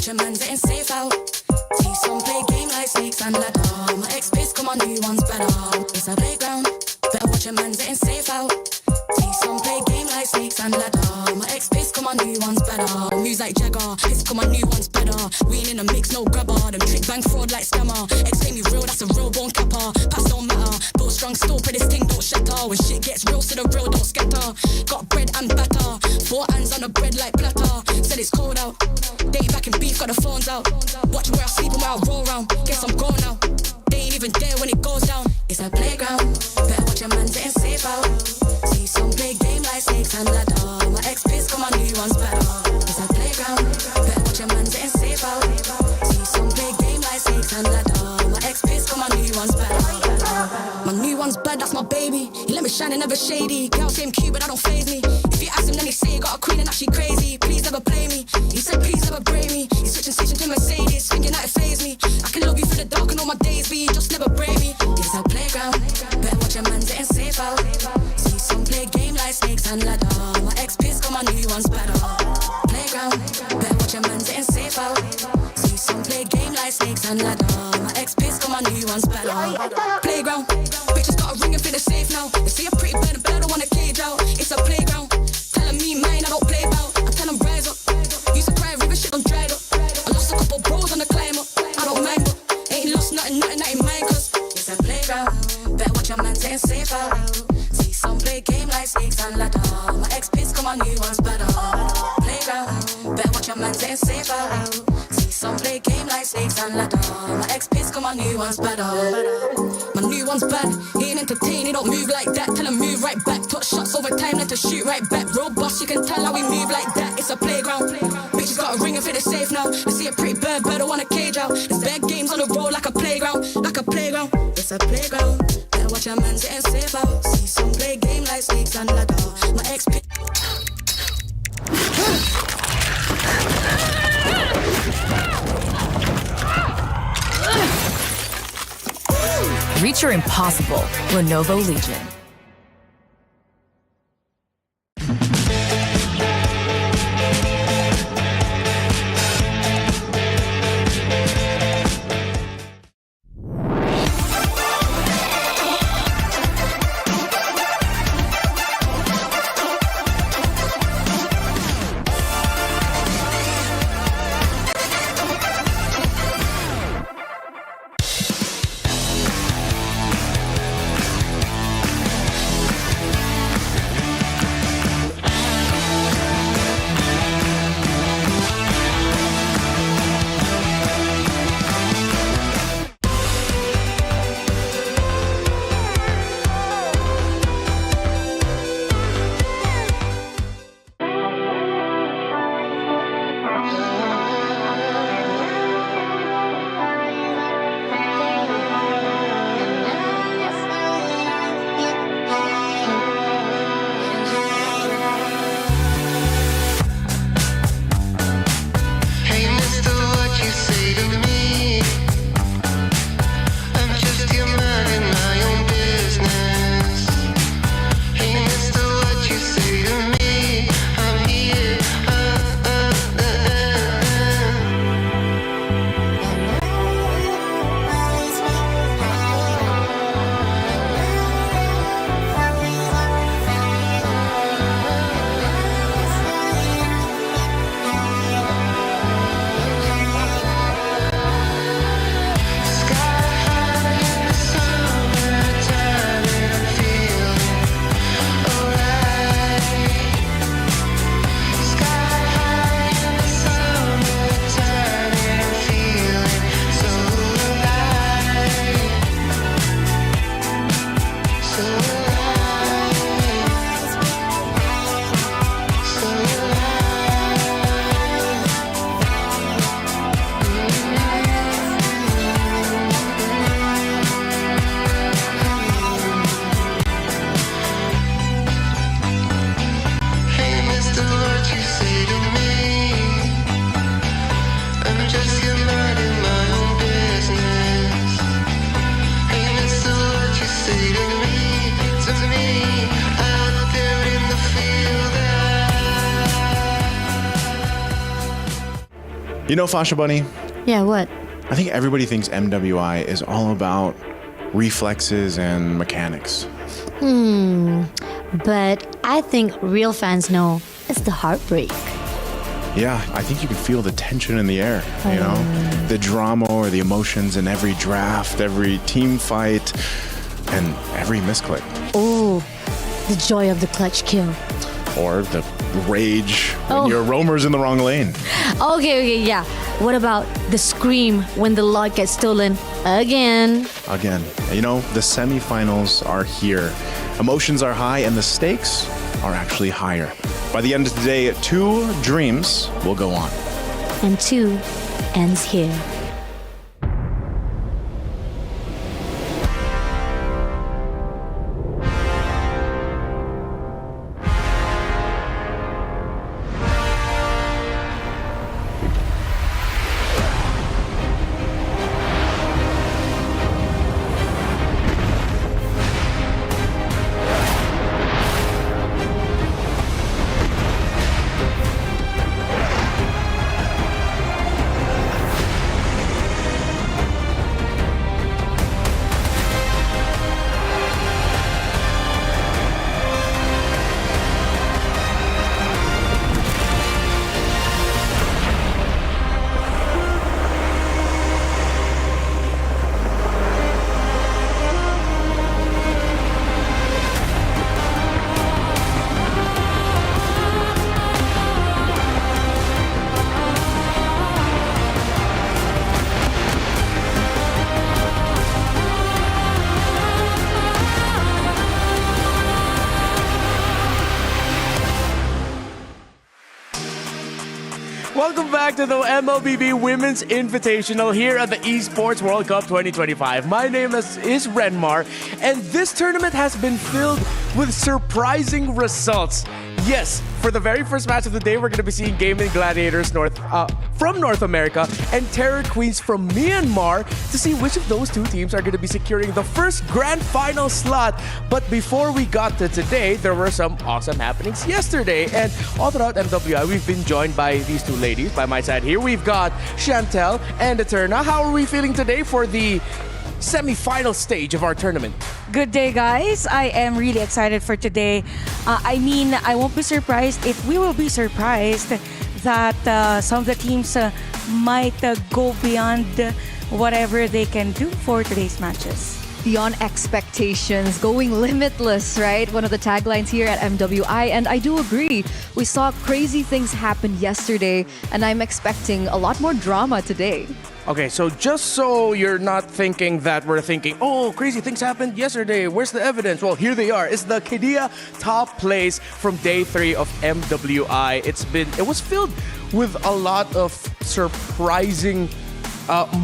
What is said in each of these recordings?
watch a man getting safe out. See some play game like snakes and ladder. My ex-base, come on, new one's better. It's a playground, better watch a man getting safe out. See some play game like snakes and ladder. My ex-base, come on, new one's better. Moves like Jagger, this come on, new one's better. We ain't in a mix, no grabber. Them trick bang fraud like scammer. Ex-play me real, that's a real bone capper. Pass don't matter, build strong, still pray this thing don't shatter. When shit gets real, so the real don't scatter. Got bread and batter, 4 hands on the bread like platter. Said it's cold out, they back in beef, got the phones out. Watching where I sleep and where I roll round. Guess I'm gone now, they ain't even there when it goes down. It's a playground, better watch a man getting safe out. See some play game like snakes and ladder. My ex-piss, come on, new one's better. It's a playground, better watch a man getting safe out. See some play game like snakes and ladder. My ex-piss, come on, new one's better. My new one's bad, that's my baby. He let me shine and never shady. Girl, same cute, but that don't faze me. If you ask him, then he say he got a queen and that she crazy. Please never play me. He said, please never break me. He's switching station to Mercedes, thinking that it faze me. I can love you through the dark and all my days, but you just never break me. It's a playground, better watch a man getting safe out. See some play game like snakes and ladder. My ex-piss, come on, new one's better. Playground, better watch a man getting safe out. See some play game like snakes and ladder. My ex-piss, come on, new one's better. Playground, bitches got a ring and feel the safe now. They see a pretty bird, but I don't want a cage out. It's a playground, telling me mine, I don't play about. I tell them rise up, used to cry, river shit done dried up. I lost a couple bros on the climb up, I don't mind, but ain't lost nothing that ain't mine, cause it's a playground, better watch your man getting safe out. See some play game like snakes and ladder. My ex-piss, come on, new one's better. Playground, better watch your man getting safe out. See some play game like snakes and ladder. My ex-piss, come on, new one's better. My new one's bad, he ain't entertained, he don't move like that. Tell him move right back, touch shots over time, let to shoot right back. Robust, you can tell how we move like that. It's a playground, bitches got a ring and feel it's safe now. I see a pretty bird, but I want a cage out. There's bad games on the road like a playground, like a playground. It's a playground, better watch your man getting safe out. See some play game like snakes and ladder. My ex Reach your impossible. Lenovo Legion. You know, Fasha Bunny, Yeah, what? I think everybody thinks MWI is all about reflexes and mechanics. But I think real fans know it's the heartbreak. Yeah, I think you can feel the tension in the air, you know, the drama or the emotions in every draft, every team fight, and every misclick. Oh, the joy of the clutch kill. Or the rage when your roamer's in the wrong lane. Okay, yeah. What about the scream when the lot gets stolen again? Again, you know, the semifinals are here. Emotions are high and the stakes are actually higher. By the end of the day, 2 dreams will go on. And 2 ends here. Welcome back to the MLBB Women's Invitational here at the Esports World Cup 2025. My name is Renmar, and this tournament has been filled with surprising results. Yes, for the very first match of the day, we're going to be seeing Gaming Gladiators from North America and Terror Queens from Myanmar to see which of those 2 teams are going to be securing the first grand final slot. But before we got to today, there were some awesome happenings yesterday. And all throughout MWI, we've been joined by these 2 ladies. By my side here, we've got Chantel and Eterna. How are we feeling today for the semi-final stage of our tournament? Good day, guys. I am really excited for today. I won't be surprised if we will be surprised that some of the teams might go beyond whatever they can do for today's matches. Beyond expectations, going limitless, right? One of the taglines here at MWI, and I do agree. We saw crazy things happen yesterday, and I'm expecting a lot more drama today. Okay, so just so you're not thinking that we're thinking, oh, crazy things happened yesterday, where's the evidence? Well, here they are. It's the Kidia top place from day 3 of MWI. It was filled with a lot of surprising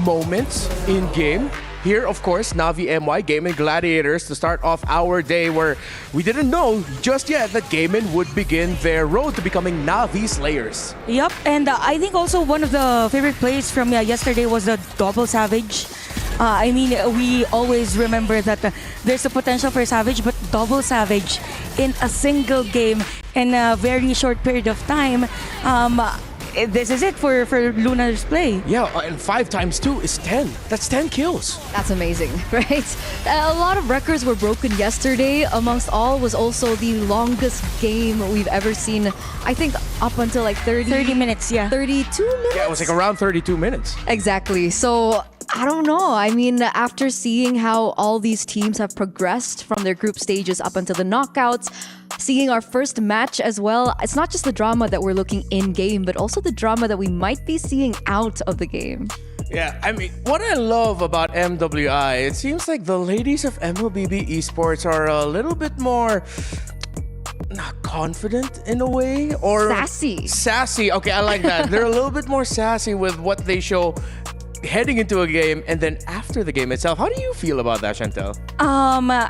moments in game. Here, of course, Navi MY, Gaming Gladiators, to start off our day where we didn't know just yet that Gaming would begin their road to becoming Navi Slayers. Yep, and I think also one of the favorite plays from yesterday was the double Savage. We always remember that there's a potential for Savage, but double Savage in a single game in a very short period of time, this is it for Lunar's play. Yeah, and 5 times 2 is 10. That's 10 kills. That's amazing, right? A lot of records were broken yesterday. Amongst all was also the longest game we've ever seen. I think up until like 30 minutes, yeah. 32 minutes? Yeah, it was like around 32 minutes. Exactly. So I don't know. I mean, after seeing how all these teams have progressed from their group stages up until the knockouts, seeing our first match as well, it's not just the drama that we're looking in-game, but also the drama that we might be seeing out of the game. Yeah, I mean, what I love about MWI, it seems like the ladies of MLBB Esports are a little bit more not confident in a way, or sassy. Okay, I like that. They're a little bit more sassy with what they show heading into a game and then after the game itself. How do you feel about that, Chantel?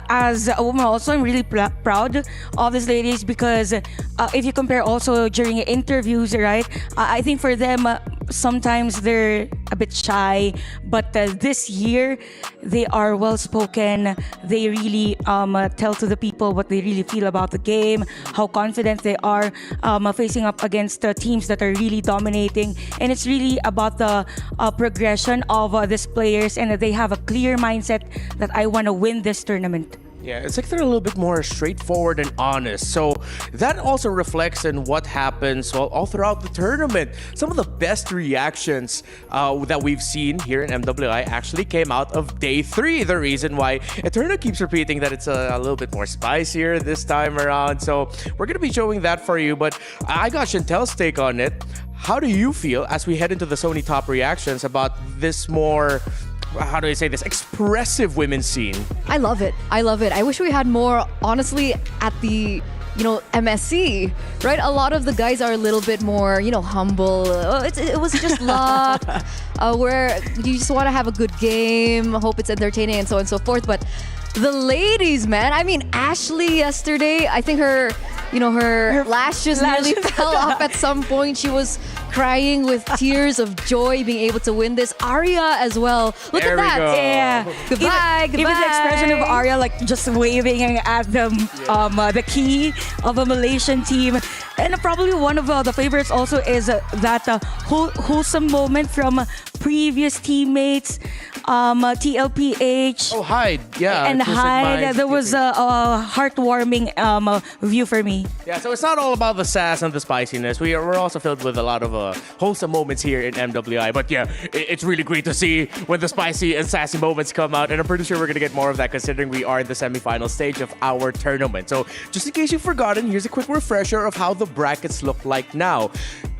As a woman also, I'm really proud of these ladies because if you compare also during interviews, right, I think for them sometimes they're a bit shy, but this year they are well spoken. They really tell to the people what they really feel about the game, how confident they are facing up against teams that are really dominating, and it's really about the progression of these players, and they have a clear mindset that I want to win this tournament. Yeah, it's like they're a little bit more straightforward and honest. So that also reflects in what happens all throughout the tournament. Some of the best reactions that we've seen here in MWI actually came out of day 3. The reason why Eterna keeps repeating that it's a little bit more spicier this time around. So we're going to be showing that for you. But I got Chantel's take on it. How do you feel as we head into the Sony top reactions about this more, how do I say this, expressive women's scene? I love it. I love it. I wish we had more, honestly, at the, MSC, right? A lot of the guys are a little bit more, humble. It was just luck, where you just want to have a good game, hope it's entertaining, and so on and so forth. But the ladies, man. I mean, Ashley yesterday, I think her lashes nearly fell off at some point. She was crying with tears of joy being able to win this. Arya as well. Look There at we that. go. Yeah. Goodbye. Even the expression of Arya, like just waving at the key of a Malaysian team. And probably one of the favorites also is that wholesome moment from previous teammates, TLPH. Oh, Hyde. Yeah. And Twisted Hyde. Minds, There was a heartwarming view for me. Yeah, so it's not all about the sass and the spiciness. We're also filled with a lot of wholesome moments here in MWI. But yeah, it's really great to see when the spicy and sassy moments come out. And I'm pretty sure we're going to get more of that considering we are in the semifinal stage of our tournament. So just in case you've forgotten, here's a quick refresher of how the brackets look like now.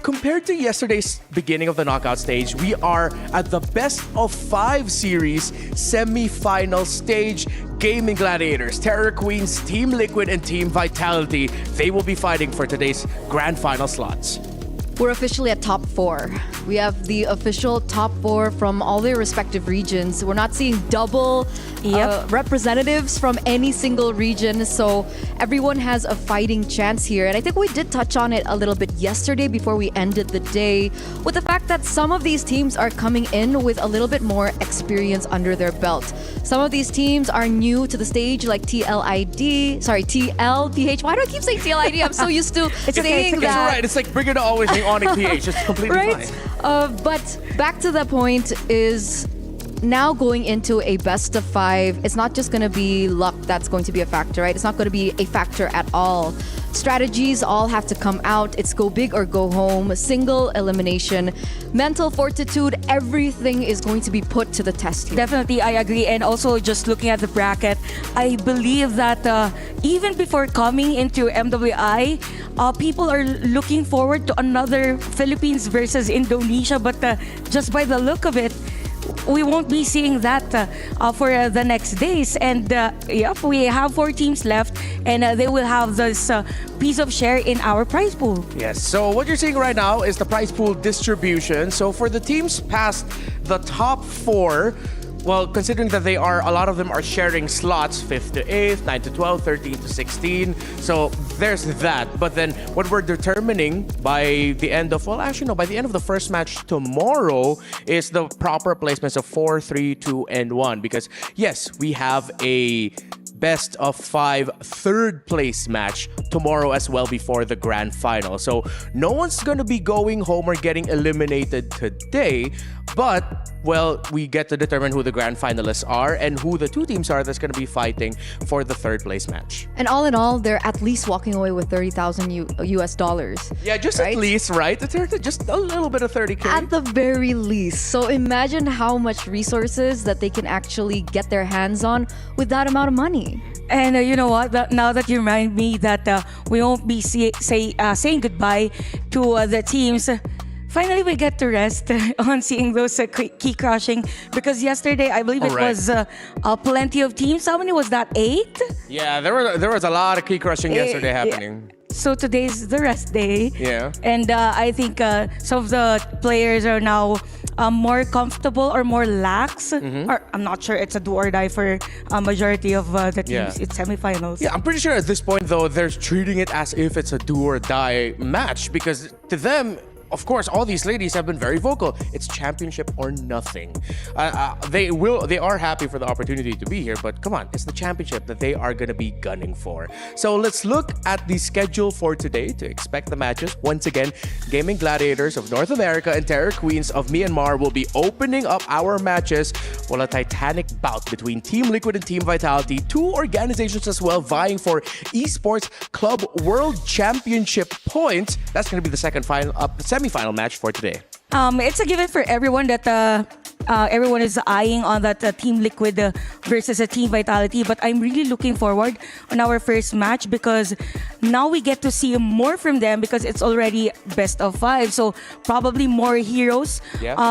Compared to yesterday's beginning of the knockout stage, we are at the best of 5 series semi-final stage. Gaming Gladiators, Terror Queens, Team Liquid, and Team Vitality, they will be fighting for today's grand final slots. We're officially at top 4. We have the official top 4 from all their respective regions. We're not seeing double representatives from any single region, so everyone has a fighting chance here. And I think we did touch on it a little bit yesterday before we ended the day, with the fact that some of these teams are coming in with a little bit more experience under their belt. Some of these teams are new to the stage, like TLPH. Why do I keep saying TLID? I'm so used to saying It's that. right. It's like bring it always the Onyx PH. It's completely Right? fine. But back to the point is now going into a best of 5, it's not just going to be luck that's going to be a factor, right? It's not going to be a factor at all. Strategies all have to come out. It's go big or go home, single elimination, mental fortitude, everything is going to be put to the test here. Definitely, I agree. And also, just looking at the bracket, I believe that even before coming into MWI, people are looking forward to another Philippines versus Indonesia. But just by the look of it, we won't be seeing that for the next days. And we have 4 teams left, and they will have this piece of share in our prize pool. Yes, so what you're seeing right now is the prize pool distribution. So for the teams past the top 4, well, considering that a lot of them are sharing slots, 5th to 8th, 9th to 12th, 13th to 16. So there's that. But then what we're determining by the end of, by the end of the first match tomorrow is the proper placements of 4, 3, 2, and 1. Because yes, we have a best of 5 third place match tomorrow as well before the grand final. So no one's going to be going home or getting eliminated today, but we get to determine who the grand finalists are and who the 2 teams are that's going to be fighting for the third place match. And all in all, they're at least walking away with $30,000 US dollars. Yeah, just right? at least, right? Just a little bit of 30K. At the very least. So imagine how much resources that they can actually get their hands on with that amount of money. And you know what? Now that you remind me that we won't be saying goodbye to the teams, finally we get to rest on seeing those key crushing, because yesterday I believe it was plenty of teams. How many was that? 8? Yeah, there was a lot of key crushing yesterday happening. So today's the rest day. Yeah. And I think some of the players are now more comfortable or more lax. Or I'm not sure it's a do or die for a majority of the teams. Yeah. It's semifinals. Yeah, I'm pretty sure at this point though, they're treating it as if it's a do or die match, because to them, of course, all these ladies have been very vocal. It's championship or nothing. They are happy for the opportunity to be here, but come on, it's the championship that they are going to be gunning for. So let's look at the schedule for today to expect the matches. Once again, Gaming Gladiators of North America and Terror Queens of Myanmar will be opening up our matches, while a titanic bout between Team Liquid and Team Vitality, two organizations as well vying for Esports Club World Championship points. That's going to be the second semi-final match for today. It's a given for everyone that everyone is eyeing on that Team Liquid versus a Team Vitality. But I'm really looking forward on our first match because now we get to see more from them because it's already best of 5. So probably more heroes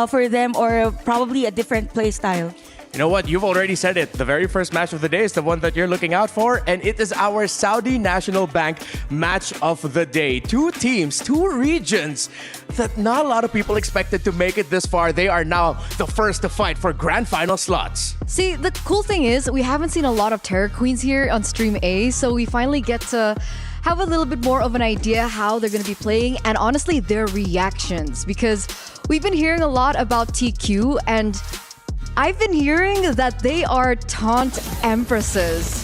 for them or probably a different play style. You know what? You've already said it. The very first match of the day is the one that you're looking out for, and it is our Saudi National Bank match of the day. Two teams, two regions that not a lot of people expected to make it this far. They are now the first to fight for grand final slots. See, the cool thing is we haven't seen a lot of Terror Queens here on Stream A, so we finally get to have a little bit more of an idea how they're going to be playing and honestly their reactions, because we've been hearing a lot about TQ and I've been hearing that they are taunt empresses.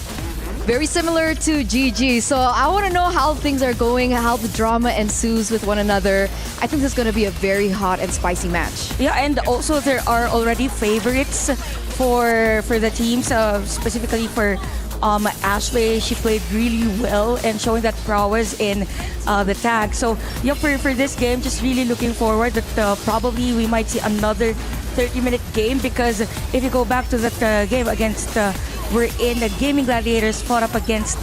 Very similar to GG. So I want to know how things are going, how the drama ensues with one another. I think this is going to be a very hot and spicy match. Yeah, and also there are already favorites for the teams, specifically for Ashley. She played really well and showing that prowess in the tag. So yeah, for this game, just really looking forward that probably we might see another 30-minute game, because if you go back to that game against we're in the Gaming Gladiators fought up against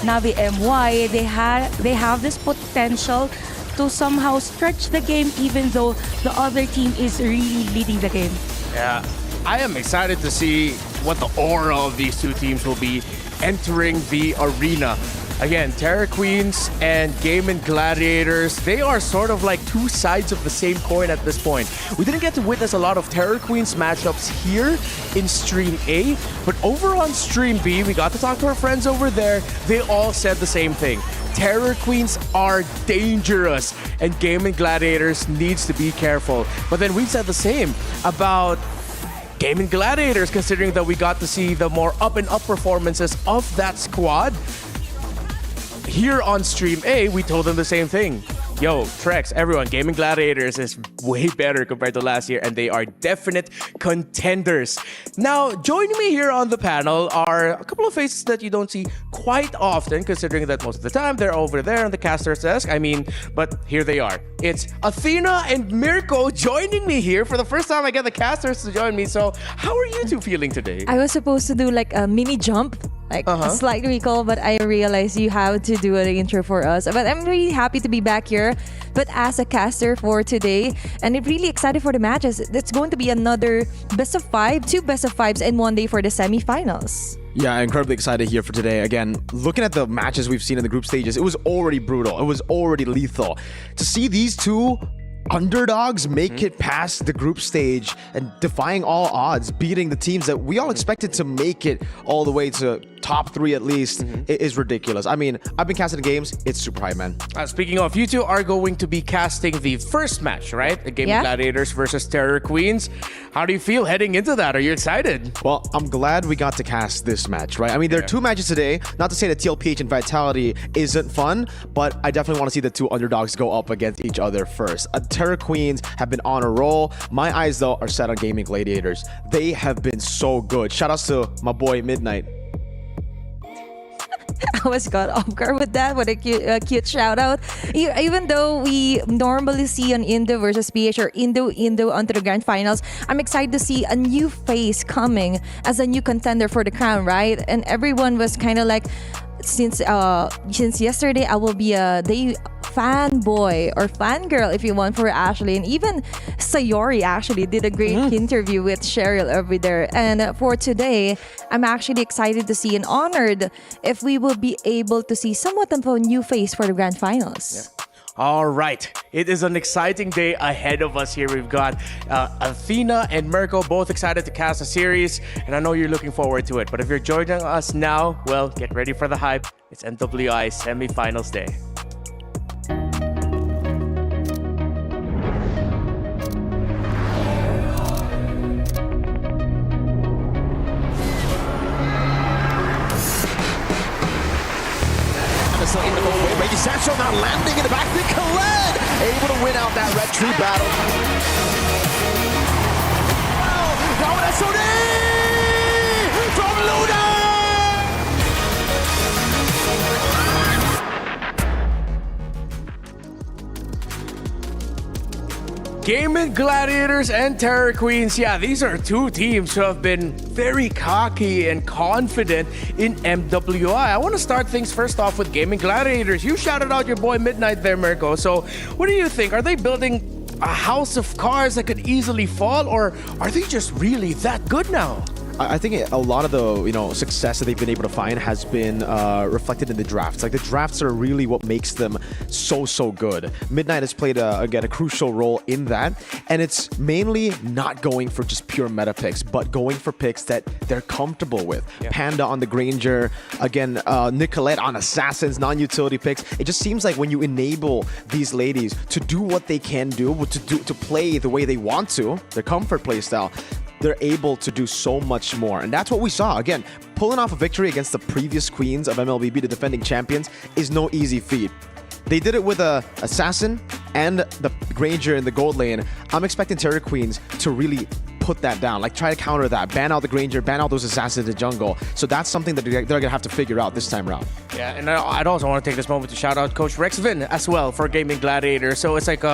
Navi MY, they have this potential to somehow stretch the game even though the other team is really leading the game. Yeah, I am excited to see what the aura of these two teams will be entering the arena. Again, Terror Queens and Gaming Gladiators, they are sort of like two sides of the same coin at this point. We didn't get to witness a lot of Terror Queens matchups here in Stream A, but over on Stream B, we got to talk to our friends over there. They all said the same thing. Terror Queens are dangerous and Gaming Gladiators needs to be careful. But then we said the same about Gaming Gladiators, considering that we got to see the more up-and-up performances of that squad. Here on Stream A, we told them the same thing. Yo, Trex, everyone, Gaming Gladiators is way better compared to last year, and they are definite contenders. Now, joining me here on the panel are a couple of faces that you don't see quite often, considering that most of the time they're over there on the caster's desk. But here they are. It's Athena and Mirko joining me here. For the first time, I get the casters to join me. So, how are you two feeling today? I was supposed to do like a mini jump, like a slight recall, but I realized you have to do an intro for us. But I'm really happy to be back here, but as a caster for today, and I'm really excited for the matches. It's going to be another best of 5, 2 best of 5s in one day for the semifinals. Yeah, I'm incredibly excited here for today. Again, looking at the matches we've seen in the group stages, it was already brutal. It was already lethal. To see these two underdogs make it past the group stage and defying all odds, beating the teams that we all expected to make it all the way to top 3 at least, it is ridiculous. I mean, I've been casting games. It's super hype, man. Speaking of, you two are going to be casting the first match, right? The Gaming Gladiators versus Terror Queens. How do you feel heading into that? Are you excited? Well, I'm glad we got to cast this match, right? I mean, there are 2 matches today. Not to say that TLPH and Vitality isn't fun, but I definitely want to see the 2 underdogs go up against each other first. Terror Queens have been on a roll. My eyes, though, are set on Gaming Gladiators. They have been so good. Shout outs to my boy Midnight. I was caught off guard with that. What a cute shout out. Even though we normally see an Indo versus PH or Indo onto the grand finals, I'm excited to see a new face coming as a new contender for the crown, right? And everyone was kind of like, since yesterday, I will be a fanboy or fangirl if you want for Ashley, and even Sayori actually did a great interview with Cheryl over there. And for today, I'm actually excited to see and honored if we will be able to see somewhat of a new face for the grand finals. All right, it is an exciting day ahead of us here. We've got Athena and Mirko both excited to cast a series, and I know you're looking forward to it. But if you're joining us now, well, get ready for the hype. It's MWI semifinals day. also not landing in the back. Khaled able to win out that red tree battle. Now an SOD from Luna! Gaming Gladiators and Terror Queens. Yeah, these are two teams who have been very cocky and confident in MWI. I want to start things first off with Gaming Gladiators. You shouted out your boy Midnight there, Mirko. So what do you think? Are they building a house of cards that could easily fall, or are they just really that good now? I think a lot of the success that they've been able to find has been reflected in the drafts. Like the drafts are really what makes them so good. Midnight has played again a crucial role in that, and it's mainly not going for just pure meta picks, but going for picks that they're comfortable with. Yeah. Panda on the Granger, again Nicolette on Assassins, non-utility picks. It just seems like when you enable these ladies to do what they can do, to play the way they want to, their comfort play style, they're able to do so much more. And that's what we saw. Again, pulling off a victory against the previous queens of MLBB, the defending champions, is no easy feat. They did it with a Assassin and the Granger in the gold lane. I'm expecting Terror Queens to really put that down, like try to counter that, ban out the Granger, ban out those Assassins in the jungle. So that's something that they're going to have to figure out this time around. Yeah, and I'd also want to take this moment to shout out Coach Rex Vin as well for Gaming Gladiator. So it's like,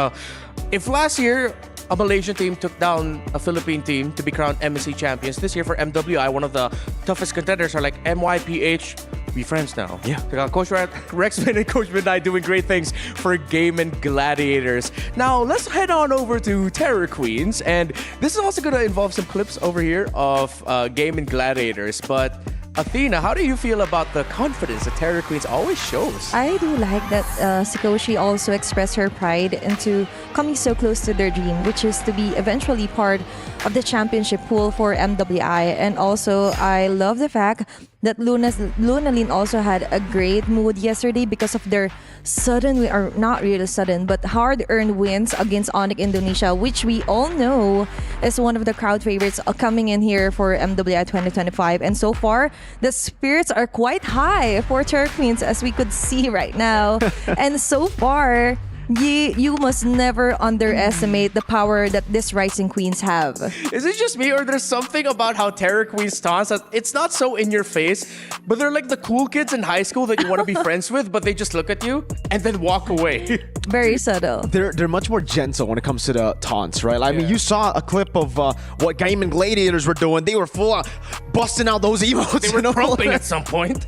if last year a Malaysian team took down a Philippine team to be crowned MSC champions, this year for MWI, one of the toughest contenders are like MYPH. Be friends now. Yeah. Coach Rexman and Coach Midnight doing great things for Gaming Gladiators. Now, let's head on over to Terror Queens. And this is also going to involve some clips over here of Gaming Gladiators. But Athena, how do you feel about the confidence that Terror Queens always shows? I do like that Sikoshi also expressed her pride into coming so close to their dream, which is to be eventually part of the championship pool for MWI. And also, I love the fact that Lunalyn also had a great mood yesterday because of their sudden, or not really sudden, but hard-earned wins against Onyx Indonesia, which we all know is one of the crowd favorites coming in here for MWI 2025. And so far, the spirits are quite high for Terror Queens, as we could see right now. And so far, you must never underestimate the power that these Rising Queens have. Is it just me, or there's something about how Terror Queens taunts that it's not so in your face, but they're like the cool kids in high school that you want to be friends with, but they just look at you and then walk away. Very subtle. They're much more gentle when it comes to the taunts, right? I mean, you saw a clip of what Gaming Gladiators were doing. They were full on busting out those emotes. They were crumping at some point.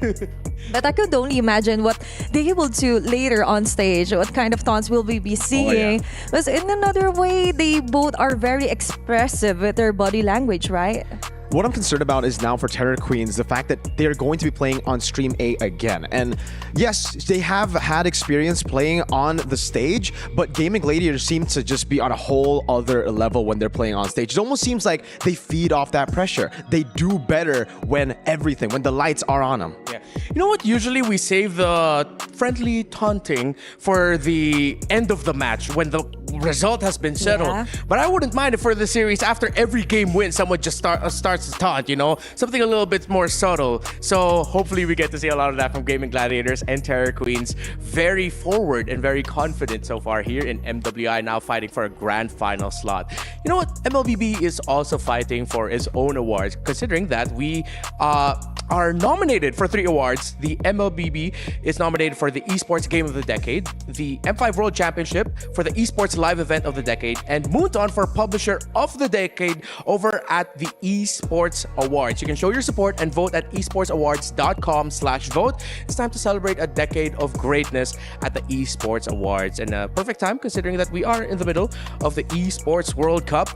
But I could only imagine what they will do later on stage, what kind of taunts will we be seeing. Because in another way, they both are very expressive with their body language, right? What I'm concerned about is now for Terror Queens, the fact that they're going to be playing on Stream A again. And yes, they have had experience playing on the stage, but Gaming Gladiators seem to just be on a whole other level when they're playing on stage. It almost seems like they feed off that pressure. They do better when the lights are on them. Yeah. You know what? Usually we save the friendly taunting for the end of the match when the result has been settled. Yeah. But I wouldn't mind if for the series, after every game win, someone just starts to taunt, something a little bit more subtle. So hopefully we get to see a lot of that from Gaming Gladiators and Terror Queens. Very forward and very confident so far here in MWI, now fighting for a grand final slot. You know what? MLBB is also fighting for its own awards, considering that we are nominated for 3 awards. The MLBB is nominated for the Esports Game of the Decade, the M5 World Championship for the Esports Live Event of the Decade, and Moonton for Publisher of the Decade over at the Esports Awards. You can show your support and vote at esportsawards.com/vote. It's time to celebrate a decade of greatness at the Esports Awards, and a perfect time considering that we are in the middle of the Esports World Cup.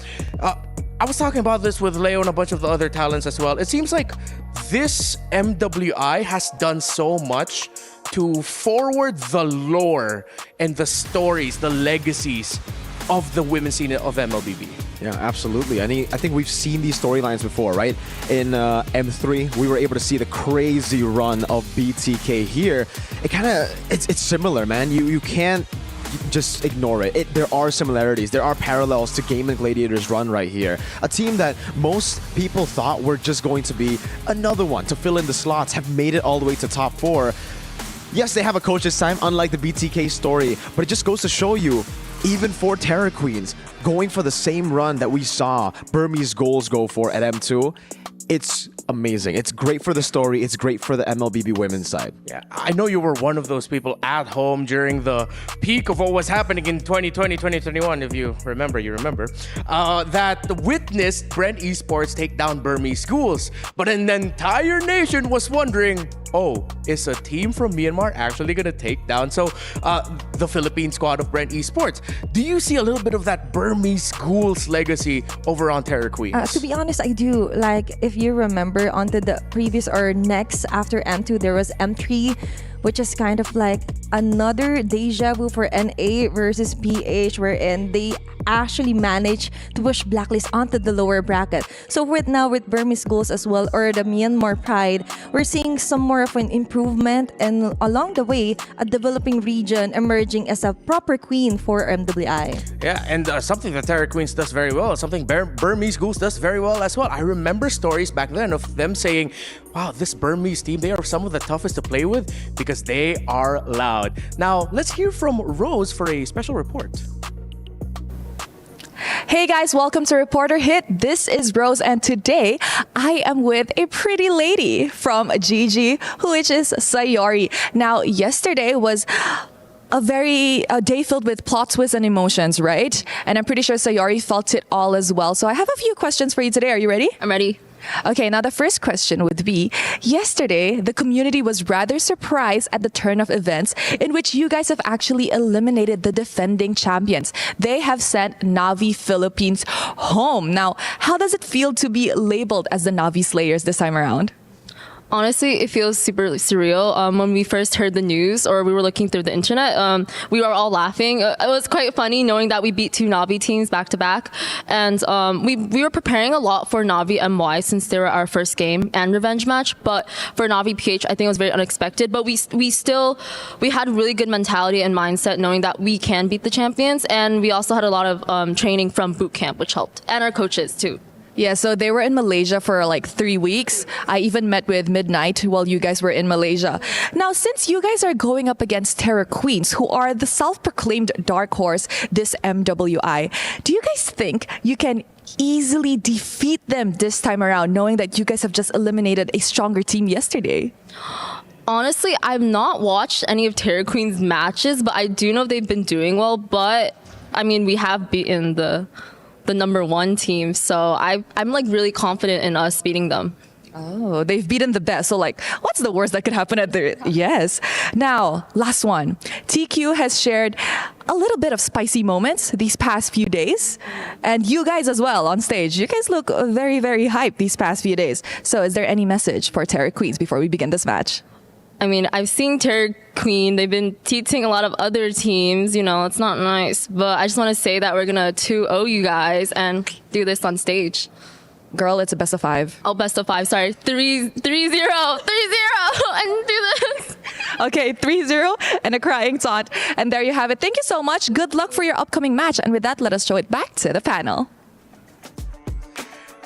I was talking about this with Leo and a bunch of the other talents as well. It seems like this MWI has done so much to forward the lore and the stories, the legacies of the women's scene of MLBB. Yeah, absolutely. I think we've seen these storylines before, right? In M3, we were able to see the crazy run of BTK here. It's similar, man. You can't just ignore it. There are similarities. There are parallels to Gaming Gladiators' run right here. A team that most people thought were just going to be another one to fill in the slots have made it all the way to top 4. Yes, they have a coach this time, unlike the BTK story, but it just goes to show you, even for Terra Queens, going for the same run that we saw Burmese Goals go for at M2, it's amazing. It's great for the story. It's great for the MLBB women's side. Yeah, I know you were one of those people at home during the peak of what was happening in 2020, 2021, if you remember, that witnessed Brent Esports take down Burmese schools. But an entire nation was wondering, oh, is a team from Myanmar actually going to take down the Philippine squad of Brent Esports? Do you see a little bit of that Burmese schools legacy over on Terra Queens? To be honest, I do. Like, if you remember, onto the previous or next after M2, there was M3, which is kind of like another deja vu for NA versus PH, wherein they actually managed to push Blacklist onto the lower bracket. So with Burmese Schools as well, or the Myanmar Pride, we're seeing some more of an improvement, and along the way, a developing region emerging as a proper queen for MWI. Yeah, and something that Terra Queens does very well, something Burmese Schools does very well as well. I remember stories back then of them saying, wow, this Burmese team, they are some of the toughest to play with because they are loud. Now, let's hear from Rose for a special report. Hey guys, welcome to Reporter Hit. This is Rose, and today I am with a pretty lady from GG, which is Sayori. Now, yesterday was a day filled with plot twists and emotions, right? And I'm pretty sure Sayori felt it all as well. So I have a few questions for you today. Are you ready? I'm ready. Okay, now the first question would be, yesterday, the community was rather surprised at the turn of events in which you guys have actually eliminated the defending champions. They have sent Navi Philippines home. Now, how does it feel to be labeled as the Navi Slayers this time around? Honestly, it feels super surreal. When we first heard the news, or we were looking through the internet, we were all laughing. It was quite funny knowing that we beat two Navi teams back to back. And we were preparing a lot for Navi MY since they were our first game and revenge match. But for Navi PH, I think it was very unexpected. But we had really good mentality and mindset knowing that we can beat the champions. And we also had a lot of training from boot camp, which helped. And our coaches too. Yeah, so they were in Malaysia for like 3 weeks. I even met with Midnight while you guys were in Malaysia. Now, since you guys are going up against Terra Queens, who are the self-proclaimed dark horse this MWI, do you guys think you can easily defeat them this time around, knowing that you guys have just eliminated a stronger team yesterday? Honestly, I've not watched any of Terra Queen's matches, but I do know they've been doing well. But, I mean, we have beaten the number one team, so I'm like really confident in us beating them. Oh, they've beaten the best. So like, what's the worst that could happen at the... Yes. Now, last one. TQ has shared a little bit of spicy moments these past few days. And you guys as well on stage. You guys look very, very hyped these past few days. So is there any message for Terra Queens before we begin this match? I mean, I've seen Terra Queen. They've been teaching a lot of other teams. You know, it's not nice. But I just want to say that we're going to 2-0 you guys and do this on stage. Girl, it's a best of 5. Oh, best of 5. Sorry. 3-0. 3-0. And do this. Okay, 3-0 and a crying taunt. And there you have it. Thank you so much. Good luck for your upcoming match. And with that, let us show it back to the panel.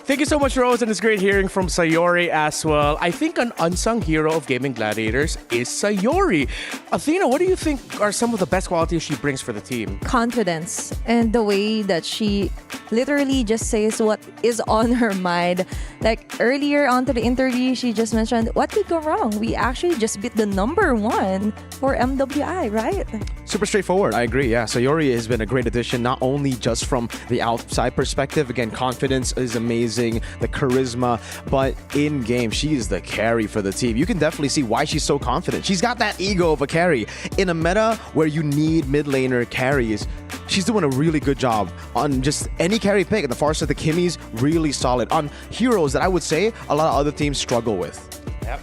Thank you so much, Rose, and it's great hearing from Sayori as well. I think an unsung hero of Gaming Gladiators is Sayori. Athena, what do you think are some of the best qualities she brings for the team? Confidence, and the way that she literally just says what is on her mind. Like earlier onto the interview, she just mentioned, what could go wrong? We actually just beat the number one for MWI, right? Super straightforward. I agree. Yeah, Sayori has been a great addition, not only just from the outside perspective. Again, confidence is amazing, the charisma, but in game, she is the carry for the team. You can definitely see why she's so confident. She's got that ego of a carry. In a meta where you need mid laner carries, she's doing a really good job on just any carry pick. And the far side, the Kimmy's really solid on heroes that I would say a lot of other teams struggle with. Yep.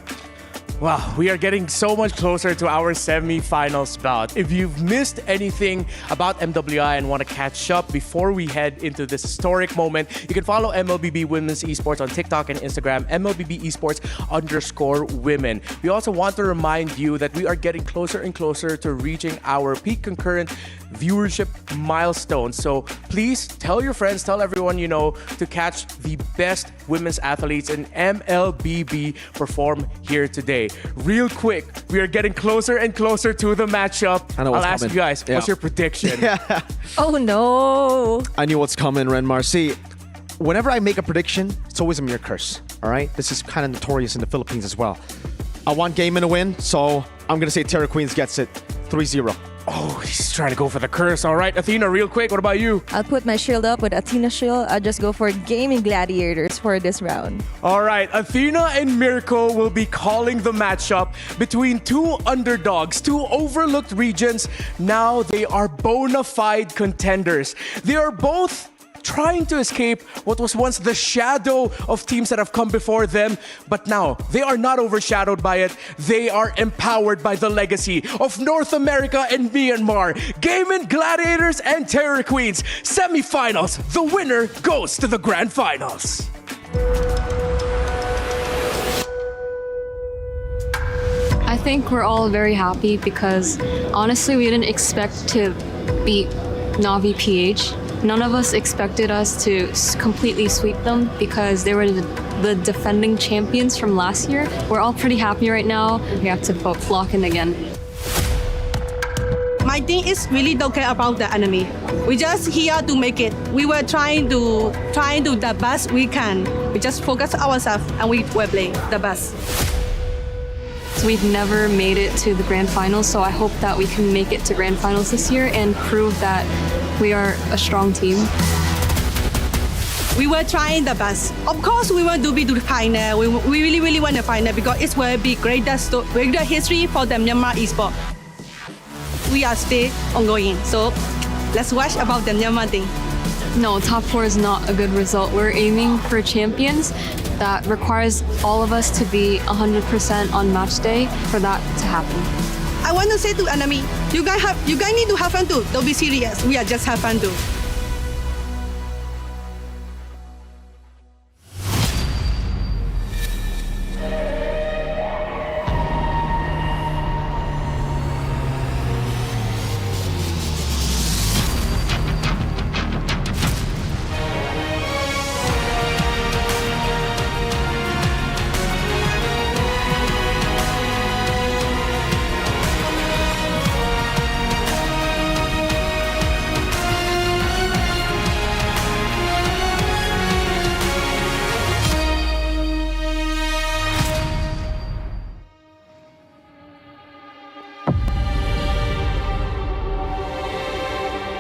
Wow, we are getting so much closer to our semi-finals bout. If you've missed anything about MWI and want to catch up before we head into this historic moment, you can follow MLBB Women's Esports on TikTok and Instagram, MLBB Esports_women. We also want to remind you that we are getting closer and closer to reaching our peak concurrent viewership milestone. So please tell your friends, tell everyone you know to catch the best women's athletes in MLBB perform here today. real quick, we are getting closer and closer to the matchup. I know what's I'll ask coming. you guys, Yeah. what's your prediction? Oh no. I knew what's coming, Renmar. See, whenever I make a prediction, it's always a mere curse. All right? This is kind of notorious in the Philippines as well. I want Gaiman to win, so I'm going to say Terra Queens gets it 3-0. Oh, he's trying to go for the curse. All right, Athena, real quick, what about you? I'll put my shield up with Athena shield. I'll just go for Gaming Gladiators for this round. All right, Athena and Mirko will be calling the matchup between two underdogs, two overlooked regions. Now they are bona fide contenders. They are both trying to escape what was once the shadow of teams that have come before them, but now they are not overshadowed by it. They are empowered by the legacy of North America and Myanmar. Gaiman Gladiators and Terror Queens. Semifinals. The winner goes to the Grand Finals. I think we're all very happy because honestly we didn't expect to beat Navi PH. None of us expected us to completely sweep them because they were the defending champions from last year. We're all pretty happy right now. We have to lock in again. My team is really don't care about the enemy. We just here to make it. We were trying to the best we can. We just focus ourselves and we will play the best. We've never made it to the grand finals, so I hope that we can make it to grand finals this year and prove that we are a strong team. We were trying the best. Of course, we want to be to the final. We really want the final because it will be greater history for the Myanmar Esports. We are still ongoing, so let's watch about the Myanmar thing. No, top 4 is not a good result. We're aiming for champions. That requires all of us to be 100% on match day for that to happen. I want to say to enemy, you guys need to have fun too. Don't be serious. We are just have fun too.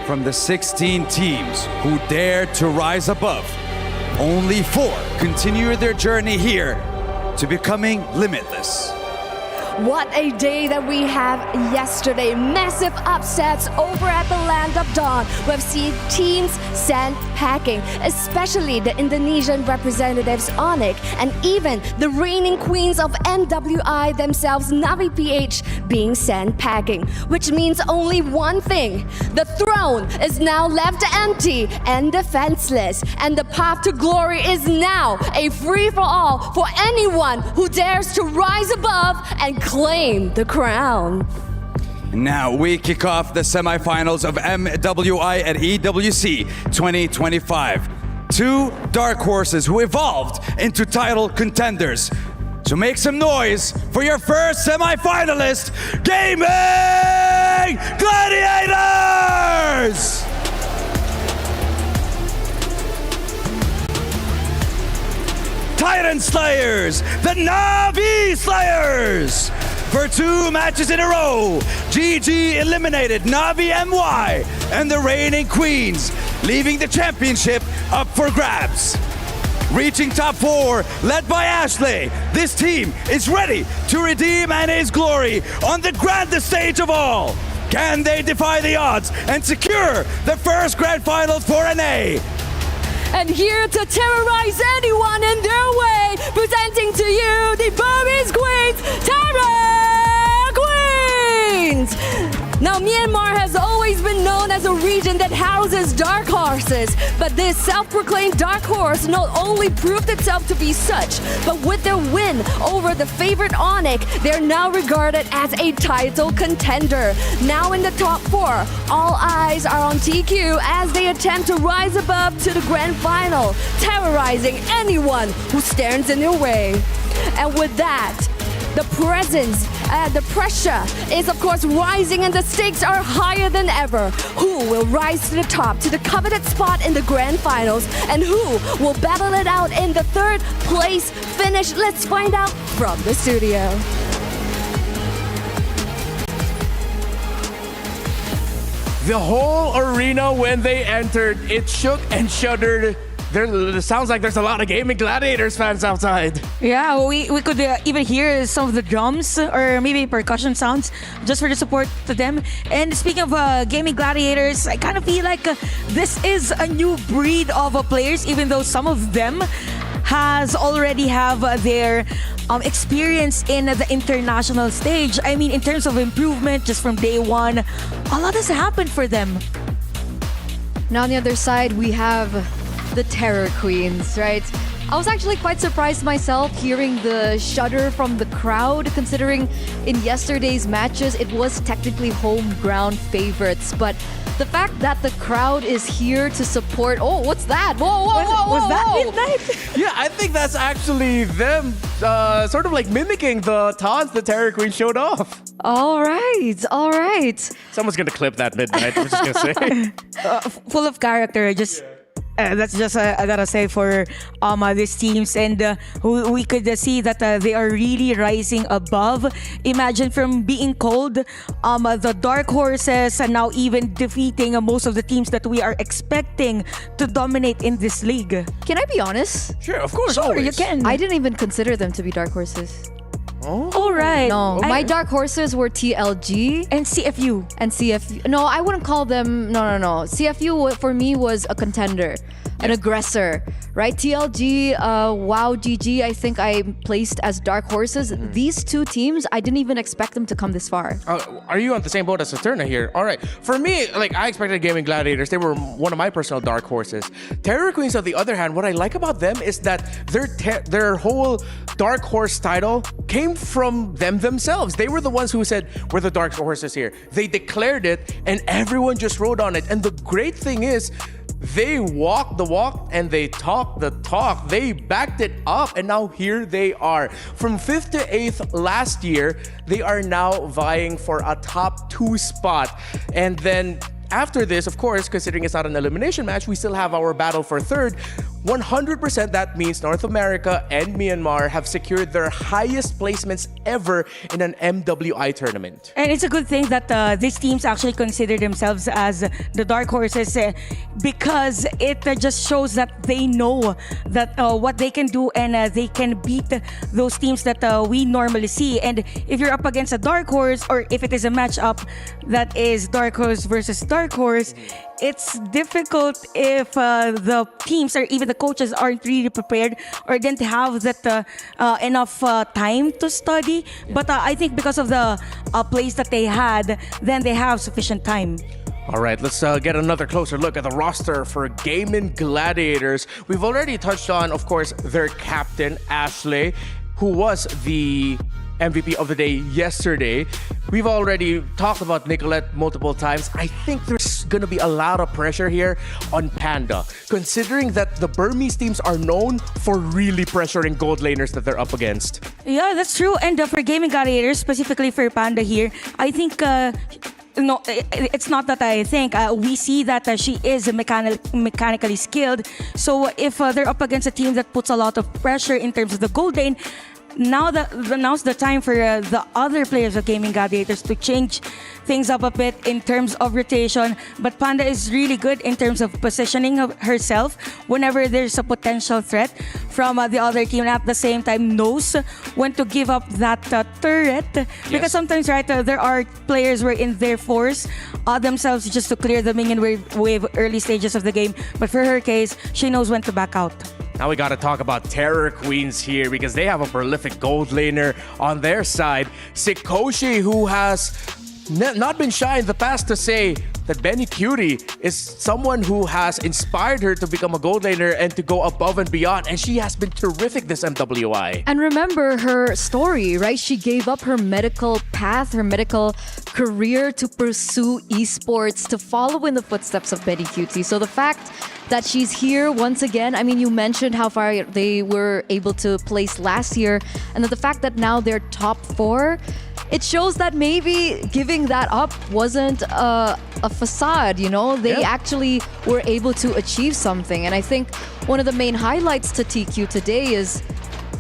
From the 16 teams who dared to rise above, only 4 continue their journey here to becoming limitless. What a day that we have yesterday. Massive upsets over at the Land of Dawn. We've seen teams sent packing, especially the Indonesian representatives Onyx and even the reigning queens of MWI themselves, Navi PH, being sent packing. Which means only one thing. The throne is now left empty and defenseless. And the path to glory is now a free-for-all for anyone who dares to rise above and claim the crown. Now we kick off the semifinals of MWI at EWC 2025. 2 dark horses who evolved into title contenders. So make some noise for your first semifinalist, Gaming Gladiators! Titan Slayers, the Navi Slayers! For 2 matches in a row, GG eliminated Navi MY and the reigning queens, leaving the championship up for grabs. Reaching top 4, led by Ashley, this team is ready to redeem Anna's glory on the grandest stage of all. Can they defy the odds and secure the first grand finals for NA? And here to terrorize anyone in their way, presenting to you the Burmese Queens, Terror Queens! Now, Myanmar has always been known as a region that houses dark horses, but this self-proclaimed dark horse not only proved itself to be such, but with their win over the favorite Onyx, they're now regarded as a title contender. Now in the top 4, all eyes are on TQ as they attempt to rise above to the grand final, terrorizing anyone who stands in their way. And with that, The presence, the pressure is of course rising and the stakes are higher than ever. Who will rise to the top, to the coveted spot in the grand finals, and who will battle it out in the third place finish? Let's find out from the studio. The whole arena, when they entered, it shook and shuddered. It sounds like there's a lot of Gaming Gladiators fans outside. Yeah, we could even hear some of the drums or maybe percussion sounds just for the support to them. And speaking of Gaming Gladiators, I kind of feel like this is a new breed of players, even though some of them has already have their experience in the international stage. I mean, in terms of improvement, just from day one, a lot has happened for them. Now on the other side, we have the Terror Queens, right? I was actually quite surprised myself hearing the shudder from the crowd, considering in yesterday's matches it was technically home ground favorites. But the fact that the crowd is here to support... Oh, what's that? Whoa, whoa, whoa, Was that whoa. midnight? Yeah, I think that's actually them sort of like mimicking the taunts the Terror Queen showed off. All right. Someone's gonna clip that midnight, I'm just gonna say. Full of character. That's just I gotta say for these teams, and we could see that they are really rising above. Imagine from being cold, the dark horses, and now even defeating most of the teams that we are expecting to dominate in this league. Can I be honest? Sure, of course, Sure, always. you can. I didn't even consider them to be dark horses. All right. No, my dark horses were TLG and CFU. And CFU. No, I wouldn't call them. No. CFU for me was a contender, an aggressor, right? TLG, WoW GG, I think I placed as dark horses. These two teams, I didn't even expect them to come this far. Are you on the same boat as Saturna here? All right. For me, like I expected Gaming Gladiators. They were one of my personal dark horses. Terror Queens, on the other hand, what I like about them is that their whole dark horse title came from them themselves. They were the ones who said, we're the dark horses here. They declared it and everyone just rode on it. And the great thing is, they walked the walk and they talked the talk. They backed it up and now here they are. From 5th to 8th last year, they are now vying for a top 2 spot. And then after this, of course, considering it's not an elimination match, we still have our battle for 3rd. 100% that means North America and Myanmar have secured their highest placements ever in an MWI tournament. And it's a good thing that these teams actually consider themselves as the dark horses because it just shows that they know that what they can do and they can beat those teams that we normally see. And if you're up against a dark horse, or if it is a matchup that is dark horse versus dark horse, it's difficult if the teams or even the coaches aren't really prepared or didn't have that enough time to study. But I think because of the plays that they had, then they have sufficient time. All right, let's get another closer look at the roster for Gaming Gladiators. We've already touched on, of course, their captain, Ashley, who was the MVP of the day yesterday. We've already talked about Nicolette multiple times. I think there's going to be a lot of pressure here on Panda, considering that the Burmese teams are known for really pressuring gold laners that they're up against. Yeah, that's true. And for Gaming Gladiators, specifically for Panda here, I think... no, it's not that I think. We see that she is mechanically skilled. So if they're up against a team that puts a lot of pressure in terms of the gold lane, now's the time for the other players of Gaming Gladiators to change things up a bit in terms of rotation. But Panda is really good in terms of positioning of herself whenever there's a potential threat from the other team, and at the same time knows when to give up that turret. Because sometimes, right, there are players wherein they force themselves just to clear the minion wave early stages of the game. But for her case, she knows when to back out. Now we got to talk about Terror Queens here because they have a prolific gold laner on their side. Sikoshi, who has not been shy in the past to say that Benny Cutie is someone who has inspired her to become a gold laner and to go above and beyond. And she has been terrific this MWI. And remember her story, right? She gave up her medical path, her medical career to pursue esports, to follow in the footsteps of Benny Cutie. So the fact that she's here once again, I mean, you mentioned how far they were able to place last year, and the fact that now they're top 4, it shows that maybe giving that up wasn't a facade, you know? They actually were able to achieve something. And I think one of the main highlights to TQ today is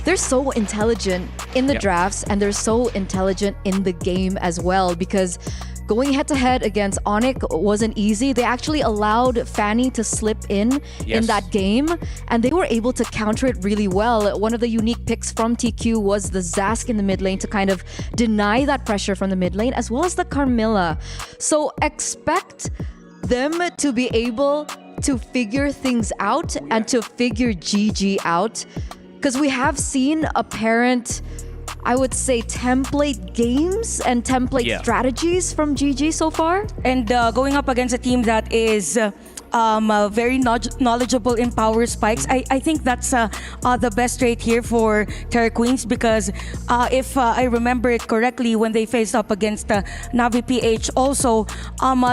they're so intelligent in the drafts, and they're so intelligent in the game as well, because going head-to-head against Onyx wasn't easy. They actually allowed Fanny to slip in that game, and they were able to counter it really well. One of the unique picks from TQ was the Zask in the mid lane to kind of deny that pressure from the mid lane, as well as the Carmilla. So expect them to be able to figure things out and to figure GG out, because we have seen apparent, I would say, template games and template strategies from GG so far. And going up against a team that is very knowledgeable in power spikes, I think that's the best trait here for Terra Queens, because if I remember it correctly, when they faced up against Navi PH also,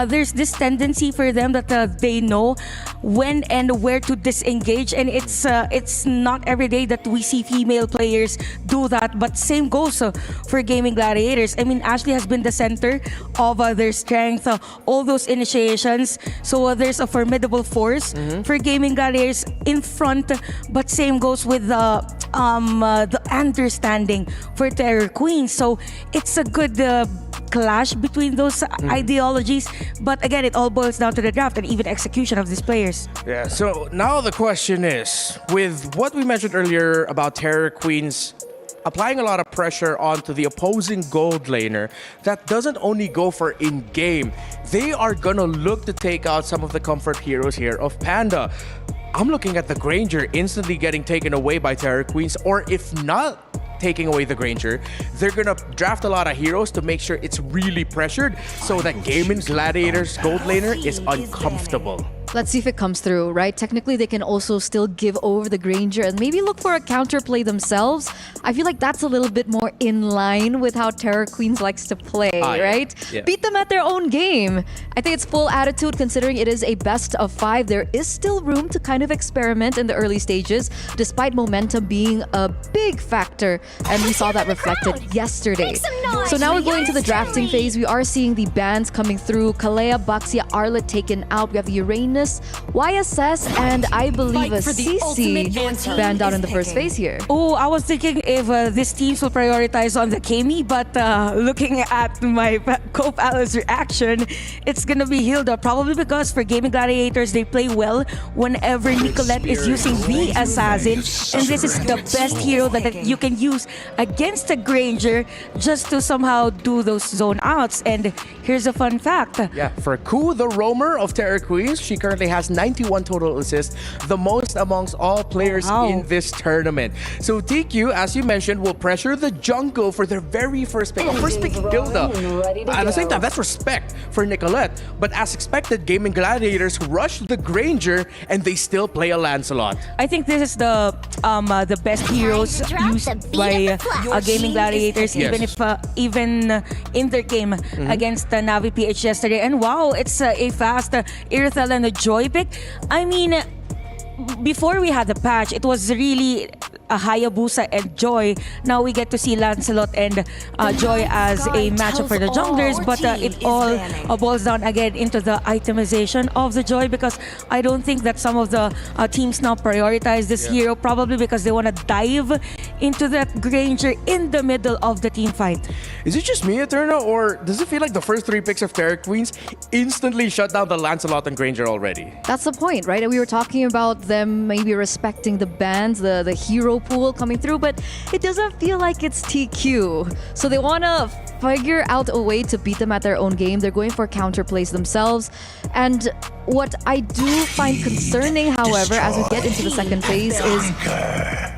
there's this tendency for them that they know when and where to disengage, and it's not every day that we see female players do that, but same goes for Gaming Gladiators. I mean, Ashley has been the center of their strength, all those initiations, so there's a formidable force for Gaming Gladiators in front, but same goes with the understanding for Terror Queens. So it's a good clash between those ideologies, but again, it all boils down to the draft and even execution of these players. Yeah, so now the question is, with what we mentioned earlier about Terror Queens applying a lot of pressure onto the opposing gold laner, that doesn't only go for in-game. They are gonna look to take out some of the comfort heroes here of Panda. I'm looking at the Granger instantly getting taken away by Terror Queens, or if not taking away the Granger, they're gonna draft a lot of heroes to make sure it's really pressured so that Gaming Gladiators gold laner is uncomfortable. Let's see if it comes through, right? Technically, they can also still give over the Granger and maybe look for a counterplay themselves. I feel like that's a little bit more in line with how Terror Queens likes to play, right? Yeah. Beat them at their own game. I think it's full attitude considering it is a best of 5. There is still room to kind of experiment in the early stages, despite momentum being a big factor. And we saw that reflected yesterday. So now we're going to the drafting phase. We are seeing the bans coming through. Kalea, Baxia, Arlet taken out. We have Uranus, YSS, and I believe a CC banned out in the first phase here. Oh, I was thinking if these teams will prioritize on the Kami, but looking at my co-palace reaction, it's gonna be Hilda, probably because for Gaming Gladiators, they play well whenever Nicolette is using the Assassin, and this is the best hero that you can use against a Granger just to somehow do those zone outs. And here's a fun fact. Yeah, for Ku, the roamer of Terror Queens, she currently has 91 total assists, the most amongst all players in this tournament. So TQ, as you mentioned, will pressure the jungle for their very first pick. First pick, Hilda. At the same time, that's respect for Nicolette. But as expected, Gaming Gladiators rush the Granger and they still play a Lancelot. I think this is the best heroes used by Gaming Gladiators, even if even in their game against Navi PH yesterday. And wow, it's a fast Irithel and a Joy pick. I mean, before we had the patch, it was really a Hayabusa and Joy. Now we get to see Lancelot and Joy as a matchup for the junglers, but it all boils down again into the itemization of the Joy, because I don't think that some of the teams now prioritize this hero, probably because they want to dive into that Granger in the middle of the team fight. Is it just me, Eterna, or does it feel like the first 3 picks of Terror Queens instantly shut down the Lancelot and Granger already? That's the point, right? We were talking about them maybe respecting the bans, the hero pool coming through, but it doesn't feel like it's TQ. So they want to figure out a way to beat them at their own game. They're going for counterplays themselves. And what I do find concerning, however, as we get into the second phase is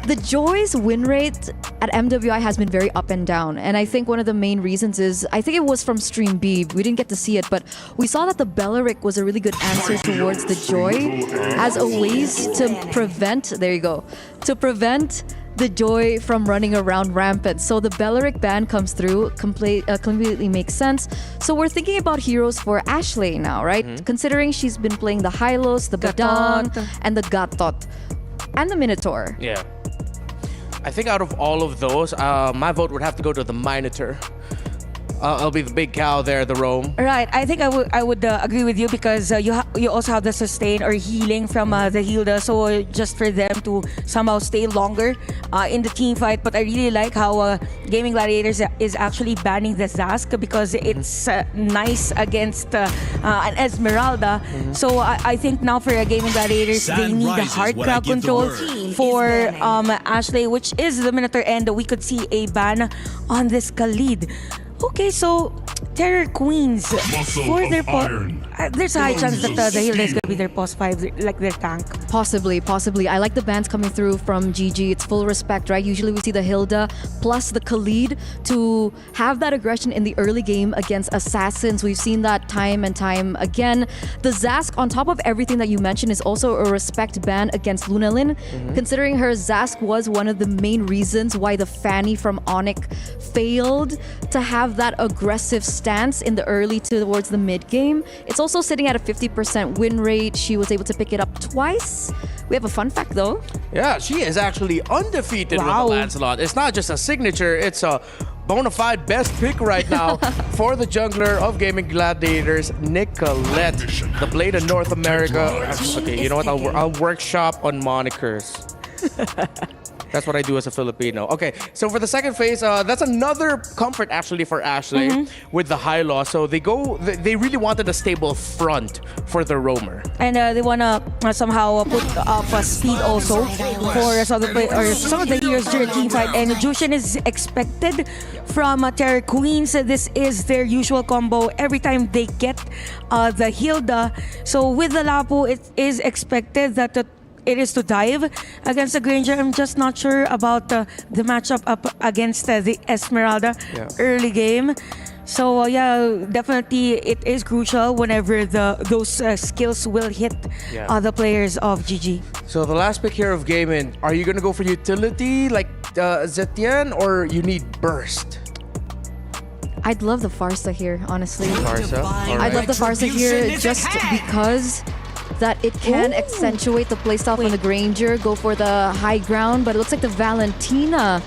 The Joy's win rate at MWI has been very up and down. And I think one of the main reasons is, I think it was from Stream B. We didn't get to see it, but we saw that the Belleric was a really good answer towards the Joy as a ways to prevent, there you go, to prevent the Joy from running around rampant. So the Belleric ban comes through, completely makes sense. So we're thinking about heroes for Ashley now, right? Considering she's been playing the Hylos, the Badang, and the Gatot, and the Minotaur. Yeah. I think out of all of those, my vote would have to go to the Minotaur. I'll be the big cow there, the roam. Right, I think I would agree with you because you also have the sustain or healing from the Hilda, so just for them to somehow stay longer in the team fight. But I really like how Gaming Gladiators is actually banning the Zask because it's nice against an Esmeralda. So I think now for Gaming Gladiators, they need a hard crowd control for Ashley, which is the Minotaur, and we could see a ban on this Khalid. Okay, so Terror Queens for their there's a high chance that the Hilda is going to be their post 5, like their tank. Possibly. I like the bans coming through from GG. It's full respect, right? Usually we see the Hilda plus the Khalid to have that aggression in the early game against assassins. We've seen that time and time again. The Zask, on top of everything that you mentioned, is also a respect ban against Lunalyn. Considering her Zask was one of the main reasons why the Fanny from Onyx failed to have that aggressive stance in the early towards the mid game. It's also sitting at a 50% win rate. She was able to pick it up twice. We have a fun fact though. Yeah, she is actually undefeated with the Lancelot. It's not just a signature, it's a bona fide best pick right now for the jungler of Gaming Gladiators, Nicolette, the Blade of North America. Okay, you know what? I'll workshop on monikers. That's what I do as a Filipino. Okay, so for the second phase, that's another comfort actually for Ashley with the high loss. So they really wanted a stable front for the roamer. And they want to somehow put up a speed also for some of the heroes during team fight. And Jushin is expected from Terror Queens. This is their usual combo every time they get the Hilda. So with the Lapu, it is expected that it is to dive against the Granger. I'm just not sure about the matchup up against the Esmeralda early game. So yeah, definitely it is crucial whenever those skills will hit the players of GG. So the last pick here of Gaming, are you going to go for utility like Zetian, or you need burst? I'd love the Farsa here, honestly. Farsa? I'd love the Farsa here just because that it can accentuate the playstyle on the Granger, go for the high ground, but it looks like the Valentina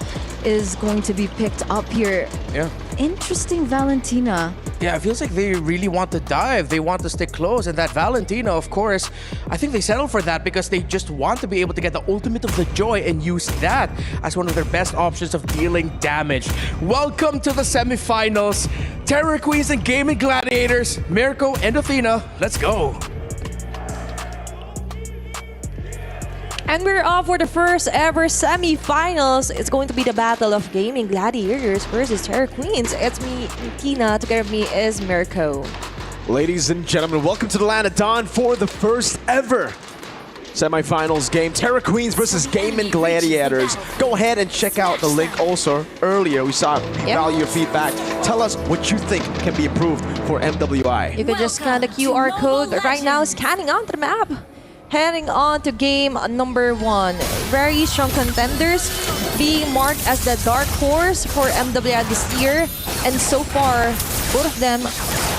is going to be picked up here. Yeah. Interesting Valentina. Yeah, it feels like they really want to dive. They want to stick close. And that Valentina, of course, I think they settle for that because they just want to be able to get the ultimate of the Joy and use that as one of their best options of dealing damage. Welcome to the semifinals. Terror Queens and Gaming Gladiators, Mirko and Athena. Let's go. And we're off for the first ever semi-finals. It's going to be the battle of Gaming Gladiators versus Terror Queens. It's me, Tina. Together with me is Mirko. Ladies and gentlemen, welcome to the Land of Dawn for the first ever semi-finals game. Terror Queens versus Gaming Gladiators. Go ahead and check out the link also. Earlier, we saw value your feedback. Tell us what you think can be improved for MWI. You can just scan the QR code right now, scanning onto the map. Heading on to game number 1. Very strong contenders being marked as the dark horse for MWI this year. And so far, both of them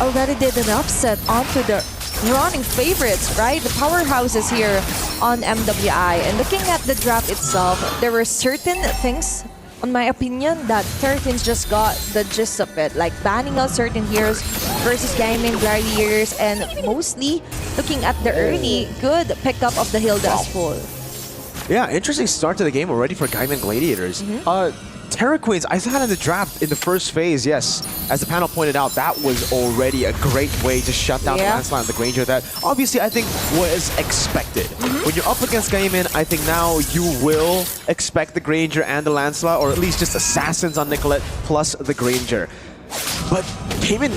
already did an upset onto the running favorites, right? The powerhouses here on MWI. And looking at the draft itself, there were certain things, in my opinion, that Terror Queens just got the gist of it, like banning out certain heroes versus Gaming Gladiators, and mostly looking at the early good pickup of the Hilda as full. Yeah, interesting start to the game already for Gaming Gladiators. Terror Queens, I saw in the draft in the first phase, yes. As the panel pointed out, that was already a great way to shut down the Lancelot and the Granger. That obviously I think was expected. When you're up against Gaming, I think now you will expect the Granger and the Lancelot, or at least just assassins on Nicolette plus the Granger. But Gaming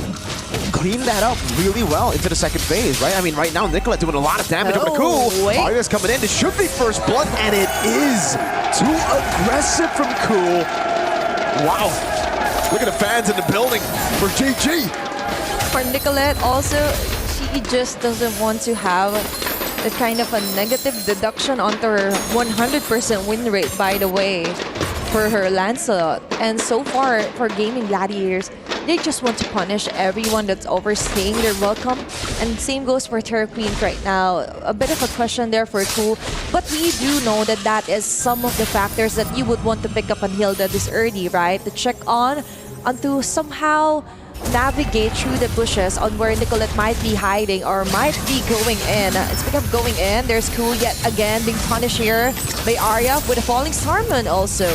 cleaned that up really well into the second phase, right? I mean, right now, Nicolette doing a lot of damage on the Cool. Arya's coming in. This should be first blood, and it is. Too aggressive from Cool. Wow. Look at the fans in the building for GG. For Nicolette, also, she just doesn't want to have a kind of a negative deduction onto her 100% win rate, by the way, for her Lancelot. And so far, for Gaming Gladiators, they just want to punish everyone that's overstaying their welcome. And same goes for Terra Queens right now. A bit of a question there for Cool, but we do know that that is some of the factors that you would want to pick up on Hilda this early, right? To check on, to somehow navigate through the bushes on where Nicolette might be hiding or might be going in. Speaking of going in, there's Cool yet again being punished here by Arya with a falling Starman also.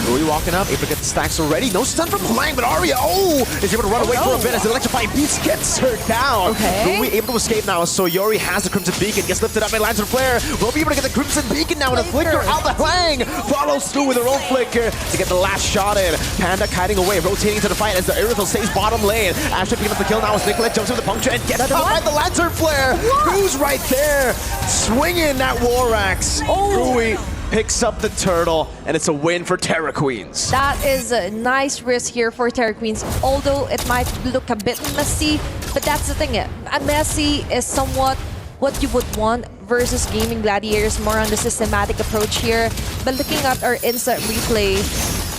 Rui walking up, able to get the stacks already. No stun from Lang, but Arya, is able to run away for a bit as the electrifying beast gets her down. Okay. Rui able to escape now, so Yori has the Crimson Beacon, gets lifted up by Lantern Flare. Will be able to get the Crimson Beacon now, and a flicker out the Lang follows through with her own flicker to get the last shot in. Panda kiting away, rotating to the fight as the Aerithal stays bottom lane. Ashley picking up the kill now as Nicolette jumps in with the puncture and gets caught by the Lantern Flare. Who's right there? Swinging that War Axe. Rui picks up the turtle, and it's a win for Terra Queens. That is a nice risk here for Terra Queens, although it might look a bit messy, but that's the thing. Messy is somewhat what you would want versus Gaming Gladiators, more on the systematic approach here. But looking at our instant replay,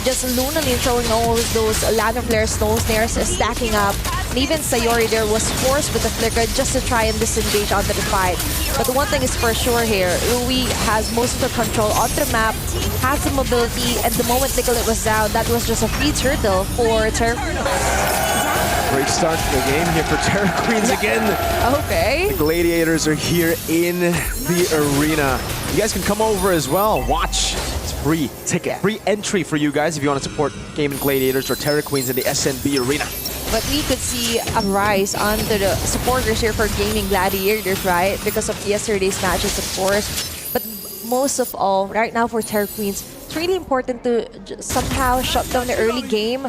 just Lunally throwing all those Lantern Flare Snow Snares stacking up. And even Sayori there was forced with the flicker just to try and disengage onto the fight. But the one thing is for sure here, Rui has most of the control on the map, has the mobility, and the moment Nicolette was down, that was just a free turtle for Terra. Great start to the game here for Terra Queens again. Okay. The Gladiators are here in the arena. You guys can come over as well, watch. It's free ticket, free entry for you guys if you want to support Gaming Gladiators or Terra Queens in the SNB arena. But we could see a rise onto the supporters here for Gaming Gladiators, right? Because of yesterday's matches, of course. But most of all, right now for Terra Queens, it's really important to somehow shut down the early game,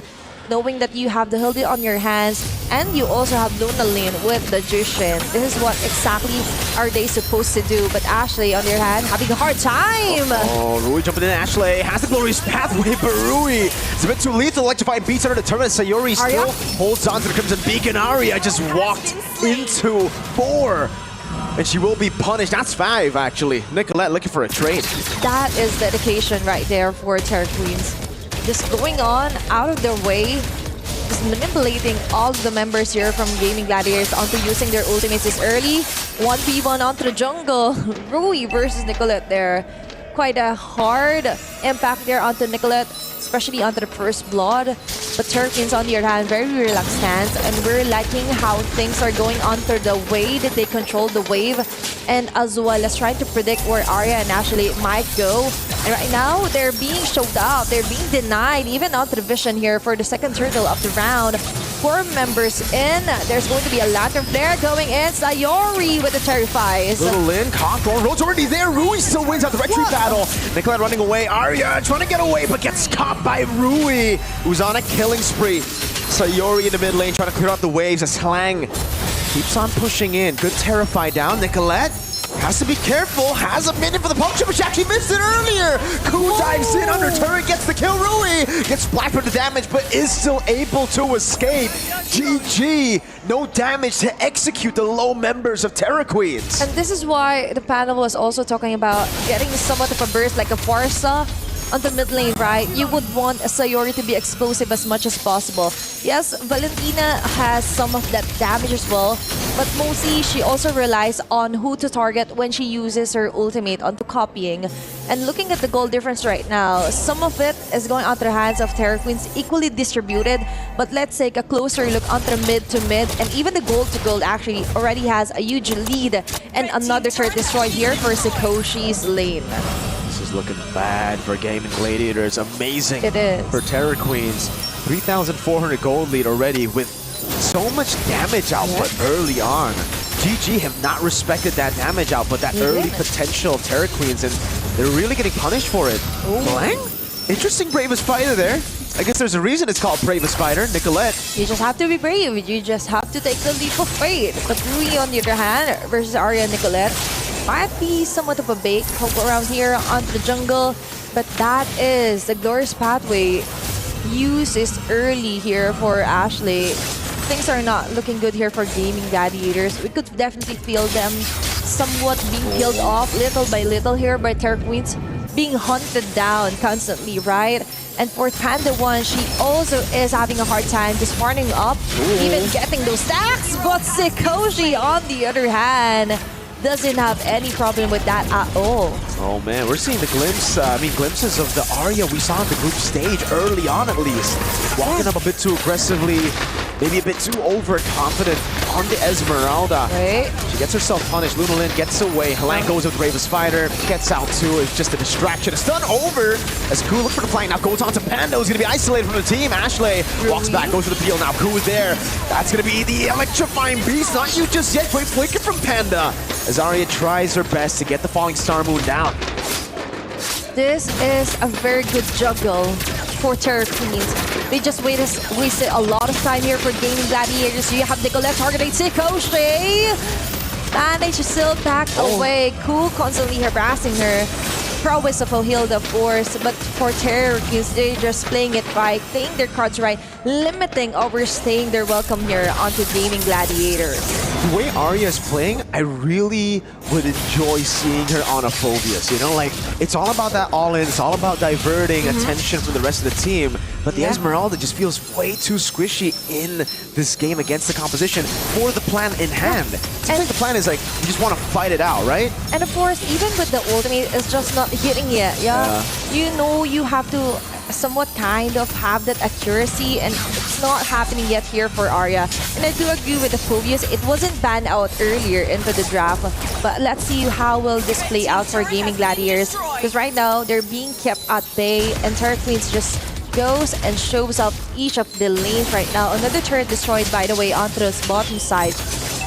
knowing that you have the Hildy on your hands and you also have Lunalyn with the Jushin. This is what exactly are they supposed to do. But Ashley, on the other hand, having a hard time. Oh, Rui jumping in. Ashley has the glorious pathway, but Rui is a bit too lethal. Electrifying beats under the turret. Sayori still holds on to the Crimson Beacon. Arya just walked into 4. And she will be punished. That's 5, actually. Nicolette looking for a trade. That is dedication right there for Terra Queens. Just going on out of their way, just manipulating all of the members here from Gaming Gladiators onto using their ultimates this early. 1v1 onto the jungle. Rui versus Nicolette there. Quite a hard impact there onto Nicolette, especially onto the first blood. But Terra Queens on the other hand, very relaxed stance, and we're liking how things are going onto the way that they control the wave, and as well as trying to predict where Arya and Ashley might go. And right now, they're being showed out. They're being denied, even onto the vision here for the second turtle of the round. 4 members in. There's going to be a Lantern Flare going in. Sayori with the Terrifies. Little Lin, Cockthorn, Road's already there. Rui still wins out the retreat battle. Nicolette running away. Arya trying to get away, but gets caught by Rui, who's on a killing spree. Sayori in the mid lane trying to clear out the waves as Slang keeps on pushing in. Good Terrify down. Nicolette has to be careful, has a minute for the puncture, but she actually missed it earlier. Ku dives in under turret, gets the kill. Rui gets splashed for the damage, but is still able to escape. GG, no damage to execute the low members of Terra Queens. And this is why the panel was also talking about getting somewhat of a burst like a Farsa on the mid lane, right? You would want a Sayori to be explosive as much as possible. Yes, Valentina has some of that damage as well, but mostly she also relies on who to target when she uses her ultimate onto copying. And looking at the gold difference right now, some of it is going onto the hands of Terra Queens, equally distributed. But let's take a closer look onto mid to mid, and even the gold to gold actually already has a huge lead. And another turret destroyed here for Sakoshi's lane. This is looking bad for Gaming Gladiators. Amazing it is for Terra Queens. 3,400 gold lead already with so much damage output early on. GG have not respected that damage output, that early potential of Terra Queens, and they're really getting punished for it. Lang? Interesting bravest fighter there. I guess there's a reason it's called Bravest Fighter. Nicolette. You just have to be brave. You just have to take the leap of faith. But Rui, on the other hand, versus Arya and Nicolette, might be somewhat of a bait poke around here onto the jungle. But that is the glorious pathway. Use is early here for Ashley. Things are not looking good here for Gaming Gladiators. We could definitely feel them somewhat being peeled off little by little here by Terra Queens, being hunted down constantly, right? And for Panda 1, she also is having a hard time just farming up, even getting those stacks. But Sikoshi, on the other hand, doesn't have any problem with that at all. Oh man, we're seeing the glimpses of the Arya we saw in the group stage early on at least. Walking up a bit too aggressively, maybe a bit too overconfident on the Esmeralda. Right. She gets herself punished. Luna Lin gets away. Helan goes with Bravest Fighter, gets out too. It's just a distraction. It's done over as Ku looks for the flank. Now goes on to Panda, who's going to be isolated from the team. Ashley walks back, goes for the peel. Now Ku is there. That's going to be the electrifying beast. Not you just yet. Great flicker from Panda as Arya tries her best to get the falling Star Moon down. This is a very good juggle for Terra Queens. They just wasted a lot of time here for Gaming Gladiators. You have Nicolette targeting Sikoshi. Managed to still back away. Cool constantly harassing her. Prowess of Hilda, of course, but for Terra Queens, they're just playing it right, playing their cards right, limiting overstaying their welcome here onto Gaming Gladiators. The way Arya is playing, I really would enjoy seeing her on a Phobius. You know, like, it's all about that all-in, it's all about diverting attention from the rest of the team. But the Esmeralda just feels way too squishy in this game against the composition for the plan in hand. Seems like the plan is like, you just want to fight it out, right? And of course, even with the ultimate, it's just not hitting yet, You know you have to somewhat kind of have that accuracy, and it's not happening yet here for Arya. And I do agree with the Phobius. It wasn't banned out earlier into the draft, but let's see how will this play out for Gaming Gladiators, because right now they're being kept at bay, and Terra Queens just goes and shows up each of the lanes right now. Another turret destroyed, by the way, onto the bottom side,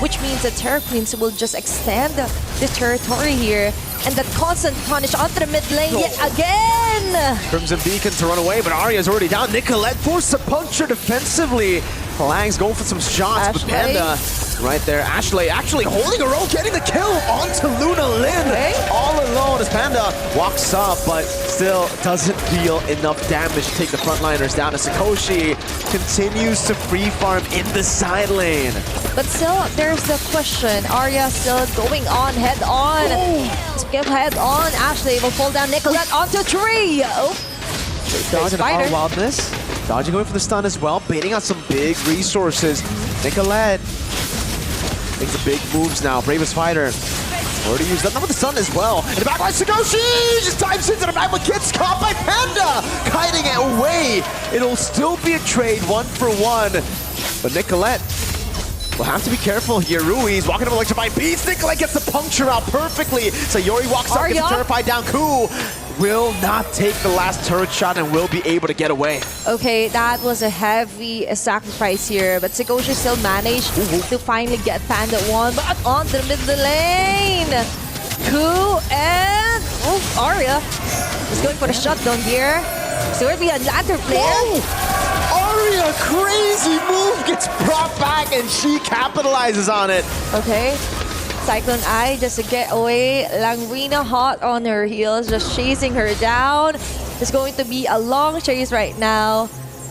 which means that Terra Queens will just extend the territory here. And that constant punish onto the mid lane yet again! Crimson Beacon to run away, but Arya's already down. Nicolette forced to punch her defensively. Palang's going for some shots, but Panda right there. Ashley actually holding her own, getting the kill onto Luna Lin. All alone as Panda walks up, but still doesn't deal enough damage to take the frontliners down. As Sikoshi continues to free farm in the side lane. But still, there's the question. Arya still going on head on. Skip head on. Ashley will pull down Nicolette onto tree. Dodging the wildness. Dodging away for the stun as well, baiting out some big resources. Nicolette makes the big moves now. Bravest Fighter already used that. Now with the stun as well. In the back line, Sikoshi just dives into the back, but gets caught by Panda, kiting it away. It'll still be a trade 1-for-1, but Nicolette will have to be careful here. Rui's walking up electrified beast. Nicolette gets the puncture out perfectly. Sayori walks up, gets terrified down. Ku will not take the last turret shot and will be able to get away. Okay, that was a heavy sacrifice here, but Sikoshi still managed to finally get Panda 1, but on the middle lane. Ku and Arya is going for the shutdown here. So it'll be a ladder player. Arya, crazy move, gets brought back and she capitalizes on it. Okay. Cyclone Eye just to get away. Langrina hot on her heels, just chasing her down. It's going to be a long chase right now.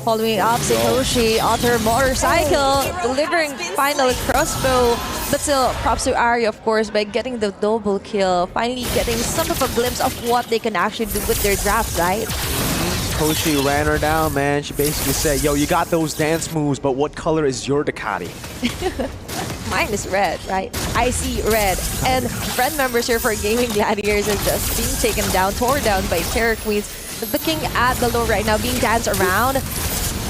Following up, Sikoshi on her motorcycle, delivering final crossbow. But still, props to Arya, of course, by getting the double kill. Finally getting some of a glimpse of what they can actually do with their drafts, right? Koshi ran her down, man. She basically said, yo, you got those dance moves, but what color is your Ducati? Mine is red, right? I see red. And friend members here for Gaming Gladiators is just being taken down, torn down by Terra Queens. Looking at below right now, being danced around.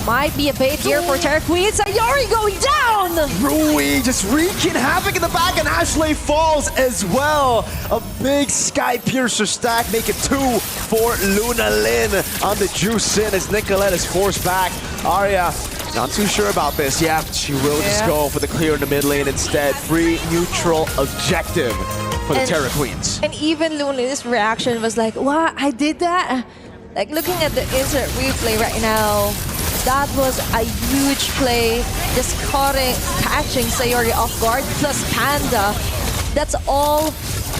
Might be a bait here for Terra Queens. Sayori going down! Rui just wreaking havoc in the back, and Ashley falls as well. A big Sky Piercer stack, make it 2 for Luna Lin on the juice in as Nicolette is forced back. Arya, not too sure about this. Yeah, she will just go for the clear in the mid lane instead. Free neutral objective for the Terra Queens. And even Luna's reaction was like, what? I did that? Like looking at the insert replay right now, that was a huge play. Just catching Sayori off guard plus Panda. That's all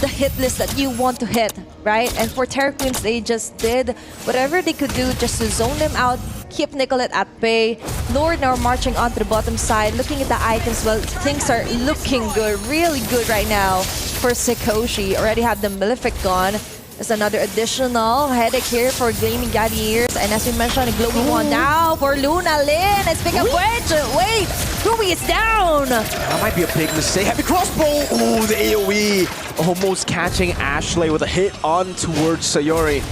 the hit list that you want to hit, right? And for Terra Queens, they just did whatever they could do just to zone them out, keep Nicolette at bay. Lord now marching onto the bottom side. Looking at the items, well, things are looking good, really good right now for Sikoshi. Already have the Malefic gone. There's another additional headache here for Gaming Gladiators. And as we mentioned, a glowing one now for Luna Lin. And speaking of which, wait, Rui is down. That might be a big mistake. Heavy crossbow. Oh, the AoE almost catching Ashley with a hit on towards Sayori.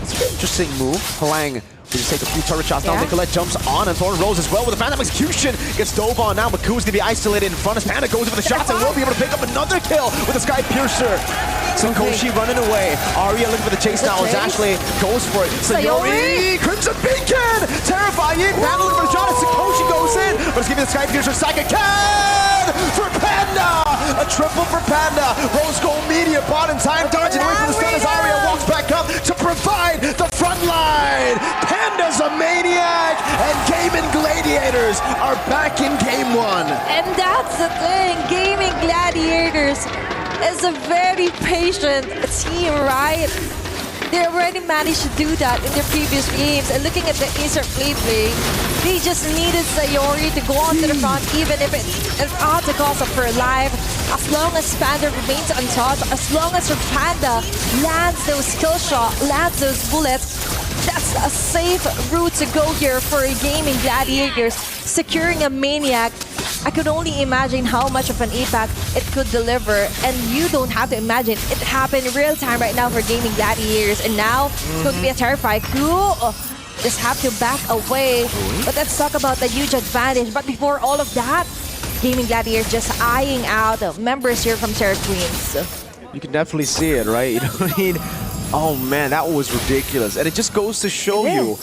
It's an interesting move. Halang will just take a few turret shots. Now Nicolette jumps on and Thorn rolls as well with a Phantom Execution. Gets dove on now. Maku's gonna be isolated in front as Panda goes for the shots and will be able to pick up another kill with a Sky Piercer. Sikoshi running away. Arya looking for the chase now as Ashley goes for it. Sayori! Crimson Beacon! Terrifying! Panda looking for the shot as Sikoshi goes in. But it's giving the Sky Piercer Psychic Can for Panda! A triple for Panda. Rose Gold Media bought in time, dodging away from the stun as Arya walks back up to provide the front line. Panda's a maniac, and Gaming Gladiators are back in game one. And that's the thing, Gaming Gladiators is a very patient team, right? They already managed to do that in their previous games. And looking at the insert play, they just needed Sayori to go onto the front, even if it's at the cost of her life. As long as Panda remains untouched, as long as her Panda lands those kill shots, lands those bullets, that's a safe route to go here for Gaming Gladiators. Securing a Maniac, I could only imagine how much of an impact it could deliver. And you don't have to imagine. It happened in real time right now for Gaming Gladiators. And now it's going to be a terrifying coup. Just have to back away. But let's talk about the huge advantage. But before all of that, Gaming Gladiators just eyeing out members here from Terra Queens. You can definitely see it, right? You know what I mean? Oh man, that was ridiculous. And it just goes to show you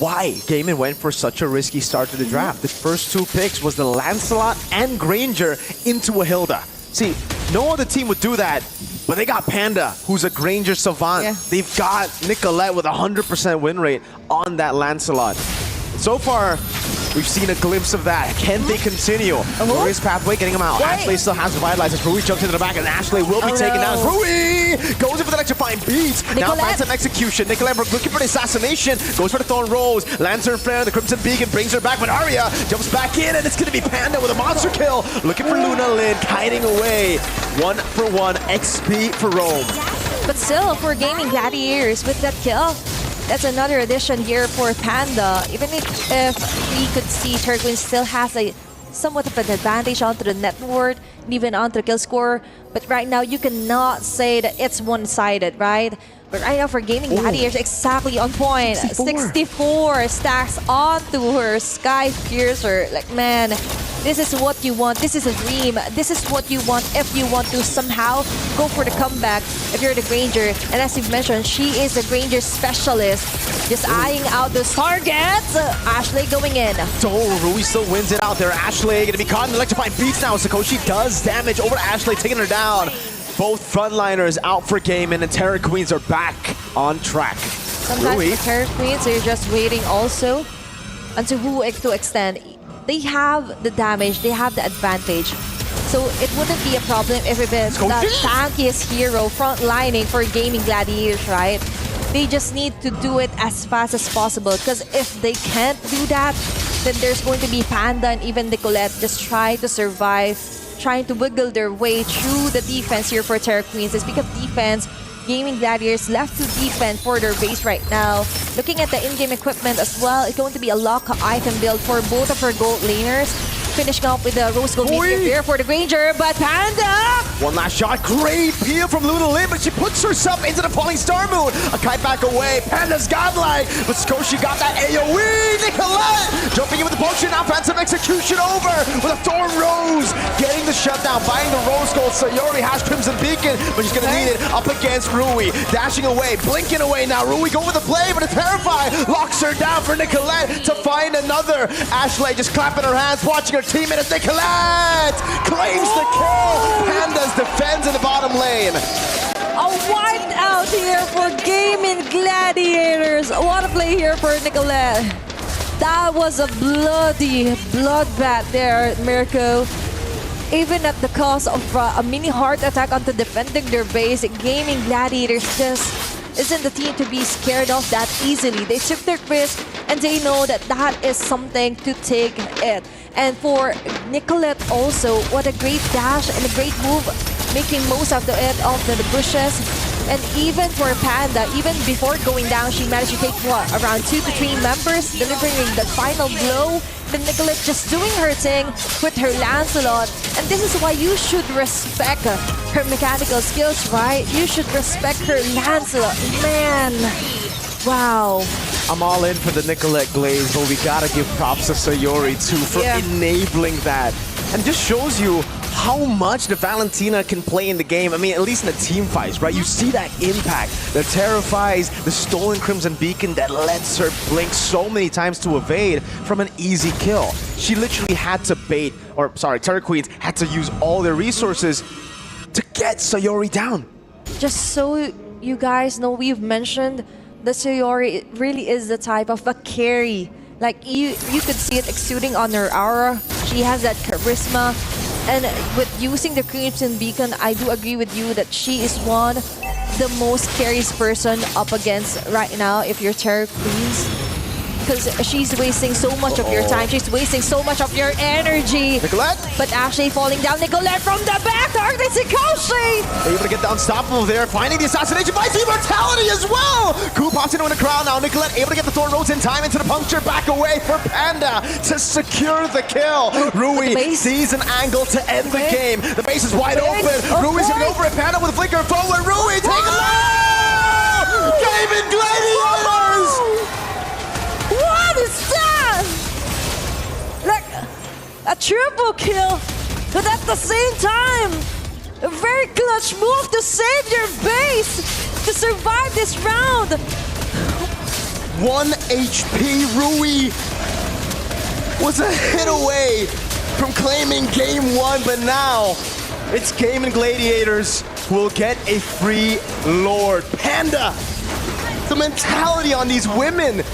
why Gaming went for such a risky start to the draft. The first two picks was the Lancelot and Granger into a Hilda. See, no other team would do that, but they got Panda, who's a Granger savant. Yeah. They've got Nicolette with a 100% win rate on that Lancelot. So far, we've seen a glimpse of that. Can they continue? Rui's pathway getting him out. Ashley still has Revitalize. Rui jumps into the back and Ashley will be taken down. Rui goes in for the electrifying beats. Now Phantom Execution. Nicolette looking for the assassination. Goes for the Thorn Rose. Lands her flare. The Crimson Beacon brings her back. But Arya jumps back in and it's going to be Panda with a monster kill. Looking for Luna Lin. Kiting away. 1-for-1 XP for Rome. But still, for Gaming Gladiators with that kill, that's another addition here for Panda. Even if we could see Terra Queens still has a somewhat of an advantage onto the net worth and even onto the kill score. But right now, you cannot say that it's one-sided, right? But right now for Gaming Gladiators, exactly on point. 64 stacks onto her Sky Piercer. Like, man, this is what you want. This is a dream. This is what you want if you want to somehow go for the comeback if you're the Granger. And as you've mentioned, she is a Granger specialist. Just eyeing out those targets. Ashley going in. Rui still wins it out there. Ashley going to be caught in electrifying beats now. Sikoshi does damage over to Ashley, taking her down. Both frontliners out for game, and the Terra Queens are back on track. Sometimes the Terra Queens are just waiting also until who to extend. They have the damage, they have the advantage. So it wouldn't be a problem if it's the tankiest hero frontlining for Gaming Gladiators, right? They just need to do it as fast as possible, because if they can't do that, then there's going to be Panda and even Nicolette just try to survive, trying to wiggle their way through the defense here for Terra Queens. Speaking of defense, Gaming Gladiators left to defend for their base right now. Looking at the in-game equipment as well, it's going to be a lock item build for both of her gold laners. Finishing up with the Rose Gold Meteor here for the Granger, but Panda! One last shot, great peel from Luna Lin, but she puts herself into the Falling Star Moon. A kite back away, Panda's godlike, but Sikoshi got that AoE. Nicolette jumping in with the potion, now Phantom Execution over with a Thorn Rose. Getting the shutdown, buying the Rose Gold. Sayori has Crimson Beacon, but she's gonna need it up against Rui. Dashing away, blinking away now. Rui going with the play, but it's terrified. Locks her down for Nicolette to find another. Ashley just clapping her hands, watching her teammate as Nicolette claims the kill. Pandas defends in the bottom lane. A white out here for Gaming Gladiators. way here for Nicolette. That was a bloody bloodbath there, Mirko. Even at the cost of a mini heart attack onto defending their base, Gaming Gladiators just isn't the team to be scared of that easily. They took their risk and they know that that is something to take it. And for Nicolette also, what a great dash and a great move, making most of it off the bushes. And even for Panda, even before going down, she managed to take what, around 2 to 3 members, delivering the final blow. Then Nicolette just doing her thing with her Lancelot. And this is why you should respect her mechanical skills, right? You should respect her Lancelot. Man, wow. I'm all in for the Nicolette glaze, but we gotta give props to Sayori too for enabling that. And just shows you how much the Valentina can play in the game. I mean, at least in the team fights, right? You see that impact that terrifies the stolen Crimson Beacon that lets her blink so many times to evade from an easy kill. She literally had to bait, or sorry, Terror Queens had to use all their resources to get Sayori down. Just so you guys know, we've mentioned that Sayori really is the type of a carry. Like, you could see it exuding on her aura. She has that charisma. And with using the Crimson Beacon, I do agree with you that she is one the most carries person up against right now if you're Terror Queens. Because she's wasting so much of your time. She's wasting so much of your energy. Nicolette? But actually falling down. Nicolette from the back. Darkness Ikoshi! Able to get the unstoppable there. Finding the assassination by Immortality as well. Ku pops into the crowd now. Nicolette able to get the Thorn Rose in time into the puncture. Back away for Panda to secure the kill. Rui sees an angle to end the game. The base is wide open. Rui's gonna go for it. Panda with a flicker forward. Rui take a low! Gaming Gladiators! What is that? Like a triple kill, but at the same time, a very clutch move to save your base, to survive this round. 1 HP. Rui was a hit away from claiming game 1, but now it's Gaming Gladiators who will get a free Lord. Panda, the mentality on these women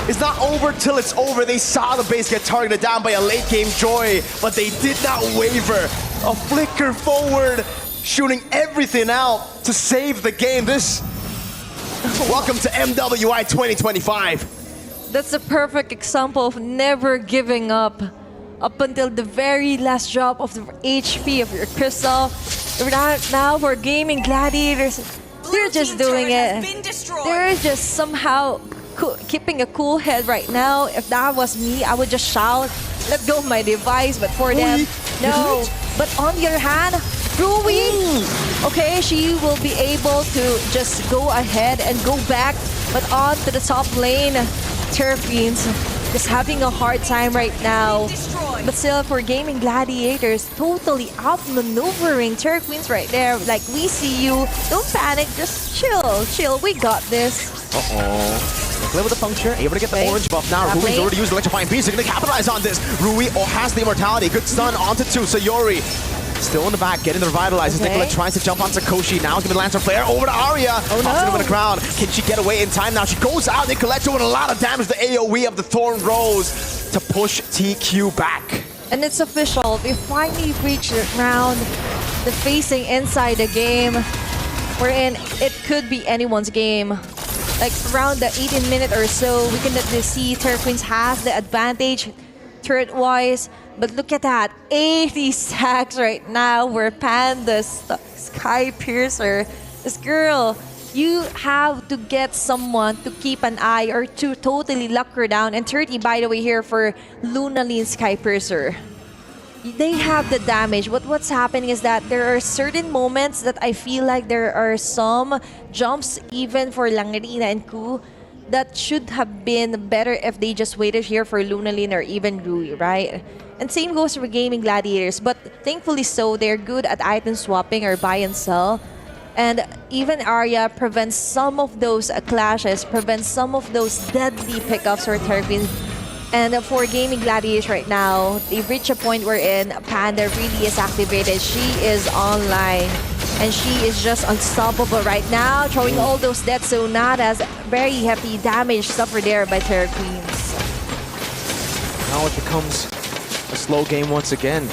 is not over till it's over. They saw the base get targeted down by a late game Joy, but they did not waver. A flicker forward, shooting everything out to save the game. Welcome to MWI 2025. That's a perfect example of never giving up until the very last drop of the HP of your crystal. Right now we're Gaming Gladiators. They're just doing it. They're just somehow keeping a cool head right now. If that was me, I would just shout, let go of my device, but for them, no. But on the other hand, Rui, okay, she will be able to just go ahead and go back, but on to the top lane, Terror Queens is having a hard time right now. But still, for Gaming Gladiators, totally outmaneuvering Terror Queens right there. Like, we see you, don't panic, just chill, we got this. Play with the puncture, able to get the orange buff now. Rui's already used Electrifying Beast. They're going to capitalize on this. Rui has the Immortality. Good stun onto 2. Sayori still in the back, getting the Revitalize. Nicolette tries to jump onto Koshi. Now he's going to Lancer Flare over to Arya. Pops into the crowd. Can she get away in time now? She goes out. Nicolette doing a lot of damage. The AoE of the Thorn Rose to push TQ back. And it's official. We finally reached the round. The facing inside the game. We're in. It could be anyone's game. Like around the 18 minute or so, we can see Terror Queens has the advantage turret-wise. But look at that, 80 stacks right now. We're Panda's Sky Piercer. This girl, you have to get someone to keep an eye or to totally lock her down. And 30, by the way, here for Lunaline Sky Piercer. They have the damage, but what's happening is that there are certain moments that I feel like there are some jumps even for Langarina and Ku that should have been better if they just waited here for Lunaline or even Rui, right? And same goes for Gaming Gladiators, but thankfully so, they're good at item swapping or buy and sell. And even Arya prevents some of those clashes, prevents some of those deadly pickups for Terror Queens. And for Gaming Gladiators right now, they've reached a point wherein Panda really is activated. She is online. And she is just unstoppable right now, throwing all those dead sonatas. Very heavy damage suffered there by Terra Queens. Now it becomes a slow game once again.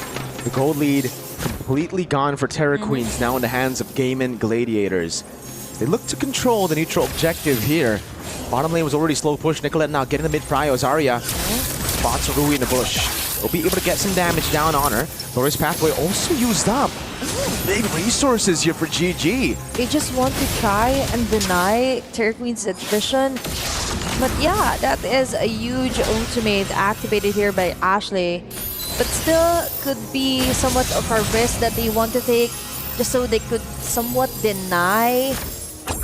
The gold lead completely gone for Terra Queens, now in the hands of Gaimin Gladiators. They look to control the neutral objective here. Bottom lane was already slow push. Nicolette now getting the mid prio. Zarya spots Rui in the bush. Will be able to get some damage down on her. Glorious Pathway also used up. Big resources here for GG. They just want to try and deny Terra Queen's vision. But yeah, that is a huge ultimate activated here by Ashley. But still could be somewhat of a risk that they want to take just so they could somewhat deny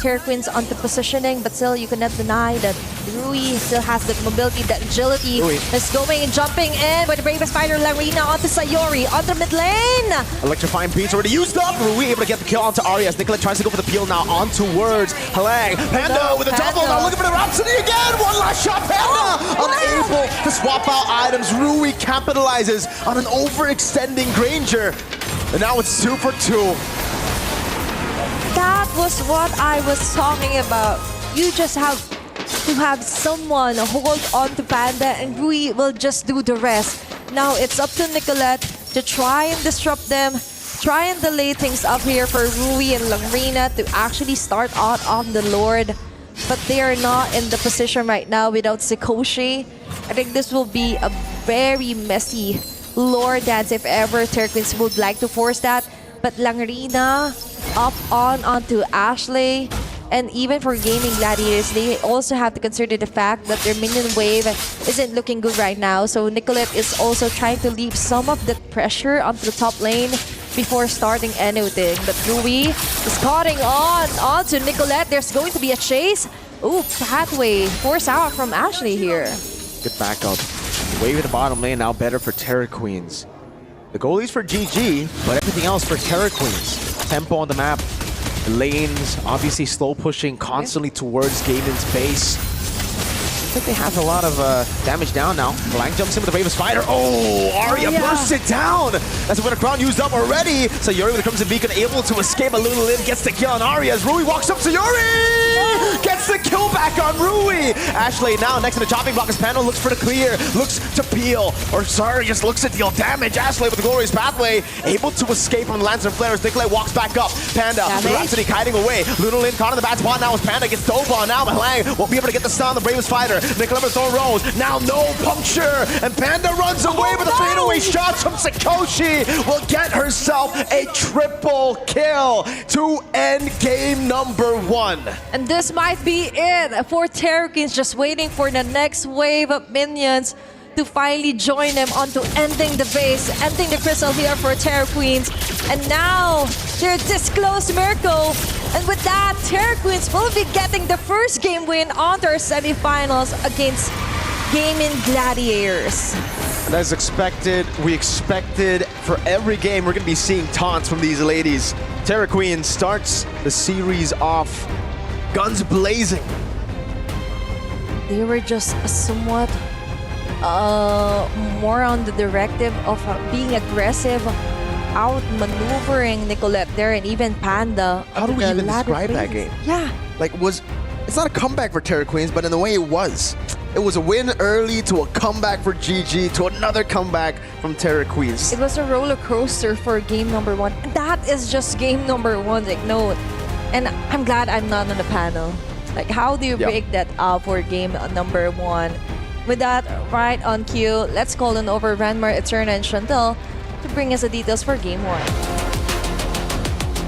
Terra Queens onto positioning, but still you cannot deny that Rui still has that mobility, that agility. Is going and jumping in with the Bravest Fighter Larina onto Sayori, onto mid lane. Electrifying Beats already used up. Rui able to get the kill onto Arya as Nicolette tries to go for the peel now onto Words. Halang, Panda with a double, now looking for the Rhapsody again. One last shot, Panda unable to swap out items. Rui capitalizes on an overextending Granger. And now it's 2 for 2. That was what I was talking about. You just have to have someone hold on to Panda and Rui will just do the rest. Now it's up to Nicolette to try and disrupt them, try and delay things up here for Rui and Larina to actually start out on the Lord. But they are not in the position right now without Sikoshi. I think this will be a very messy Lord dance if ever Terra Queens would like to force that. But Larina up onto Ashley, and even for Gaming Gladiators, they also have to consider the fact that their minion wave isn't looking good right now. So Nicolette is also trying to leave some of the pressure onto the top lane before starting anything. But Rui is cutting onto Nicolette. There's going to be a chase. Ooh, Pathway force out from Ashley here. Good backup. Wave in the bottom lane now better for Terra Queens. The goalies for GG, but everything else for Terra Queens. Tempo on the map. The lanes obviously slow pushing constantly towards Gaimin's base. I think they have a lot of damage down now. Blank jumps in with the Bravest Fighter. Oh, Arya bursts it down. That's a winner crown used up already. So Yuri with the Crimson Beacon able to escape a little in, gets the kill on Arya as Rui walks up to Yuri. Gets the kill back on Rui. Ashley now next to the chopping block as Panda looks for the clear, looks to peel, or sorry, just looks to deal damage. Ashley with the Glorious Pathway, able to escape from the Lancer Flares. Nicolette walks back up. Panda, the Rhapsody kiting away. Little in caught in the bad spot now as Panda gets dove on. Now Malang will be able to get the stun on the Bravest Fighter. Nicolette with Thorn Rose, now no puncture, and Panda runs away with a fadeaway shot from Sikoshi. Will get herself a triple kill to end game number 1. And this might be it for Terra Queens, just waiting for the next wave of minions to finally join them onto ending the base, ending the crystal here for Terra Queens. And now they're this close to Miracle. And with that, Terra Queens will be getting the first game win on their semifinals against Gaming Gladiators. And as expected, we expected for every game we're going to be seeing taunts from these ladies. Terra Queens starts the series off guns blazing. They were just somewhat more on the directive of being aggressive, out-maneuvering Nicolette there and even Panda. How do we even describe that game? Yeah. Like, it's not a comeback for Terra Queens, but in a way it was. It was a win early to a comeback for GG to another comeback from Terra Queens. It was a roller coaster for game number 1. And that is just game number 1, like no. And I'm glad I'm not on the panel. Like, how do you break that up for game number 1? With that, right on cue, let's call on over Ranmar, Eterna, and Chantel to bring us the details for game 1.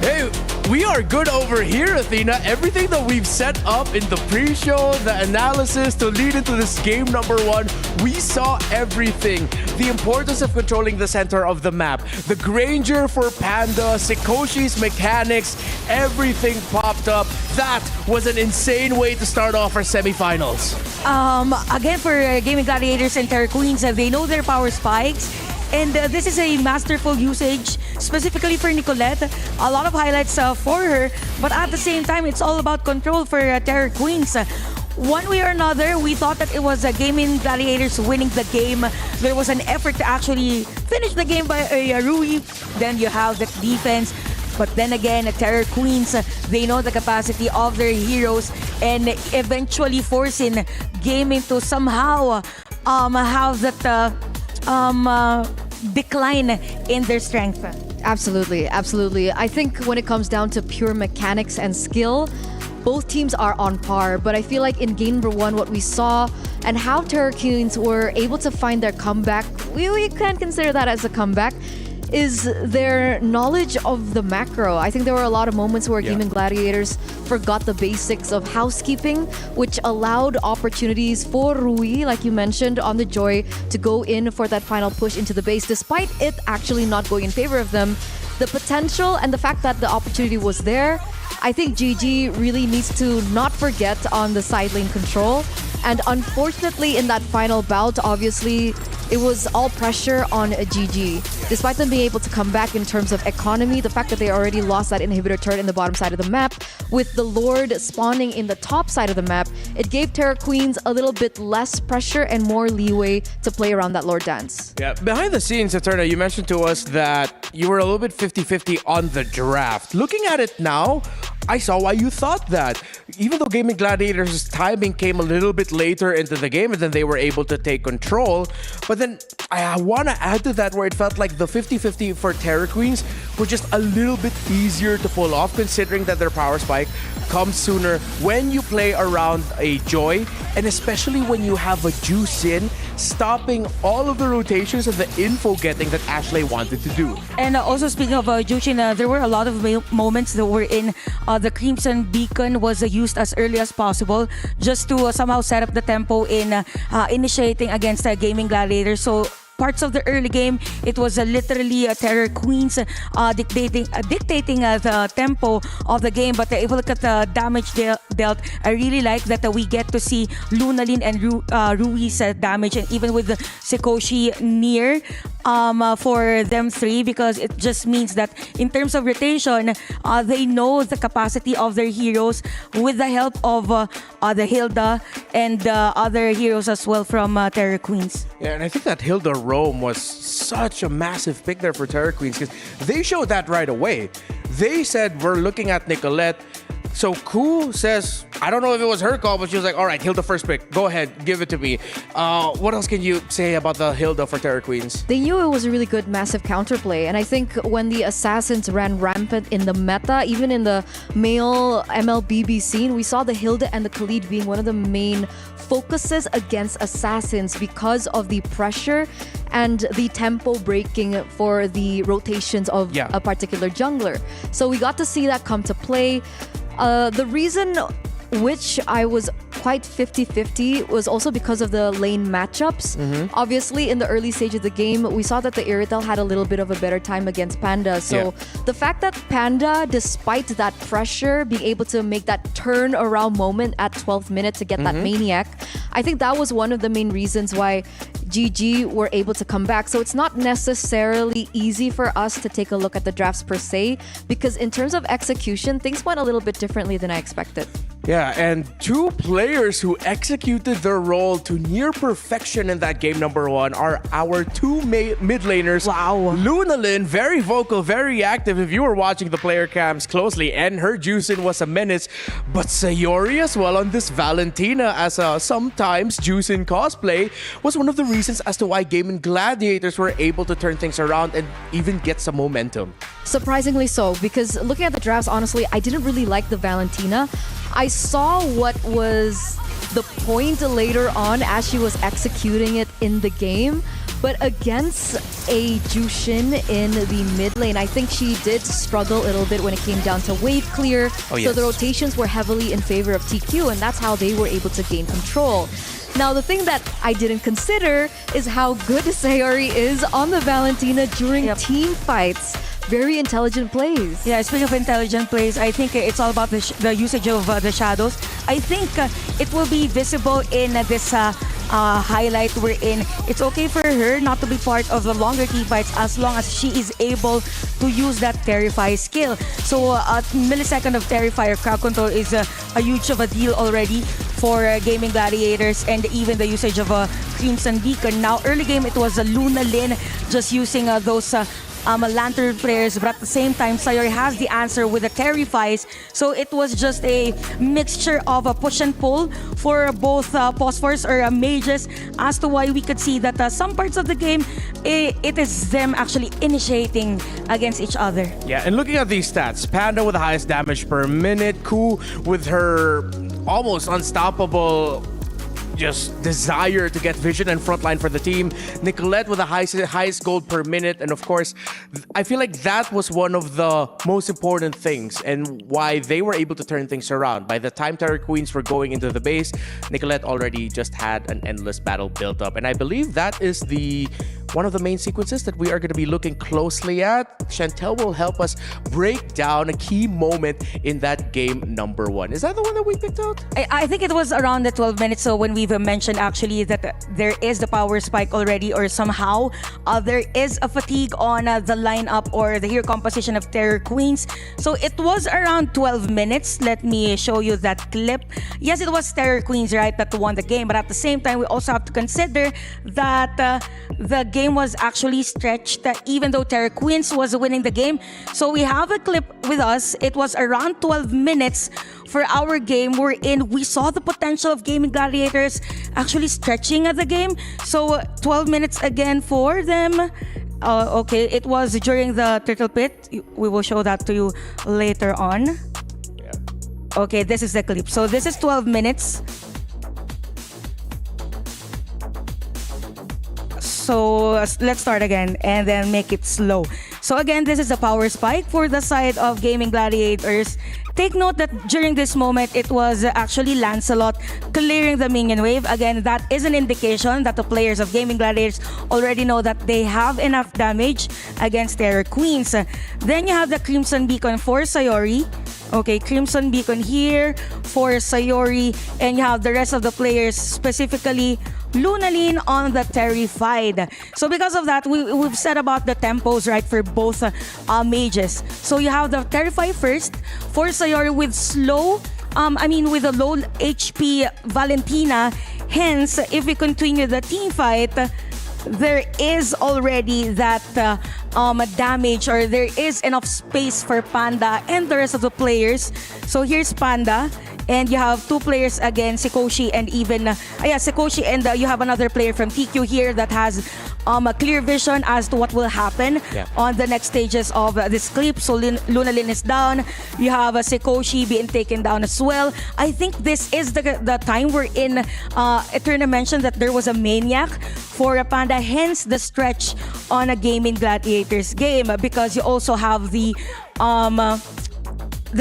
Hey, we are good over here, Athena. Everything that we've set up in the pre-show, the analysis to lead into this game number 1, we saw everything. The importance of controlling the center of the map, the Granger for Panda, Sikoshi's mechanics, everything popped up. That was an insane way to start off our semifinals. Again, for Gaming Gladiators and Terra Queens, they know their power spikes. And this is a masterful usage, specifically for Nicolette. A lot of highlights for her, but at the same time, it's all about control for Terra Queens. One way or another, we thought that it was Gaming Gladiators winning the game. There was an effort to actually finish the game by Rui. Then you have the defense. But then again, Terror Queens, they know the capacity of their heroes and eventually forcing gaming to somehow have that decline in their strength. Absolutely, absolutely. I think when it comes down to pure mechanics and skill, both teams are on par. But I feel like in game number one, what we saw and how Terror Queens were able to find their comeback, we can't consider that as a comeback, is their knowledge of the macro. I think there were a lot of moments where Gaming Gladiators forgot the basics of housekeeping, which allowed opportunities for Rui, like you mentioned, on the Joy to go in for that final push into the base, despite it actually not going in favor of them. The potential and the fact that the opportunity was there, I think GG really needs to not forget on the side lane control. And unfortunately, in that final bout, obviously, it was all pressure on GG. Despite them being able to come back in terms of economy, the fact that they already lost that inhibitor turret in the bottom side of the map, with the Lord spawning in the top side of the map, it gave Terror Queens a little bit less pressure and more leeway to play around that Lord dance. Yeah, behind the scenes, Eterna, you mentioned to us that you were a little bit 50-50 on the draft. Looking at it now, I saw why you thought that. Even though Gaming Gladiators' timing came a little bit later into the game and then they were able to take control. But then I want to add to that where it felt like the 50-50 for Terror Queens were just a little bit easier to pull off, considering that their power spike comes sooner when you play around a Joy, and especially when you have a Juice in, stopping all of the rotations and the info getting that Ashley wanted to do. And also speaking of Jushin, there were a lot of moments that were in the Crimson Beacon was used as early as possible just to somehow set up the tempo in initiating against Gaming Gladiators. So parts of the early game, it was literally Terror Queens dictating the tempo of the game. But if you look at the damage dealt, I really like that we get to see Lunalin and Rui's damage, and even with the Sikoshi near for them three, because it just means that in terms of rotation, they know the capacity of their heroes with the help of the Hilda and other heroes as well from Terror Queens. Yeah, and I think that Hilda Rome was such a massive pick there for Terror Queens because they showed that right away. They said, we're looking at Nicolette. So Ku says, I don't know if it was her call, but she was like, all right, Hilda first pick. Go ahead, give it to me. What else can you say about the Hilda for Terror Queens? They knew it was a really good massive counterplay. And I think when the assassins ran rampant in the meta, even in the male MLBB scene, we saw the Hilda and the Khalid being one of the main focuses against assassins because of the pressure and the tempo breaking for the rotations of a particular jungler. So we got to see that come to play. The reason which I was quite 50-50 was also because of the lane matchups. Obviously, in the early stage of the game, we saw that the Iritel had a little bit of a better time against Panda. So the fact that Panda, despite that pressure, being able to make that turn around moment at 12th minute to get that Maniac, I think that was one of the main reasons why GG were able to come back. So it's not necessarily easy for us to take a look at the drafts per se, because in terms of execution, things went a little bit differently than I expected. Yeah, and two players who executed their role to near perfection in that game number one are our two mid laners. Wow. Lunalin, very vocal, very active if you were watching the player cams closely, and her juicing was a menace. But Sayori as well on this Valentina as a sometimes juicing cosplay was one of the reasons as to why Gaming Gladiators were able to turn things around and even get some momentum. Surprisingly so, because looking at the drafts, honestly, I didn't really like the Valentina. I saw what was the point later on as she was executing it in the game, but against a Jushin in the mid lane, I think she did struggle a little bit when it came down to wave clear. So the rotations were heavily in favor of TQ, and that's how they were able to gain control. Now, the thing that I didn't consider is how good Sayori is on the Valentina during team fights. Very intelligent plays. Yeah, speaking of intelligent plays, I think it's all about the usage of the shadows. I think it will be visible in this highlight we're in. It's okay for her not to be part of the longer team fights as long as she is able to use that Terrify skill. So a millisecond of Terrify or crowd control is a huge of a deal already for Gaming Gladiators, and even the usage of a Crimson Beacon. Now, early game, it was Lunalin just using those Lantern players, but at the same time, Sayori has the answer with the terrifies. So it was just a mixture of a push and pull for both phosphors or mages, as to why we could see that some parts of the game, it is them actually initiating against each other. Yeah, and looking at these stats, Panda with the highest damage per minute, Ku with her almost unstoppable just desire to get vision and frontline for the team. Nicolette with the highest gold per minute. And of course, I feel like that was one of the most important things and why they were able to turn things around. By the time Terror Queens were going into the base, Nicolette already just had an endless battle built up. And I believe that is one of the main sequences that we are going to be looking closely at. Chantel will help us break down a key moment in that game number 1. Is that the one that we picked out? I think it was around the 12 minutes. So when we've mentioned actually that there is the power spike already, or somehow there is a fatigue on the lineup or the hero composition of Terror Queens. So it was around 12 minutes. Let me show you that clip. Yes, it was Terror Queens, right, that won the game. But at the same time, we also have to consider that the game was actually stretched, even though Terror Queens was winning the game. So we have a clip with us. It was around 12 minutes for our game wherein we saw the potential of Gaming Gladiators actually stretching at the game. So 12 minutes again for them. Okay, it was during the Turtle Pit. We will show that to you later on. Okay, this is the clip. So this is 12 minutes. So let's start again and then make it slow. So again, this is the power spike for the side of Gaming Gladiators. Take note that during this moment, it was actually Lancelot clearing the minion wave. Again, that is an indication that the players of Gaming Gladiators already know that they have enough damage against Terror Queens. Then you have the Crimson Beacon for Sayori. Okay, Crimson Beacon here for Sayori. And you have the rest of the players, specifically Lunalyn on the Terrified. So because of that, we've said about the tempos, right, for both mages. So you have the Terrified first for Sayori with with a low HP Valentina. Hence, if we continue the team fight, there is already that damage, or there is enough space for Panda and the rest of the players. So here's Panda. And you have two players again, Sikoshi and even Sikoshi, and you have another player from TQ here that has a clear vision as to what will happen on the next stages of this clip. So Lunalyn is down. You have Sikoshi being taken down as well. I think this is the time we're in. Eterna mentioned that there was a maniac for Panda, hence the stretch on a Gaming Gladiators game, because you also have the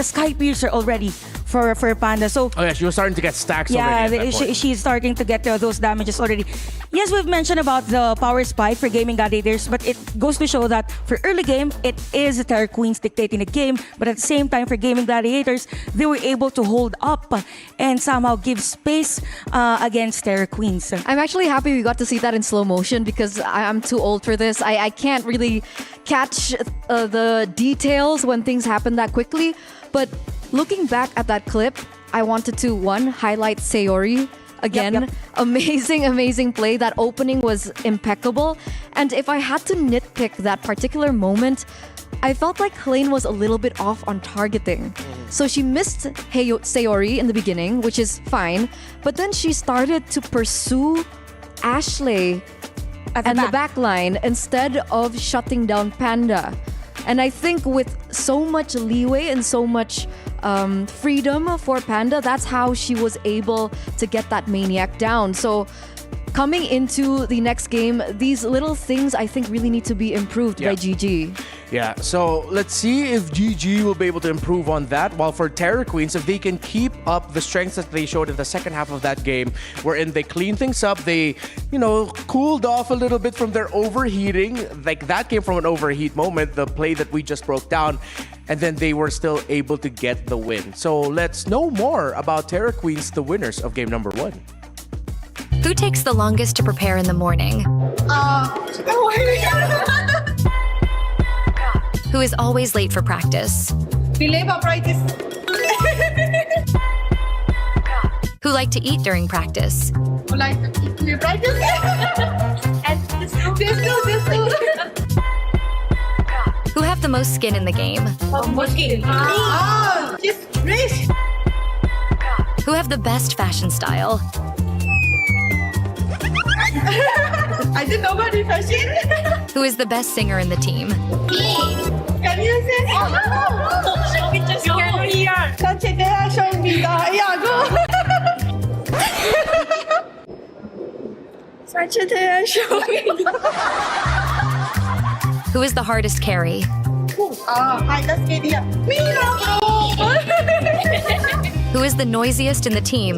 Sky Piercer already for Panda. So she was starting to get stacks already. Yeah, she's starting to get those damages already. Yes, we've mentioned about the power spike for Gaming Gladiators, but it goes to show that for early game, it is Terror Queens dictating the game. But at the same time, for Gaming Gladiators, they were able to hold up and somehow give space against Terror Queens. I'm actually happy we got to see that in slow motion, because I'm too old for this. I can't really catch the details when things happen that quickly. But looking back at that clip, I wanted to, highlight Sayori. Again, amazing play. That opening was impeccable. And if I had to nitpick that particular moment, I felt like Helene was a little bit off on targeting. So she missed Sayori in the beginning, which is fine. But then she started to pursue Ashley and the back line instead of shutting down Panda. And I think with so much leeway and so much freedom for Panda, that's how she was able to get that maniac down. So coming into the next game, these little things I think really need to be improved by GG. Yeah, so let's see if GG will be able to improve on that. While for Terror Queens, if they can keep up the strengths that they showed in the second half of that game, wherein they cleaned things up, they, cooled off a little bit from their overheating. Like that came from an overheat moment, the play that we just broke down. And then they were still able to get the win. So let's know more about Terror Queens, the winners of game number 1. Who takes the longest to prepare in the morning? Who is always late for practice? We late for practice. Who like to eat during practice? Who like to eat during practice? And this too. the most skin in the game? Just rich. Who have the best fashion style? I didn't know about the fashion. Who is the best singer in the team? Can you say? Show me just here. Come check it out. Show me. Yeah, go. Show me. Who is the hardest carry? I just get it. Me. Who is the noisiest in the team?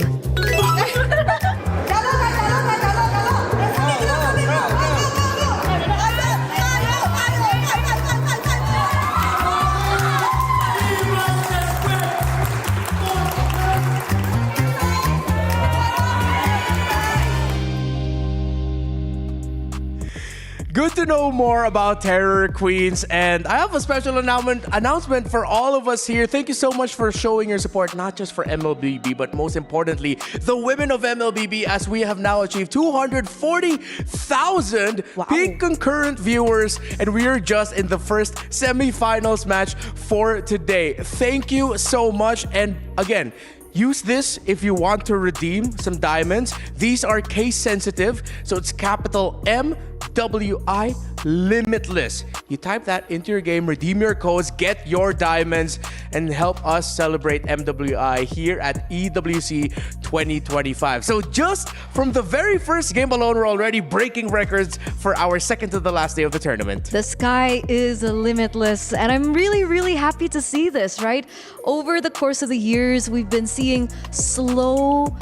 Good to know more about Terror Queens, and I have a special announcement for all of us here. Thank you so much for showing your support, not just for MLBB, but most importantly, the women of MLBB, as we have now achieved 240,000 peak concurrent viewers, and we are just in the first semifinals match for today. Thank you so much, and again, use this if you want to redeem some diamonds. These are case sensitive, so it's capital MWI Limitless. You type that into your game, redeem your codes, get your diamonds, and help us celebrate MWI here at EWC 2025. So just from the very first game alone, we're already breaking records for our second to the last day of the tournament. The sky is limitless, and I'm really, really happy to see this, right? Over the course of the years, we've been seeing slow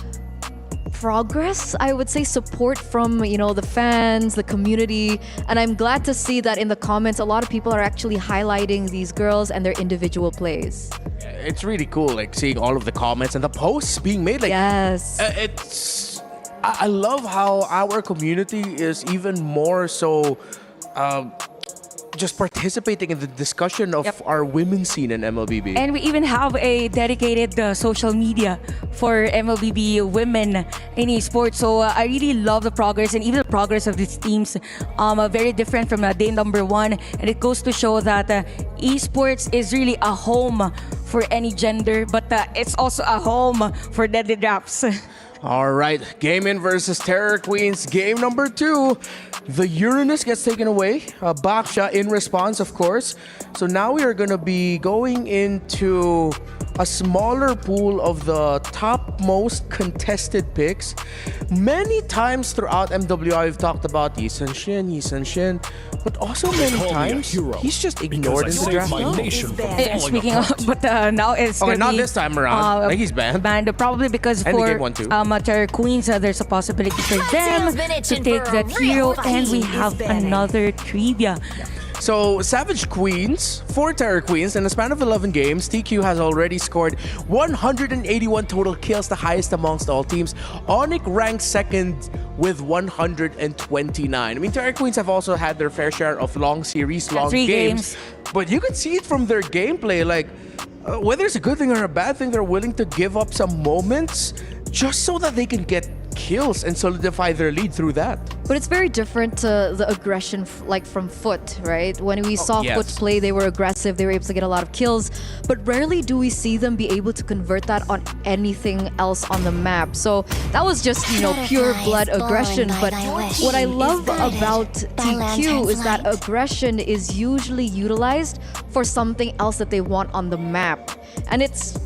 progress, I would say, support from, the fans, the community, and I'm glad to see that in the comments, a lot of people are actually highlighting these girls and their individual plays. It's really cool, like seeing all of the comments and the posts being made. Like, yes, I love how our community is even more so just participating in the discussion of our women's scene in MLBB. And we even have a dedicated social media for MLBB women in esports. So I really love the progress, and even the progress of these teams are very different from day number one. And it goes to show that esports is really a home for any gender, but it's also a home for deadly drafts. All right, Game In versus Terror Queens, game number 2. The Uranus gets taken away. Baksha in response, of course. So now we are going to be going into a smaller pool of the top most contested picks. Many times throughout MWI, we've talked about Yi Sun-shin, but also many times he's just ignored in the draft. Speaking of, but now it's not this time around. Like he's banned. Probably because and for game 1 too. Terror Queens, there's a possibility for them to take that hero, and we have another trivia. So, Savage Queens, 4 Terror Queens, in a span of 11 games, TQ has already scored 181 total kills, the highest amongst all teams. Onyx ranks second with 129. I mean, Terror Queens have also had their fair share of long series, long games. But you can see it from their gameplay, like, whether it's a good thing or a bad thing, they're willing to give up some moments just so that they can get kills and solidify their lead through that. But it's very different to the aggression like from Foot, right? When we saw yes. Foot play, they were aggressive, they were able to get a lot of kills, but rarely do we see them be able to convert that on anything else on the map. So that was just, pure blood aggression. But what I love about TQ is that aggression is usually utilized for something else that they want on the map. And it's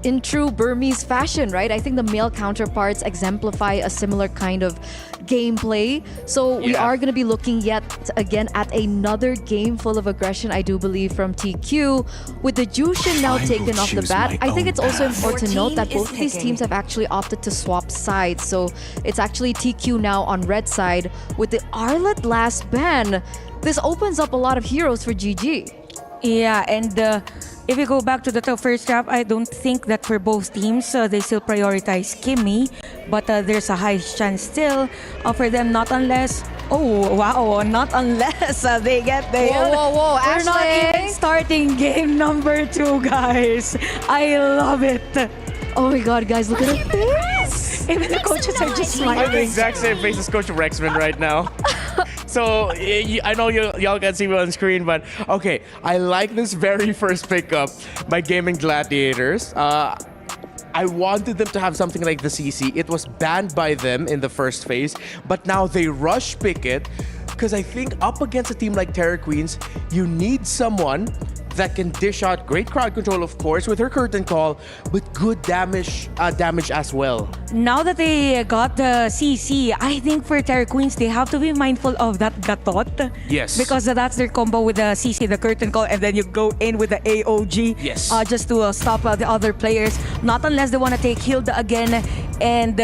in true Burmese fashion, right? I think the male counterparts exemplify a similar kind of gameplay. So we are going to be looking yet again at another game full of aggression, I do believe, from TQ. With the Jushin now taken off the bat, I think it's also important to note that both of these teams have actually opted to swap sides. So it's actually TQ now on red side. With the Arlet last ban, this opens up a lot of heroes for GG. Yeah, and if we go back to the first draft, I don't think that for both teams, they still prioritize Kimmy. But there's a high chance still for them, not unless... Oh, wow, not unless they get the... Whoa, We're not even starting game number 2, guys. I love it. Oh my god, guys, look at her face! Even the coaches are just I have the smiling. exact same face as Coach Rexman right now. So I know y'all can see me on screen, but okay, I like this very first pickup by Gaming Gladiators. I wanted them to have something like the CC. It was banned by them in the first phase, but now they rush pick it because I think up against a team like Terror Queens, you need someone that can dish out great crowd control, of course, with her curtain call, but good damage as well. Now that they got the CC, I think for Terror Queens, they have to be mindful of that gatot. Yes. Because that's their combo with the CC, the curtain call, and then you go in with the AOG. Yes. Just to stop the other players. Not unless they want to take Hilda again, and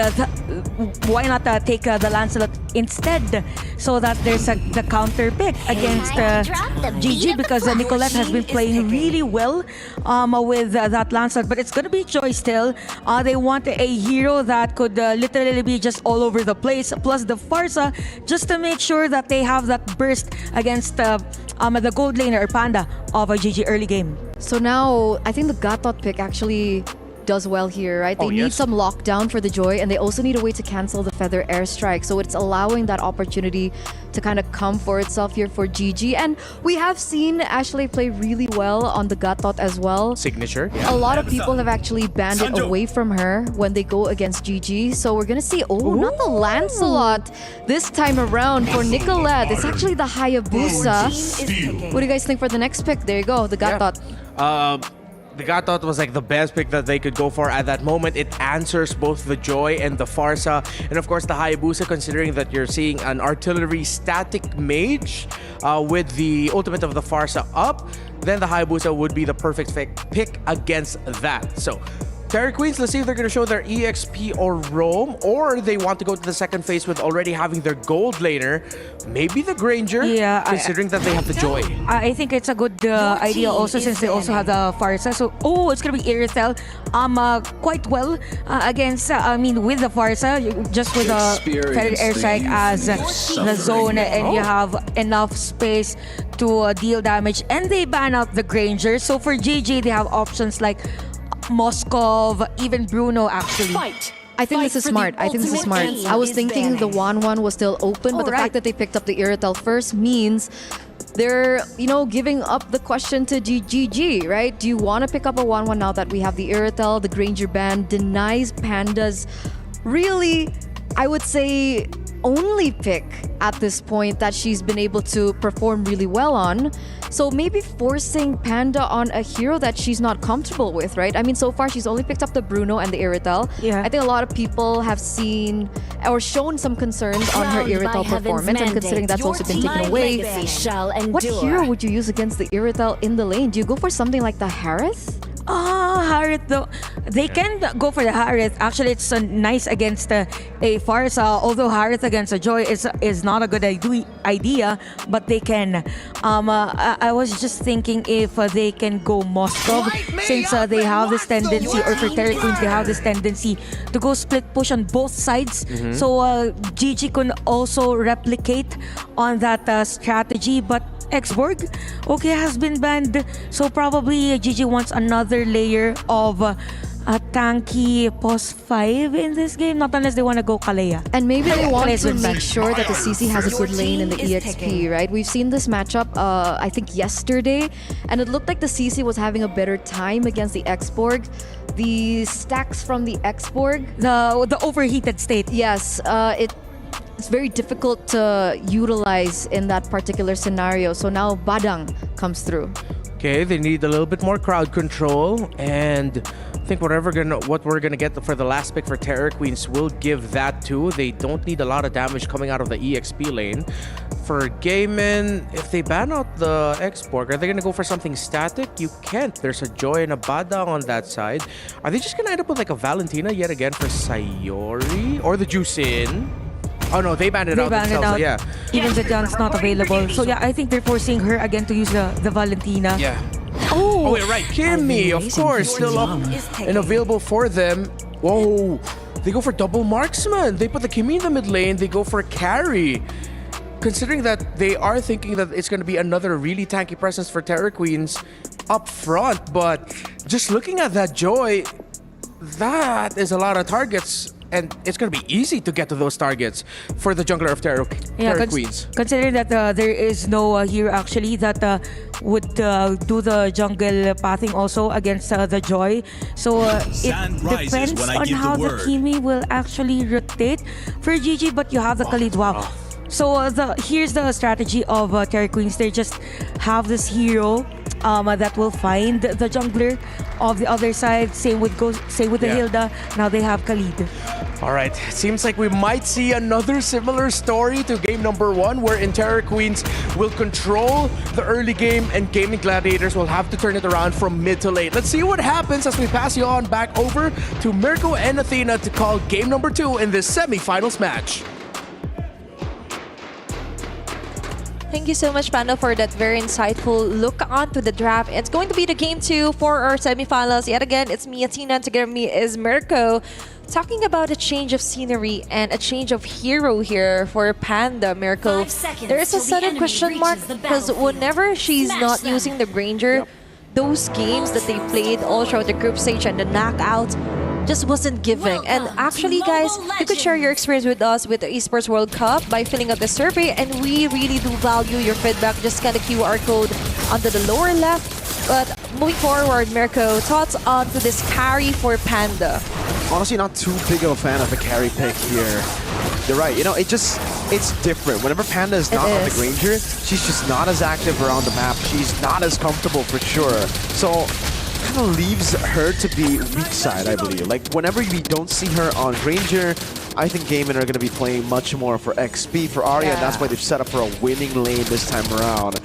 why not take the Lancelot instead, so that there's the counter pick against GG, because Nicolette has been playing really well with that Lancelot, but it's gonna be choice still. They want a hero that could literally be just all over the place, plus the Farsa, just to make sure that they have that burst against the gold laner or Panda of a GG early game. So now, I think the Gatot pick actually does well here, right? They need some lockdown for the Joy, and they also need a way to cancel the Feather Airstrike. So it's allowing that opportunity to kind of come for itself here for GG. And we have seen Ashley play really well on the Gatot as well. Signature. A lot of people have actually banned it away from her when they go against GG. So we're gonna see, not the Lancelot this time around for Nicolette. It's actually the Hayabusa. What do you guys think for the next pick? There you go, the Gatot. The Gatot was like the best pick that they could go for at that moment. It answers both the Joy and the Farsa. And of course, the Hayabusa, considering that you're seeing an artillery static mage with the ultimate of the Farsa up, then the Hayabusa would be the perfect pick against that. So, Terror Queens, let's see if they're going to show their EXP or roam, or they want to go to the second phase with already having their gold laner. Maybe the Granger, considering that they have the Joy. I think it's a good idea also, since they also have the Farsa. So, it's going to be Irithel quite well against, with the Farsa, just with the Feather Airstrike as the zone, and you have enough space to deal damage. And they ban out the Granger. So for GG, they have options like Moskov, even Bruno actually. I think this is smart. I was thinking the 1-1 was still open, but the fact that they picked up the Irithel first means they're, giving up the question to GG, right? Do you want to pick up a 1-1 now that we have the Irithel? The Granger ban denies Panda's really, I would say, only pick at this point that she's been able to perform really well on. So maybe forcing Panda on a hero that she's not comfortable with, right? I mean, so far she's only picked up the Bruno and the Irithel. I think a lot of people have seen or shown some concerns on her Irithel performance, and considering that's also been taken away, what hero would you use against the Irithel in the lane? Do you go for something like the Harith? Harith though. They can go for the Harith. Actually, it's nice against a Farsa. Although Harith against a Joy is not a good idea, but they can. I was just thinking if they can go Moskov, since they have this tendency, or for Terror Queens, they have this tendency to go split push on both sides. So GG can also replicate on that strategy, but Xborg, has been banned. So probably GG wants another layer of a tanky post 5 in this game, not unless they want to go Kalea. And maybe they want to make sure that the CC has a good lane in the EXP, right? We've seen this matchup, I think yesterday, and it looked like the CC was having a better time against the Xborg. The stacks from the Xborg, the overheated state. Yes, it's very difficult to utilize in that particular scenario. So now Badang comes through. Okay, they need a little bit more crowd control, and I think what we're gonna get for the last pick for Terror Queens will give that too. They don't need a lot of damage coming out of the EXP lane. For Gaiman, if they ban out the Xborg, are they gonna go for something static? You can't. There's a Joy and a Bada on that side. Are they just gonna end up with like a Valentina yet again for Sayori or the Juicin? Oh no, they banned it out themselves. Yeah. Even the gun's not available. So I think they're forcing her again to use the Valentina. Yeah. Oh wait, right. Kimmy, of course, still up and available for them. Whoa. They go for double marksman. They put the Kimmy in the mid lane. They go for carry. Considering that they are thinking that it's going to be another really tanky presence for Terror Queens up front, but just looking at that Joy, that is a lot of targets. and it's going to be easy to get to those targets for the jungler of Terror Queens. Considering that there is no hero actually that would do the jungle pathing also against the Joy. So it depends on how the teammate will actually rotate for GG, but you have the Khalid. Wow. So here's the strategy of Terror Queens. They just have this hero that will find the jungler of the other side. Same with the Hilda. Now they have Khalid. All right, seems like we might see another similar story to game number 1, wherein Terror Queens will control the early game and Gaming Gladiators will have to turn it around from mid to late. Let's see what happens as we pass you on back over to Mirko and Athena to call game number 2 in this semifinals match. Thank you so much, Pando, for that very insightful look onto the draft. It's going to be the game 2 for our semifinals. Yet again, it's me, Athena, and together with me is Mirko. Talking about a change of scenery and a change of hero here for Panda, Mirko. There is a sudden question mark because whenever she's not using the Granger, those games that they played all throughout the group stage and the knockout just wasn't giving. And actually, guys, you could share your experience with us with the Esports World Cup by filling out the survey, and we really do value your feedback. Just scan the QR code under the lower left. But moving forward, Mirko, thoughts on to this carry for Panda? Honestly, not too big of a fan of the carry pick here. You're right, you know, it's different. Whenever Panda is not on the Granger, she's just not as active around the map. She's not as comfortable for sure. So kind of leaves her to be weak side, I believe. Like, whenever we don't see her on Granger, I think Gaimin are going to be playing much more for XP, for Arya, and that's why they've set up for a winning lane this time around.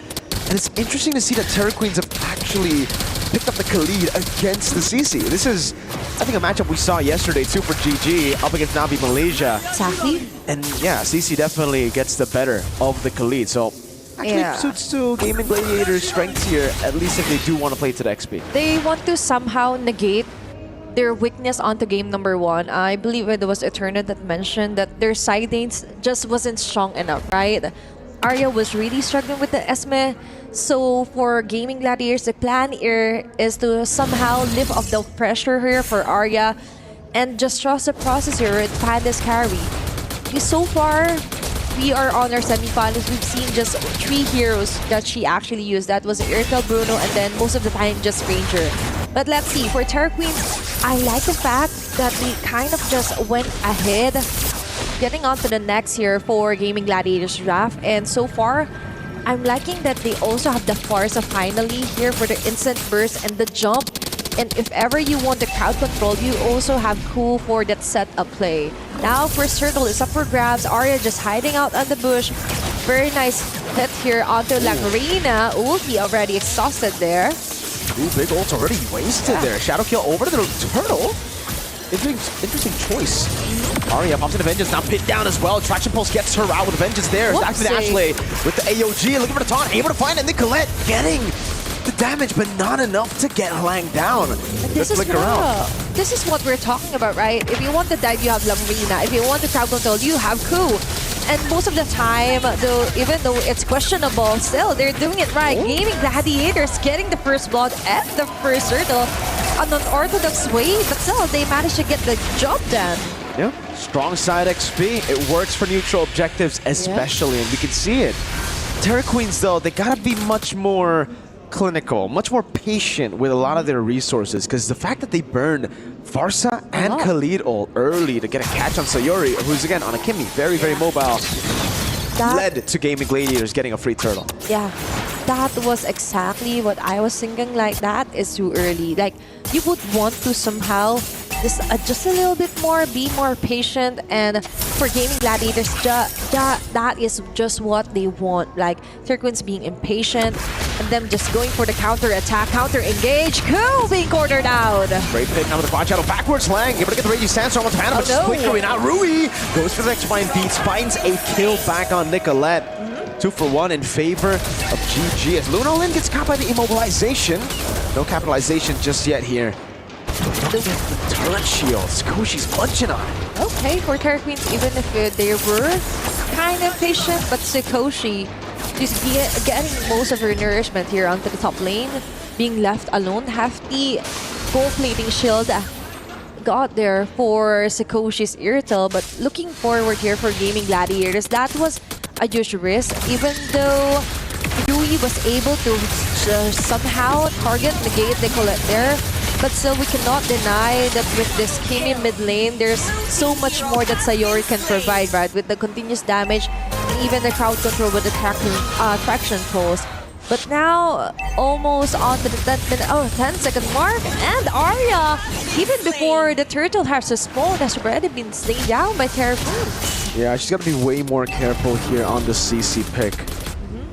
And it's interesting to see that Terror Queens have actually picked up the Khalid against the CC. This is, I think, a matchup we saw yesterday too for GG up against Navi Malaysia. Exactly. And yeah, CC definitely gets the better of the Khalid. So actually suits to Gaming Gladiator's strengths here, at least if they do want to play to the XP. They want to somehow negate their weakness onto game number 1. I believe there was Eternal that mentioned that their side lanes just wasn't strong enough, right? Arya was really struggling with the Esme. So for Gaming Gladiators, the plan here is to somehow lift off the pressure here for Arya and just trust the process here with Panda's carry. So far, we are on our semifinals. We've seen just 3 heroes that she actually used. That was Irtel, Bruno, and then most of the time just Ranger. But let's see, for Terror Queens, I like the fact that we kind of just went ahead, getting on to the next here for Gaming Gladiators draft. And so far, I'm liking that they also have the Farsa finally here for the instant burst and the jump. And if ever you want the crowd control, you also have Cool for that setup play. Now first turtle is up for grabs. Arya just hiding out on the bush. Very nice hit here onto Lagrina. Ulti already exhausted there. 2 big ults already wasted there. Shadow kill over to the turtle. Interesting choice. Arya pops into Vengeance, now pinned down as well. Traction Pulse gets her out with Vengeance there. Back to the Ashley with the AOG, looking for the taunt, able to find it. Nicolette getting the damage, but not enough to get Lang down. This is what we're talking about, right? If you want the dive, you have Lamrina. If you want the crowd control, you have Ku. And most of the time, though, even though it's questionable, still, they're doing it right. Gaming Gladiators getting the first blood at the first turtle on an unorthodox way, but still, they managed to get the job done. Yeah, strong side XP. It works for neutral objectives especially, and we can see it. Terror Queens, though, they gotta be much more clinical, much more patient with a lot of their resources, because the fact that they burned Farsa and Khalid ult early to get a catch on Sayori, who's again on a Kimmy, very, very mobile, led to Gaming Gladiators getting a free turtle. Yeah, that was exactly what I was thinking. Like, that is too early. Like, you would want to somehow just adjust a little bit more, be more patient, and for Gaming Gladiators, that is just what they want. Like, Terror Queens being impatient, and them just going for the counter attack, counter engage. Cool being cornered out. Great pick now with the quad shadow backwards. Lang able to get the Raging Sandstorm on Panda, but just quickly out. Rui goes for the next fine beats, finds a kill back on Nicolette. 2 for 1 in favor of GG as Luna Lin gets caught by the immobilization. No capitalization just yet here. The turret shields. Koshi's punching on it. Okay, for Terror Queens, even if they were kind of patient, but Sikoshi just getting most of her nourishment here onto the top lane, being left alone. Hefty gold plating shield got there for Sakoshi's Irrital, but looking forward here for Gaming Gladiators, that was a huge risk, even though Rui was able to somehow target, negate Nicolette there. But still, we cannot deny that with this Kimi mid lane, there's so much more that Sayori can provide, right? With the continuous damage and even the crowd control with the traction pulse. But now, almost on to the 10-second mark, and Arya, even before the turtle has respawned, has already been slain down by Terra Queen. Yeah, she's got to be way more careful here on the CC pick.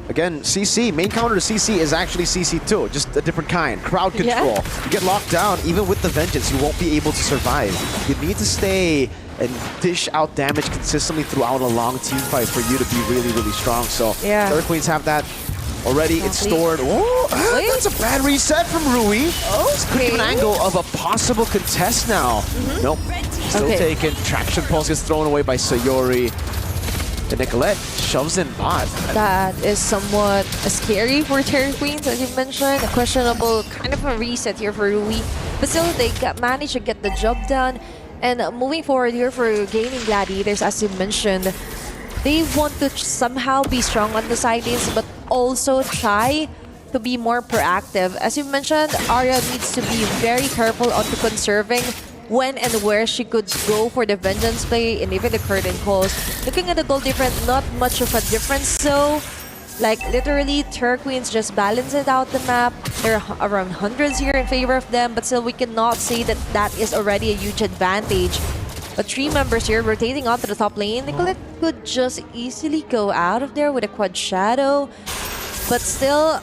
Again, CC, main counter to CC is actually CC2, just a different kind. Crowd control. Yeah. You get locked down, even with the Vengeance, you won't be able to survive. You need to stay and dish out damage consistently throughout a long team fight for you to be really, really strong. So, yeah. Terra Queens have that already. It's stored. Whoa, that's a bad reset from Rui. Okay. An angle of a possible contest now. Nope, still taken. Traction pulse gets thrown away by Sayori. And Nicolette shoves in bot. That is somewhat scary for Terra Queens, as you mentioned. A questionable kind of a reset here for Rui. But still, they managed to get the job done. And moving forward here for Gaming Gladiators, as you mentioned, they want to somehow be strong on the side lanes, but also try to be more proactive. As you mentioned, Arya needs to be very careful on to conserving when and where she could go for the Vengeance play and even the curtain calls. Looking at the goal difference, not much of a difference. So, like literally, Terra Queens just balance it out the map. There are around hundreds here in favor of them, but still we cannot say that that is already a huge advantage. But 3 members here rotating onto the top lane. Nicolette could just easily go out of there with a quad shadow. But still,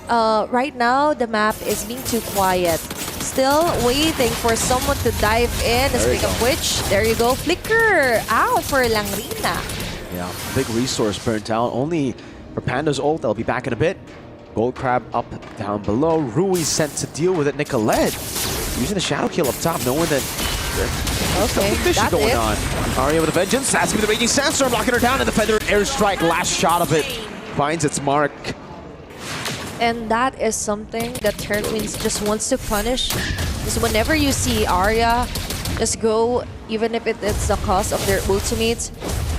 right now, the map is being too quiet. Still waiting for someone to dive in. Speaking of which, there you go. Flicker out for Langrina. Yeah, big resource burnt out. Only for Panda's ult, they'll be back in a bit. Gold Crab up, down below. Rui sent to deal with it. Nicolette using the shadow kill up top, knowing that there's something fishy going on. Arya with a Vengeance. That's with the Raging Sandstorm, knocking her down, and the Feather Airstrike, last shot of it, finds its mark. And that is something that Terra Queens just wants to punish. Because whenever you see Arya just go, even if it's the cost of their ultimates,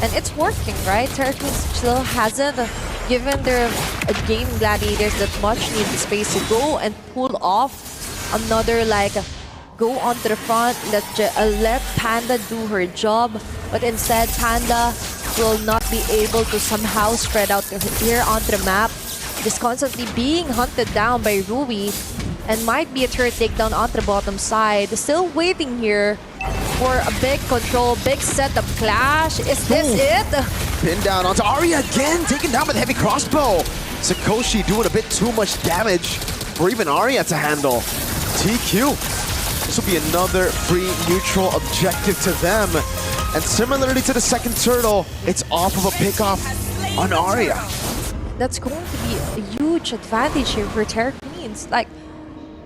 and it's working, right? Terra Queens still hasn't given their Game Gladiators that much need the space to go and pull off another, like, go onto the front, let Panda do her job. But instead, Panda will not be able to somehow spread out here onto the map. Just constantly being hunted down by Rui, and might be a turret takedown onto the bottom side. Still waiting here for a big control, big setup clash. Is this it? Pinned down onto Arya again, taken down by the heavy crossbow. Sakoshi doing a bit too much damage for even Arya to handle. TQ. This will be another free neutral objective to them. And similarly to the second turtle, it's off of a pickoff on Arya. That's going to be a huge advantage here for Terra Queens. Like,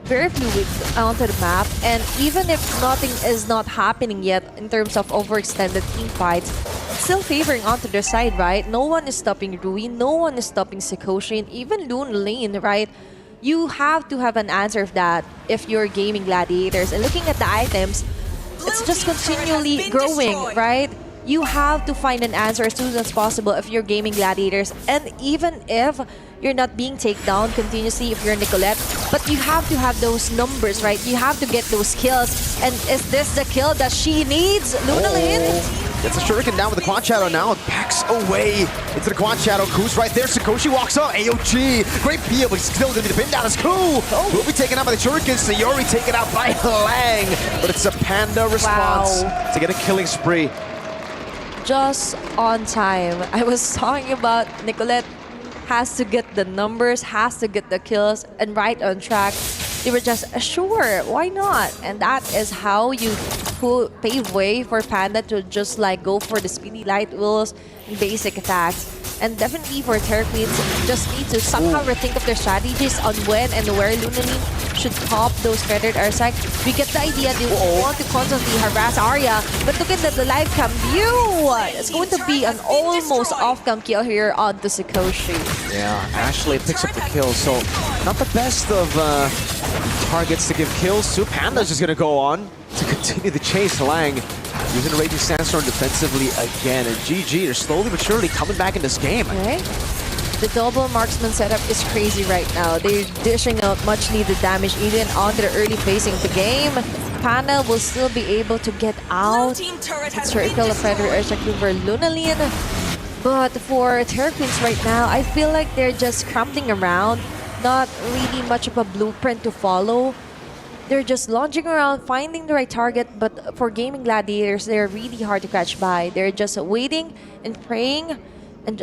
very fluid onto the map, and even if nothing is not happening yet in terms of overextended team fights, it's still favoring onto their side, right? No one is stopping Rui, no one is stopping Sakoshi, and even Loon Lane, right? You have to have an answer of that if you're Gaming Gladiators. And looking at the items, it's just continually growing, right? You have to find an answer as soon as possible if you're Gaming Gladiators. And even if you're not being taken down continuously if you're Nicolette, but you have to have those numbers, right? You have to get those kills. And is this the kill that she needs? Luna Lane? Gets a shuriken down with the Quad Shadow now. It backs away into the Quad Shadow. Ku's right there. Sakoshi walks up. AOG. Great peel, but he's still going to be the pin down as Ku. Will be taken out by the shuriken. Sayori taken out by Lang. But it's a Panda response to get a killing spree. Just on time. I was talking about Nicolette has to get the numbers, has to get the kills, and right on track. They were just, sure, why not? And that is how you pave way for Panda to just like go for the speedy light wheels and basic attacks. And definitely for Terra Queens, just need to somehow rethink of their strategies on when and where Lunalin should pop those feathered airstrike. We get the idea they want to constantly harass Arya, but look at the live cam view. It's going to be an almost off-cam kill here on the Sakoshi. Yeah, Ashley picks up the kill, so not the best of targets to give kills to. Panda's just going to go on to continue the chase. Lang using a Raging Sandstorm defensively again. And GG, they're slowly but surely coming back in this game. Right? The double marksman setup is crazy right now. They're dishing out much needed damage even on the early phasing of the game. Panda will still be able to get out. Circle of Predator Airstrike over Lunalin. But for Terror Queens right now, I feel like they're just crumbling around. Not really much of a blueprint to follow. They're just launching around, finding the right target. But for Gaming Gladiators, they're really hard to catch by. They're just waiting and praying and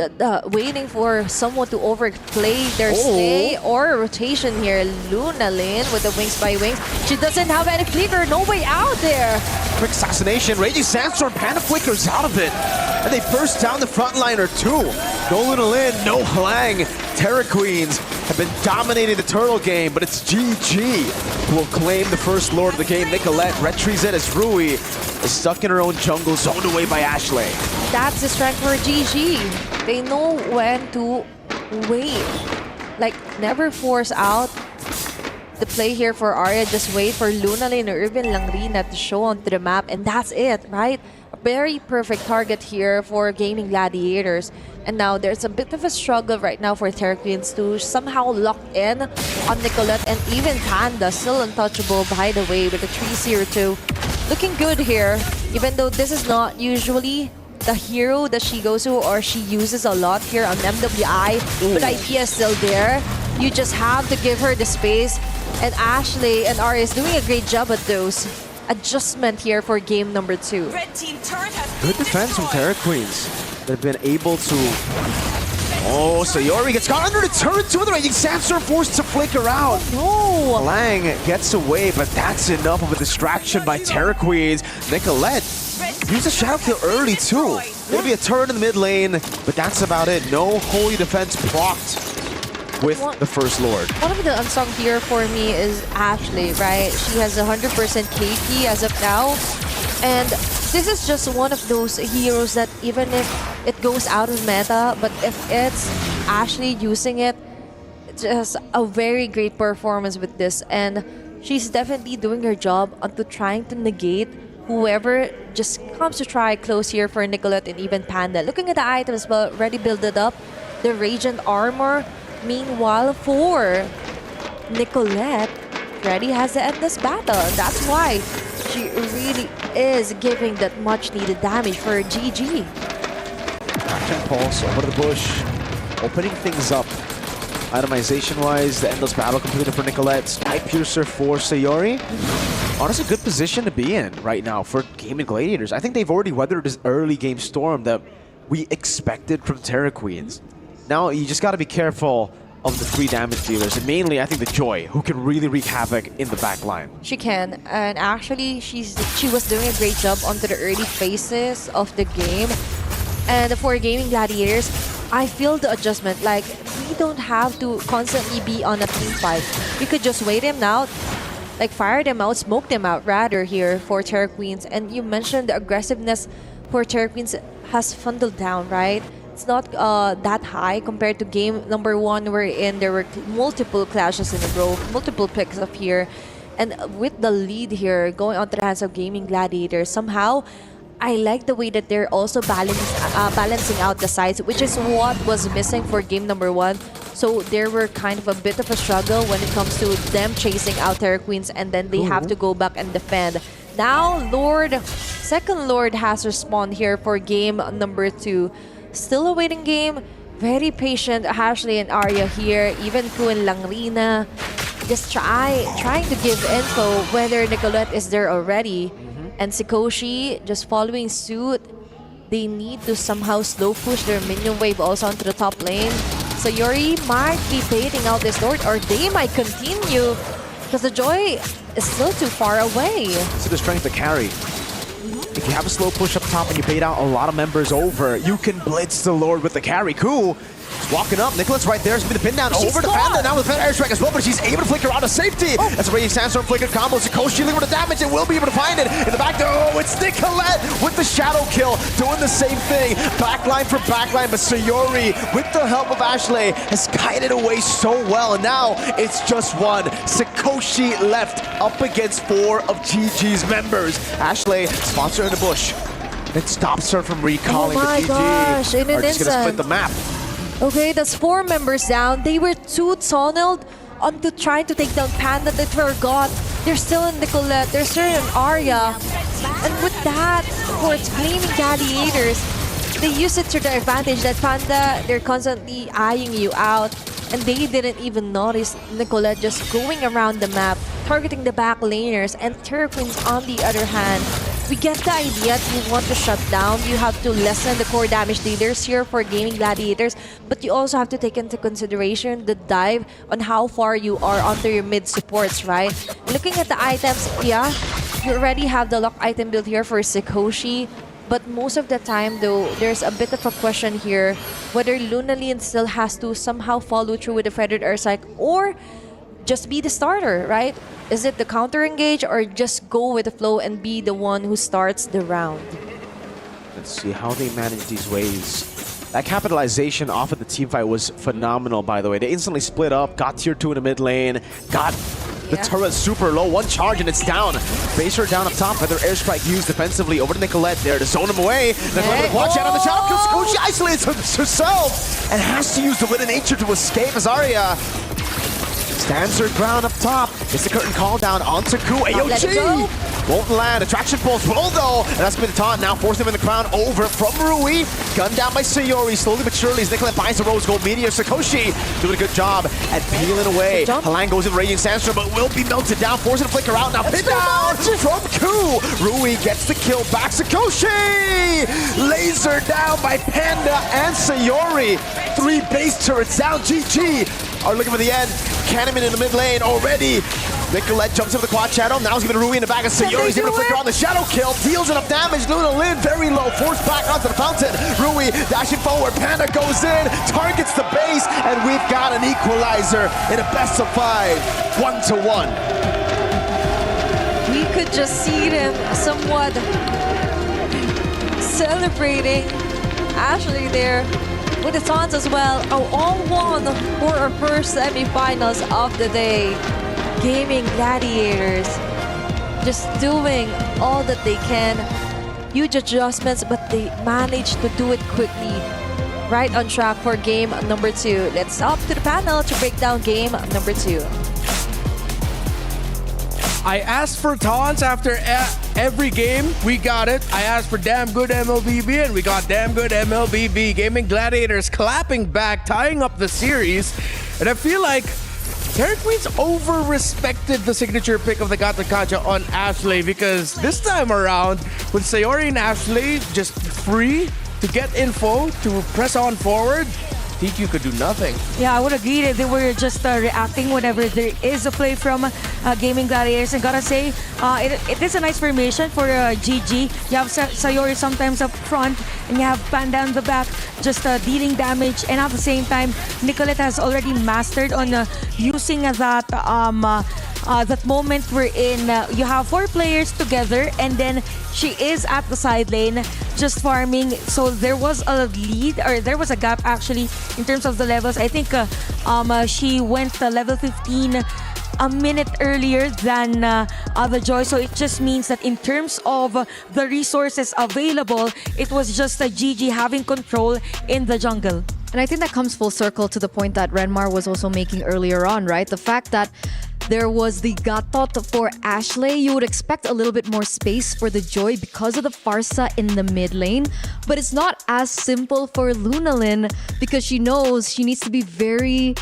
waiting for someone to overplay their stay or a rotation here. Lunalin with the wings by wings. She doesn't have any flicker, no way out there. Quick assassination, Raging Sandstorm, Panda flickers out of it. And they burst down the front liner too. No Lunalin, no Lang. Terror Queens have been dominating the turtle game, but it's GG who will claim the first lord of the game. Nicolette retrieves it as Rui is stuck in her own jungle, zoned away by Ashley. That's the strength for GG. They know when to wait. Like, never force out the play here for Arya. Just wait for Lunalin or even Langrina to show onto the map, and that's it, right? A very perfect target here for Gaming Gladiators. And now there's a bit of a struggle right now for Terror Queens to somehow lock in on Nicolette, and even Panda, still untouchable by the way with the 3-0-2. Looking good here, even though this is not usually the hero that she goes to or she uses a lot here on MWI. But the idea is still there. You just have to give her the space. And Ashley and Arya is doing a great job at those adjustment here for game number 2. Good defense from Terror Queens. They've been able to... Oh, Sayori gets caught under the turret too. The Raging Sandstorm forced to flicker out. Oh, no. Lang gets away, but that's enough of a distraction by Terror Queens. Nicolette used a shadow kill early too. Gonna be a turret in the mid lane, but that's about it. No holy defense procced with the First Lord. One of the unsung here for me is Ashley, right? She has 100% KP as of now. And this is just one of those heroes that even if it goes out of meta, but if it's Ashley using it, it's just a very great performance with this. And she's definitely doing her job onto trying to negate whoever just comes to try close here for Nicolette and even Panda. Looking at the items, but already build it up. The Radiant Armor. Meanwhile, for Nicolette, Freddy has to end this battle. That's why she really is giving that much needed damage for GG. Action pulse over the bush, opening things up. Itemization-wise, the endless battle completed for Nicolette. Spike Piercer for Sayori. Honestly, good position to be in right now for Gaming Gladiators. I think they've already weathered this early game storm that we expected from Terror Queens. Now, you just got to be careful of the 3 damage dealers, and mainly, I think, the Joy, who can really wreak havoc in the back line. She can, and actually, she was doing a great job onto the early phases of the game. And for Gaming Gladiators, I feel the adjustment. Like, we don't have to constantly be on a team fight. We could just wait them out, like fire them out, smoke them out, rather, here for Terror Queens. And you mentioned the aggressiveness for Terror Queens has funneled down, right? It's not that high compared to game number 1, wherein there were multiple clashes in a row, multiple picks up here. And with the lead here going onto the hands of Gaming Gladiators, somehow I like the way that they're also balancing out the sides, which is what was missing for game number 1. So there were kind of a bit of a struggle when it comes to them chasing out Terror Queens, and then they have to go back and defend. Now, second Lord has respawned here for game number 2. Still a waiting game. Very patient Ashley and Arya here. Even Ku and Langrina just trying to give info whether Nicolette is there already. And Sikoshi just following suit. They need to somehow slow push their minion wave also onto the top lane. So Yuri might be baiting out this Lord, or they might continue because the Joy is still too far away. So the strength to carry. if you have a slow push up top and you bait out a lot of members over, you can blitz the Lord with the carry. Cool. He's walking up. Nicholas right there is going to be the pin down over to Panda. Now with the airstrike as well, but she's able to flicker out of safety. That's a Raging Sandstorm flicker combo. Sikoshi looking for the damage and will be able to find it. In the back there, oh, it's Nicolette with the shadow kill, doing the same thing. Backline for backline, but Sayori, with the help of Ashley, has guided away so well. And now it's just one. Sikoshi left up against 4 of GG's members. Ashley spots her in the bush. It stops her from recalling, oh my but GG gosh, in an are just going to split instant. the map. Okay, that's 4 members down. They were too tunneled onto trying to take down Panda. They forgot. They're still in Nicolette. They're still in Arya. And with that, of course, blaming Gladiators, they use it to their advantage that Panda, they're constantly eyeing you out. And they didn't even notice Nicolette just going around the map, targeting the back laners, and Terra Queens on the other hand. We get the idea that you want to shut down. You have to lessen the core damage dealers here for gaming Gladiators, but you also have to take into consideration the dive on how far you are onto your mid supports, right? Looking at the items, yeah, you already have the lock item build here for Sikoshi, but most of the time though, there's a bit of a question here whether Lunalyn still has to somehow follow through with the Feathered Airstrike or just be the starter, right? Is it the counter engage or just go with the flow and be the one who starts the round? Let's see how they manage these waves. That capitalization off of the team fight was phenomenal, by the way. They instantly split up, got tier 2 in the mid lane, got the turret super low, 1 charge and it's down. Baser down up top, Feather Airstrike used defensively over to Nicolette there to zone him away. Nicolette watch out on the shadow kill. Sikoshi isolates herself and has to use the Wind of Nature to escape as Arya stands her ground up top. It's the curtain call down onto Ku. AOG won't land. Attraction pulse will though. And that's going to be the taunt now, forcing him in the crown over from Rui. Gunned down by Sayori. Slowly but surely as Nicolette finds the Rose Gold Meteor. Sikoshi doing a good job at peeling away. Halang goes in Raging Sandstorm, but will be melted down, forcing to flicker out. Now pin down from Ku. Rui gets the kill back. Sikoshi laser down by Panda and Sayori. 3 base turrets down. GG are looking for the end. Cannon in the mid lane already. Nicolette jumps into the quad shadow. Now he's giving Rui in the back of Sayori's able to flicker on the shadow kill. Deals enough damage. Lunalyn very low. Forced back onto the fountain. Rui dashing forward. Panda goes in. Targets the base. And we've got an equalizer in a best of 5. 1-1. We could just see them somewhat celebrating Ashley there with the taunts as well. All won for our first semifinals of the day. Gaming Gladiators just doing all that they can. Huge adjustments, but they managed to do it quickly. Right on track for game number 2. Let's up to the panel to break down game number 2. I asked for taunts after every game. We got it. I asked for damn good MLBB and we got damn good MLBB. Gaming Gladiators clapping back, tying up the series. And I feel like Terra Queens over-respected the signature pick of the Gatakacha on Ashley because this time around, with Sayori and Ashley just free to get info, to press on forward, TQ could do nothing. Yeah, I would agree that they were just reacting whenever there is a play from Gaming Gladiators. And gotta say, it is a nice formation for GG. You have Sayori sometimes up front, and you have Panda in the back, just dealing damage. And at the same time, Nicolette has already mastered on using that moment wherein you have 4 players together, and then she is at the side lane just farming. So there was a lead, or there was a gap actually in terms of the levels. I think she went to level 15 a minute earlier than the Joy. So it just means that in terms of the resources available, it was just a GG having control in the jungle. And I think that comes full circle to the point that Renmar was also making earlier on, right? The fact that there was the Gatot for Ashley. You would expect a little bit more space for the Joy because of the Farsa in the mid lane. But it's not as simple for Lunalyn because she knows she needs to be very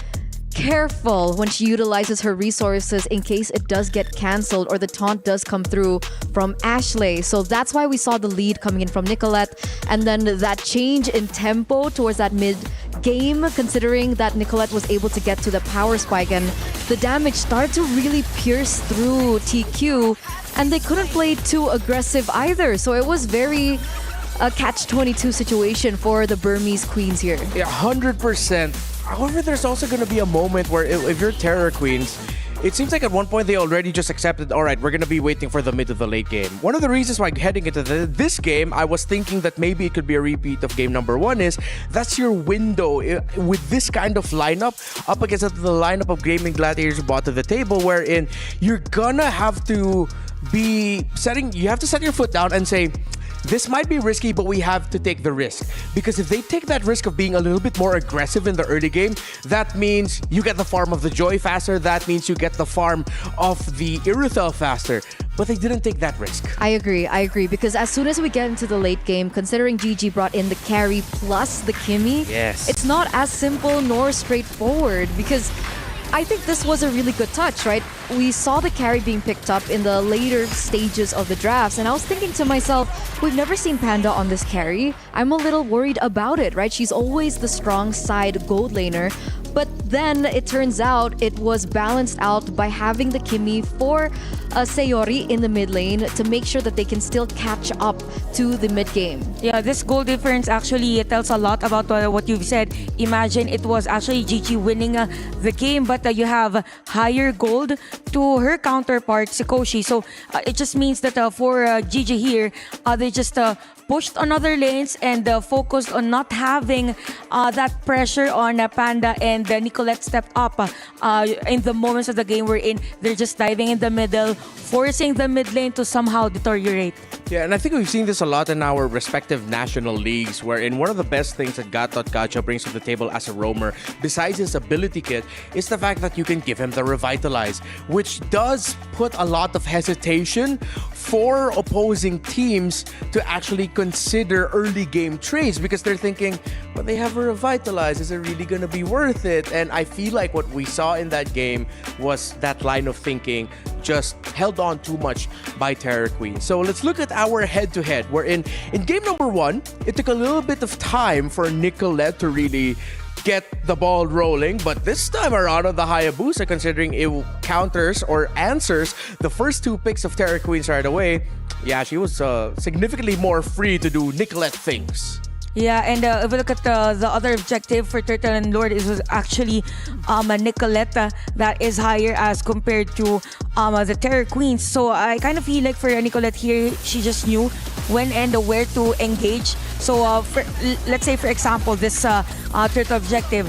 careful when she utilizes her resources in case it does get cancelled or the taunt does come through from Ashley. So that's why we saw the lead coming in from Nicolette, and then that change in tempo towards that mid game, considering that Nicolette was able to get to the power spike and the damage started to really pierce through TQ, and they couldn't play too aggressive either. So it was very a catch-22 situation for the Burmese queens here. Yeah, 100%. However, there's also going to be a moment where if you're Terror Queens, it seems like at one point they already just accepted, all right, we're going to be waiting for the mid to the late game. One of the reasons why heading into this game, I was thinking that maybe it could be a repeat of game number 1 is that's your window with this kind of lineup up against the lineup of Gaming Gladiators brought to the table, wherein you're going to have to be you have to set your foot down and say, this might be risky, but we have to take the risk. Because if they take that risk of being a little bit more aggressive in the early game, that means you get the farm of the Joy faster. That means you get the farm of the Iruthel faster. But they didn't take that risk. I agree. Because as soon as we get into the late game, considering GG brought in the carry plus the Kimmy, yes, it's not as simple nor straightforward, because I think this was a really good touch, right? We saw the carry being picked up in the later stages of the drafts, and I was thinking to myself, we've never seen Panda on this carry. I'm a little worried about it, right? She's always the strong side gold laner, but then it turns out it was balanced out by having the Kimmy for Sayori in the mid lane to make sure that they can still catch up to the mid game. Yeah, this goal difference actually tells a lot about what you've said. Imagine it was actually GG winning the game, but you have higher gold to her counterpart, Sikoshi. So it just means that for GG here, they just pushed on other lanes and focused on not having that pressure on Panda, and Nicolette stepped up in the moments of the game we're in. They're just diving in the middle, forcing the mid lane to somehow deteriorate. Yeah, and I think we've seen this a lot in our respective national leagues, wherein one of the best things that Gatot brings to the table as a roamer, besides his ability kit, is the fact that you can give him the Revitalize, which does put a lot of hesitation for opposing teams to actually consider early game trades, because they're thinking, well, they have a Revitalize, is it really going to be worth it? And I feel like what we saw in that game was that line of thinking just held on too much by Terror Queen. So let's look at our head-to-head, wherein in game number 1, it took a little bit of time for Nicolette to really get the ball rolling, but this time around on the Hayabusa, considering it counters or answers the first 2 picks of Terror Queens right away, yeah, she was significantly more free to do Nicolette things. Yeah, and if we look at the other objective for Turtle and Lord, it was actually Nicolette that is higher as compared to the Terror Queens. So I kind of feel like for Nicolette here, she just knew when and where to engage. So let's say, for example, this Turtle objective,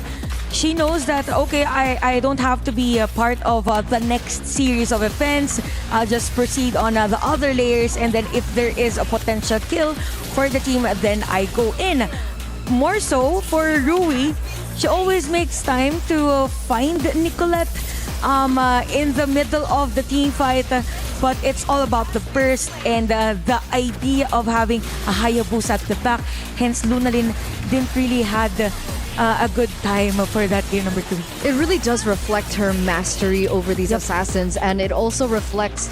she knows that, okay, I don't have to be a part of the next series of events. I'll just proceed on the other layers, and then if there is a potential kill for the team, then I go in. More so for Rui, she always makes time to find Nicolette in the middle of the team fight, but it's all about the burst and the idea of having a Hayabusa at the back. Hence, Lunalyn didn't really had a good time for that game number 2. It really does reflect her mastery over these assassins, and it also reflects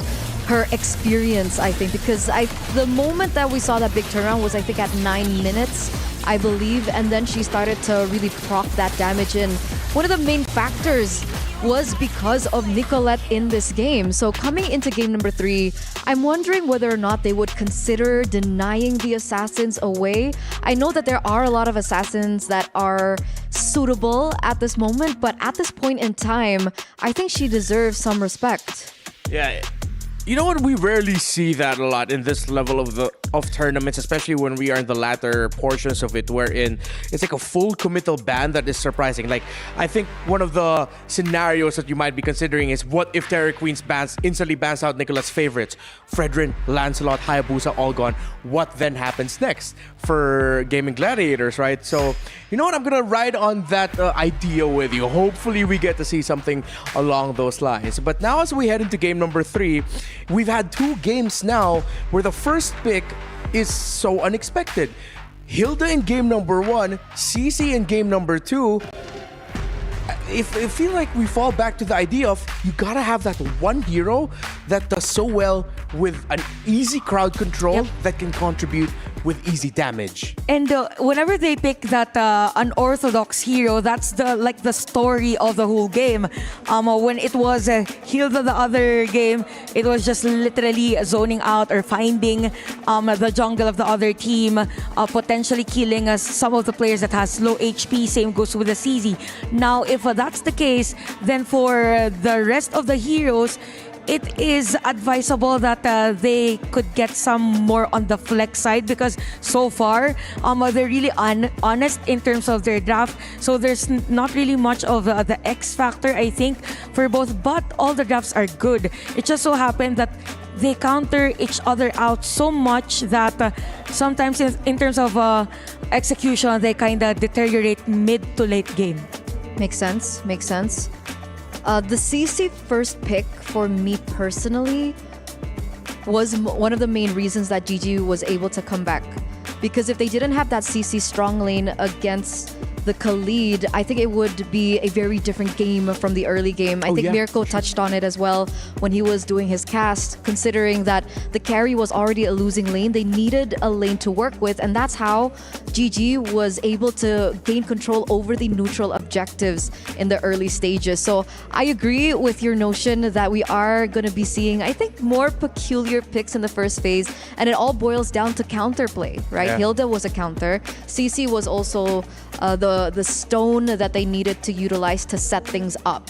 her experience, I think, because the moment that we saw that big turnaround was, I think, at 9 minutes, I believe, and then she started to really proc that damage in. One of the main factors was because of Nicolette in this game. So coming into game number 3, I'm wondering whether or not they would consider denying the assassins away. I know that there are a lot of assassins that are suitable at this moment, but at this point in time, I think she deserves some respect. Yeah. You know what? We rarely see that a lot in this level of tournaments, especially when we are in the latter portions of it, wherein it's like a full committal ban that is surprising. Like, I think one of the scenarios that you might be considering is, what if Terror Queens instantly bans out Nicolette's favorites? Fredrin, Lancelot, Hayabusa, all gone. What then happens next for Gaming Gladiators, right? So, you know what? I'm gonna ride on that idea with you. Hopefully we get to see something along those lines. But now as we head into game number 3, we've had 2 games now where the first pick is so unexpected. Hilda in game number 1, CC in game number 2. I feel like we fall back to the idea of, you gotta have that one hero that does so well with an easy crowd control that can contribute with easy damage. And whenever they pick that unorthodox hero, that's the story of the whole game. When it was Hilda the other game, it was just literally zoning out or finding the jungle of the other team, potentially killing some of the players that has low HP. Same goes with the CZ. Now, if that's the case, then for the rest of the heroes, it is advisable that they could get some more on the flex side, because so far they're really honest in terms of their draft. So there's not really much of the X factor, I think, for both, but all the drafts are good. It just so happened that they counter each other out so much that sometimes in terms of execution, they kind of deteriorate mid to late game. Makes sense. The CC first pick for me personally was one of the main reasons that GG was able to come back. Because if they didn't have that CC strong lane against the Khalid, I think it would be a very different game from the early game. I think Mirko touched on it as well when he was doing his cast, considering that the carry was already a losing lane. They needed a lane to work with, and that's how GG was able to gain control over the neutral objectives in the early stages. So I agree with your notion that we are going to be seeing, I think, more peculiar picks in the first phase, and it all boils down to counterplay, right? Yeah. Hilda was a counter. CC was also the stone that they needed to utilize to set things up.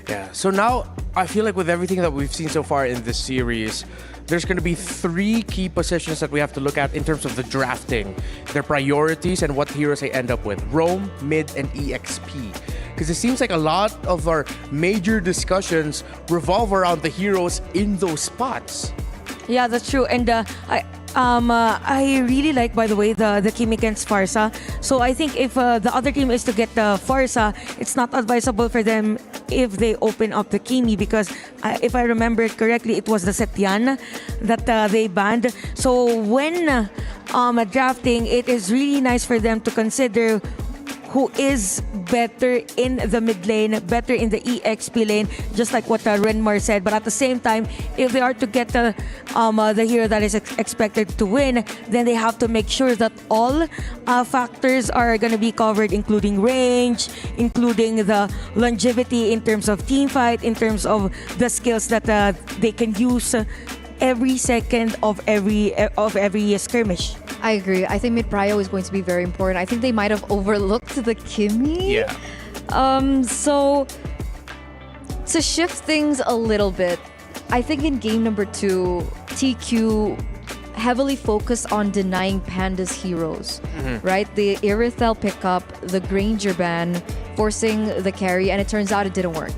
Yeah, so now I feel like with everything that we've seen so far in this series, there's going to be 3 key positions that we have to look at in terms of the drafting, their priorities, and what heroes they end up with. Roam, mid, and EXP. Because it seems like a lot of our major discussions revolve around the heroes in those spots. Yeah, that's true. And I really like, by the way, the Kimi against Farsa. So I think if the other team is to get the Farsa, it's not advisable for them if they open up the Kimi, because if I remember it correctly, it was the Setyan that they banned. So when drafting, it is really nice for them to consider who is better in the mid lane, better in the EXP lane, just like what Renmar said. But at the same time, if they are to get the hero that is expected to win, then they have to make sure that all factors are going to be covered, including range, including the longevity in terms of team fight, in terms of the skills that they can use every second of every skirmish. I agree. I think mid prio is going to be very important. I think they might have overlooked the Kimi. Yeah. So to shift things a little bit, I think in game number 2, TQ heavily focused on denying Panda's heroes, right? The Irithel pickup, the Granger ban, forcing the carry, and it turns out it didn't work.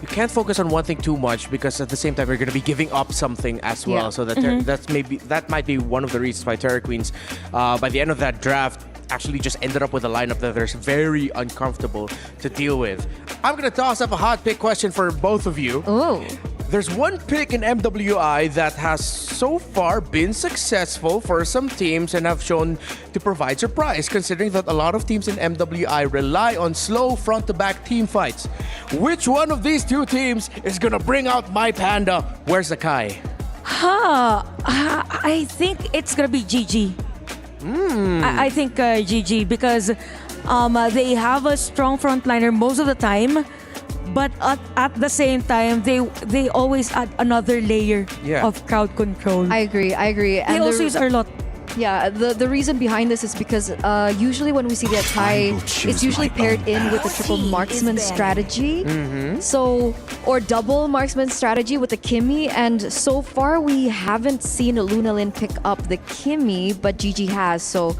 You can't focus on one thing too much, because at the same time you're going to be giving up something as well. Yeah. So that that might be one of the reasons why Terra Queens, by the end of that draft, actually just ended up with a lineup that they're very uncomfortable to deal with. I'm going to toss up a hot pick question for both of you. Oh. There's one pick in MWI that has so far been successful for some teams and have shown to provide surprise, considering that a lot of teams in MWI rely on slow front-to-back team fights. Which one of these 2 teams is gonna bring out my Panda? Where's Akai? I think it's gonna be GG. I think GG, because they have a strong frontliner most of the time, but at the same time, they always add another layer of crowd control. I agree. They And also use a lot. Yeah, the reason behind this is because usually when we see the Akai, it's usually paired in with the triple marksman strategy. So, or double marksman strategy with the Kimi. And so far, we haven't seen Lunalin pick up the Kimi, but GG has. So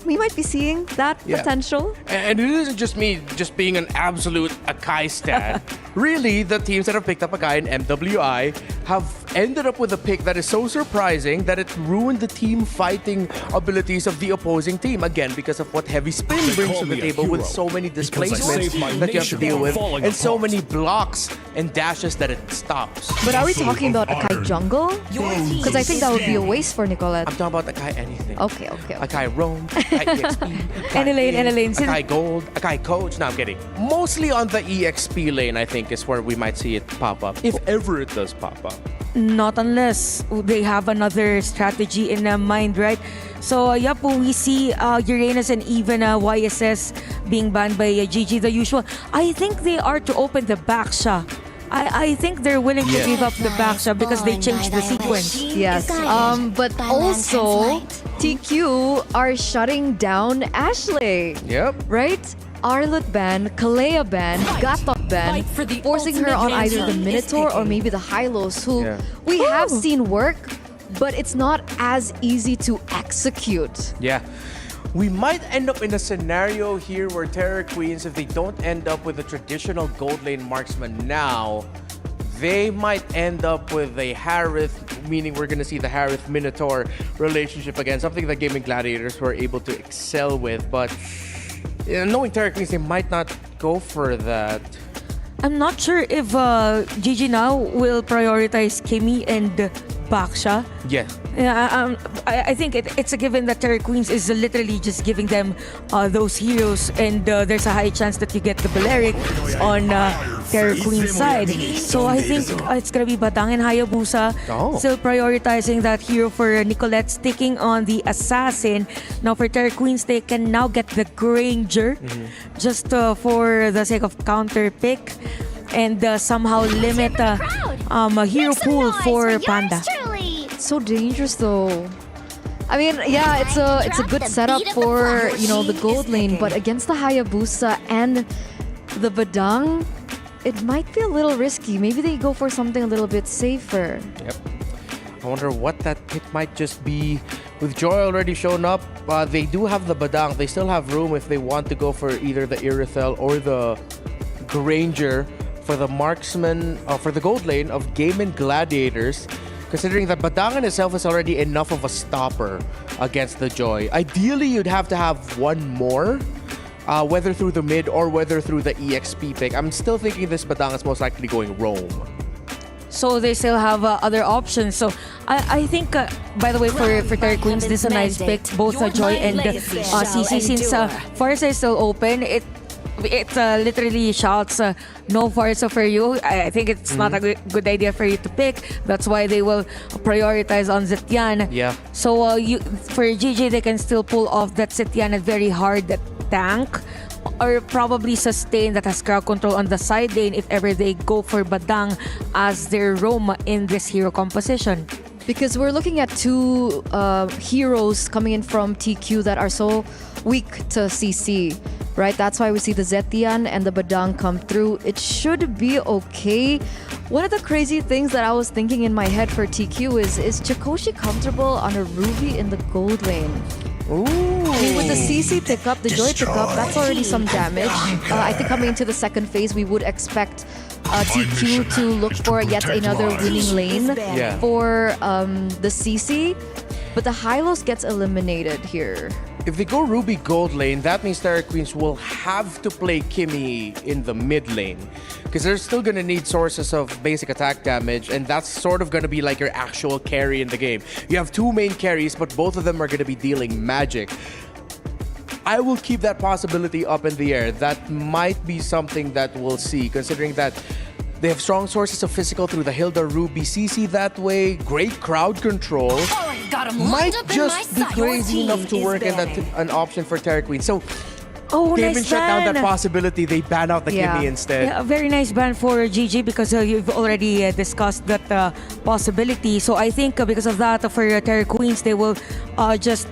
we might be seeing that potential. And it isn't just me just being an absolute Akai stan. Really, the teams that have picked up Akai in MWI have ended up with a pick that is so surprising that it ruined the team fighting abilities of the opposing team. Again, because of what Heavy Spin brings to the table with so many displacements that you have to deal with and so many blocks and dashes that it stops. But are we talking about Akai jungle? Because I think that would be a waste for Nicolette. I'm talking about Akai anything. Okay. Akai Roam, Akai EXP, Any lane. Akai Gold, Akai Coach. No, I'm kidding. Mostly on the EXP lane, I think, is where we might see it pop up. If ever it does pop up. Not unless they have another strategy in mind, right? So, yeah po, we see Uranus and even YSS being banned by GG, the usual. I think they are to open the backsha. I think they're willing to give up the backsha because they changed the sequence. Yes, but also TQ are shutting down Ashley. Yep. Right? Arlut ban, Kalea ban, Gatok ban, forcing her on either the Minotaur or maybe the Hylos, who we have seen work, but it's not as easy to execute. Yeah. We might end up in a scenario here where Terror Queens, if they don't end up with a traditional gold lane marksman now, they might end up with a Harith, meaning we're going to see the Harith Minotaur relationship again, something that Gaming Gladiators were able to excel with. But knowing Terror Queens, they might not go for that. I'm not sure if GG now will prioritize Kimmy and Baksha. Yeah. Yeah, I think it's a given that Terror Queens is literally just giving them those heroes, and there's a high chance that you get the Balearic on Terror Queen's side. So I think it's gonna be Badang and Hayabusa still prioritizing that hero for Nicolette, sticking on the Assassin. Now for Terror Queens, they can now get the Granger just for the sake of counter pick and somehow limit a hero pool for Panda. So dangerous though. I mean, yeah, it's a good setup for, you know, the gold lane, but against the Hayabusa and the Badang, it might be a little risky. Maybe they go for something a little bit safer. Yep. I wonder what that pick might just be. With Joy already shown up, they do have the Badang. They still have room if they want to go for either the Irithel or the Granger for the marksman, for the gold lane of Gaming Gladiators. Considering that Badang in itself is already enough of a stopper against the Joy. Ideally, you'd have to have one more, whether through the mid or whether through the EXP pick. I'm still thinking this Badang is most likely going roam. So they still have other options. So I think, by the way, for Terror Queens, this is a nice pick. Both Joy and CC, since Forza is still open, it literally shouts no Forza for you. I think it's not a good idea for you to pick. That's why they will prioritize on Zetian. Yeah. So for GG, they can still pull off that Zetian very hard tank, or probably sustain that has crowd control on the side lane if ever they go for Badang as their roam in this hero composition. Because we're looking at two heroes coming in from TQ that are so weak to CC, right? That's why we see the Zetian and the Badang come through. It should be okay. One of the crazy things that I was thinking in my head for TQ is Chikoshi comfortable on a Ruby in the gold lane? Ooh. I mean, with the CC pickup, the Joy pickup, that's already some damage. I think coming into the second phase, we would expect TQ to look for yet another winning lane for the CC. But the Hylos gets eliminated here. If they go Ruby gold lane, that means Terror Queens will have to play Kimmy in the mid lane. Because they're still going to need sources of basic attack damage, and that's sort of going to be like your actual carry in the game. You have two main carries, but both of them are going to be dealing magic. I will keep that possibility up in the air. That might be something that we'll see, considering that they have strong sources of physical through the Hilda Ruby CC that way. Great crowd control. Might just be crazy enough to work, and that's an option for Terror Queen. So they even shut down that possibility. They ban out the Kimmy instead. Yeah, a very nice ban for GG because you've already discussed that possibility. So I think because of that, for Terror Queens, they will just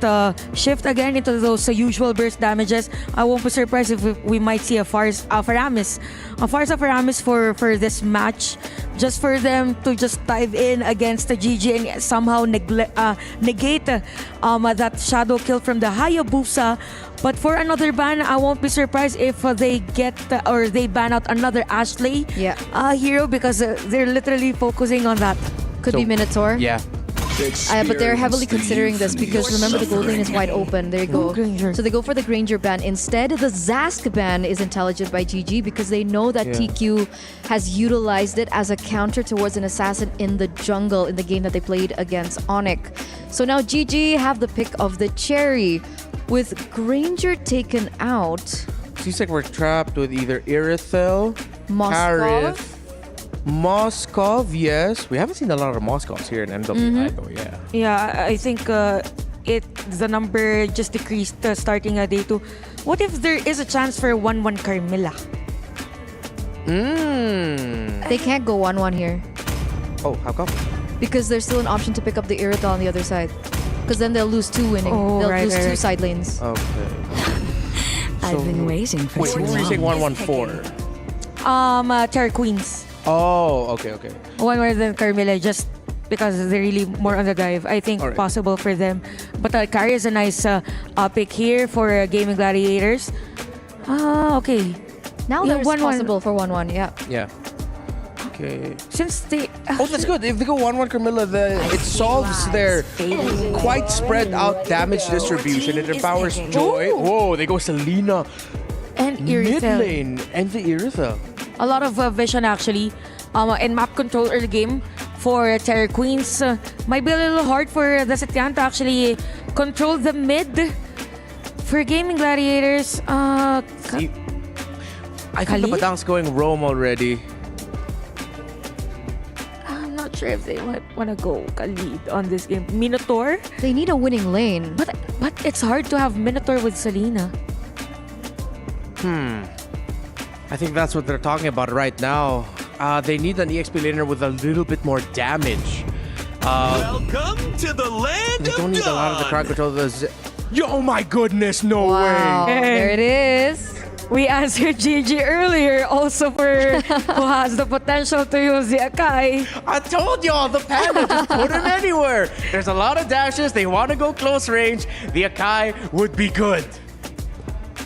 shift again into those usual burst damages. I won't be surprised if we might see a Farsa Faramis for this match, just for them to just dive in against the GG and somehow negate that shadow kill from the Hayabusa. But for another ban, I won't be surprised if they get or they ban out another Ashley hero, because they're literally focusing on that. Could be Minotaur. Yeah. But they're heavily considering this because remember the gold lane is wide open. There you go. So they go for the Granger ban. Instead, the Zask ban is intelligent by GG because they know that TQ has utilized it as a counter towards an assassin in the jungle in the game that they played against Onyx. So now GG have the pick of the cherry. With Granger taken out, Seems like we're trapped with either Irithel, Moskov, Harith, Moskov, yes. We haven't seen a lot of Moskovs here in MWI though, yeah. Yeah, I think the number just decreased starting day 2. What if there is a chance for 1-1 Carmilla? They can't go 1-1 here. Oh, how come? Because there's still an option to pick up the Irita on the other side. Because then they'll lose 2 winning. Oh, they'll right, lose right, 2 right. side lanes. Okay. I've been waiting for Wait, too who were you saying long. 1-1 for? Terra Queens. Oh, okay. One more than Carmilla, just because they're really more on the dive. I think Alright. possible for them. But Kari is a nice pick here for Gaming Gladiators. Okay. Now Yeah, there's 1-1. possible for 1-1, yeah. Yeah. Okay. Since they... Oh, that's good. If they go 1-1 Carmilla, it solves their quite spread out damage distribution. It empowers Joy. Whoa, they go Selena. And Mid Iritha. lane and the Iritha. A lot of vision actually. And map control early game for Terror Queens. Might be a little hard for the Satyan to actually control the mid. For Gaming Gladiators, I think the Kali? Badang's going Rome already. I'm not sure if they want to go Khalid on this game. Minotaur? They need a winning lane. But it's hard to have Minotaur with Selena. I think that's what they're talking about right now. They need an EXP laner with a little bit more damage. Welcome to the land They of don't need a lot of the crowd control. Oh my goodness, no Wow, way! there it is. We answered Gigi earlier, also for who has the potential to use the Akai. I told y'all, the Panda, just put him anywhere. There's a lot of dashes. They want to go close range. The Akai would be good.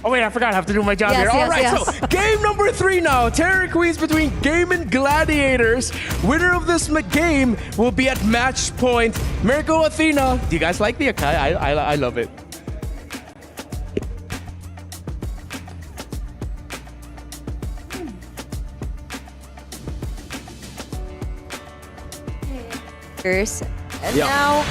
Oh wait, I forgot. I have to do my job Yes, here. yes, All right, yes. so game number 3 now. Terror Queens between Game and Gladiators. Winner of this game will be at match point. Mirko Athena. Do you guys like the Akai? I love it. And now,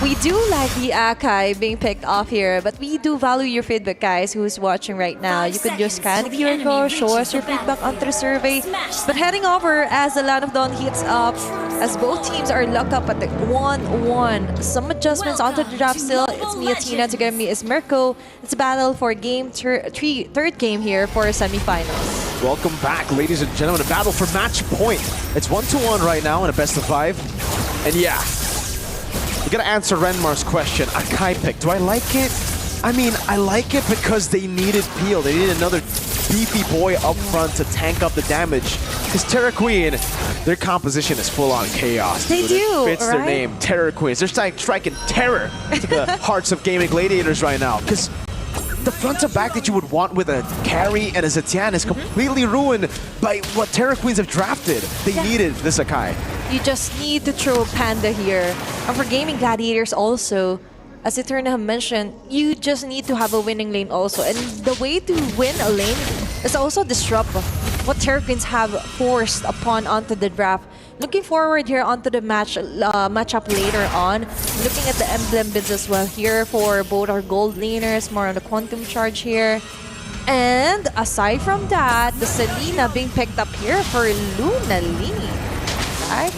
we do like the Akai being picked off here, but we do value your feedback, guys, who's watching right now. You can just scan the QR code, show us your feedback onto the survey. But heading over as the Land of Dawn heats up, as both teams are locked up at the 1-1. Some adjustments onto the draft still. It's me, Athena, together with me is Mirko. It's a battle for game third game here for semifinals. Welcome back, ladies and gentlemen. A battle for match point. It's 1-1 right now in a best of 5. And yeah, we gotta answer Renmar's question. Akai pick. Do I like it? I mean, I like it because they needed peel. They needed another beefy boy up front to tank up the damage. Because Terror Queen, their composition is full on chaos. They do, It fits their right? name, Terror Queens. They're striking terror to the hearts of gaming gladiators right now. Because the front to back that you would want with a carry and a Zetian is completely ruined by what Terror Queens have drafted. They needed this Akai. You just need to throw Panda here. And for Gaming Gladiators also, as Eterna have mentioned, you just need to have a winning lane also. And the way to win a lane is also disrupt what Terror Queens have forced upon onto the draft. Looking forward here onto the matchup later on. Looking at the emblem bids as well here for both our gold laners, more on the quantum charge here. And aside from that, the Selena being picked up here for Luna Lee. Right?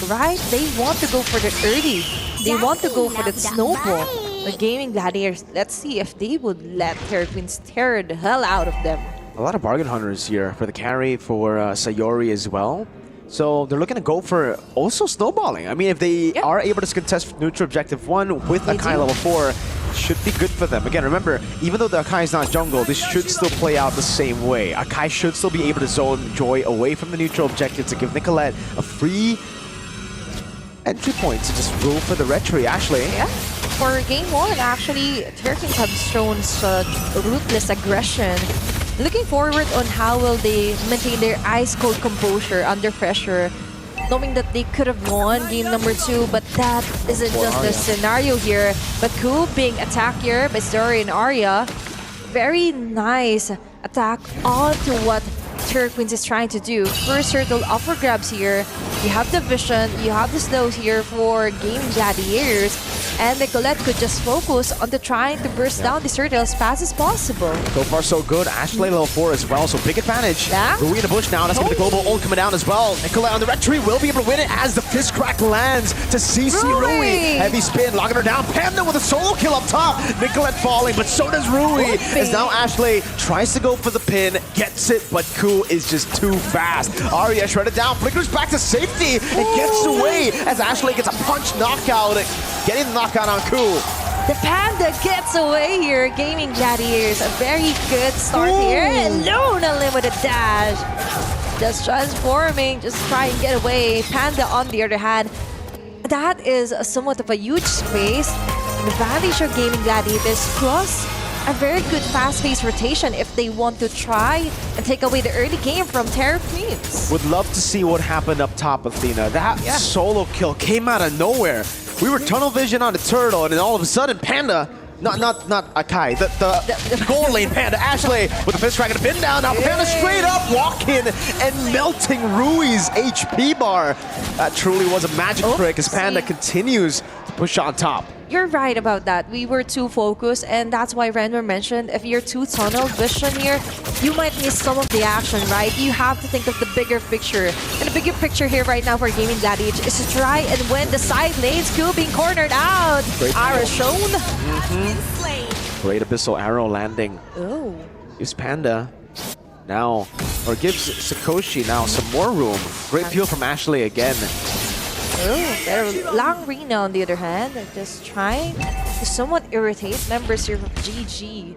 Right? They want to go for the early. They want to go for the snowball. The Gaming Gladiators, let's see if they would let Terror Queens tear the hell out of them. A lot of bargain hunters here for the carry, for Sayori as well. So they're looking to go for also snowballing. I mean, if they are able to contest neutral objective 1 with Akai level 4, it should be good for them. Again, remember, even though the Akai is not jungle, this should still play out the same way. Akai should still be able to zone Joy away from the neutral objective to give Nicolette a free entry point to just roll for the retry, actually. Yeah. For game 1, actually, Terror Queens have shown such ruthless aggression. Looking forward on how will they maintain their ice-cold composure under pressure, knowing that they could have won game number 2, but that isn't just the scenario here. But Ku being attacked here by Zori and Arya. Very nice attack onto what Terror Queens is trying to do. First turtle upper grabs here. You have the vision, you have the slows here for Game Gladiators. And Nicolette could just focus on trying to burst down this turtle as fast as possible. So far, so good. Ashley level 4 as well, so big advantage. Yeah. Rui in the bush now. That's going to be the global ult coming down as well. Nicolette on the red tree will be able to win it as the fist crack lands to CC Rui. Heavy spin, locking her down. Panda with a solo kill up top. Nicolette falling, but so does Rui. As now Ashley tries to go for the pin, gets it, but Ku is just too fast. Arya shredded down, flickers back to safety, and gets away as Ashley gets a punch knockout, getting the knockout on Ku. The Panda gets away here. Gaming Gladiators, a very good start here. And Luna limited dash. Just transforming, just try and get away. Panda on the other hand, that is somewhat of a huge space. An advantage of Gaming Gladiators plus a very good fast-paced rotation if they want to try and take away the early game from Terra Queens. Would love to see what happened up top, Athena. That solo kill came out of nowhere. We were tunnel vision on the turtle, and then all of a sudden, Panda, not Akai, the goal lane Panda, Ashley with the fist crack and the pin down. Now Panda straight up walking and melting Rui's HP bar. That truly was a magic trick as Panda continues to push on top. You're right about that. We were too focused, and that's why Renmer mentioned if you're too tunnel vision here, you might miss some of the action, right? You have to think of the bigger picture. And the bigger picture here right now for Gaming Gladiators is to try and win the side lanes. Ku being cornered out. Arrow shown. Great Abyssal Arrow landing. Oh. Gives Panda now, or gives Sakoshi now some more room. Great peel from Ashley again. Oh, better Lang Rina on the other hand, just trying to somewhat irritate members here of GG.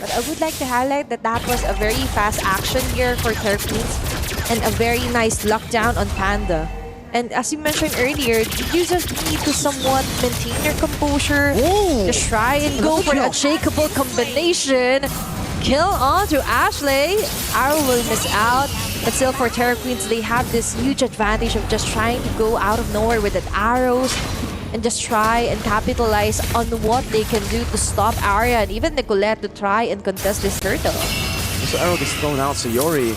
But I would like to highlight that that was a very fast action here for Terra Queens and a very nice lockdown on Panda. And as you mentioned earlier, you just need to somewhat maintain your composure, just try and go for the unshakable combination. Kill onto Ashley. Arrow will miss out. But still for Terra Queens, they have this huge advantage of just trying to go out of nowhere with the arrows and just try and capitalize on what they can do to stop Arya and even Nicolette to try and contest this turtle. So arrow gets thrown out, Sayori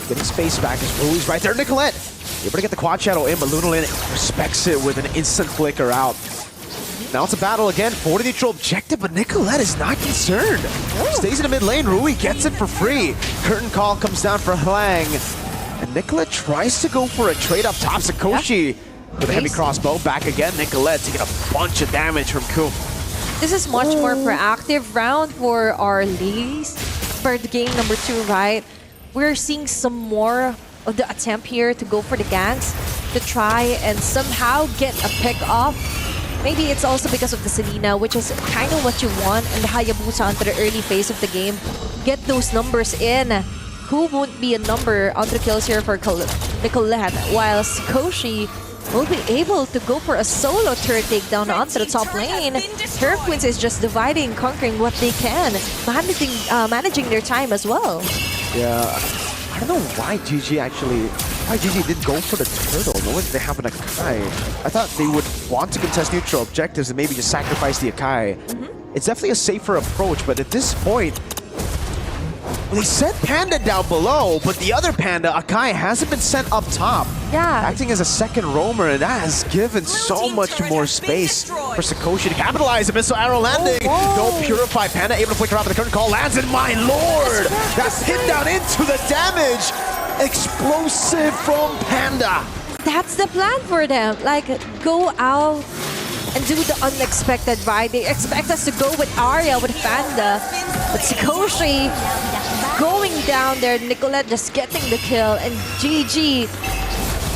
getting space back as Rui's right there. Nicolette able to get the quad shadow in, but Lunalin respects it with an instant flicker out. Now it's a battle again for the neutral objective, but Nicolette is not concerned. Stays in the mid lane, Rui gets it for free. Curtain call comes down for Hlang. And Nicolette tries to go for a trade up top. Sakoshi with a heavy crossbow. Back again, Nicolette taking a bunch of damage from Ku. This is much more proactive round for our ladies. For the game number 2, right? We're seeing some more of the attempt here to go for the ganks, to try and somehow get a pick off. Maybe it's also because of the Selena, which is kind of what you want, and the Hayabusa onto the early phase of the game. Get those numbers in. Who won't be a number on the kills here for Nicolette, while Sakoshi will be able to go for a solo turret takedown onto the top lane. Terra Queens is just dividing, conquering what they can, managing their time as well. Yeah, I don't know why GG didn't go for the turtle, knowing they have an Akai. I thought they would want to contest neutral objectives and maybe just sacrifice the Akai. It's definitely a safer approach, but at this point, they sent Panda down below, but the other Panda, Akai, hasn't been sent up top. Yeah. Acting as a second roamer, and that has given so much more space for Sakoshi to capitalize. Abyssal Arrow landing. Don't purify. Panda able to flicker out the curtain call. Lands, and my lord! That's hit down into the damage. Explosive from Panda. That's the plan for them. Like, go out and do the unexpected, right? They expect us to go with Arya, with Panda. But Sakoshi going down there, Nicolette just getting the kill, and GG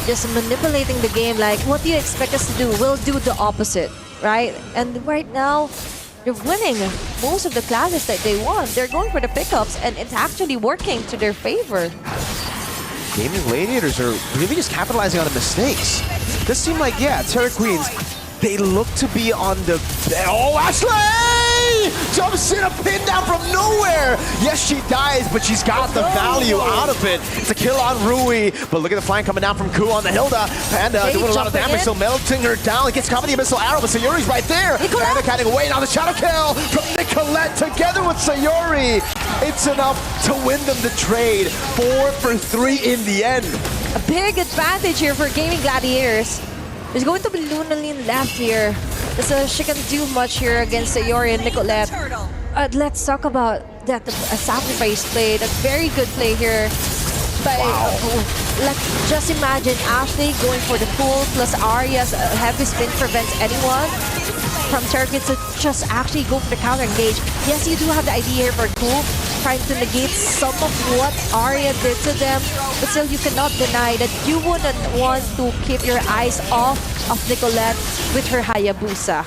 just manipulating the game. Like, what do you expect us to do? We'll do the opposite, right? And right now, they're winning most of the classes that they want. They're going for the pickups, and it's actually working to their favor. Gaming Gladiators are really just capitalizing on the mistakes. This seemed like, yeah, Terra Queens, they look to be on the... Oh, Ashley! Jumps in a pin down from nowhere! Yes, she dies, but she's got the value out of it. It's a kill on Rui, but look at the flank coming down from Ku on the Hilda. Panda doing a lot of damage, so melting her down. It gets caught with the Abyssal Arrow, but Sayori's right there. Panda cutting away, now the shadow kill from Nicolette together with Sayori. It's enough to win them the trade. 4 for 3 in the end. A big advantage here for Gaming Gladiators. There's going to be Lunalyn left here. So she can do much here against Sayori and Nicolette. Let's talk about that sacrifice play. That very good play here. But like, just imagine Ashley going for the pull plus Arya's heavy spin prevents anyone from Turkey to just actually go for the counter engage. Yes, you do have the idea here for Cool, trying to negate some of what Arya did to them, but still you cannot deny that you wouldn't want to keep your eyes off of Nicolette with her Hayabusa.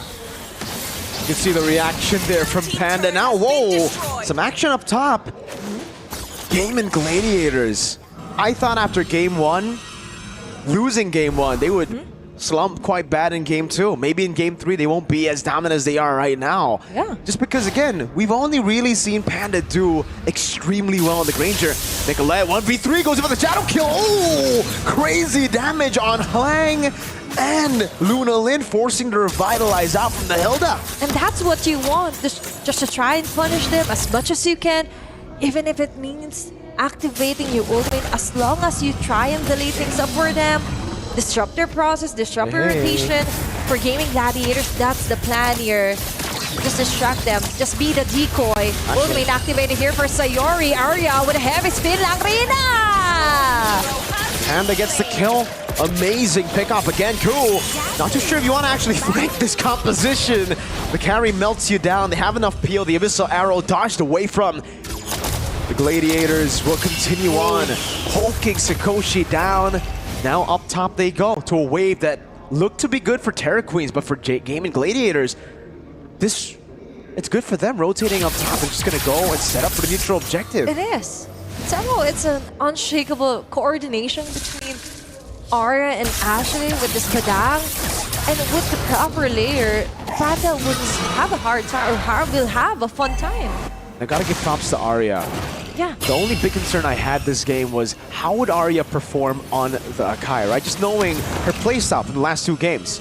You can see the reaction there from Panda. Now, whoa, some action up top. Gaming Gladiators. I thought after game one, losing game one, they would slump quite bad in game two. Maybe in game three, they won't be as dominant as they are right now. Yeah. Just because, again, we've only really seen Panda do extremely well in the Granger. Nicolette, 1v3, goes in for the shadow kill. Oh, crazy damage on Hlang and Lunalyn, forcing to revitalize out from the Hilda. And that's what you want, just to try and punish them as much as you can, even if it means activating your ultimate, as long as you try and delay things up for them, disrupt their process, disrupt their rotation. For Gaming Gladiators, that's the plan here. Just distract them, just be the decoy. Ultimate activated here for Sayori. Arya with a heavy spin, Langrina! Panda gets the kill. Amazing pickup again, cool. Not too sure if you want to actually flank this composition. The carry melts you down. They have enough peel. The Abyssal Arrow dodged away from. The Gladiators will continue on, poking Sakoshi down. Now up top they go to a wave that looked to be good for Terra Queens, but for Gaming Gladiators, it's good for them rotating up top. They're just going to go and set up for the neutral objective. It is. Somehow it's an unshakable coordination between Arya and Ashley with this Padang. And with the proper layer, Panda will have a hard time, or will have a fun time. I gotta give props to Arya. Yeah. The only big concern I had this game was how would Arya perform on the Akai, right? Just knowing her playstyle from the last two games.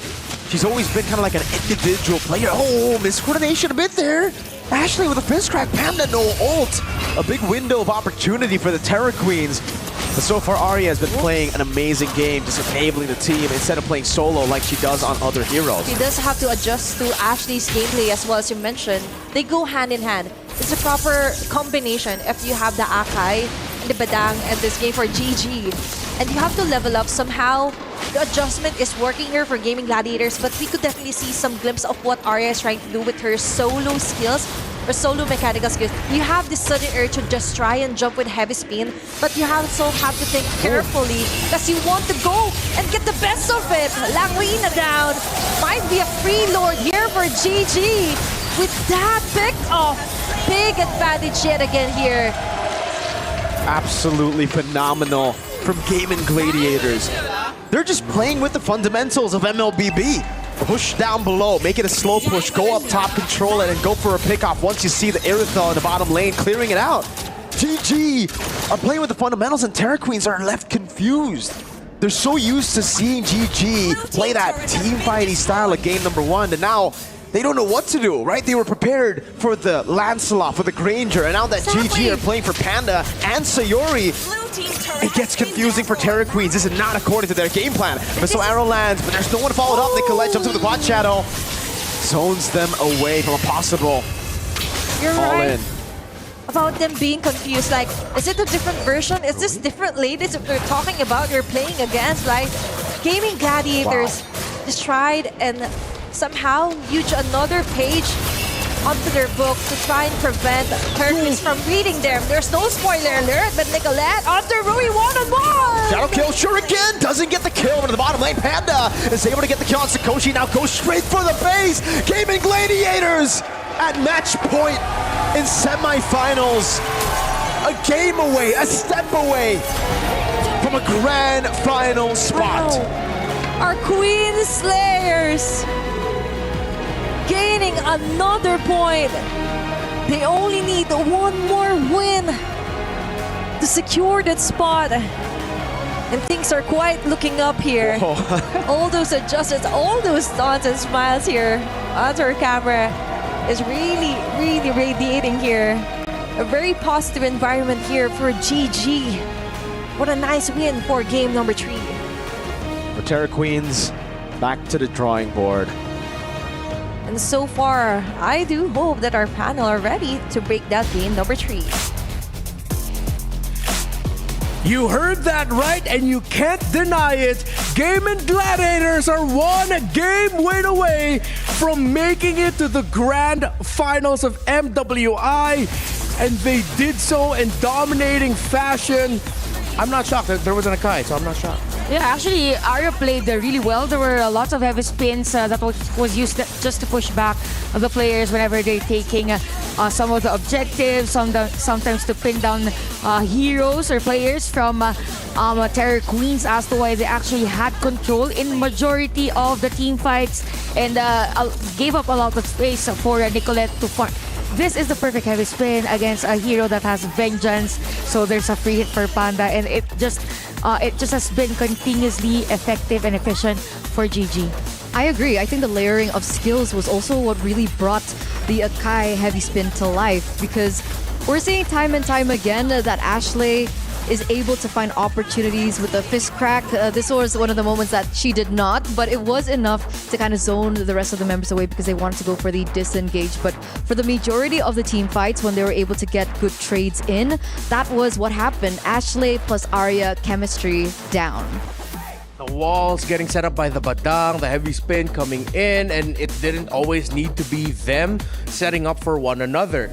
She's always been kind of like an individual player. Oh, miscoordination a bit there. Ashley with a fist crack, Panda no ult. A big window of opportunity for the Terra Queens. But so far, Arya has been playing an amazing game, just enabling the team instead of playing solo like she does on other heroes. She does have to adjust to Ashley's gameplay as well, as you mentioned. They go hand in hand. It's a proper combination if you have the Akai, the Badang, and this game for GG. And you have to level up somehow. The adjustment is working here for Gaming Gladiators, but we could definitely see some glimpse of what Arya is trying to do with her solo skills, or solo mechanical skills. You have this sudden urge to just try and jump with heavy spin, but you also have to think carefully because you want to go and get the best of it. Langrina down. Might be a free lord here for GG. With that pick off, big advantage yet again here. Absolutely phenomenal from Gaming Gladiators. They're just playing with the fundamentals of MLBB. Push down below, make it a slow push, go up top, control it, and go for a pick-off once you see the Irithel in the bottom lane, clearing it out. GG are playing with the fundamentals, and Terra Queens are left confused. They're so used to seeing GG play that team fighting style of game number one, and now they don't know what to do, right? They were prepared for the Lancelot, for the Granger, and now that GG are playing for Panda and Sayori, it gets confusing for Terra Queens. This is not according to their game plan. Missile Arrow lands, but there's no one to follow it up. Nicolette jumps into the quad shadow, zones them away from a possible all-in. About them being confused, like, is it a different version? Is this different ladies that they're talking about you're playing against? Like, Gaming Gladiators just tried and somehow huge another page onto their book to try and prevent Turkish from reading them. There's no spoiler alert, but Nicolette onto Rui one-on-one! Shadow kill, Shuriken doesn't get the kill into the bottom lane. Panda is able to get the kill on Sakoshi, now goes straight for the base. Gaming Gladiators at match point in semifinals. A game away, a step away from a grand final spot. Wow. Our Queen Slayers gaining another point. They only need one more win to secure that spot. And things are quite looking up here. All those adjustments, all those thoughts and smiles here onto our camera is really, really radiating here. A very positive environment here for GG. What a nice win for game number 3. For Terra Queens, back to the drawing board. And so far, I do hope that our panel are ready to break that game number 3. You heard that right, and you can't deny it. Gaming Gladiators are one game win away from making it to the grand finals of MWI, and they did so in dominating fashion. I'm not shocked. There wasn't a Kai, so I'm not shocked. Yeah, actually, Arya played really well. There were lots of heavy spins that was used just to push back the players whenever they're taking some of the objectives, sometimes to pin down heroes or players from Terror Queens as to why they actually had control in majority of the team fights and gave up a lot of space for Nicolette to farm. This is the perfect heavy spin against a hero that has vengeance. So there's a free hit for Panda, and it just has been continuously effective and efficient for GG. I agree. I think the layering of skills was also what really brought the Akai heavy spin to life, because we're seeing time and time again that Ashley is able to find opportunities with the fist crack. This was one of the moments that she did not, but it was enough to kind of zone the rest of the members away because they wanted to go for the disengage. But for the majority of the team fights, when they were able to get good trades in, that was what happened. Ashley plus Arya chemistry down. The walls getting set up by the Badang, the heavy spin coming in, and it didn't always need to be them setting up for one another.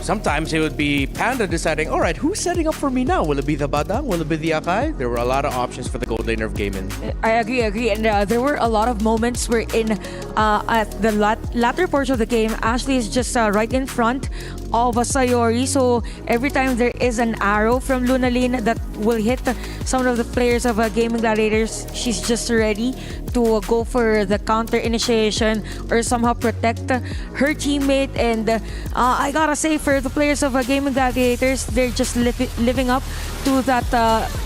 Sometimes it would be Panda deciding, all right, who's setting up for me now? Will it be the Badang? Will it be the Akai? There were a lot of options for the gold laner of Gaming. I agree. And there were a lot of moments where at the latter portion of the game, Ashley is just right in front of Sayori. So every time there is an arrow from Lunalyn that will hit some of the players of Gaming Gladiators, she's just ready to go for the counter initiation or somehow protect her teammate. And I gotta say, for the players of Gaming Gladiators, they're just living up to that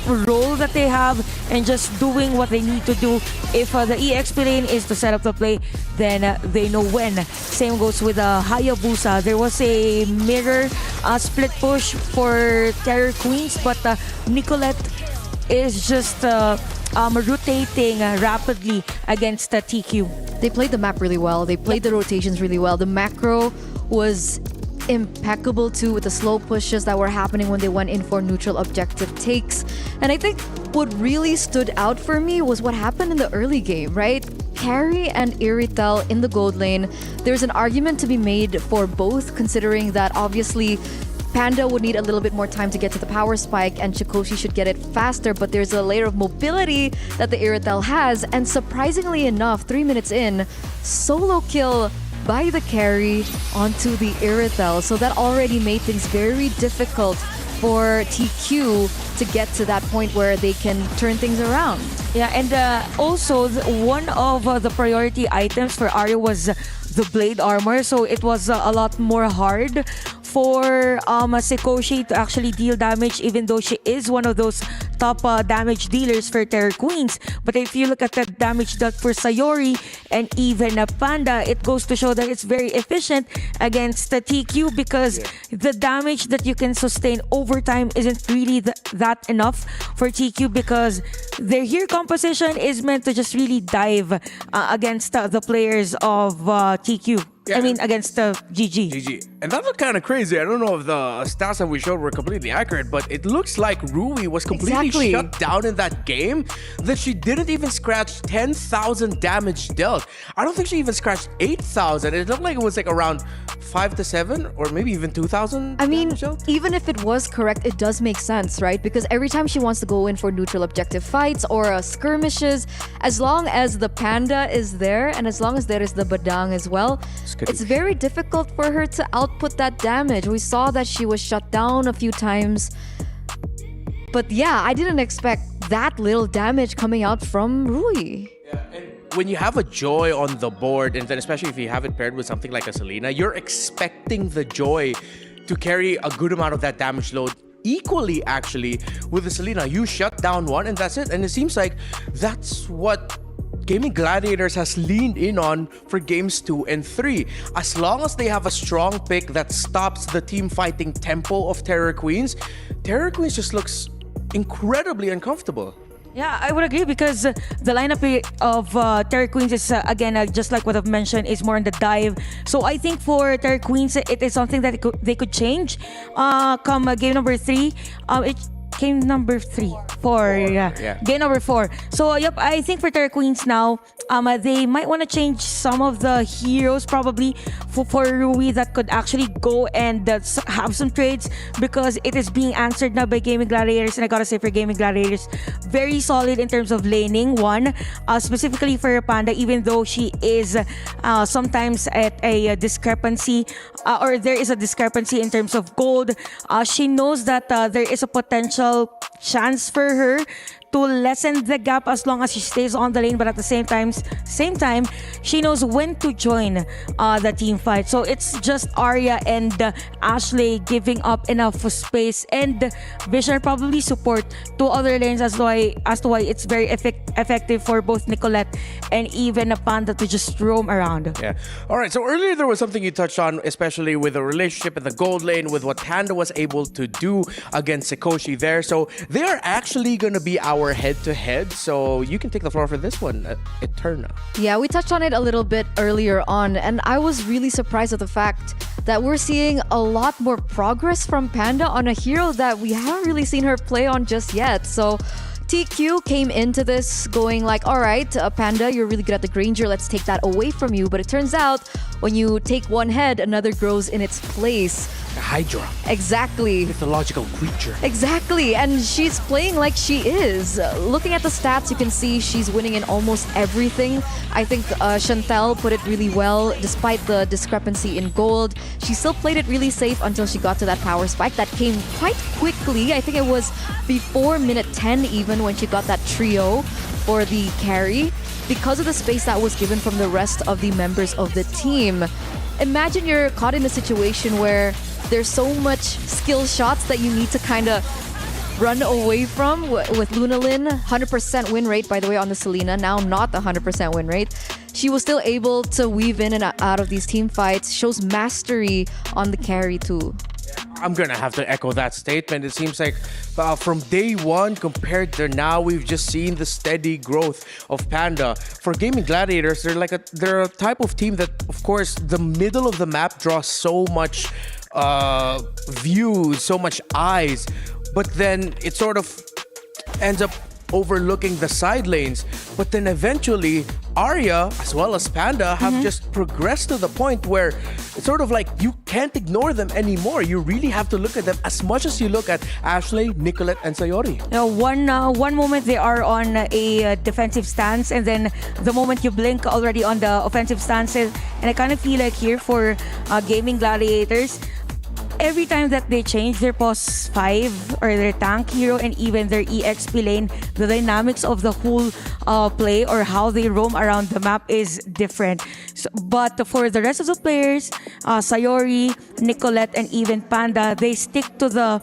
role that they have and just doing what they need to do. If the EXP lane is to set up the play, then they know when. Same goes with Hayabusa. There was a mirror split push for Terror Queens, but Nicolette is just rotating rapidly against TQ. They played the map really well. They played the rotations really well. The macro was impeccable too, with the slow pushes that were happening when they went in for neutral objective takes. And I think what really stood out for me was what happened in the early game, right? Carrie and Iritel in the gold lane. There's an argument to be made for both, considering that obviously Panda would need a little bit more time to get to the power spike and Chikoshi should get it faster, but there's a layer of mobility that the Iritel has, and surprisingly enough, 3 minutes in, solo kill by the carry onto the Iritel. So that already made things very difficult for TQ to get to that point where they can turn things around. Yeah, and also one of the priority items for Arya was the blade armor, so it was a lot more hard for Chikoshi to actually deal damage, even though she is one of those top damage dealers for Terror Queens. But if you look at the damage dealt for Sayori and even Panda, it goes to show that it's very efficient against the TQ, because the damage that you can sustain over time isn't really that enough for TQ, because their hero composition is meant to just really dive against the players of TQ. Yeah. I mean, against GG. GG. And that looked kind of crazy. I don't know if the stats that we showed were completely accurate, but it looks like Rui was completely shut down in that game, that she didn't even scratch 10,000 damage dealt. I don't think she even scratched 8,000. It looked like it was like around 5 to 7 or maybe even 2,000. I mean, even if it was correct, it does make sense, right? Because every time she wants to go in for neutral objective fights or skirmishes, as long as the Panda is there and as long as there is the Badang as well, it's very difficult for her to output that damage. We saw that she was shut down a few times. But yeah, I didn't expect that little damage coming out from Rui. Yeah, and when you have a Joy on the board, and then especially if you have it paired with something like a Selena, you're expecting the Joy to carry a good amount of that damage load. Equally, actually, with the Selena, you shut down one and that's it. And it seems like that's what Gaming Gladiators has leaned in on for games 2 and 3. As long as they have a strong pick that stops the team fighting tempo of Terror Queens just looks incredibly uncomfortable. Yeah, I would agree because the lineup of Terry Queens is again just like what I've mentioned, is more on the dive. So I think for Terry Queens, it is something that they could change. Come game number 3, it game number 3, 4, yeah. Game number 4. So yep, I think for Terry Queens now, they might want to change some of the heroes probably for Rui that could actually go and have some trades, because it is being answered now by Gaming Gladiators. And I gotta say, for Gaming Gladiators, very solid in terms of laning. One, specifically for Panda, even though she is sometimes at a discrepancy, or there is a discrepancy in terms of gold, she knows that there is a potential chance for her to lessen the gap as long as she stays on the lane, but at the same time she knows when to join the team fight. So it's just Arya and Ashley giving up enough space, and Vision probably support to other lanes as to why it's very effective for both Nicolette and even a Panda to just roam around. Yeah. All right. So earlier there was something you touched on, especially with the relationship in the gold lane, with what Panda was able to do against Sikoshi there. So they are actually going to be our head-to-head. So you can take the floor for this one, Eterna. Yeah, we touched on it a little bit earlier on, and I was really surprised at the fact that we're seeing a lot more progress from Panda on a hero that we haven't really seen her play on just yet. So TQ came into this going like, all right, Panda, you're really good at the Granger. Let's take that away from you. But it turns out when you take one head, another grows in its place. A Hydra. Exactly. Mythological creature. Exactly. And she's playing like she is. Looking at the stats, you can see she's winning in almost everything. I think Chantel put it really well. Despite the discrepancy in gold, she still played it really safe until she got to that power spike that came quite quickly. I think it was before minute 10 even when she got that trio for the carry, because of the space that was given from the rest of the members of the team. Imagine you're caught in a situation where there's so much skill shots that you need to kind of run away from. With Lunalyn, 100% win rate, by the way, on the Selena. Now not the 100% win rate. She was still able to weave in and out of these team fights. Shows mastery on the carry too. I'm gonna have to echo that statement. It seems like from day one compared to now, we've just seen the steady growth of Panda. For Gaming Gladiators, they're a type of team that, of course, the middle of the map draws so much views, so much eyes, but then it sort of ends up overlooking the side lanes. But then eventually Arya as well as Panda have just progressed to the point where it's sort of like you can't ignore them anymore. You really have to look at them as much as you look at Ashley, Nicolette, and Sayori. Now, one moment they are on a defensive stance, and then the moment you blink, already on the offensive stances. And I kind of feel like here for Gaming Gladiators, every time that they change their pos 5 or their tank hero and even their EXP lane, the dynamics of the whole play or how they roam around the map is different. But for the rest of the players, Sayori, Nicolette, and even Panda, they stick to the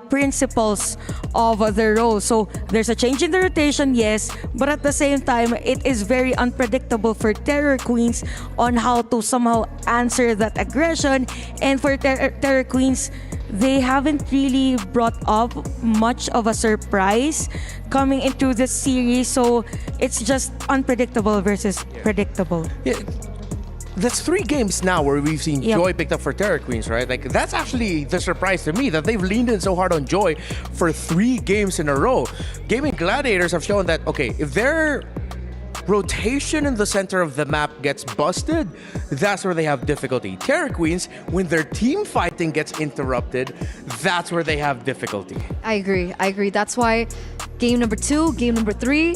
principles of the role. So there's a change in the rotation, yes, but at the same time, it is very unpredictable for Terror Queens on how to somehow answer that aggression. And for Terror Queens, they haven't really brought up much of a surprise coming into this series. So it's just unpredictable versus predictable. Yeah. That's 3 games now where we've seen Joy picked up for Terror Queens, right? Like, that's actually the surprise to me, that they've leaned in so hard on Joy for 3 games in a row. Gaming Gladiators have shown that, okay, if their rotation in the center of the map gets busted, that's where they have difficulty. Terror Queens, when their team fighting gets interrupted, that's where they have difficulty. I agree. That's why game number 2, game number 3,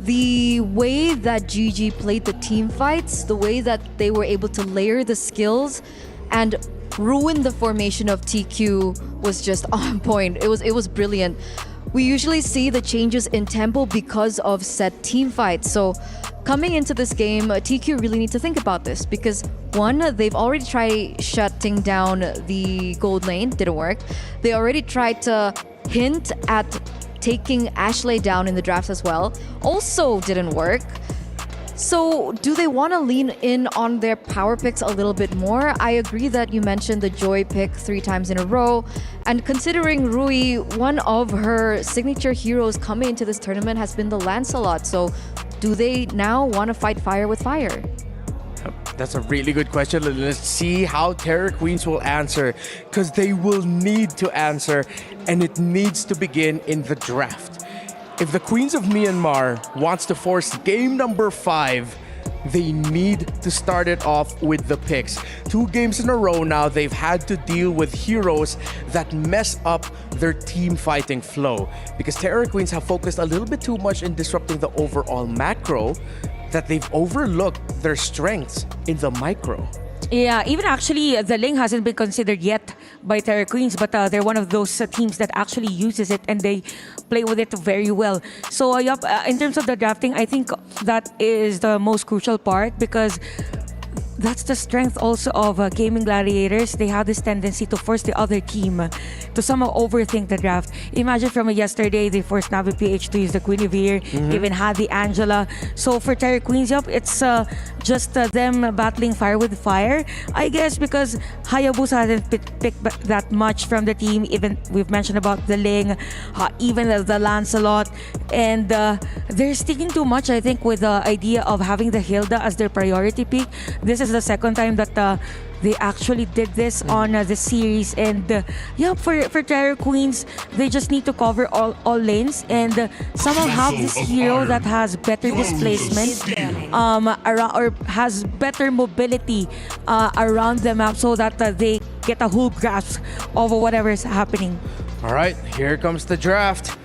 the way that GG played the team fights, the way that they were able to layer the skills and ruin the formation of TQ was just on point. It was brilliant. We usually see the changes in tempo because of set team fights. So coming into this game, TQ really need to think about this because one, they've already tried shutting down the gold lane, didn't work. They already tried to hint at taking Ashley down in the drafts as well, also didn't work. So, do they want to lean in on their power picks a little bit more? I agree that you mentioned the Joy pick 3 times in a row. And considering Rui, one of her signature heroes coming into this tournament has been the Lancelot. So, do they now want to fight fire with fire? That's a really good question. Let's see how Terror Queens will answer, because they will need to answer, and it needs to begin in the draft. If the Queens of Myanmar wants to force game number 5, they need to start it off with the picks. 2 games in a row now, they've had to deal with heroes that mess up their team fighting flow, because Terror Queens have focused a little bit too much in disrupting the overall macro that they've overlooked their strengths in the micro. Yeah, even actually, the Ling hasn't been considered yet by Terror Queens, but they're one of those teams that actually uses it and they play with it very well. So, in terms of the drafting, I think that is the most crucial part, because that's the strength also of gaming gladiators. They have this tendency to force the other team to somehow overthink the draft. Imagine from yesterday, they forced Navi PH to use the Guinevere, even had the Angela. So for Terror Queens, it's just them battling fire with fire, I guess, because Hayabusa hasn't picked that much from the team. Even we've mentioned about the Ling, even the Lancelot, and they're sticking too much, I think, with the idea of having the Hilda as their priority pick. This is the second time that they actually did this on the series, and for Terror Queens, they just need to cover all lanes and somehow have this hero that has better displacement around, or has better mobility around the map, so that they get a whole grasp of whatever is happening. All right, here comes the draft.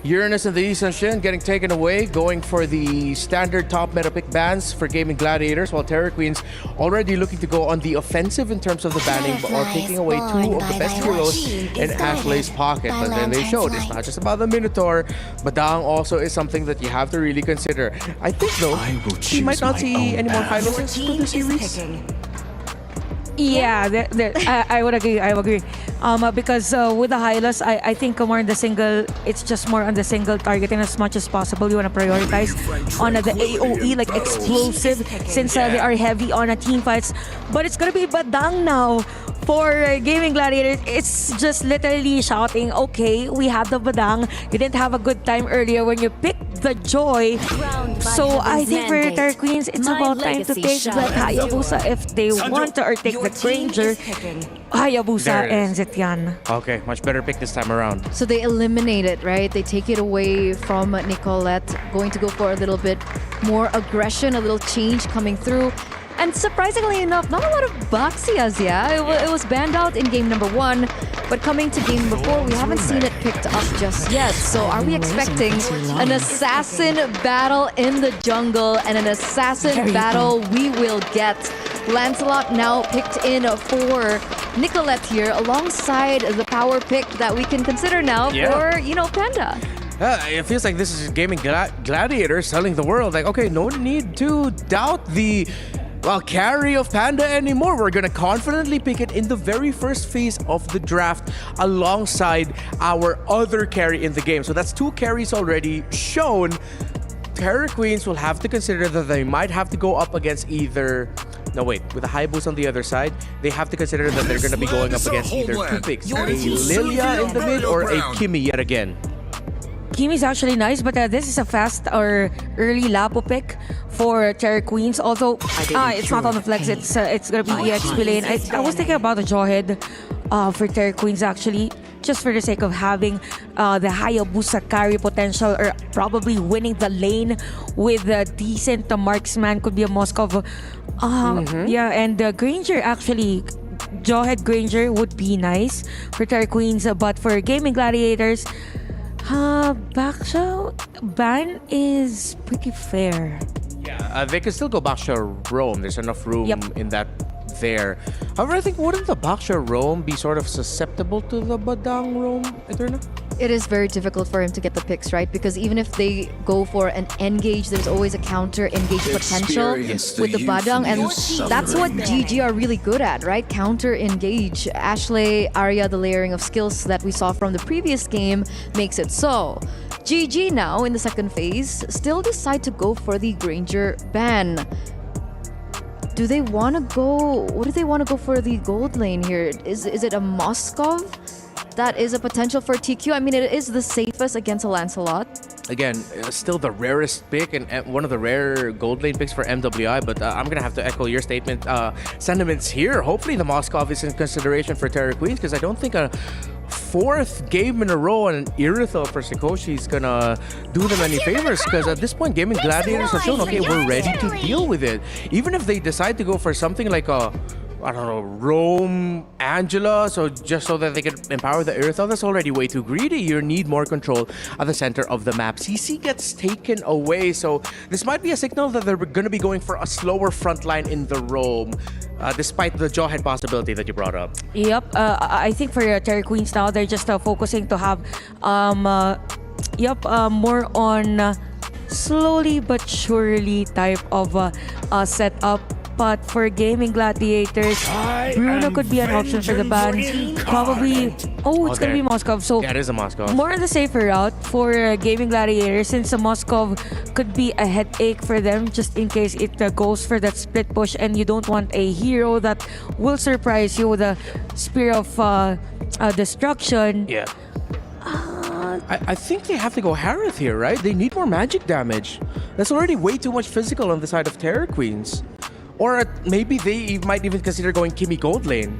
Uranus and the Eastern Shin getting taken away, going for the standard top meta pick bans for gaming gladiators, while Terror Queens already looking to go on the offensive in terms of the banning, but are taking away 2 of the best heroes in Ashley's pocket. But then they showed it's not just about the Minotaur, but Dang also is something that you have to really consider. I think though, we might not see any more finalists for the series. Yeah, I would agree. Because with the Hylas, I think more on the single, it's just more on the single targeting as much as possible. You want to prioritize on the AOE, like explosive, since they are heavy on team fights. But it's going to be Badang now. For gaming gladiators, it's just literally shouting, okay, we have the Badang. You didn't have a good time earlier when you picked the Joy. So I think for Terror Queens, it's about time to take the Hayabusa if they want to, or take the Granger. Hayabusa ends it, yan. Okay, much better pick this time around. So they eliminate it, right? They take it away from Nicolette, going to go for a little bit more aggression, a little change coming through. And surprisingly enough, not a lot of Baxias, It was banned out in game number 1, but coming to game number 4, we haven't seen it picked up just yet. So are we expecting an assassin battle in the jungle, and an assassin battle we will get? Lancelot now picked in for Nicolette here, alongside the power pick that we can consider now for, Panda. It feels like this is gaming gladiators telling the world, like, okay, no need to doubt the carry of Panda anymore. We're gonna confidently pick it in the very first phase of the draft alongside our other carry in the game. So that's 2 carries already shown. Terror Queens will have to consider that they might have to go up against either... No, wait. With the Hayabusa on the other side, they have to consider that they're gonna be going up against either 2 picks. A Lilia in the mid or a Kimi yet again. Kimi's actually nice, but this is a fast or early Lapo pick for Terror Queens. Although it's not on the flex, it's gonna be EXP lane. I was thinking about the Jawhead for Terror Queens actually, just for the sake of having the Hayabusa carry potential, or probably winning the lane with a decent marksman. Could be a Moskov. And Granger actually. Jawhead Granger would be nice for Terror Queens, but for gaming gladiators, Baksha ban is pretty fair. Yeah, they can still go Baksha Rome. There's enough room in that there. However, I think wouldn't the Baksha Rome be sort of susceptible to the Badang Rome, Eterna? It is very difficult for him to get the picks, right? Because even if they go for an engage, there's always a counter engage potential with the Badang, and that's what GG are really good at, right? Counter engage. Ashley, Arya, the layering of skills that we saw from the previous game makes it so. GG now in the second phase still decide to go for the Granger ban. Do they want to go? What do they want to go for the gold lane here? Is it a Moskov? That is a potential for TQ. I mean, it is the safest against a Lancelot. Again, still the rarest pick and one of the rare gold lane picks for MWI, but I'm going to have to echo your sentiments here. Hopefully the Moskov is in consideration for Terra Queens, because I don't think a fourth game in a row on an Irithel for Sikoshi is going to do them any favors, because at this point, Gaming Gladiators have shown, okay, we're ready to deal with it. Even if they decide to go for something like a, I don't know, Rome, Angela, so just so that they can empower the Irithel, that's already way too greedy. You need more control at the center of the map. CC gets taken away, so this might be a signal that they're going to be going for a slower front line in the Rome, despite the Jawhead possibility that you brought up. Yep, I think for Terry Queens now, they're just focusing to have more on slowly but surely type of setup. But for Gaming Gladiators, Bruno could be an option for the ban. Probably, it's gonna be Moskov. So yeah, it is a Moskov. More on the safer route for Gaming Gladiators, since a Moskov could be a headache for them just in case it goes for that split push, and you don't want a hero that will surprise you with a Spear of Destruction. Yeah. I think they have to go Harith here, right? They need more magic damage. That's already way too much physical on the side of Terror Queens. Or maybe they might even consider going Kimi Gold Lane.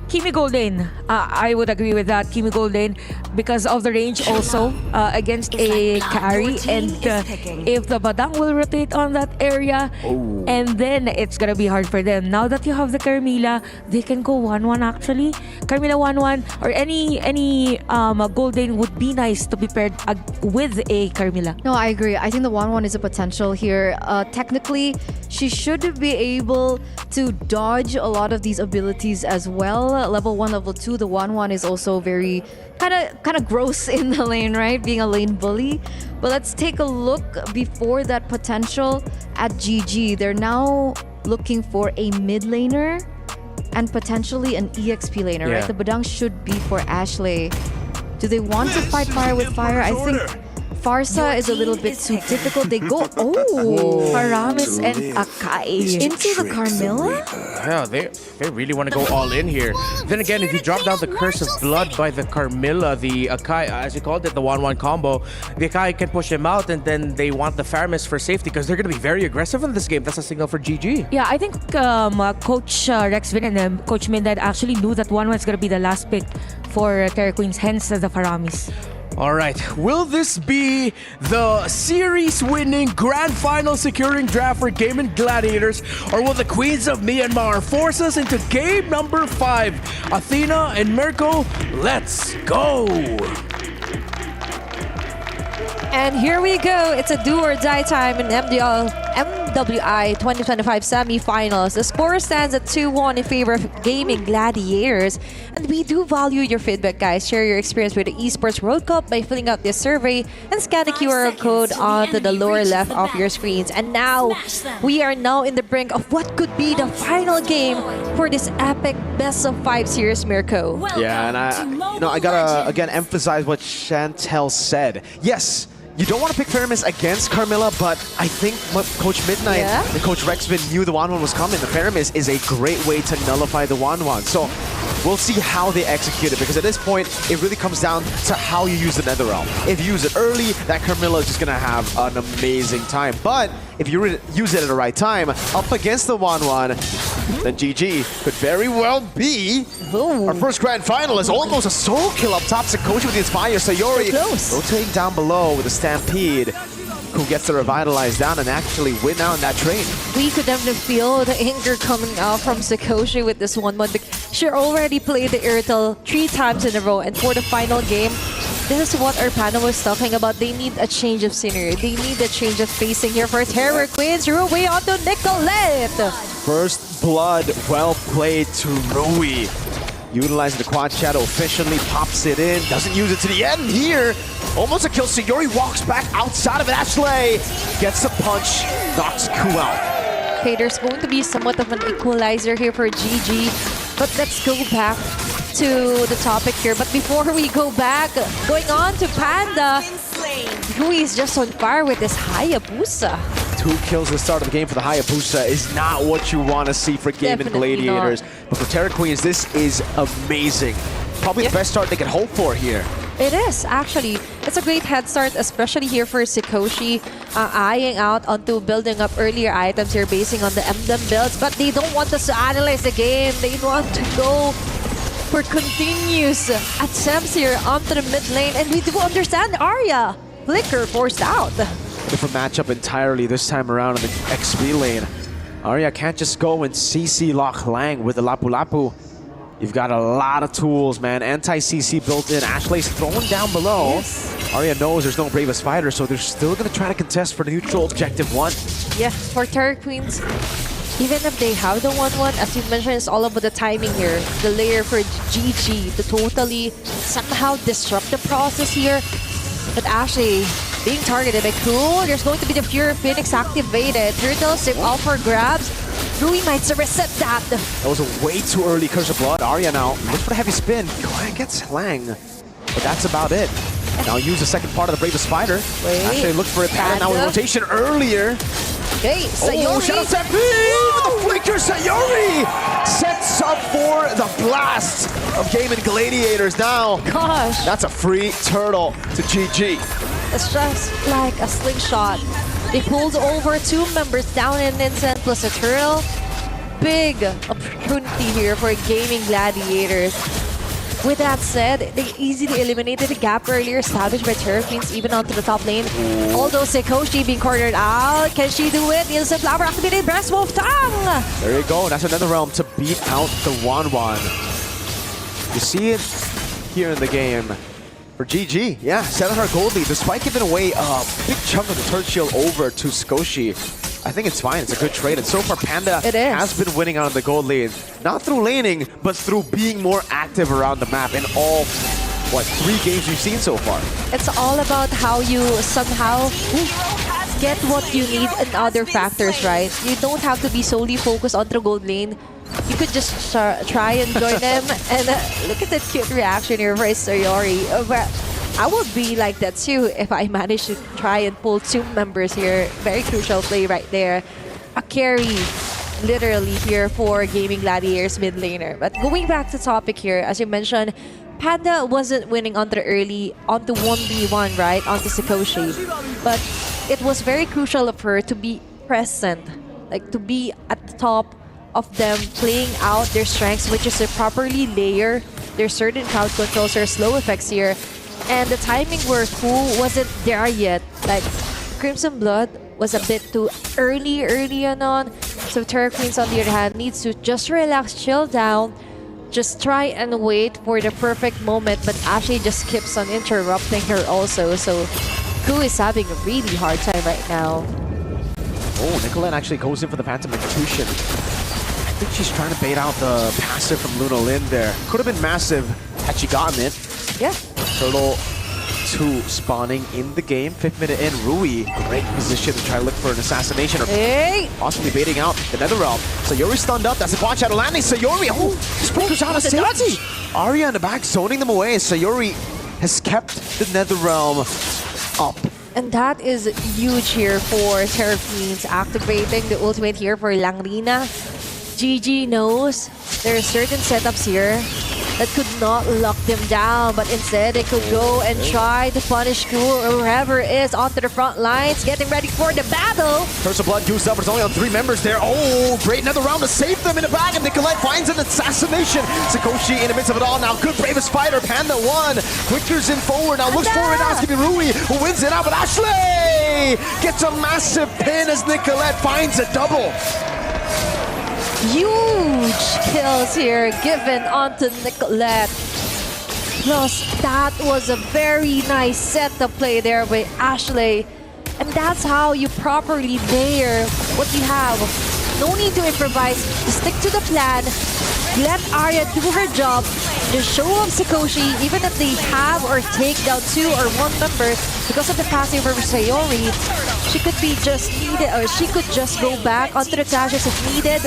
Kimi Gold Lane, I would agree with that. Kimi Gold Lane, because of the range also against a carry, and if the Badang will rotate on that area, and then it's gonna be hard for them. Now that you have the Carmilla, they can go 1-1 actually. Carmilla 1-1 or any Gold Lane would be nice to be paired with a Carmilla. No, I agree. I think the 1-1 is a potential here. Technically, she should be able to dodge a lot of these abilities as well. Level 1, level 2, the 1-1 is also very kind of gross in the lane, right? Being a lane bully. But let's take a look before that potential at GG. They're now looking for a mid laner and potentially an EXP laner, right? The Badang should be for Ashley. Do they want to fight fire with fire? I think Farsa is a little bit too difficult. They go, Paramis and Akai into the Carmilla? Yeah, they really want to go all in here. Then again, if you drop down the Curse of Blood by the Carmilla, the Akai, as you called it, the 1-1 combo, the Akai can push him out, and then they want the Faramis for safety because they're going to be very aggressive in this game. That's a signal for GG. Yeah, I think Coach Rexvin and Coach Midnight actually knew that 1-1 is going to be the last pick for Terra Queens, hence the Faramis. All right, will this be the series-winning grand final securing draft for Gaming Gladiators, or will the Queens of Myanmar force us into game number 5? Athena and Mirko, let's go! And here we go. It's a do or die time in MWI 2025 semifinals. The score stands at 2-1 in favor of Gaming Gladiators. And we do value your feedback, guys. Share your experience with the Esports World Cup by filling out this survey and scan the QR code onto the lower left of your screens. And now, we are now in the brink of what could be the final game for this epic best of 5 series, Mirko. Yeah, and I gotta again emphasize what Chantel said. Yes, you don't want to pick Faramis against Carmilla, but I think what Coach Midnight and Coach Rexvin knew the 1-1 was coming. The Faramis is a great way to nullify the 1-1. So we'll see how they execute it, because at this point, it really comes down to how you use the Netherrealm. If you use it early, that Carmilla is just going to have an amazing time. But if you use it at the right time, up against the 1-1, then GG could very well be our first grand final. Is almost a soul kill up top. Sikoshi with the Inspire. Sayori rotating down below with a Stampede, who gets to revitalize down and actually win out in that trade. We could definitely feel the anger coming out from Sikoshi with this 1-1. She already played the Irithel 3 times in a row, and for the final game, this is what our panel was talking about. They need a change of scenery. They need a change of facing here for Terror Queens. You're away on to Nicolette. First blood, well played to Rui. Utilizing the Quad Shadow efficiently, pops it in, doesn't use it to the end here. Almost a kill. Sayori walks back outside of it. Ashley gets a punch, knocks Ku out. Okay, there's going to be somewhat of an equalizer here for GG. But let's go back to the topic here. But before we go back, going on to Panda, who is just on fire with this Hayabusa. 2 kills at the start of the game for the Hayabusa is not what you want to see for Gaming Definitely Gladiators. not. But for Terra Queens, this is amazing. Probably the best start they can hope for here. It is, actually. It's a great head start, especially here for Sikoshi, eyeing out onto building up earlier items here, basing on the MDM builds. But they don't want us to analyze the game. They want to go for continuous attempts here onto the mid lane. And we do understand Arya. Flicker forced out. Different matchup entirely this time around in the XP lane. Arya can't just go and CC lock Lang with the Lapu Lapu. You've got a lot of tools, man. Anti-CC built in. Ashlay's thrown down below. Yes. Arya knows there's no Bravest Fighter, so they're still going to try to contest for the neutral objective 1. Yeah, for Terra Queens, even if they have the 1-1, as you mentioned, it's all about the timing here. The layer for GG to totally somehow disrupt the process here. But Ashley being targeted by Cool. There's going to be the Fury of Phoenix activated. Turtles, if all for grabs. Rui might reset that. That was a way too early Curse of Blood. Arya now looks for the heavy spin. Gets Lang. But that's about it. Now use the second part of the Bravest Spider. Actually looked for it. Panda now in rotation earlier. Okay, Sayori. Oh, shout out to the flicker. Sayori sets up for the blast of Gaming Gladiators now. Gosh. That's a free turtle to GG. It's just like a slingshot. They pulled over 2 members down in Vincent plus a turtle. Big opportunity here for Gaming Gladiators. With that said, they easily eliminated the gap earlier established by Terra Queens even onto the top lane. Although Sikoshi being cornered out, can she do it? Nielsen Flower activated Breast Wolf Tongue! There you go. That's another realm to beat out the Wanwan. You see it here in the game. For GG, yeah, 700 gold lead, despite giving away a big chunk of the turret shield over to Sikoshi. I think it's fine, it's a good trade, and so far Panda has been winning out of the gold lead. Not through laning, but through being more active around the map in all, 3 games you've seen so far. It's all about how you somehow get what you need in other factors, right? You don't have to be solely focused on the gold lane. You could just try and join them. And look at that cute reaction here for Sayori. I would be like that too if I managed to try and pull 2 members here. Very crucial play right there. A carry literally here for Gaming Gladiators mid laner. But going back to topic here, as you mentioned, Panda wasn't winning onto early onto 1v1, right? Onto Sikoshi. But it was very crucial of her to be present. Like to be at the top of them playing out their strengths, which is to properly layer their certain crowd controls or slow effects here. And the timing where Cool wasn't there yet. Like Crimson Blood was a bit too early on. So Terra Queens on the other hand needs to just relax, chill down, just try and wait for the perfect moment. But Ashley just keeps on interrupting her also. So Cool is having a really hard time right now. Oh, Nicolette actually goes in for the Phantom Execution. I think she's trying to bait out the passive from Luna Lin there. Could have been massive had she gotten it. Yeah. Turtle 2 spawning in the game. 5th minute in, Rui. Great position to try to look for an assassination or possibly baiting out the Netherrealm. Sayori stunned up. That's a quad shadow landing. Sayori, sprinkles out a safety. Arya in the back zoning them away. Sayori has kept the Netherrealm up. And that is huge here for Terra Queens, activating the ultimate here for Langrina. GG knows there are certain setups here that could not lock them down, but instead they could go and try to punish Cool or whoever is onto the front lines, getting ready for the battle. Curse of Blood used up, it's only on 3 members there. Oh, great, another round to save them in the back, and Nicolette finds an assassination. Sikoshi in the midst of it all now, good Bravest Fighter, Panda 1. Quickers in forward, now looks forward, now it's gonna be Rui who wins it out, but Ashley gets a massive pin as Nicolette finds a double. Huge kills here given onto Nicolette. Plus, that was a very nice setup play there by Ashley. And that's how you properly layer what you have. No need to improvise. Just stick to the plan. Let Arya do her job. The show of Sikoshi, even if they have or take down 2 or 1 member, because of the passive for Sayori, she could be just needed, or she could just go back onto the clashes if needed.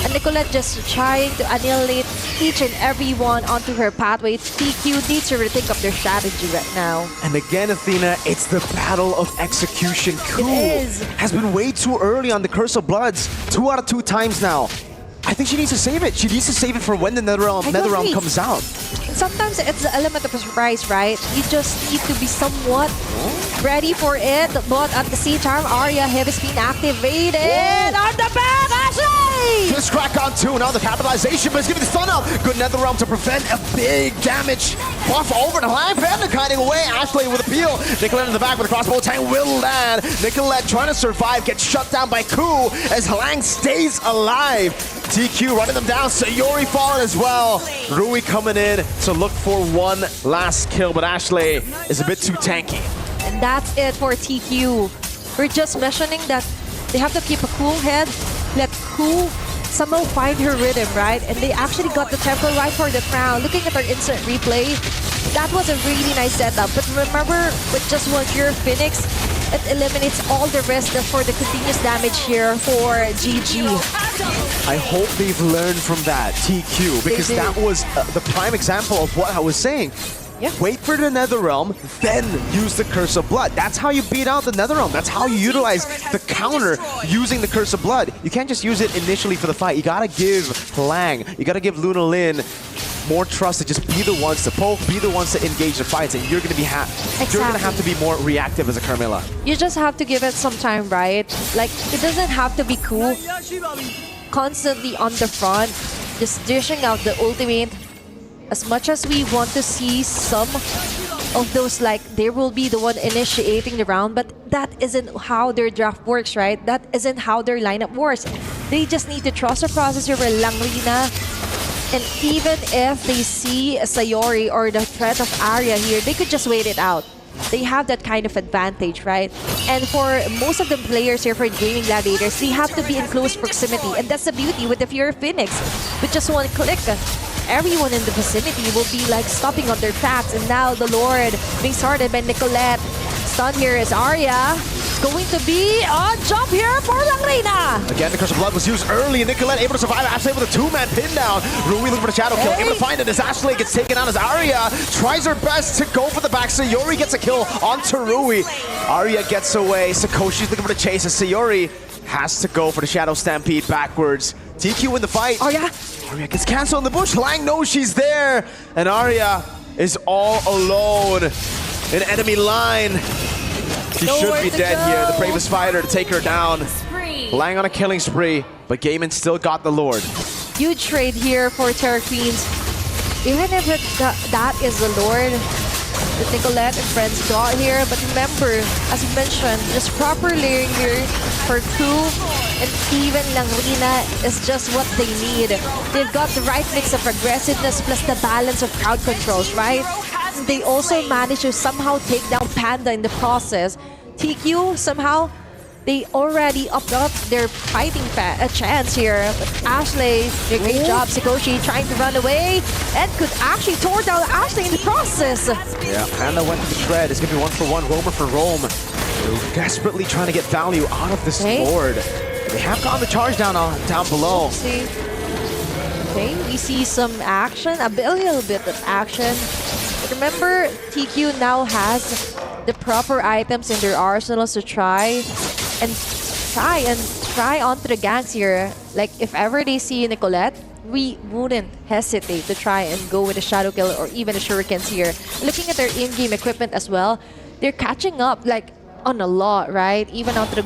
And Nicolette just trying to annihilate each and every one onto her pathway. TQ needs to rethink of their strategy right now. And again, Athena, it's the battle of execution. Cool has been way too early on the Curse of Bloods. 2 out of 2 times now. I think she needs to save it. She needs to save it for when the Netherrealm comes out. Sometimes it's the element of a surprise, right? You just need to be somewhat ready for it. But at the same time, Arya heavy spin activated. On the back, Ashley! Just crack on 2. Now the capitalization, but it's giving the stun up. Good Netherrealm to prevent a big damage. Buff over the line. Panda kiting away. Ashley with a peel. Nicolette in the back with a crossbow tank will land. Nicolette trying to survive, gets shut down by Ku as Halang stays alive. TQ running them down. Sayori falling as well. Rui coming in to look for one last kill, but Ashley is a bit too tanky. And that's it for TQ. We're just mentioning that they have to keep a cool head, let Ku somehow find her rhythm, right? And they actually got the tempo right for the crown. Looking at our instant replay, that was a really nice setup. But remember, with just one pure Phoenix, it eliminates all the rest for the continuous damage here for GG. I hope they've learned from that, TQ, because that was the prime example of what I was saying. Yeah. Wait for the Netherrealm, then use the Curse of Blood. That's how you beat out the Netherrealm. That's how you utilize the counter using the Curse of Blood. You can't just use it initially for the fight. You gotta give Lang, you gotta give Luna Lin more trust to just be the ones to poke, be the ones to engage the fights, and you're gonna be you're gonna have to be more reactive as a Carmilla. You just have to give it some time, right? Like, it doesn't have to be cool constantly on the front, just dishing out the ultimate. As much as we want to see some of those, like, they will be the one initiating the round, but that isn't how their draft works, right? That isn't how their lineup works. They just need to trust the process over Langrina. And even if they see a Sayori or the threat of Arya here, they could just wait it out. They have that kind of advantage, right? And for most of the players here for Gaming Gladiators, they have to be in close proximity. And that's the beauty with the Fury Phoenix. With just one click, everyone in the vicinity will be like stopping on their tracks. And now the Lord being started by Nicolette. Stun here is Arya. Going to be a jump here for Langrina. Again, the Curse of Blood was used early. Nicolette able to survive. Ashley with a 2-man pin down. Rui looking for the shadow kill. Able to find it as Ashley gets taken out as Arya tries her best to go for the back. Sayori gets a kill onto Rui. Arya gets away. Sakoshi's looking for the chase as Sayori has to go for the Shadow Stampede backwards. TQ in the fight. Arya gets canceled in the bush. Lang knows she's there. And Arya is all alone in enemy line. She should be dead here. The bravest fighter to take her down. Lang on a killing spree, but Gaiman still got the Lord. Huge trade here for Terra Queens. Even if that is the Lord that Nicolette and friends got here, but remember, as you mentioned, just proper layering here for Ku and even Langrina is just what they need. They've got the right mix of aggressiveness plus the balance of crowd controls, right? They also managed to somehow take down Panda in the process. TQ, somehow, they already upped up their fighting chance here. But Ashley, did a great job. Sakoshi trying to run away and could actually tore down Ashley in the process. Yeah, Panda went to the shred. It's going to be 1-for-1, Roamer for Rome. They're desperately trying to get value out of this Lord. They have gotten the charge down below. Okay, we see some action, a little bit of action. Remember, TQ now has the proper items in their arsenals to try onto the ganks here. Like, if ever they see Nicolette, we wouldn't hesitate to try and go with a Shadow Kill or even a Shurikens here. Looking at their in-game equipment as well, they're catching up, like, on a lot, right? Even onto the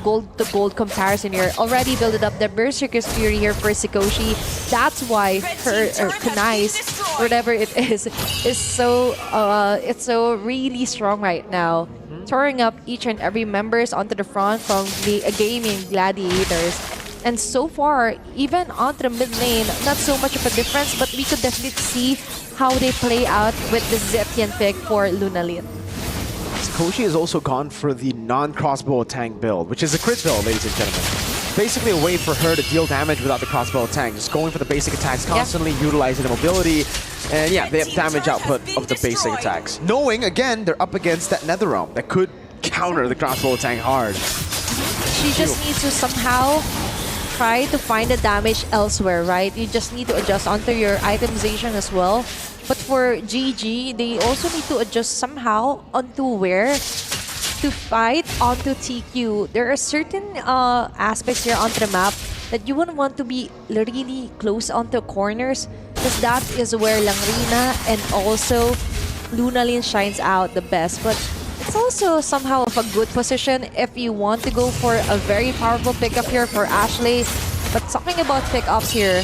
gold comparison here. Already built up the Berserker's Fury here for Sakoshi. That's why her Kunai's, whatever it is so it's so really strong right now. Touring up each and every members onto the front from the Gaming Gladiators. And so far, even onto the mid lane, not so much of a difference, but we could definitely see how they play out with the Zetian pick for Lunalin. Sakoshi has also gone for the non-crossbow tank build, which is a crit build, ladies and gentlemen. Basically a way for her to deal damage without the crossbow tank, just going for the basic attacks constantly, utilizing the mobility, and yeah, they have damage output of the basic attacks. Knowing, again, they're up against that Netherrealm that could counter the crossbow tank hard. She just needs to somehow try to find the damage elsewhere, right? You just need to adjust onto your itemization as well. But for GG, they also need to adjust somehow onto where to fight onto TQ. There are certain aspects here onto the map that you wouldn't want to be really close onto corners, because that is where Langrina and also Lunalin shines out the best. But it's also somehow of a good position if you want to go for a very powerful pickup here for Ashley. But talking about pickups here,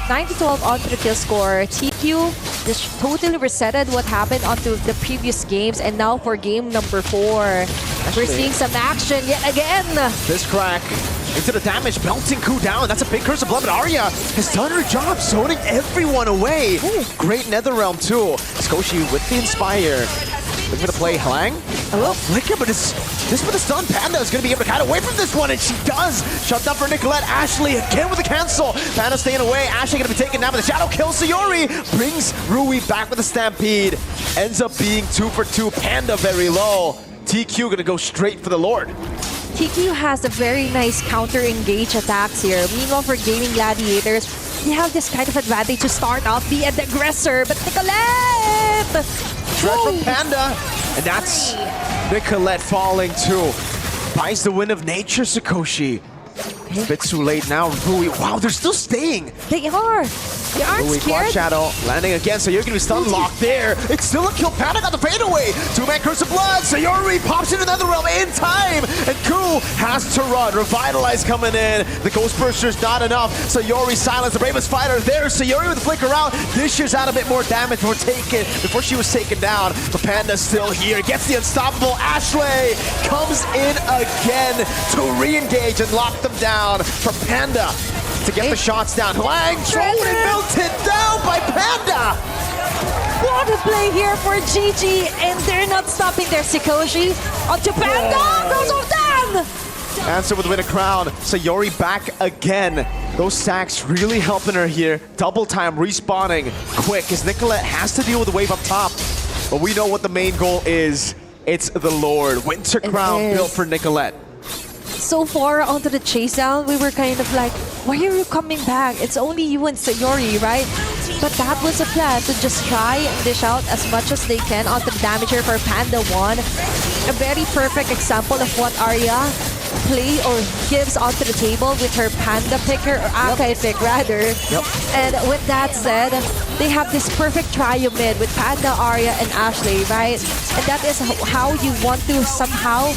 9-12 onto the kill score. TQ just totally resetted what happened onto the previous games, and now for game number 4, we're seeing some action yet again. This crack into the damage, belting Ku down. That's a big curse of blood, but Arya has done her job, zoning everyone away. Ooh. Great Netherrealm too. Skoshi with the Inspire. Looking for the play, Hlang. Oh, Flicker, but this with the stun, Panda is going to be able to cut away from this one, and she does. Shut down for Nicolette. Ashley again with the cancel. Panda staying away. Ashley going to be taken down, but the shadow kills Sayori. Brings Rui back with the Stampede. Ends up being 2 for 2. Panda very low. TQ going to go straight for the Lord. TQ has a very nice counter-engage attacks here. Meanwhile, for Gaming Gladiators, you have this kind of advantage to start off, be the aggressor, but Nicolette! Dread from Panda, and that's Nicolette falling too. Buys the win of nature, Sakoshi. A bit too late now, Rui. Wow, they're still staying. They are. They aren't Rui, scared. Quad Shadow, landing again, so you're going to be stun locked there. It's still a kill. Panda got the fadeaway. 2-man Curse of Blood. Sayori pops into another realm in time. And Ku has to run. Revitalize coming in. The Ghostburster's not enough. Sayori silence the bravest fighter there. Sayori with the flicker out. Dishes out a bit more damage before she was taken down. But Panda's still here. Gets the unstoppable. Ashley comes in again to re-engage and lock them down for Panda to get the shots down. Hlang thrown and melted down by Panda. What a play here for GG, and they're not stopping their Sakoshi. Onto Panda, goes off down! Answer with win a crown. Sayori back again. Those sacks really helping her here. Double time respawning quick as Nicolette has to deal with the wave up top. But we know what the main goal is. It's the Lord. Winter crown built for Nicolette. So far onto the chase down, we were kind of like, why are you coming back? It's only you and Sayori, right? But that was a plan to just try and dish out as much as they can onto the damager for Panda 1. A very perfect example of what Arya play or gives onto the table with her Panda picker, or Akai pick rather. And with that said, they have this perfect trio mid with Panda, Arya, and Ashley, right? And that is how you want to somehow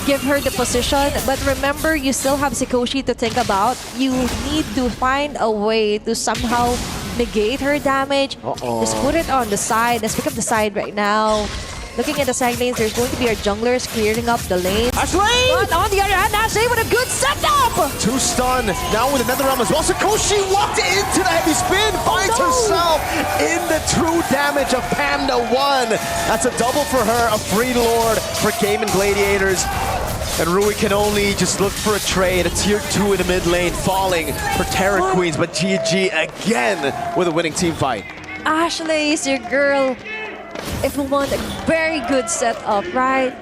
give her the position. But remember, you still have Sakoshi to think about. You need to find a way to somehow negate her damage. Just put it on the side. Let's pick up the side right now. Looking at the side lanes, there's going to be our junglers clearing up the lanes. Ashley! But on the other hand, Ashley with a good setup! 2 stun, now with another realm as well. Sakoshi walked into the heavy spin, finds herself in the true damage of Panda 1. That's a double for her, a free Lord for Gaming Gladiators. And Rui can only just look for a trade, a tier 2 in the mid lane, falling for Terra Queens, but GG again with a winning team fight. Ashley is your girl. If we want a very good setup, right?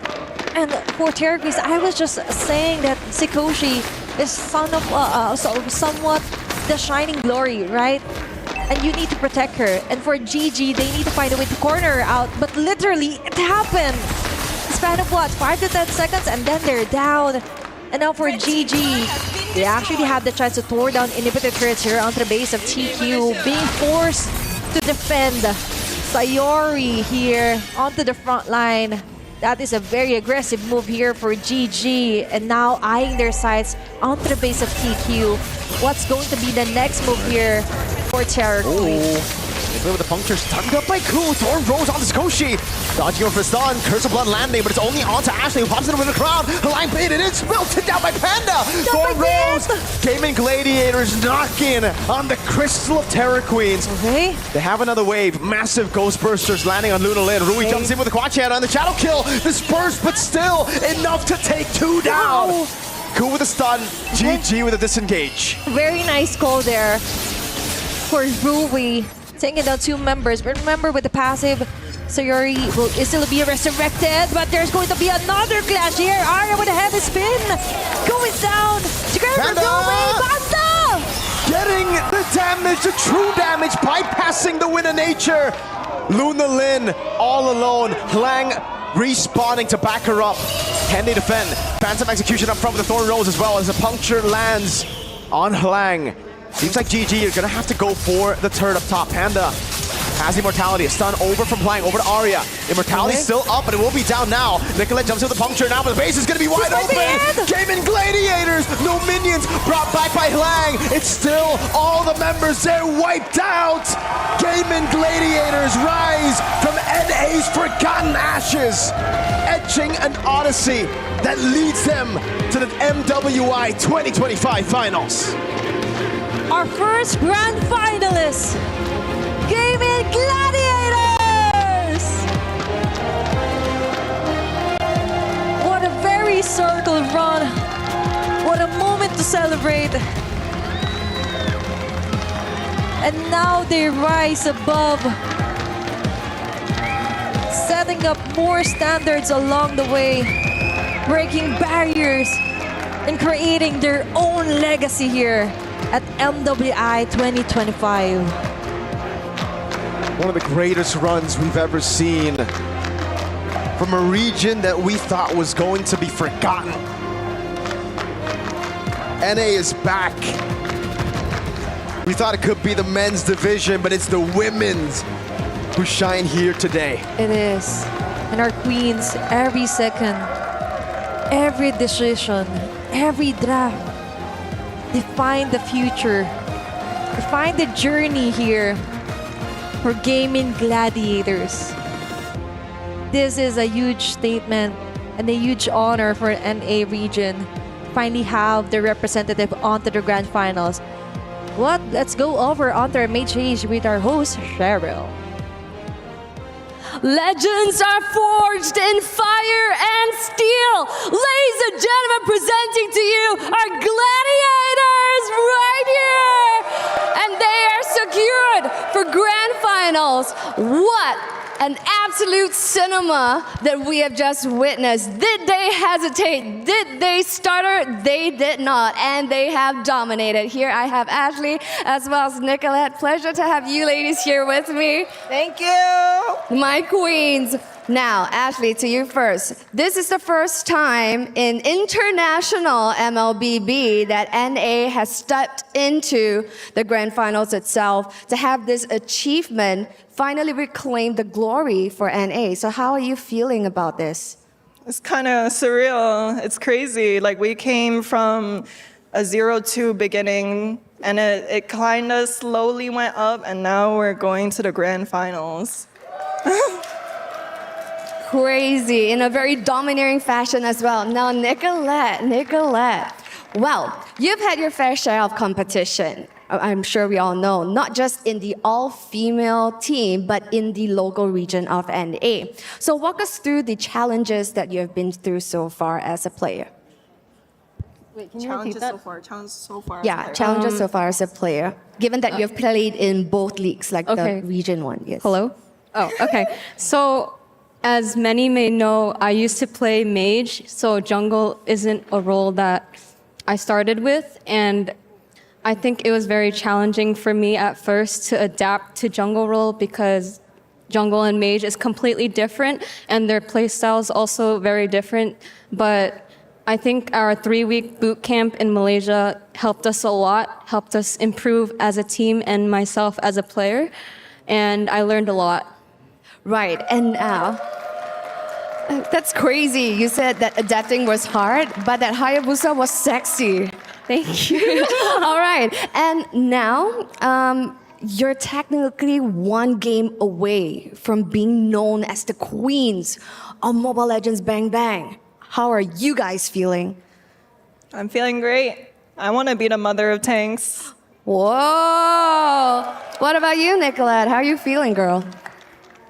And for Terra Queens, I was just saying that Sakoshi is somewhat the shining glory, right? And you need to protect her. And for GG, they need to find a way to corner her out. But literally, it happened. Span of what, 5 to 10 seconds, and then they're down. And now for GG, they actually have the chance to tore down inhibitor turrets here onto the base of TQ, being forced to defend. Sayori here onto the front line. That is a very aggressive move here for GG, and now eyeing their sights onto the base of TQ. What's going to be the next move here for Terra Queens? With the puncture stunned up by Ku. Thorn rolls onto Sakoshi. Dodging over for stun. Curse of Blood landing, but it's only onto Ashley, who pops in with the crown. Her line baited in, melted down by Panda. Thorn rolls. Gaming Gladiators knocking on the crystal of Terra Queens. Okay. They have another wave. Massive Ghostbursters landing on Luna Lin. Rui jumps in with a quad shadow on the shadow kill. Dispersed, but still enough to take 2 down. Wow. Ku with a stun. GG with a disengage. Very nice call there for Rui. Taking down 2 members, but remember with the passive, Sayori will still be resurrected, but there's going to be another clash here. Arya with a heavy spin. Going down. Panda! Panda! Getting the damage, the true damage, bypassing the Winner Nature. Luna Lin all alone. Hlang respawning to back her up. Can they defend? Phantom execution up front with the Thorn Rose as well as a puncture lands on Hlang. Seems like GG are gonna have to go for the turret up top. Panda has Immortality, a stun over from Hlang, over to Arya. Immortality still up, but it will be down now. Nicolette jumps with the puncture now, but the base is gonna be wide open. Gaming Gladiators, no minions, brought back by Hlang. It's still all the members, they're wiped out. Gaming Gladiators rise from NA's Forgotten Ashes, etching an odyssey that leads them to the MWI 2025 finals. Our first grand finalist, Gaming Gladiators! What a very circle run. What a moment to celebrate. And now they rise above, setting up more standards along the way, breaking barriers, and creating their own legacy here at MWI 2025. One of the greatest runs we've ever seen from a region that we thought was going to be forgotten. NA is back. We thought it could be the men's division, but it's the women's who shine here today. It is. And our queens, every second, every decision, every draft, define the future, define the journey here for Gaming Gladiators. This is a huge statement and a huge honor for NA region to finally have their representative onto the grand finals. Let's go over onto our main stage with our host, Cheryl. Legends are forged in fire and steel. Ladies and gentlemen, presenting to you our gladiators right here. And they are secured for grand finals. What an absolute cinema that we have just witnessed. Did they hesitate? Did they stutter? They did not, and they have dominated. Here I have Ashley as well as Nicolette. Pleasure to have you ladies here with me. Thank you. My queens. Now, Ashley, to you first. This is the first time in international MLBB that NA has stepped into the grand finals itself to have this achievement finally reclaim the glory for NA. So how are you feeling about this? It's kind of surreal. It's crazy. Like, we came from a 0-2 beginning, and it kind of slowly went up, and now we're going to the grand finals. Crazy, in a very domineering fashion as well. Now, Nicolette. Well, you've had your fair share of competition. I'm sure we all know, not just in the all-female team, but in the local region of NA. So walk us through the challenges that you have been through so far as a player. Wait, can you repeat that? Challenges so far. Yeah, challenges so far as a player, given that you have played in both leagues, like the region one. Yes. Hello? Oh, okay. So, as many may know, I used to play mage, so jungle isn't a role that I started with, and I think it was very challenging for me at first to adapt to jungle role because jungle and mage is completely different, and their playstyles also very different. But I think our 3-week boot camp in Malaysia helped us a lot, helped us improve as a team and myself as a player, and I learned a lot. Right, and that's crazy. You said that adapting was hard, but that Hayabusa was sexy. Thank you. All right, and now you're technically one game away from being known as the queens of Mobile Legends Bang Bang. How are you guys feeling? I'm feeling great. I want to be the mother of tanks. Whoa! What about you, Nicolette? How are you feeling, girl?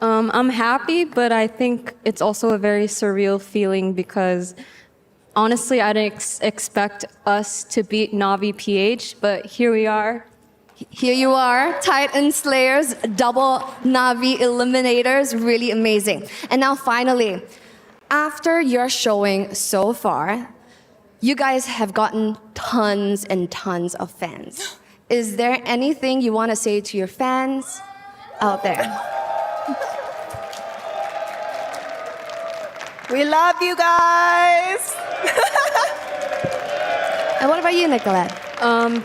I'm happy, but I think it's also a very surreal feeling because honestly, I didn't expect us to beat Navi PH, but here we are. Here you are, Titan Slayers, double Navi Eliminators, really amazing. And now finally, after your showing so far, you guys have gotten tons and tons of fans. Is there anything you want to say to your fans out there? We love you guys. And what about you, Nicolette?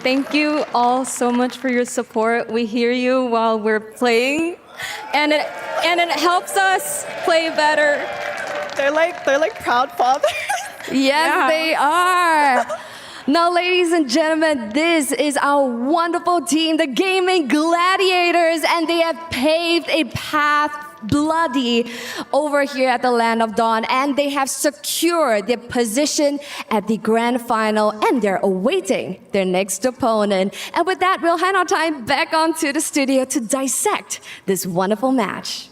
Thank you all so much for your support. We hear you while we're playing, and it helps us play better. They're like proud fathers. Yes, they are. Now, ladies and gentlemen, this is our wonderful team, the Gaming Gladiators, and they have paved a path bloody over here at the Land of Dawn, and they have secured their position at the grand final, and they're awaiting their next opponent. And with that, we'll hand our time back onto the studio to dissect this wonderful match.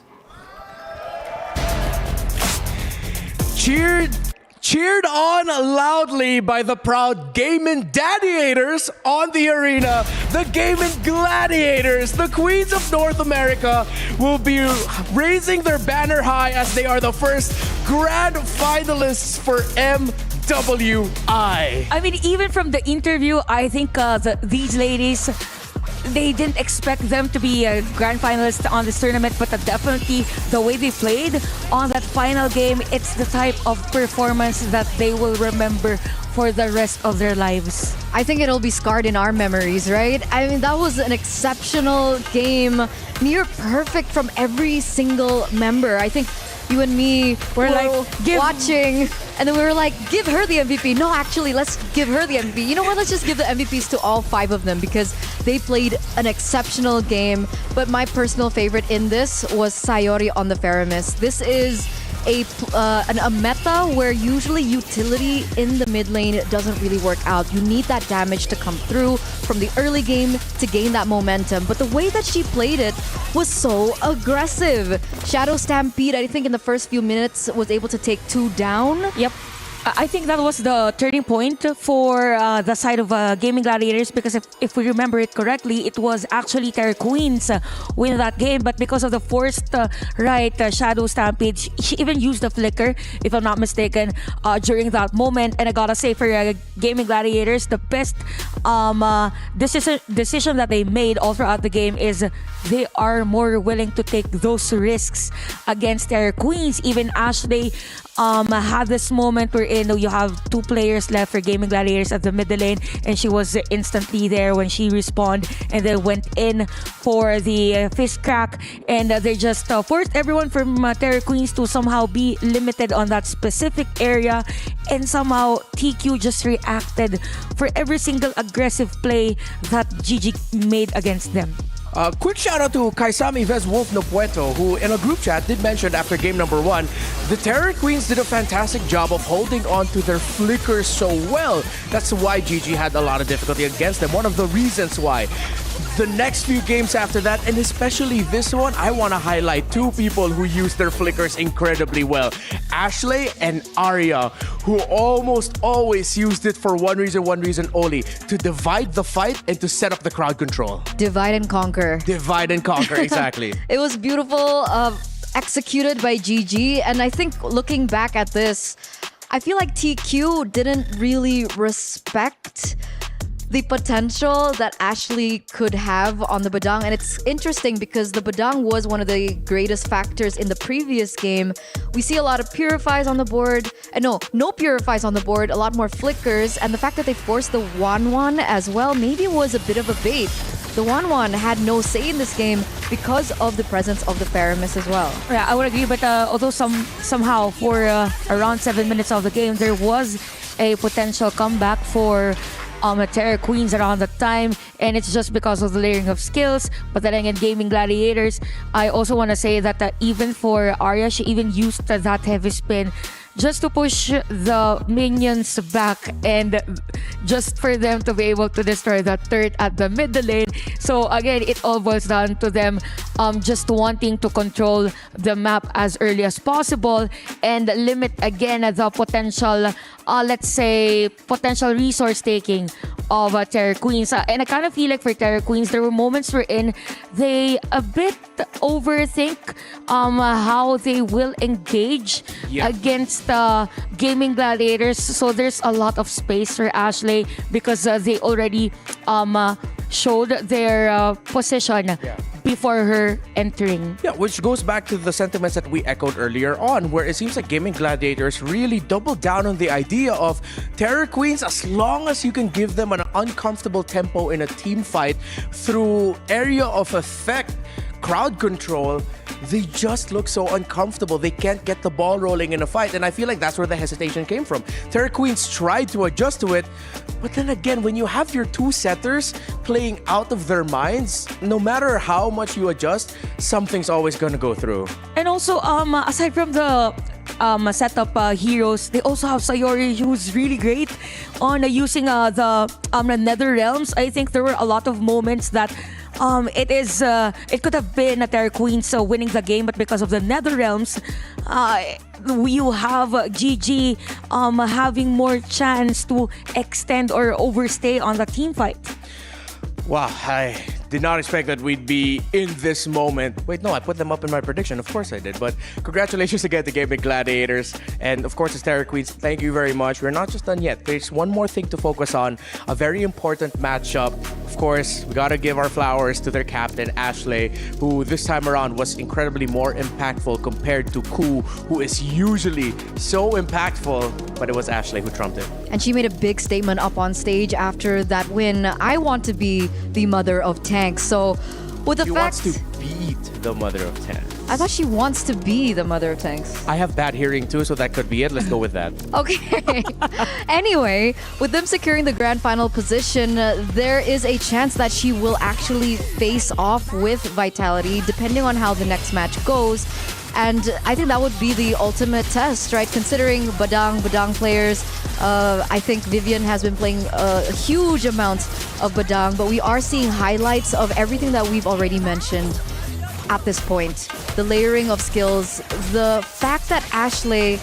Cheered on loudly by the proud Gaming Gladiators on the arena. The Gaming Gladiators, the Queens of North America, will be raising their banner high as they are the first grand finalists for MWI. I mean, even from the interview, I think these ladies, they didn't expect them to be a grand finalist on this tournament, but definitely the way they played on that final game, it's the type of performance that they will remember for the rest of their lives. I think it'll be scarred in our memories, right? I mean, that was an exceptional game, near perfect from every single member. I think you and me were like watching, and then we were like, give her the MVP. No, actually, let's give her the MVP. You know what? Let's just give the MVPs to all 5 of them because they played an exceptional game. But my personal favorite in this was Sayori on the Faramis. This is a meta where usually utility in the mid lane doesn't really work out. You need that damage to come through from the early game to gain that momentum. But the way that she played it was so aggressive. Shadow Stampede, I think in the first few minutes, was able to take 2 down. Yep. I think that was the turning point for the side of Gaming Gladiators, because if we remember it correctly, it was actually Terra Queens win that game, but because of the forced Shadow Stampede, she even used the flicker, if I'm not mistaken, during that moment. And I gotta say, for Gaming Gladiators, the best decision that they made all throughout the game is they are more willing to take those risks against Terra Queens. Even Ashley had this moment wherein you have 2 players left for Gaming Gladiators at the middle lane, and she was instantly there when she respawned and then went in for the fist crack, and they just forced everyone from Terra Queens to somehow be limited on that specific area, and somehow TQ just reacted for every single aggressive play that GG made against them. Quick shout out to Kaisami Vez Wolf No Pueto, who in a group chat did mention after game number 1, the Terror Queens did a fantastic job of holding on to their flickers so well. That's why GG had a lot of difficulty against them. One of the reasons why. The next few games after that, and especially this one, I want to highlight 2 people who used their flickers incredibly well. Ashley and Arya, who almost always used it for one reason only, to divide the fight and to set up the crowd control. Divide and conquer. Divide and conquer, exactly. It was beautiful, executed by GG, and I think looking back at this, I feel like TQ didn't really respect the potential that Ashley could have on the Badang. And it's interesting because the Badang was one of the greatest factors in the previous game. We see a lot of purifies on the board. No purifies on the board, a lot more flickers. And the fact that they forced the 1-1 as well maybe was a bit of a bait. The 1-1 had no say in this game because of the presence of the Faramis as well. Yeah, I would agree, but although somehow for around 7 minutes of the game, there was a potential comeback for Terra Queens around that time, and it's just because of the layering of skills. But then again, Gaming Gladiators, I also want to say that even for Arya, she even used that heavy spin just to push the minions back and just for them to be able to destroy that turret at the middle lane. So again, it all boils down to them just wanting to control the map as early as possible and limit again the potential, let's say, potential resource taking of Terror Queens. And I kind of feel like for Terror Queens, there were moments wherein they a bit overthink how they will engage against Gaming Gladiators. So there's a lot of space for Ashley because they already showed their position before her entering. Yeah, which goes back to the sentiments that we echoed earlier on, where it seems like Gaming Gladiators really doubled down on the idea of Terror Queens, as long as you can give them an uncomfortable tempo in a team fight through area of effect, crowd control, they just look so uncomfortable. They can't get the ball rolling in a fight. And I feel like that's where the hesitation came from. Terror Queens tried to adjust to it. But then again, when you have your two setters playing out of their minds, no matter how much you adjust, something's always going to go through. And also, aside from the setup heroes, they also have Sayori, who's really great on using the Nether Realms. I think there were a lot of moments that it could have been a Terror Queens winning the game, but because of the Nether Realms, you have GG having more chance to extend or overstay on the team fight. Wow, I did not expect that we'd be in this moment. Wait, no, I put them up in my prediction. Of course I did. But congratulations again to Gaming Gladiators. And of course, as Terror Queens, thank you very much. We're not just done yet. There's one more thing to focus on. A very important matchup. Of course, we got to give our flowers to their captain, Ashley, who this time around was incredibly more impactful compared to Ku, who is usually so impactful. But it was Ashley who trumped it. And she made a big statement up on stage after that win. I want to be the mother of tanks. So with the fact she wants to beat the mother of tanks. I thought she wants to be the mother of tanks. I have bad hearing too, so that could be it. Let's go with that. Okay. Anyway, with them securing the grand final position, there is a chance that she will actually face off with Vitality, depending on how the next match goes. And I think that would be the ultimate test, right? Considering Badang players, I think Vivian has been playing a huge amount of Badang, but we are seeing highlights of everything that we've already mentioned at this point. The layering of skills, the fact that Ashley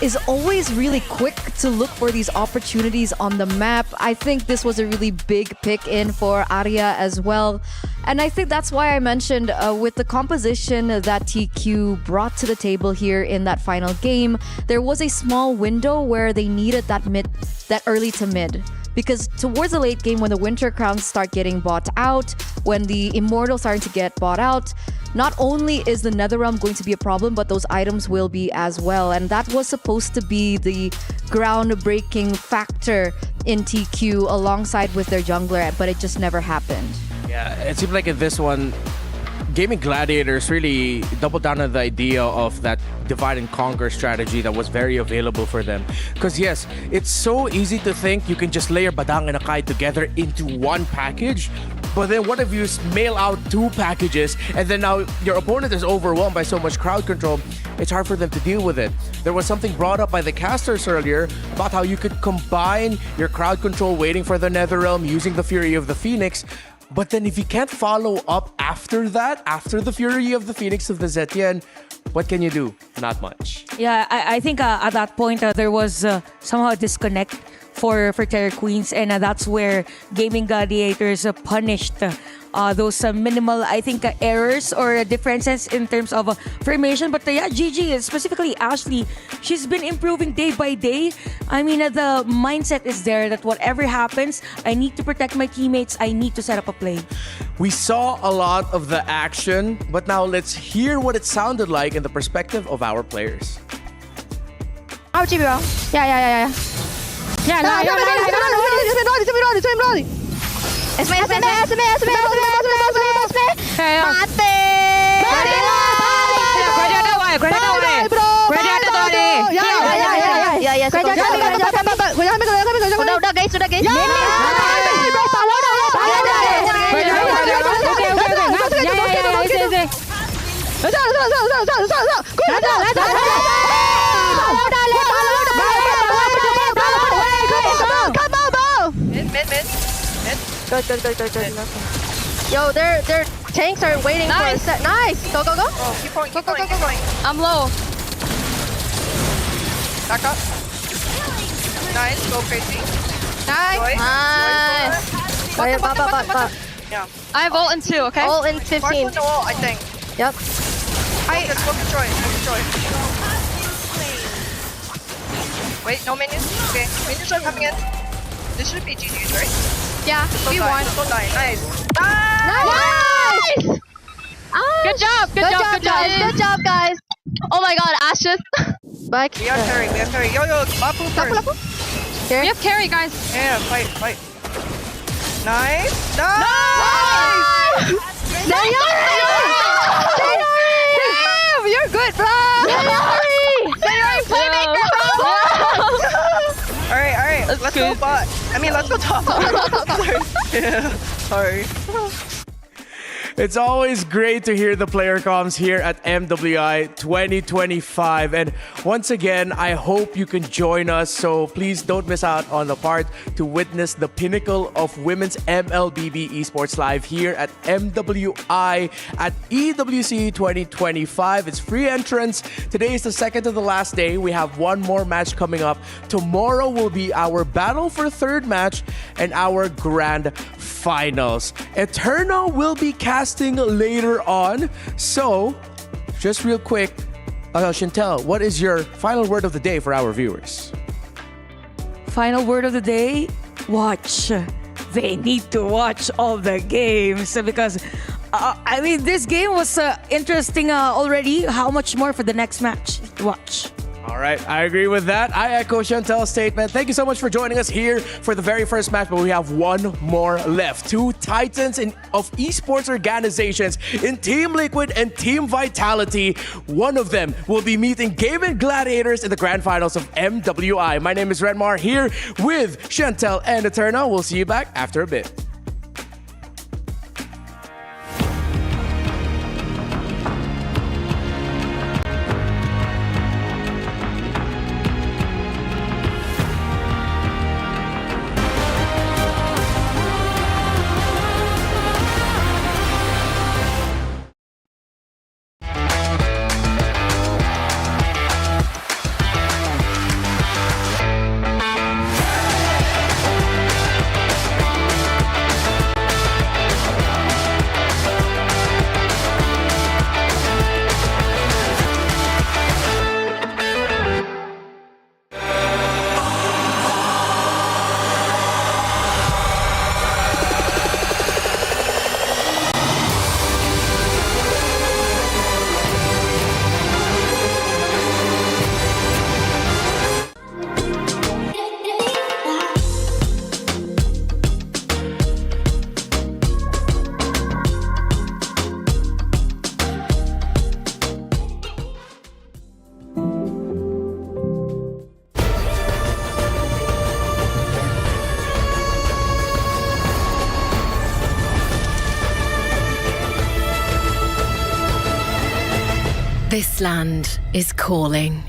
is always really quick to look for these opportunities on the map. I think this was a really big pick in for Arya as well. And I think that's why I mentioned with the composition that TQ brought to the table here in that final game, there was a small window where they needed that early to mid. Because towards the late game, when the Winter Crowns start getting bought out, when the Immortals starting to get bought out, not only is the Netherrealm going to be a problem, but those items will be as well. And that was supposed to be the groundbreaking factor in TQ alongside with their jungler, but it just never happened. Yeah, it seemed like in this one, Gaming Gladiators really doubled down on the idea of that divide and conquer strategy that was very available for them. Because yes, it's so easy to think you can just layer Badang and Akai together into one package. But then what if you mail out two packages and then now your opponent is overwhelmed by so much crowd control, it's hard for them to deal with it. There was something brought up by the casters earlier about how you could combine your crowd control waiting for the Netherrealm using the Fury of the Phoenix. But then if you can't follow up after that, after the Fury of the Phoenix of the Zetian, what can you do? Not much. Yeah, I think at that point there was somehow a disconnect for Terror Queens, and that's where Gaming Gladiators punished those minimal, I think, errors or differences in terms of formation. But yeah, GG, specifically Ashley, she's been improving day by day. I mean, the mindset is there that whatever happens, I need to protect my teammates. I need to set up a play. We saw a lot of the action, but now let's hear what it sounded like in the perspective of our players. Out, yeah. Yeah, no, Esme. Mate! Udah guys. Good. Yo, their tanks are waiting for a set. Nice. Go. Oh, keep going. I'm low. Back up. Nice. Go crazy. Nice. Wait, but. Yeah. I have ult in 2, okay? Ult in 15. Mark on the wall, I think. Yep. Focus Troy. Wait, no minions? Okay, minions are coming in. This should be GG's, right? Yeah, we won. Don't die. Nice. Nice! Good job, Good job, guys. Oh my god, Ashes. Back. We are carry. Yo, Bapu first. We have carry, guys. Yeah, fight. Nice. Damn, you're good, bro. Sayori, playmaker, bro. Alright. Let's go bot. Let's go top. Sorry. It's always great to hear the player comms here at MWI 2025. And once again, I hope you can join us. So please don't miss out on the part to witness the pinnacle of women's MLBB Esports Live here at MWI at EWC 2025. It's free entrance. Today is the second to the last day. We have one more match coming up. Tomorrow will be our battle for third match and our grand finals. Eterna will be casting later on. So, just real quick, Chantel, what is your final word of the day for our viewers? Final word of the day, watch. They need to watch all the games because, this game was interesting already. How much more for the next match? Watch. All right, I agree with that. I echo Chantel's statement. Thank you so much for joining us here for the very first match, but we have one more left. Two titans of esports organizations in Team Liquid and Team Vitality. One of them will be meeting Gaming Gladiators in the grand finals of MWI. My name is Renmar here with Chantel and Eterna. We'll see you back after a bit. This land is calling.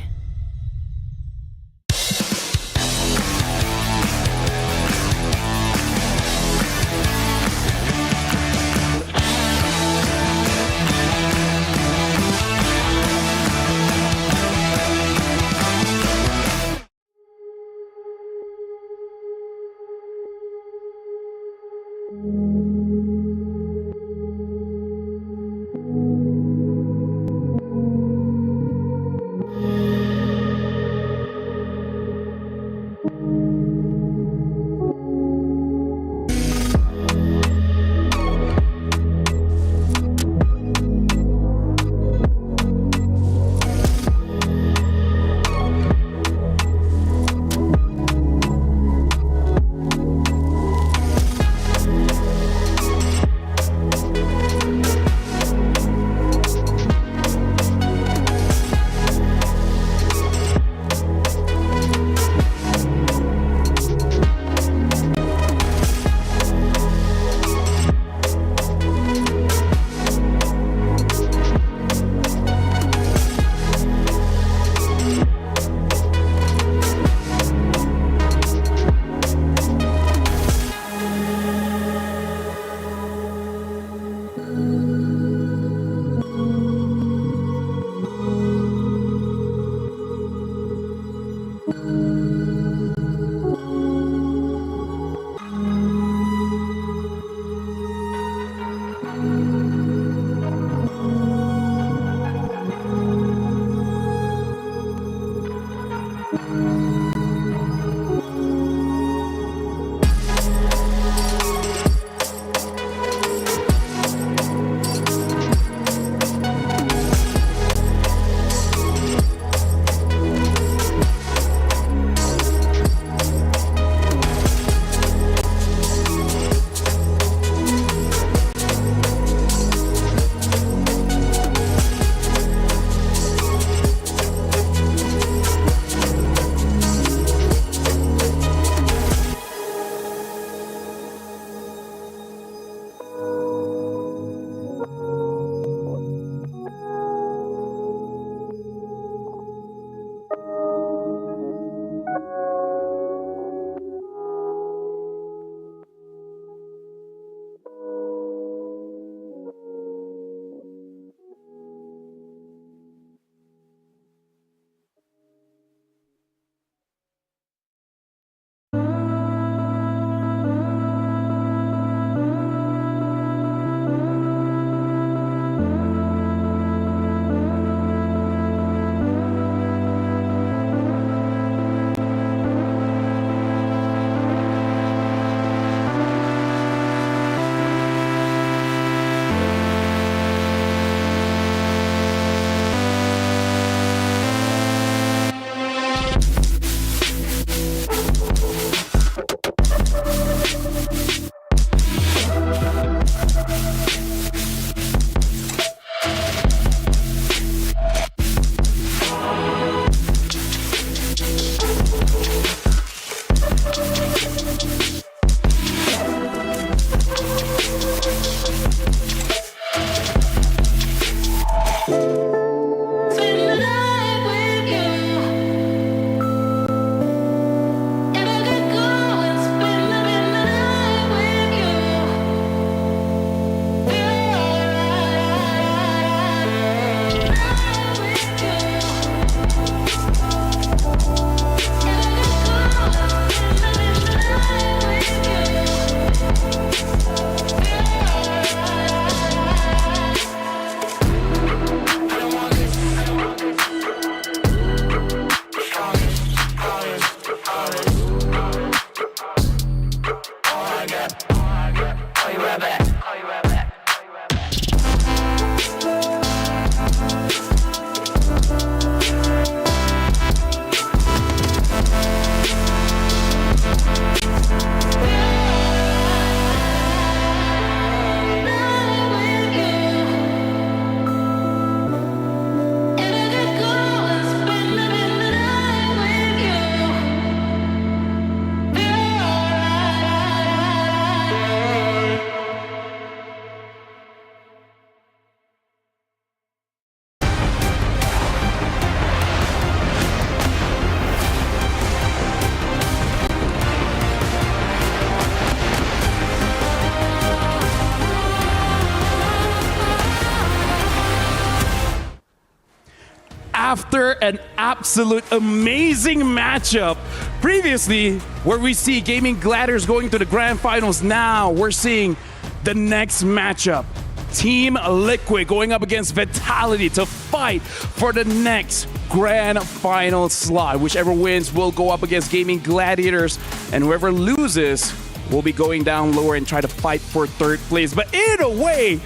after an absolute amazing matchup. Previously, where we see Gaming Gladiators going to the grand finals, now we're seeing the next matchup. Team Liquid going up against Vitality to fight for the next grand final slot. Whichever wins will go up against Gaming Gladiators, and whoever loses will be going down lower and try to fight for third place. But either way,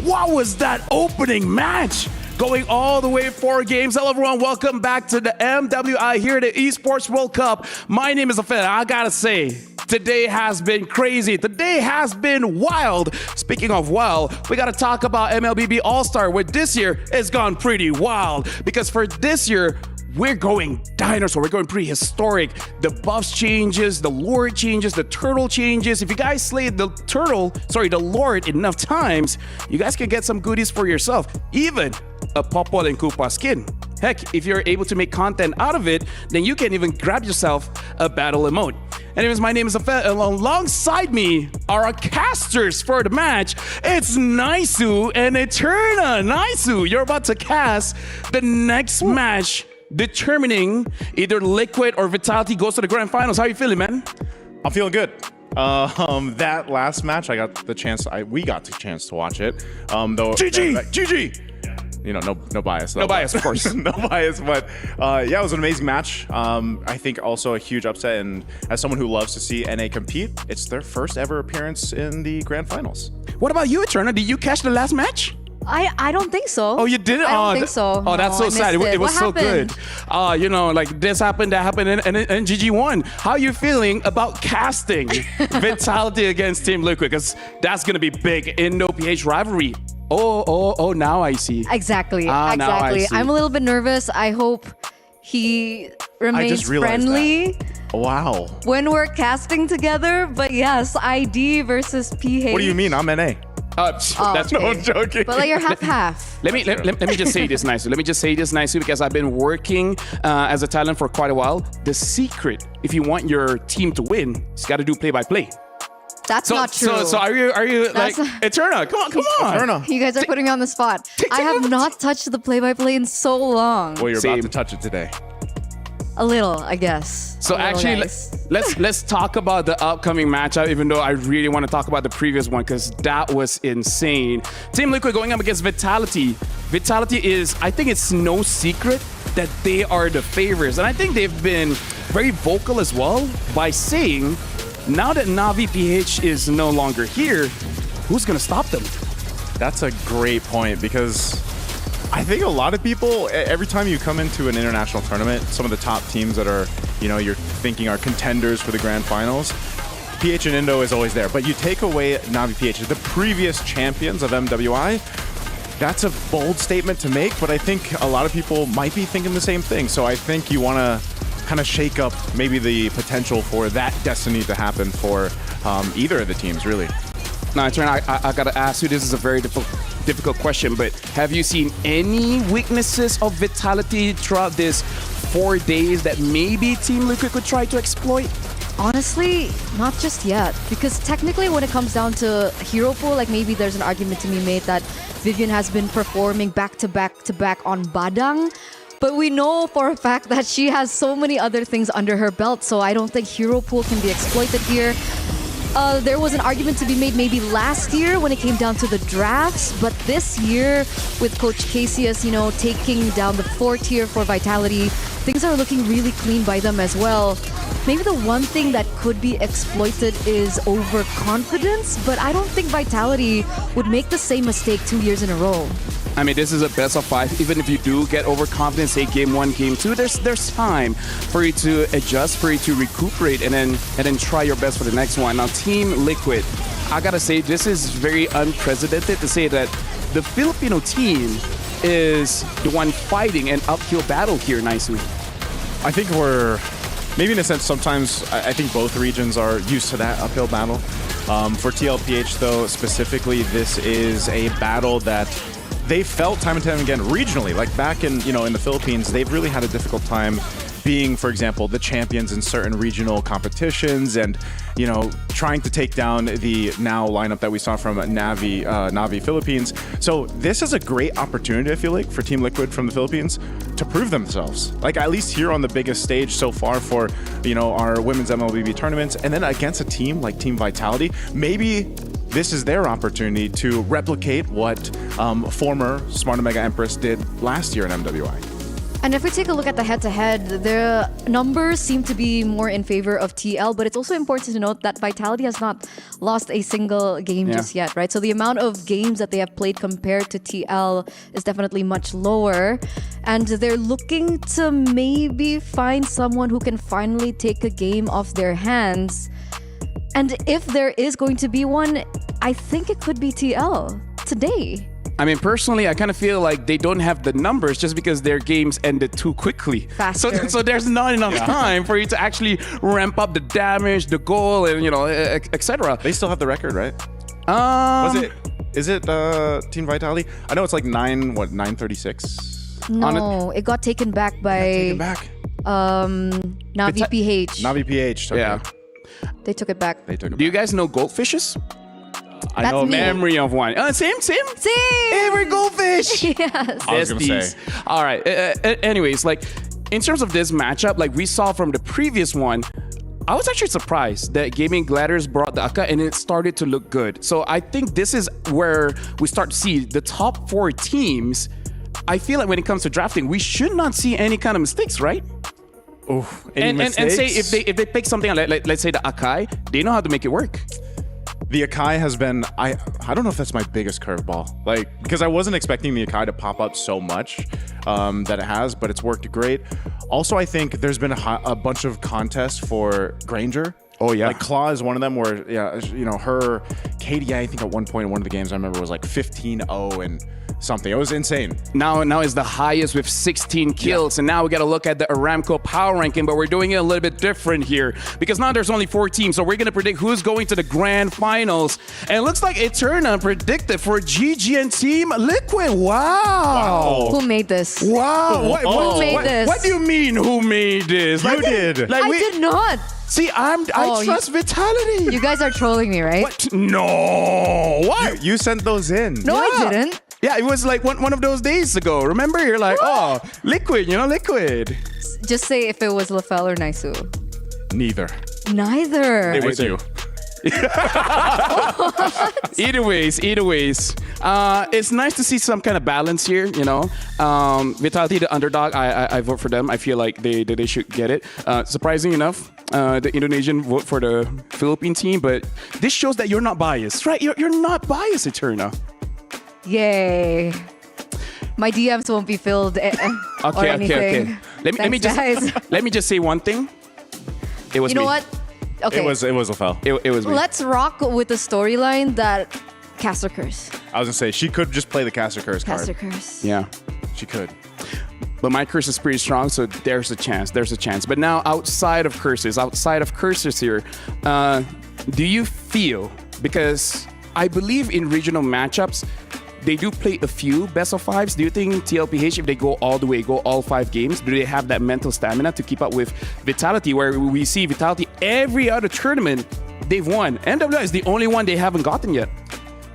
what was that opening match? Going all the way 4 games. Hello everyone, welcome back to the MWI here at the Esports World Cup. My name is Afed. I gotta say, today has been crazy. Today has been wild. Speaking of wild, we gotta talk about MLBB All-Star, where this year has gone pretty wild. Because for this year, we're going dinosaur. We're going pretty historic. The buffs changes, the lord changes, the turtle changes. If you guys slay the lord enough times, you guys can get some goodies for yourself. Even a Popol and Koopa skin. Heck, if you're able to make content out of it, then you can even grab yourself a battle emote. Anyways, my name is Afed, and alongside me are our casters for the match. It's Naisu and Eterna. Naisu, you're about to cast the next match, determining either Liquid or Vitality goes to the grand finals. How are you feeling, man? I'm feeling good. That last match, we got the chance to watch it. GG. You know, no bias. No bias, of course. No bias, but yeah, it was an amazing match. I think also a huge upset, and as someone who loves to see NA compete, it's their first ever appearance in the grand finals. What about you, Eterna? Did you catch the last match? I don't think so. Oh, you didn't? I don't think so. Oh, that's so sad. It was so good. You know, like this happened, that happened, and GG won. How are you feeling about casting Vitality against Team Liquid? Because that's going to be big. Indo-PH rivalry. Oh, now I see. Exactly. Now I see. I'm a little bit nervous. I hope he remains friendly. Wow. When we're casting together, but yes, ID versus PH. What do you mean? I'm NA. That's okay. No, I'm joking. But like you're half. Let me just say this nicely. Because I've been working as a talent for quite a while. The secret, if you want your team to win, is got to do play-by-play. That's not true. So are you like Eterna? Come on. Eterna. You guys are putting me on the spot. I have not touched the play-by-play in so long. Well, you're about to touch it today. A little, I guess. So actually, nice. let's talk about the upcoming matchup, even though I really want to talk about the previous one, because that was insane. Team Liquid going up against Vitality. Vitality is, I think it's no secret that they are the favorites. And I think they've been very vocal as well by saying, now that Navi PH is no longer here, who's going to stop them? That's a great point, because I think a lot of people, every time you come into an international tournament, some of the top teams that are, you're thinking are contenders for the grand finals, PH and Indo is always there. But you take away Navi PH, the previous champions of MWI, that's a bold statement to make, but I think a lot of people might be thinking the same thing. So I think you want to kind of shake up maybe the potential for that destiny to happen for either of the teams, really. Now, I got to ask you, this is a very difficult question, but have you seen any weaknesses of Vitality throughout this 4 days that maybe Team Liquid could try to exploit? Honestly, not just yet. Because technically when it comes down to hero pool, like maybe there's an argument to be made that Vivian has been performing back-to-back on Badang. But we know for a fact that she has so many other things under her belt, so I don't think hero pool can be exploited here. There was an argument to be made maybe last year when it came down to the drafts, but this year with Coach Casius, taking down the 4 tier for Vitality, things are looking really clean by them as well. Maybe the one thing that could be exploited is overconfidence, but I don't think Vitality would make the same mistake 2 years in a row. I mean, this is a best of 5. Even if you do get overconfident, say game 1, game 2, there's time for you to adjust, for you to recuperate, and then try your best for the next one. Now, Team Liquid, I gotta say, this is very unprecedented to say that the Filipino team is the one fighting an uphill battle here, Naisu. I think we're, maybe in a sense, sometimes I think both regions are used to that uphill battle. For TLPH, though, specifically, this is a battle that they felt time and time again regionally, like back in in the Philippines. They've really had a difficult time being, for example, the champions in certain regional competitions and, you know, trying to take down the now lineup that we saw from Navi Philippines. So this is a great opportunity, I feel like, for Team Liquid from the Philippines to prove themselves. Like, at least here on the biggest stage so far for, you know, our women's MLBB tournaments, and then against a team like Team Vitality, maybe this is their opportunity to replicate what former Smart Omega Empress did last year in MWI. And if we take a look at the head-to-head, the numbers seem to be more in favor of TL, but it's also important to note that Vitality has not lost a single game just yet, right? So the amount of games that they have played compared to TL is definitely much lower. And they're looking to maybe find someone who can finally take a game off their hands. And if there is going to be one, I think it could be TL today. I mean, personally, I kind of feel like they don't have the numbers just because their games ended too quickly. Faster. So there's not enough time for you to actually ramp up the damage, the goal, and, you know, etc. They still have the record, right? Is it Team Vitality? I know it's like 936? No, it got taken back by Navi PH. Navi PH. Okay. Yeah. They took it back. Do you guys know goldfishes? I know memory of one. Same. Hey, we're goldfish. Yes. I was gonna say. All right. Anyways, like, in terms of this matchup, like we saw from the previous one, I was actually surprised that Gaming Gladiators brought the Aka and it started to look good. So I think this is where we start to see the top 4 teams. I feel like when it comes to drafting, we should not see any kind of mistakes, right? And say if they pick something like let's say the Akai, they know how to make it work. The Akai has been, I don't know if that's my biggest curveball. Like, because I wasn't expecting the Akai to pop up so much that it has, but it's worked great. Also, I think there's been a bunch of contests for Granger. Oh, yeah. Like, Claw is one of them where, you know, her KDI, I think at one point in one of the games I remember was like 15-0 and something. It was insane. Now is the highest with 16 kills, and now we got to look at the Aramco power ranking, but we're doing it a little bit different here because now there's only 4 teams, so we're going to predict who's going to the grand finals. And it looks like Eterna predicted for GG and Team Liquid. Wow. Who made this? Wow. Who made this? What do you mean, who made this? You did. I did not. See, I trust Vitality. You guys are trolling me, right? What? No. What? You sent those in. No, I didn't. Yeah, it was like one of those days ago. Remember? You're like, oh, Liquid, Liquid. Just say if it was Lafel or Naisu. Neither. Neither. It was you. Either ways. It's nice to see some kind of balance here, Vitality, the underdog, I vote for them. I feel like they should get it. Surprising enough, the Indonesian vote for the Philippine team, but this shows that you're not biased, right? You're not biased, Eterna. Yay. My DMs won't be filled or anything. Let me just say one thing. It was You know me. what? Okay. It was Lafel. It was me. Let's rock with the storyline that Caster Curse. I was gonna say she could just play the Caster Curse card. Caster Curse. Yeah. She could. But my curse is pretty strong, so there's a chance. But now, outside of curses here, do you feel, because I believe in regional matchups, they do play a few best of 5s. Do you think TLPH, if they go all the way, go all 5 games, do they have that mental stamina to keep up with Vitality, where we see Vitality every other tournament they've won? MWI is the only one they haven't gotten yet.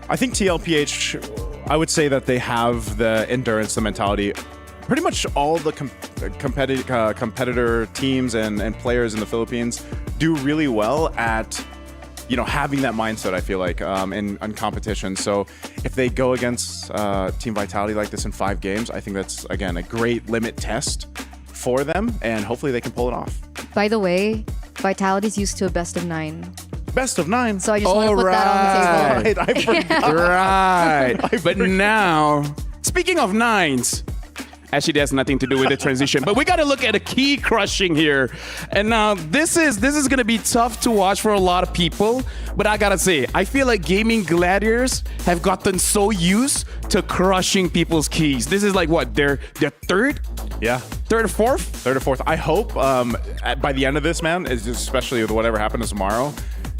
I think TLPH, I would say that they have the endurance, the mentality. Pretty much all the competitor teams and players in the Philippines do really well at having that mindset, I feel like, in competition. So if they go against Team Vitality like this in 5 games, I think that's, again, a great limit test for them, and hopefully they can pull it off. By the way, Vitality's used to a best of 9. Best of 9? So I just want to put that on the table. Right, I forgot. Right. But now, speaking of 9s, actually, that's nothing to do with the transition, but we got to look at a key crushing here. And now this is going to be tough to watch for a lot of people, but I got to say, I feel like Gaming Gladiators have gotten so used to crushing people's keys. This is like what, their third? Yeah. Third or fourth? Third or fourth. I hope by the end of this, man, especially with whatever happens tomorrow,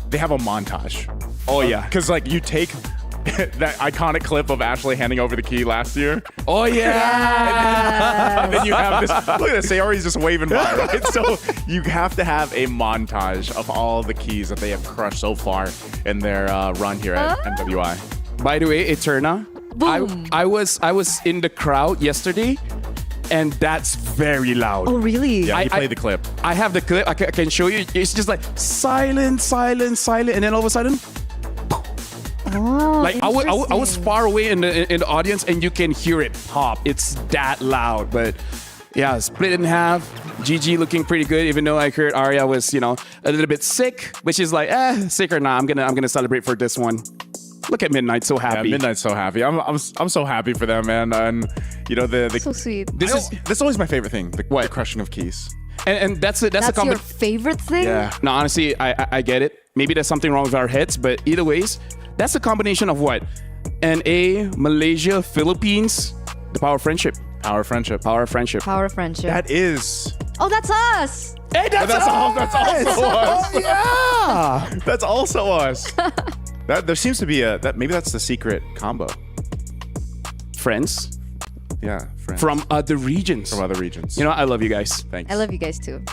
they have a montage. Oh, yeah. Because, like, you take that iconic clip of Ashley handing over the key last year. Oh yeah. And then you have this. Look at this. Sayori's just waving by, right? So you have to have a montage of all the keys that they have crushed so far in their run here at MWI. By the way, Eterna, I was in the crowd yesterday, and that's very loud. Oh, really? Yeah, he played the clip. I have the clip. I can show you. It's just like silent, silent, silent, and then all of a sudden, Oh, like I was far away in the audience, and you can hear it pop. It's that loud. But yeah, split in half. GG looking pretty good, even though I heard Arya was, a little bit sick, but she's like, sick or not, I'm gonna celebrate for this one. Look at Midnight, so happy. Yeah, Midnight's so happy. I'm so happy for them, man. And the so sweet. That's always my favorite thing. The crushing of keys. And that's a your favorite thing? Yeah. No, honestly, I get it. Maybe there's something wrong with our heads, but either ways, that's a combination of what? NA, Malaysia, Philippines, the power of friendship. Power of friendship. Power of friendship. That is. Oh, that's us. Hey, that's also us. Oh, yeah. That's also us. There seems to be maybe that's the secret combo. Friends. Yeah, friends. From other regions. I love you guys. Thanks. I love you guys too.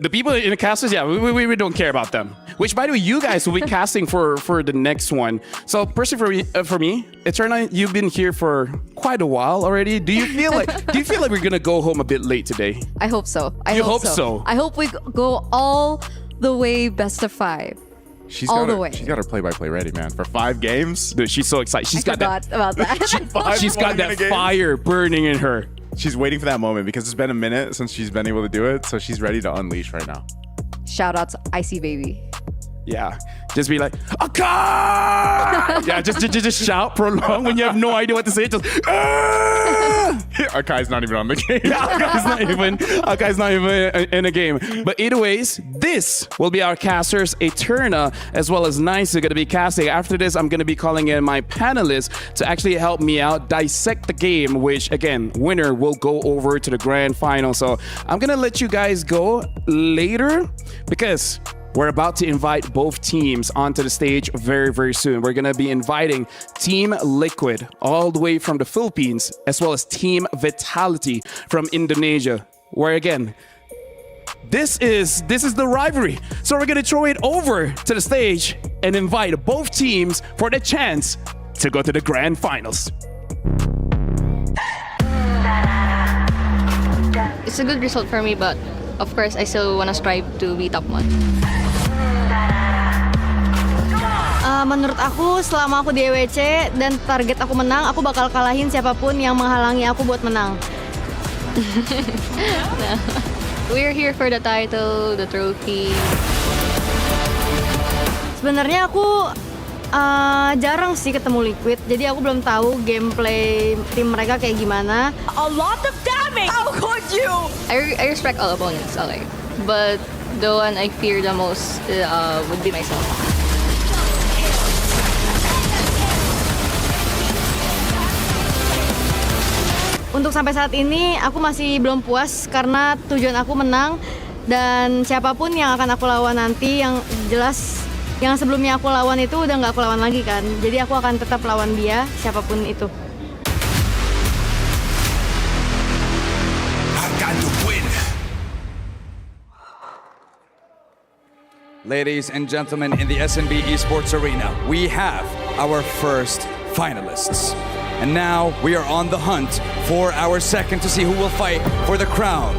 The people in the casters, we don't care about them. Which, by the way, you guys will be casting for the next one. So, personally, for me, Eterna, you've been here for quite a while already. Do you feel like we're gonna go home a bit late today? I hope so. I hope so. I hope we go all the way best of 5. She's all got the way. She's got her play-by-play ready, man. For 5 games. Dude, she's so excited. She's got forgot about that. She's got that fire burning in her. She's waiting for that moment because it's been a minute since she's been able to do it, so she's ready to unleash right now. Shout out to Icy Baby. Yeah, just be like, a car! Yeah, just shout prolong when you have no idea what to say. Just, Akai's not even on the game. Akai's not even in a game. But either ways, this will be our casters, Eterna, as well as Nice, who are going to be casting. After this, I'm going to be calling in my panelists to actually help me out, dissect the game, which, again, winner will go over to the grand final. So I'm going to let you guys go later because we're about to invite both teams onto the stage very, very soon. We're going to be inviting Team Liquid all the way from the Philippines, as well as Team Vitality from Indonesia, where again, this is the rivalry. So we're going to throw it over to the stage and invite both teams for the chance to go to the grand finals. It's a good result for me, but of course, I still want to strive to be top 1. Menurut aku, selama aku di EWC dan target aku menang, aku bakal kalahin siapapun yang menghalangi aku buat menang. We're here for the title, the trophy. Sebenarnya aku jarang sih ketemu Liquid, jadi aku belum tahu gameplay tim mereka kayak gimana. A lot of damage! How could you? I respect all opponents, okay. But the one I fear the most would be myself. Untuk sampai saat ini, aku masih belum puas karena tujuan aku menang dan siapapun yang akan aku lawan nanti, yang jelas yang sebelumnya aku lawan itu udah nggak aku lawan lagi kan. Jadi aku akan tetap lawan dia, siapapun itu. Ladies and gentlemen, in the SNB Esports Arena, we have our first finalists. And now we are on the hunt for our second to see who will fight for the crown.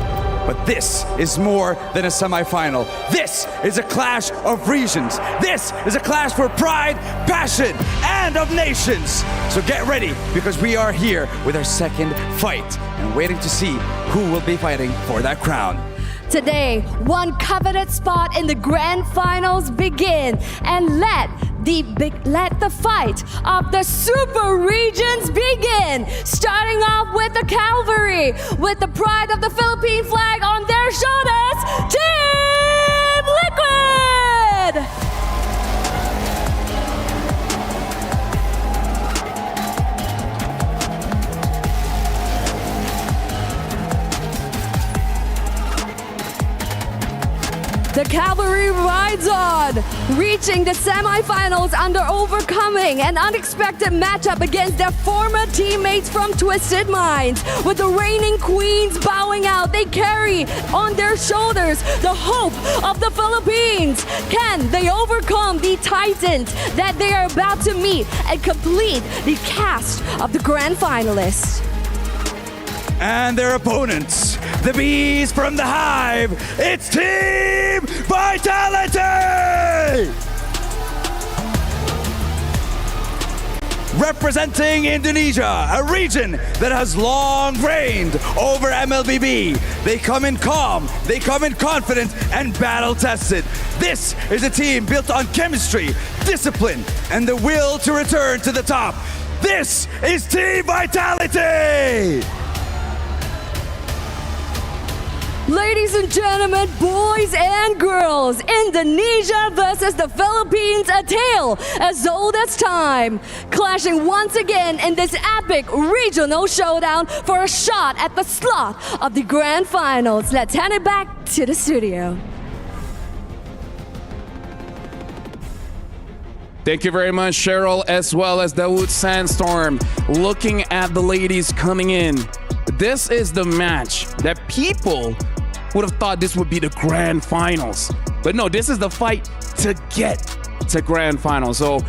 But this is more than a semifinal. This is a clash of regions. This is a clash for pride, passion, and of nations. So get ready, because we are here with our second fight and waiting to see who will be fighting for that crown. Today, one coveted spot in the grand finals begin, and let the fight of the super regions begin. Starting off with the cavalry, with the pride of the Philippine flag on their shoulders, Team Liquid! The cavalry rides on, reaching the semifinals under overcoming an unexpected matchup against their former teammates from Twisted Minds. With the reigning queens bowing out, they carry on their shoulders the hope of the Philippines. Can they overcome the titans that they are about to meet and complete the cast of the grand finalists? And their opponents, the Bees from the Hive, it's Team Vitality! Representing Indonesia, a region that has long reigned over MLBB. They come in calm, they come in confident and battle-tested. This is a team built on chemistry, discipline, and the will to return to the top. This is Team Vitality! Ladies and gentlemen, boys and girls, Indonesia versus the Philippines, a tale as old as time. Clashing once again in this epic regional showdown for a shot at the slot of the grand finals. Let's hand it back to the studio. Thank you very much, Cheryl, as well as Dawood Sandstorm. Looking at the ladies coming in, this is the match that people would have thought this would be the grand finals. But no, this is the fight to get to grand finals. So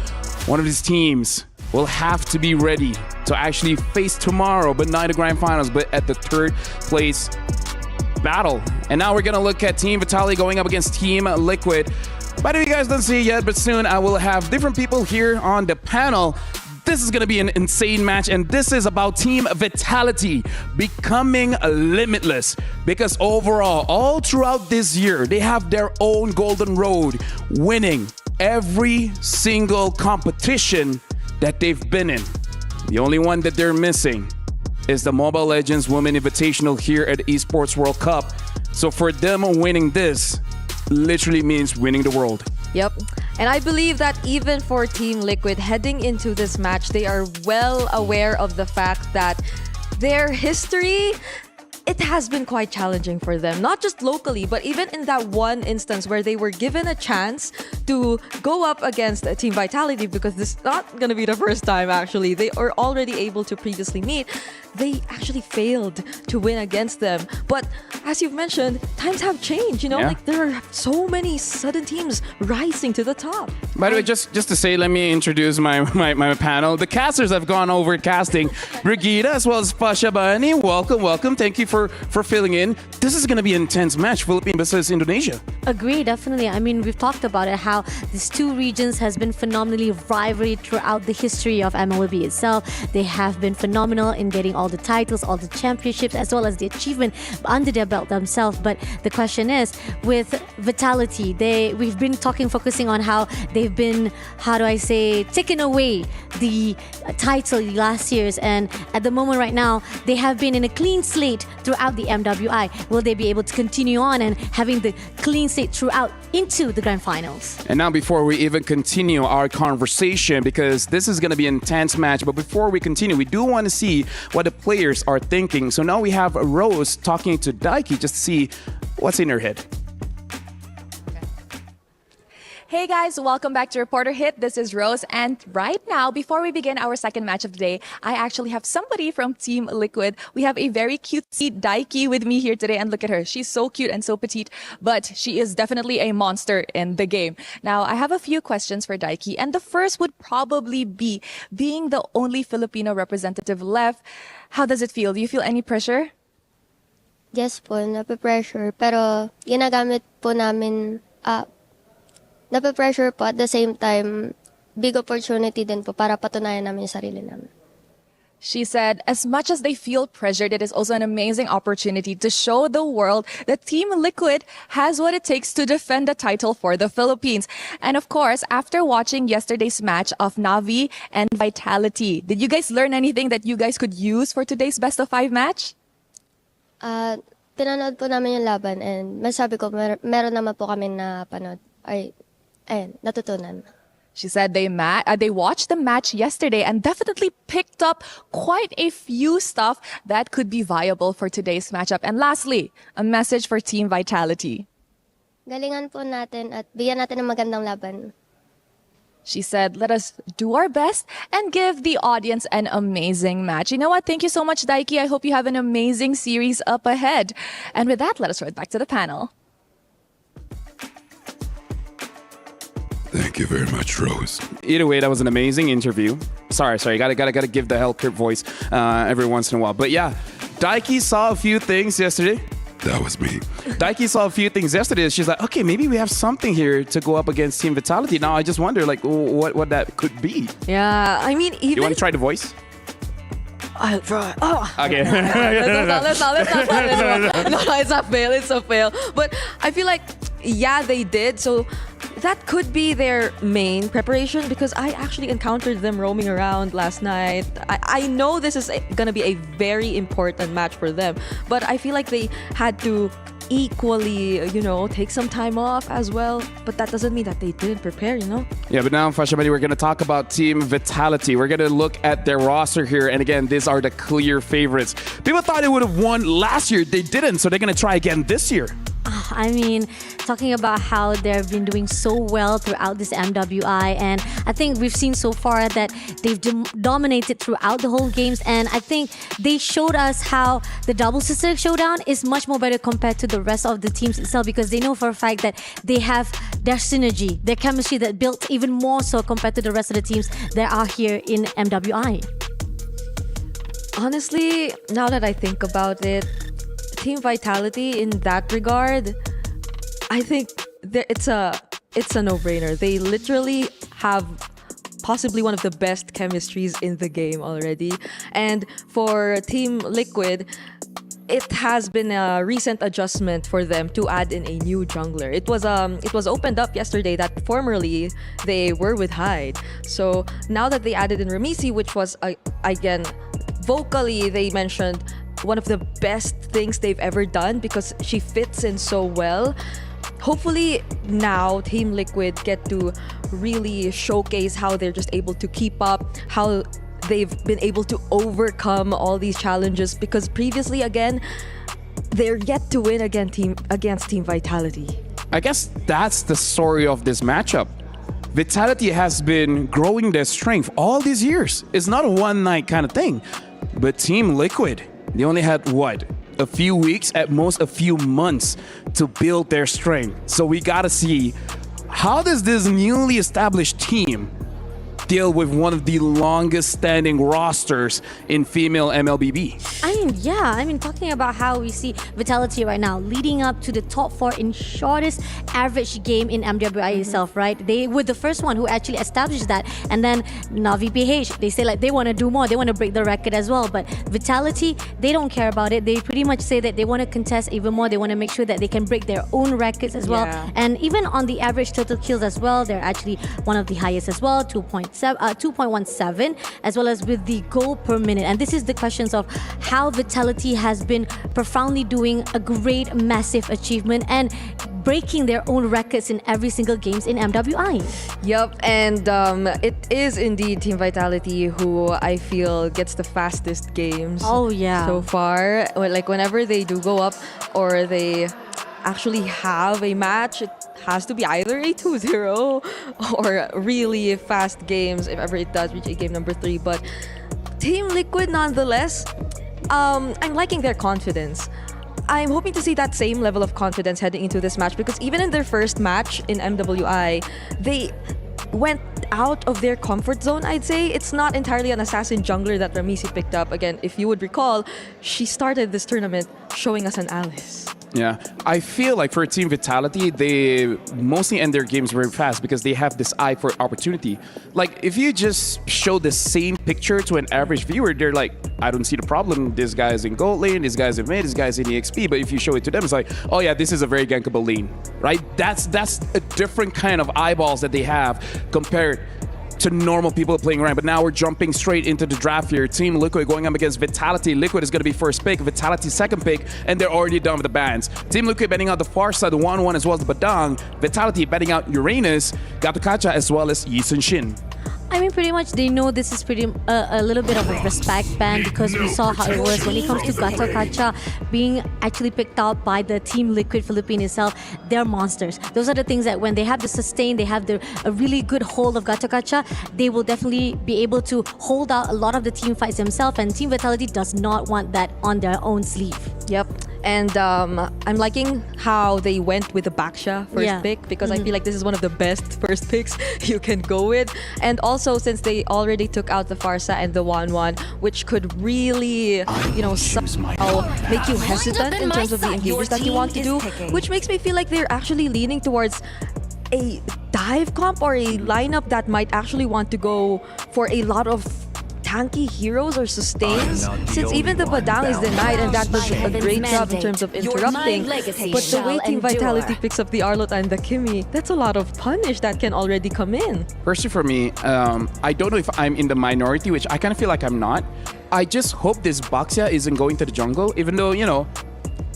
one of these teams will have to be ready to actually face tomorrow, but not the grand finals, but at the third place battle. And now we're gonna look at Team Vitality going up against Team Liquid. By the way, you guys don't see it yet, but soon I will have different people here on the panel. This is going to be an insane match, and this is about Team Vitality becoming limitless. Because overall, all throughout this year, they have their own golden road, winning every single competition that they've been in. The only one that they're missing is the Mobile Legends Women Invitational here at the Esports World Cup. So for them winning this, literally means winning the world. Yep. And I believe that even for Team Liquid heading into this match, they are well aware of the fact that their history, it has been quite challenging for them. Not just locally, but even in that one instance where they were given a chance to go up against Team Vitality, because this is not going to be the first time actually. They are already able to previously meet. They actually failed to win against them. But as you've mentioned, times have changed, you know? Yeah. Like there are so many sudden teams rising to the top. By the way, just to say, let me introduce my panel. The casters have gone over casting. Brigida as well as Pasha Bani. Welcome. Thank you for filling in. This is going to be an intense match, Philippines versus Indonesia. Agree, definitely. I mean, we've talked about it, how these two regions has been phenomenally rivalry throughout the history of MLBB itself. They have been phenomenal in getting all the titles, all the championships, as well as the achievement under their belt themselves. But the question is, with Vitality, we've been focusing on how they've been, taking away the title last year's, and at the moment right now, they have been in a clean slate throughout the MWI. Will they be able to continue on and having the clean slate throughout into the grand finals? And now before we even continue our conversation, because this is going to be an intense match, but before we continue, we do want to see what the players are thinking. So now we have Rose talking to Daiki just to see what's in her head. Hey guys, welcome back to Reporter Hit. This is Rose, and right now, before we begin our second match of the day, I actually have somebody from Team Liquid. We have a very cutesy Daiki with me here today, and look at her. She's so cute and so petite, but she is definitely a monster in the game. Now, I have a few questions for Daiki, and the first would probably be, being the only Filipino representative left, how does it feel? Do you feel any pressure? Yes po, nape-pressure. Pero ginagamit po namin, nape-pressure po at the same time, big opportunity din po para patunayan namin yung sarili namin. She said, as much as they feel pressured, it is also an amazing opportunity to show the world that Team Liquid has what it takes to defend the title for the Philippines. And of course, after watching yesterday's match of Navi and Vitality, did you guys learn anything that you guys could use for today's best of 5 match? Pinanood po namin yung laban, and masabi ko, meron naman po kami na panood. Natutunan. She said they watched the match yesterday and definitely picked up quite a few stuff that could be viable for today's matchup. And lastly, a message for Team Vitality. galingan po natin at bigyan natin ng magandang laban. She said, let us do our best and give the audience an amazing match. You know what? Thank you so much, Daiki. I hope you have an amazing series up ahead. And with that, let us right back to the panel. Thank you very much, Rose. Either way, that was an amazing interview. Sorry, gotta give the Hell Kurt voice every once in a while. But yeah, Daiki saw a few things yesterday. That was me. Daiki saw a few things yesterday. She's like, okay, maybe we have something here to go up against Team Vitality. Now I just wonder, like, what that could be. Yeah, I mean, even... You want to try the voice? I'll try. Oh. Okay. Let's not. No, it's a fail. But I feel like, yeah, they did. So that could be their main preparation because I actually encountered them roaming around last night. I know this is going to be a very important match for them, but I feel like they had to equally, take some time off as well. But that doesn't mean that they didn't prepare, Yeah, but now, Fashamani, we're going to talk about Team Vitality. We're going to look at their roster here. And again, these are the clear favorites. People thought they would have won last year. They didn't, so they're going to try again this year. I mean, talking about how they've been doing so well throughout this MWI, and I think we've seen so far that they've dominated throughout the whole games, and I think they showed us how the double sister showdown is much more better compared to the rest of the teams itself, because they know for a fact that they have their synergy, their chemistry that built even more so compared to the rest of the teams that are here in MWI. Honestly, now that I think about it, Team Vitality in that regard, I think it's a no-brainer. They literally have possibly one of the best chemistries in the game already. And for Team Liquid, it has been a recent adjustment for them to add in a new jungler. It was opened up yesterday that formerly they were with Hyde. So now that they added in Ramisi, which was again vocally they mentioned one of the best things they've ever done because she fits in so well. Hopefully now Team Liquid get to really showcase how they're just able to keep up, how they've been able to overcome all these challenges, because previously again they're yet to win against Team Vitality. I guess that's the story of this matchup. Vitality has been growing their strength all these years. It's not a one night kind of thing. But Team Liquid, they only had, a few weeks, at most a few months to build their strength. So we gotta see, how does this newly established team deal with one of the longest standing rosters in female MLBB? I mean, talking about how we see Vitality right now leading up to the top 4 in shortest average game in MWI itself, right? They were the first one who actually established that. And then Navi PH, they say like they want to do more, they want to break the record as well. But Vitality, they don't care about it. They pretty much say that they want to contest even more. They want to make sure that they can break their own records as well. And even on the average total kills as well, they're actually one of the highest as well, 2.17, as well as with the goal per minute. And this is the questions of how Vitality has been profoundly doing a great, massive achievement and breaking their own records in every single games in MWI. Yup, and it is indeed Team Vitality who I feel gets the fastest games. Oh yeah. So far, like whenever they do go up or they actually have a match, it has to be either a 2-0 or really fast games if ever it does reach a game number 3. But Team Liquid, nonetheless, I'm liking their confidence. I'm hoping to see that same level of confidence heading into this match, because even in their first match in MWI, they went out of their comfort zone, I'd say. It's not entirely an assassin jungler that Ramisi picked up. Again, if you would recall, she started this tournament showing us an Alice. Yeah, I feel like for Team Vitality, they mostly end their games very fast because they have this eye for opportunity. Like, if you just show the same picture to an average viewer, they're like, I don't see the problem. This guy's in gold lane, this guy's in mid, this guy's in EXP. But if you show it to them, it's like, oh yeah, this is a very gankable lane, right? That's a different kind of eyeballs that they have compared to normal people playing around. But now we're jumping straight into the draft here. Team Liquid going up against Vitality. Liquid is going to be first pick, Vitality second pick, and they're already done with the bans. Team Liquid betting out the far side, the 1-1 as well as the Badang. Vitality betting out Uranus, Gatukacha as well as Yi Sun Shin. I mean, pretty much they know this is a little bit of a respect ban because we saw how it was when it comes to Gato Kacha being actually picked out by the Team Liquid Philippines itself. They're monsters. Those are the things that when they have the sustain, they have a really good hold of Gato Kacha, they will definitely be able to hold out a lot of the team fights themselves, and Team Vitality does not want that on their own sleeve. Yep. And I'm liking how they went with the Baksha first pick because I feel like this is one of the best first picks you can go with. And also since they already took out the Farsa and the Wanwan, which could really, somehow make you hesitant in terms of the engages that you want to do, which makes me feel like they're actually leaning towards a dive comp or a lineup that might actually want to go for a lot of tanky heroes or sustains, since even the Badang is denied, and that does a great job in terms of interrupting. But the way Team Vitality picks up the Arlott and the Kimi, that's a lot of punish that can already come in. Personally, for me, I don't know if I'm in the minority, which I kind of feel like I'm not. I just hope this Baxia isn't going to the jungle, even though,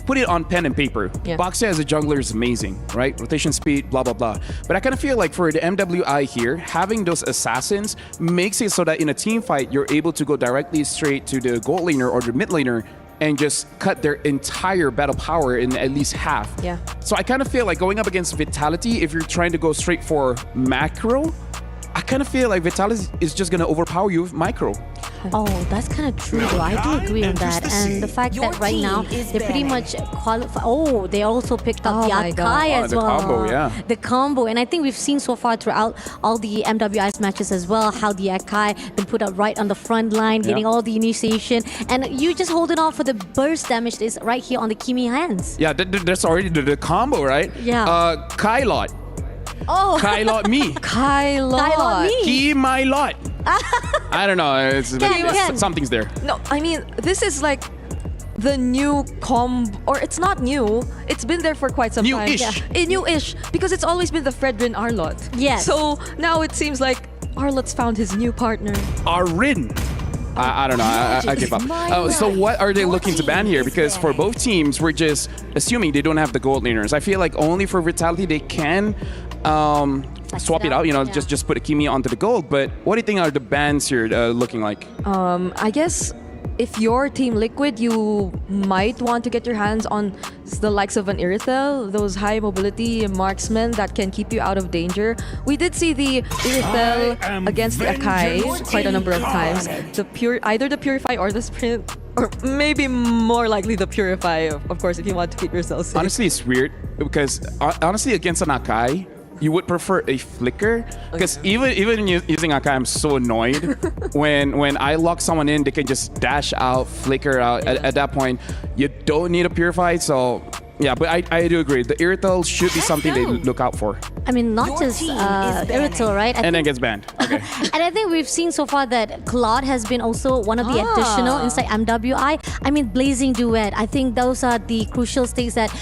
put it on pen and paper. Baxia as a jungler is amazing, right? Rotation speed, blah, blah, blah. But I kind of feel like for the MWI here, having those assassins makes it so that in a team fight, you're able to go directly straight to the gold laner or the mid laner and just cut their entire battle power in at least half. Yeah. So I kind of feel like going up against Vitality, if you're trying to go straight for macro, I kind of feel like Vitality is just going to overpower you with micro. Oh, that's kind of true though. I do agree on that. And the fact that right now they're pretty much qualified. Oh, they also picked up the Akai as well. The combo, yeah. The combo. And I think we've seen so far throughout all the MWI's matches as well, how the Akai been put up right on the front line, getting all the initiation. And you just holding on for the burst damage that is right here on the Kimi hands. Yeah, that's already the combo, right? Yeah. Kylot. Oh. Kylot me. Kylot me. Key my lot. I don't know. Something's there. No, I mean, this is like the new or it's not new. It's been there for quite some time. New-ish. New-ish. Because it's always been the Fredrin Arlott. Yes. So now it seems like Arlott's found his new partner. Arin. I don't know. I give up. So what are they looking to ban here? Because for both teams, we're just assuming they don't have the gold laners. I feel like only for Vitality they can swap it out. Just put a Kimi onto the gold. But what do you think are the bans here looking like? I guess if you're Team Liquid, you might want to get your hands on the likes of an Irithel, those high mobility marksmen that can keep you out of danger. We did see the Irithel against the Akai quite a number of times. Either the Purify or the Sprint, or maybe more likely the Purify, of course, if you want to keep yourself safe. Honestly, it's weird because honestly, against an Akai, you would prefer a flicker, because even using Akai, I'm so annoyed when I lock someone in, they can just dash out, flicker out. At that point, you don't need a purify. So yeah, but I do agree. The Irithel should be something they look out for. I mean, not just Irithel, right? And then gets banned. Okay. And I think we've seen so far that Claude has been also one of the additional inside MWI. I mean, Blazing Duet. I think those are the crucial stakes that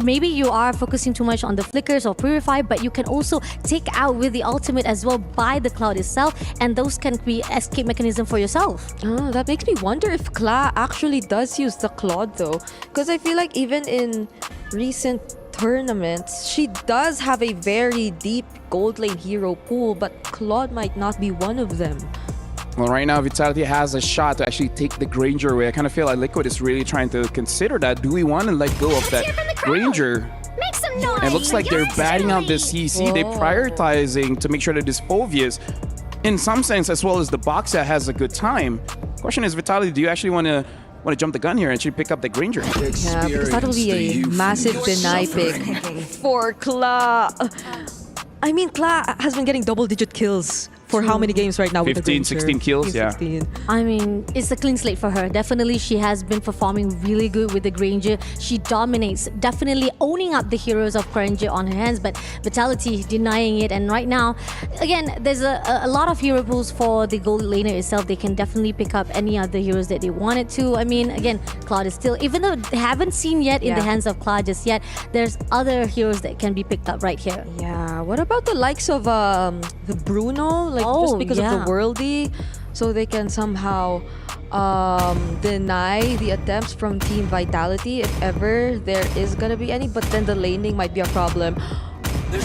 maybe you are focusing too much on the flickers or purify, but you can also take out with the ultimate as well by the Cloud itself, and those can be escape mechanism for yourself. Oh, that makes me wonder if Kla actually does use the Claude though, because I feel like even in recent tournaments, she does have a very deep gold lane hero pool, but Claude might not be one of them. Well, right now, Vitality has a shot to actually take the Granger away. I kind of feel like Liquid is really trying to consider that. Do we want to let go of that Granger? Make some noise. And it looks like they're batting out the CC. They're prioritizing to make sure that this Phovius, in some sense, as well as the Boxer, has a good time. Question is, Vitality, do you actually want to jump the gun here and actually pick up the Granger? Yeah, because that will be a massive deny pick for Kla. I mean, Kla has been getting double-digit kills for how many games right now? 15, 16 kills, 16. yeah. I mean, it's a clean slate for her. Definitely, she has been performing really good with the Granger. She dominates, definitely owning up the heroes of Granger on her hands, but Vitality denying it. And right now, again, there's a lot of hero pools for the gold laner itself. They can definitely pick up any other heroes that they wanted to. I mean, again, Cloud is still, even though they haven't seen yet in the hands of Cloud just yet, there's other heroes that can be picked up right here. Yeah, what about the likes of the Bruno? Just because of the worldy, so they can somehow deny the attempts from Team Vitality if ever there is gonna be any, but then the laning might be a problem.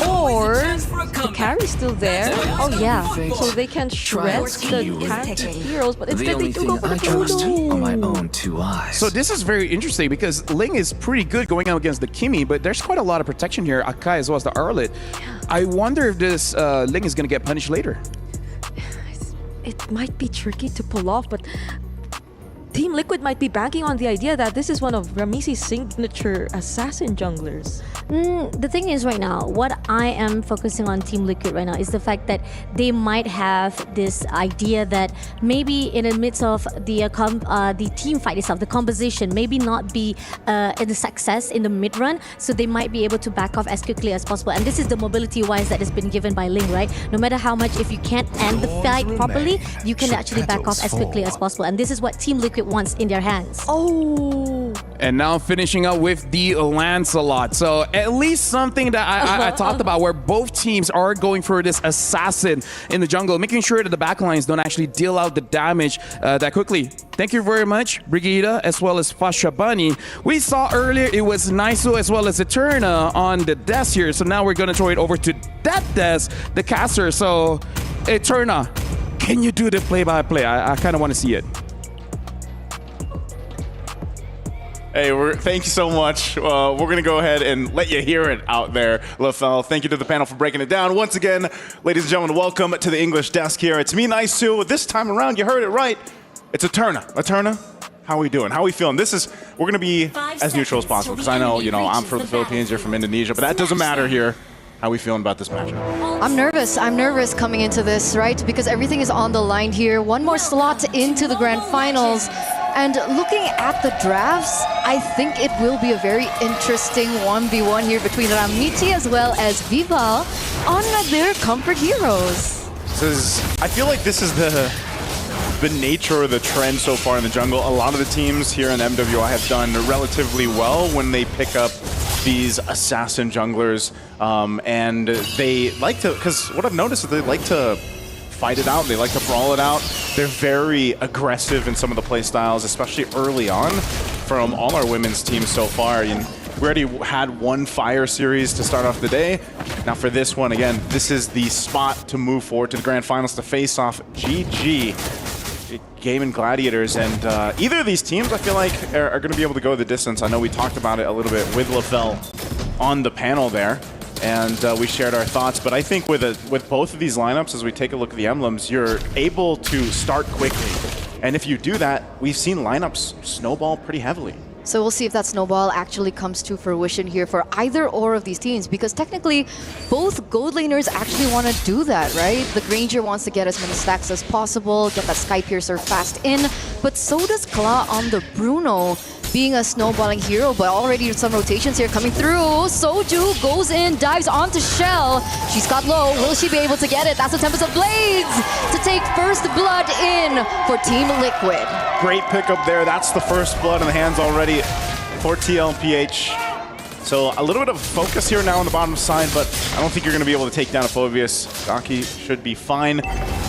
Or the carry's still there. Oh yeah, so they can shred the tank heroes, but instead they do go for the Bruno. So this is very interesting because Ling is pretty good going out against the Kimi, but there's quite a lot of protection here, Akai as well as the Arlet. I wonder if this Ling is going to get punished later. It might be tricky to pull off, but Team Liquid might be banking on the idea that this is one of Ramesi's signature assassin junglers. The thing is right now, what I am focusing on Team Liquid right now is the fact that they might have this idea that maybe in the midst of the team fight itself, the composition maybe not be in the success in the mid run, so they might be able to back off as quickly as possible. And this is the mobility wise that has been given by Ling, right? No matter how much, if you can't end the fight properly, you can actually back off as quickly as possible. And this is what Team Liquid wants in their hands. Oh! And now finishing up with the Lancelot. So at least something that I talked about where both teams are going for this assassin in the jungle, making sure that the backlines don't actually deal out the damage that quickly. Thank you very much, Brigida, as well as Fashabani. We saw earlier it was Naisu as well as Eterna on the desk here. So now we're going to throw it over to that desk, the caster. So Eterna, can you do the play-by-play? I kind of want to see it. Hey, thank you so much. We're going to go ahead and let you hear it out there, LaFell. Thank you to the panel for breaking it down. Once again, ladies and gentlemen, welcome to the English desk here. It's me, Naisu. This time around, you heard it right. It's Eterna. Eterna, how are we doing? How are we feeling? We're going to be as neutral as possible because I know, I'm from the Philippines, you're from Indonesia, but that doesn't matter here. How are we feeling about this matchup? I'm nervous. I'm nervous coming into this, right? Because everything is on the line here. One more slot into the grand finals. And looking at the drafts, I think it will be a very interesting 1v1 here between Ramiti as well as Vival on their comfort heroes. I feel like this is the nature of the trend so far in the jungle. A lot of the teams here in MWI have done relatively well when they pick up these assassin junglers, and they like to, because what I've noticed is they like to fight it out, they like to brawl it out. They're very aggressive in some of the play styles, especially early on from all our women's teams so far. We already had one Fire series to start off the day. Now for this one, again, this is the spot to move forward to the grand finals to face off GG, Game & Gladiators, and either of these teams I feel like are going to be able to go the distance. I know we talked about it a little bit with LaFell on the panel there, and we shared our thoughts, but I think with both of these lineups, as we take a look at the emblems, you're able to start quickly. And if you do that, we've seen lineups snowball pretty heavily. So we'll see if that snowball actually comes to fruition here for either or of these teams, because technically both gold laners actually want to do that, right? The Granger wants to get as many stacks as possible, get that Sky Piercer fast in, but so does Claw on the Bruno, being a snowballing hero, but already some rotations here coming through. Soju goes in, dives onto Shell. She's got low. Will she be able to get it? That's the Tempest of Blades to take first blood in for Team Liquid. Great pickup there. That's the first blood in the hands already for TLPH. So a little bit of focus here now on the bottom side, but I don't think you're going to be able to take down a Phobius. Daki should be fine.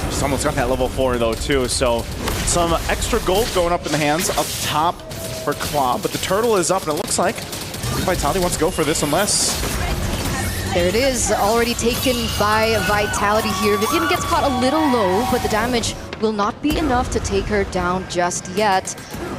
She's almost got that level 4 though too. So some extra gold going up in the hands up top for Claw, but the turtle is up, and it looks like Vitality wants to go for this unless... There it is, already taken by Vitality here. Vivian gets caught a little low, but the damage will not be enough to take her down just yet.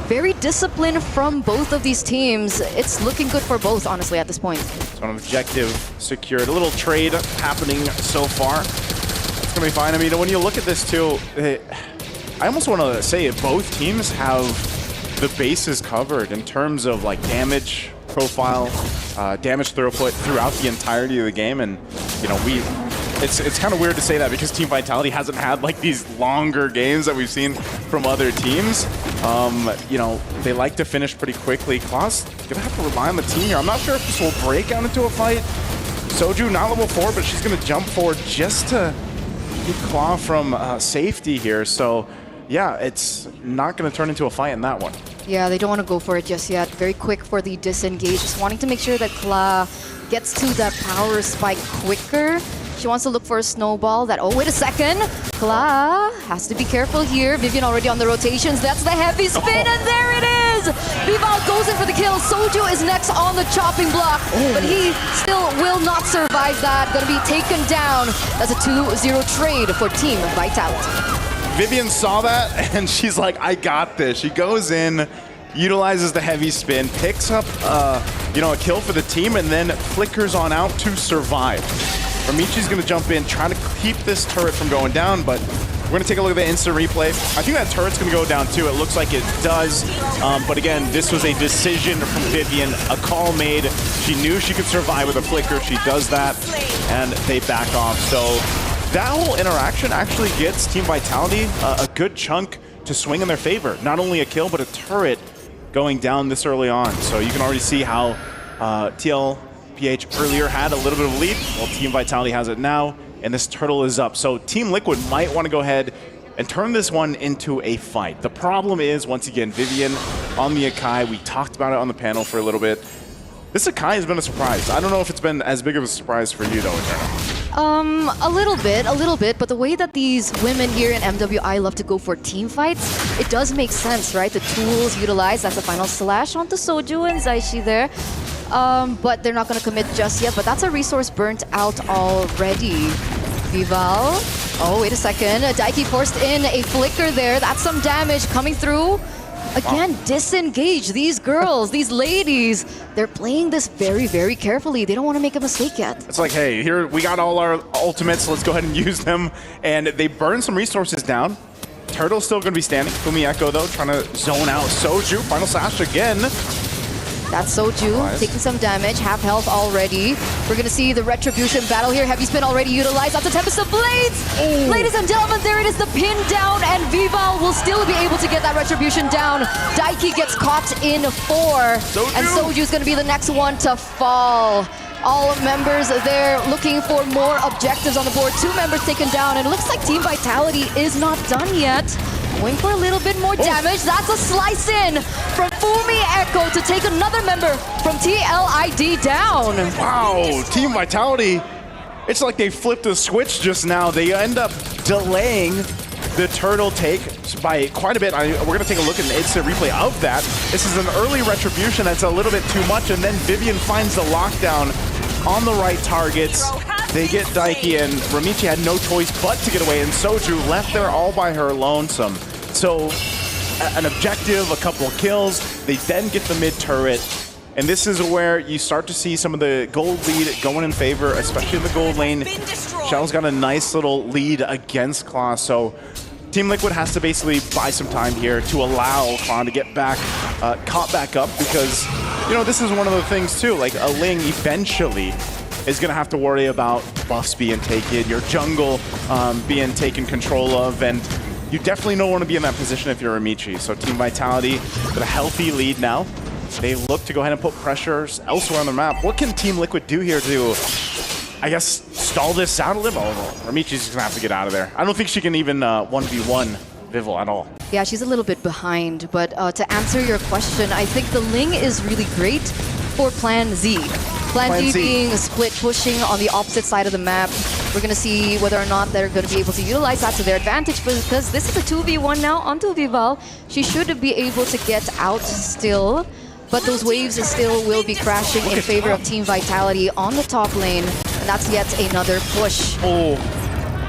Very disciplined from both of these teams. It's looking good for both, honestly, at this point. So an objective secured. A little trade happening so far. It's going to be fine. I mean, when you look at this too, I almost want to say both teams have the bases covered in terms of like damage profile, damage throughput throughout the entirety of the game, and it's kind of weird to say that because Team Vitality hasn't had like these longer games that we've seen from other teams. They like to finish pretty quickly. Claw's gonna have to rely on the team here. I'm not sure if this will break out into a fight. Soju not level 4, but she's gonna jump forward just to keep Claw from safety here. So yeah, it's not going to turn into a fight in that one. Yeah, they don't want to go for it just yet. Very quick for the disengage. Just wanting to make sure that Claw gets to that power spike quicker. She wants to look for a snowball that... Oh, wait a second. Claw has to be careful here. Vivian already on the rotations. That's the heavy spin, and there it is! Vival goes in for the kill. Soju is next on the chopping block, but he still will not survive neutralize that. Gonna be taken down. That's a 2-0 trade for Team Vitality. Vivian saw that and she's like, I got this. She goes in, utilizes the heavy spin, picks up a kill for the team, and then flickers on out to survive. Ramichi's gonna jump in, trying to keep this turret from going down, but we're gonna take a look at the instant replay. I think that turret's gonna go down too. It looks like it does. But again, this was a decision from Vivian, a call made. She knew she could survive with a flicker. She does that, and they back off. So that whole interaction actually gets Team Vitality a good chunk to swing in their favor. Not only a kill, but a turret going down this early on. So you can already see how TLPH earlier had a little bit of a lead. Well, Team Vitality has it now, and this turtle is up. So Team Liquid might want to go ahead and turn this one into a fight. The problem is, once again, Vivian on the Akai. We talked about it on the panel for a little bit. This Akai has been a surprise. I don't know if it's been as big of a surprise for you, though, Eternal. A little bit, but the way that these women here in MWI love to go for team fights, it does make sense, right? The tools utilized, that's a final slash onto Soju and Zaishi there. But they're not going to commit just yet, but that's a resource burnt out already. Vival. Oh, wait a second. Daiki forced in a flicker there. That's some damage coming through. Again, disengage. These girls, these ladies, they're playing this very, very carefully. They don't want to make a mistake yet. It's like, hey, here we got all our ultimates. Let's go ahead and use them. And they burn some resources down. Turtle's still going to be standing. Fumi Echo, though, trying to zone out Soju. Final slash again. That's Soju taking some damage, half health already. We're going to see the Retribution battle here. Heavy spin already utilized. That's a Tempest of Blades. Ooh. Ladies and gentlemen, there it is, the pin down, and Vival will still be able to get that Retribution down. Daiki gets caught in 4, and Soju's going to be the next one to fall. All members there looking for more objectives on the board. 2 members taken down, and it looks like Team Vitality is not done yet. Going for a little bit more damage. That's a slice in from Fumi Echo to take another member from TLID down. Wow, Team Vitality, it's like they flipped a switch just now. They end up delaying the turtle take by quite a bit. We're going to take a look at an instant replay of that. This is an early retribution that's a little bit too much, and then Vivian finds the lockdown on the right targets. They get Daiki, and Ramichi had no choice but to get away, and Soju left there all by her lonesome. So an objective, a couple of kills, they then get the mid turret, and this is where you start to see some of the gold lead going in favor, especially in the gold lane. Shell's got a nice little lead against Claw, so Team Liquid has to basically buy some time here to allow Claw to get back, caught back up, because, you know, this is one of the things too, like a Ling eventually is going to have to worry about buffs being taken, your jungle being taken control of, and you definitely don't want to be in that position if you're Amici. So Team Vitality with a healthy lead now. They look to go ahead and put pressures elsewhere on the map. What can Team Liquid do here to, I guess, stall this out a little? Amici's just going to have to get out of there. I don't think she can even 1v1 Vival at all. Yeah, she's a little bit behind, but to answer your question, I think the Ling is really great for Plan Z. Plan Z being a split pushing on the opposite side of the map. We're going to see whether or not they're going to be able to utilize that to their advantage, because this is a 2v1 now onto Vival. She should be able to get out still, but those waves still will be crashing in favor of Team Vitality on the top lane, and that's yet another push. Oh,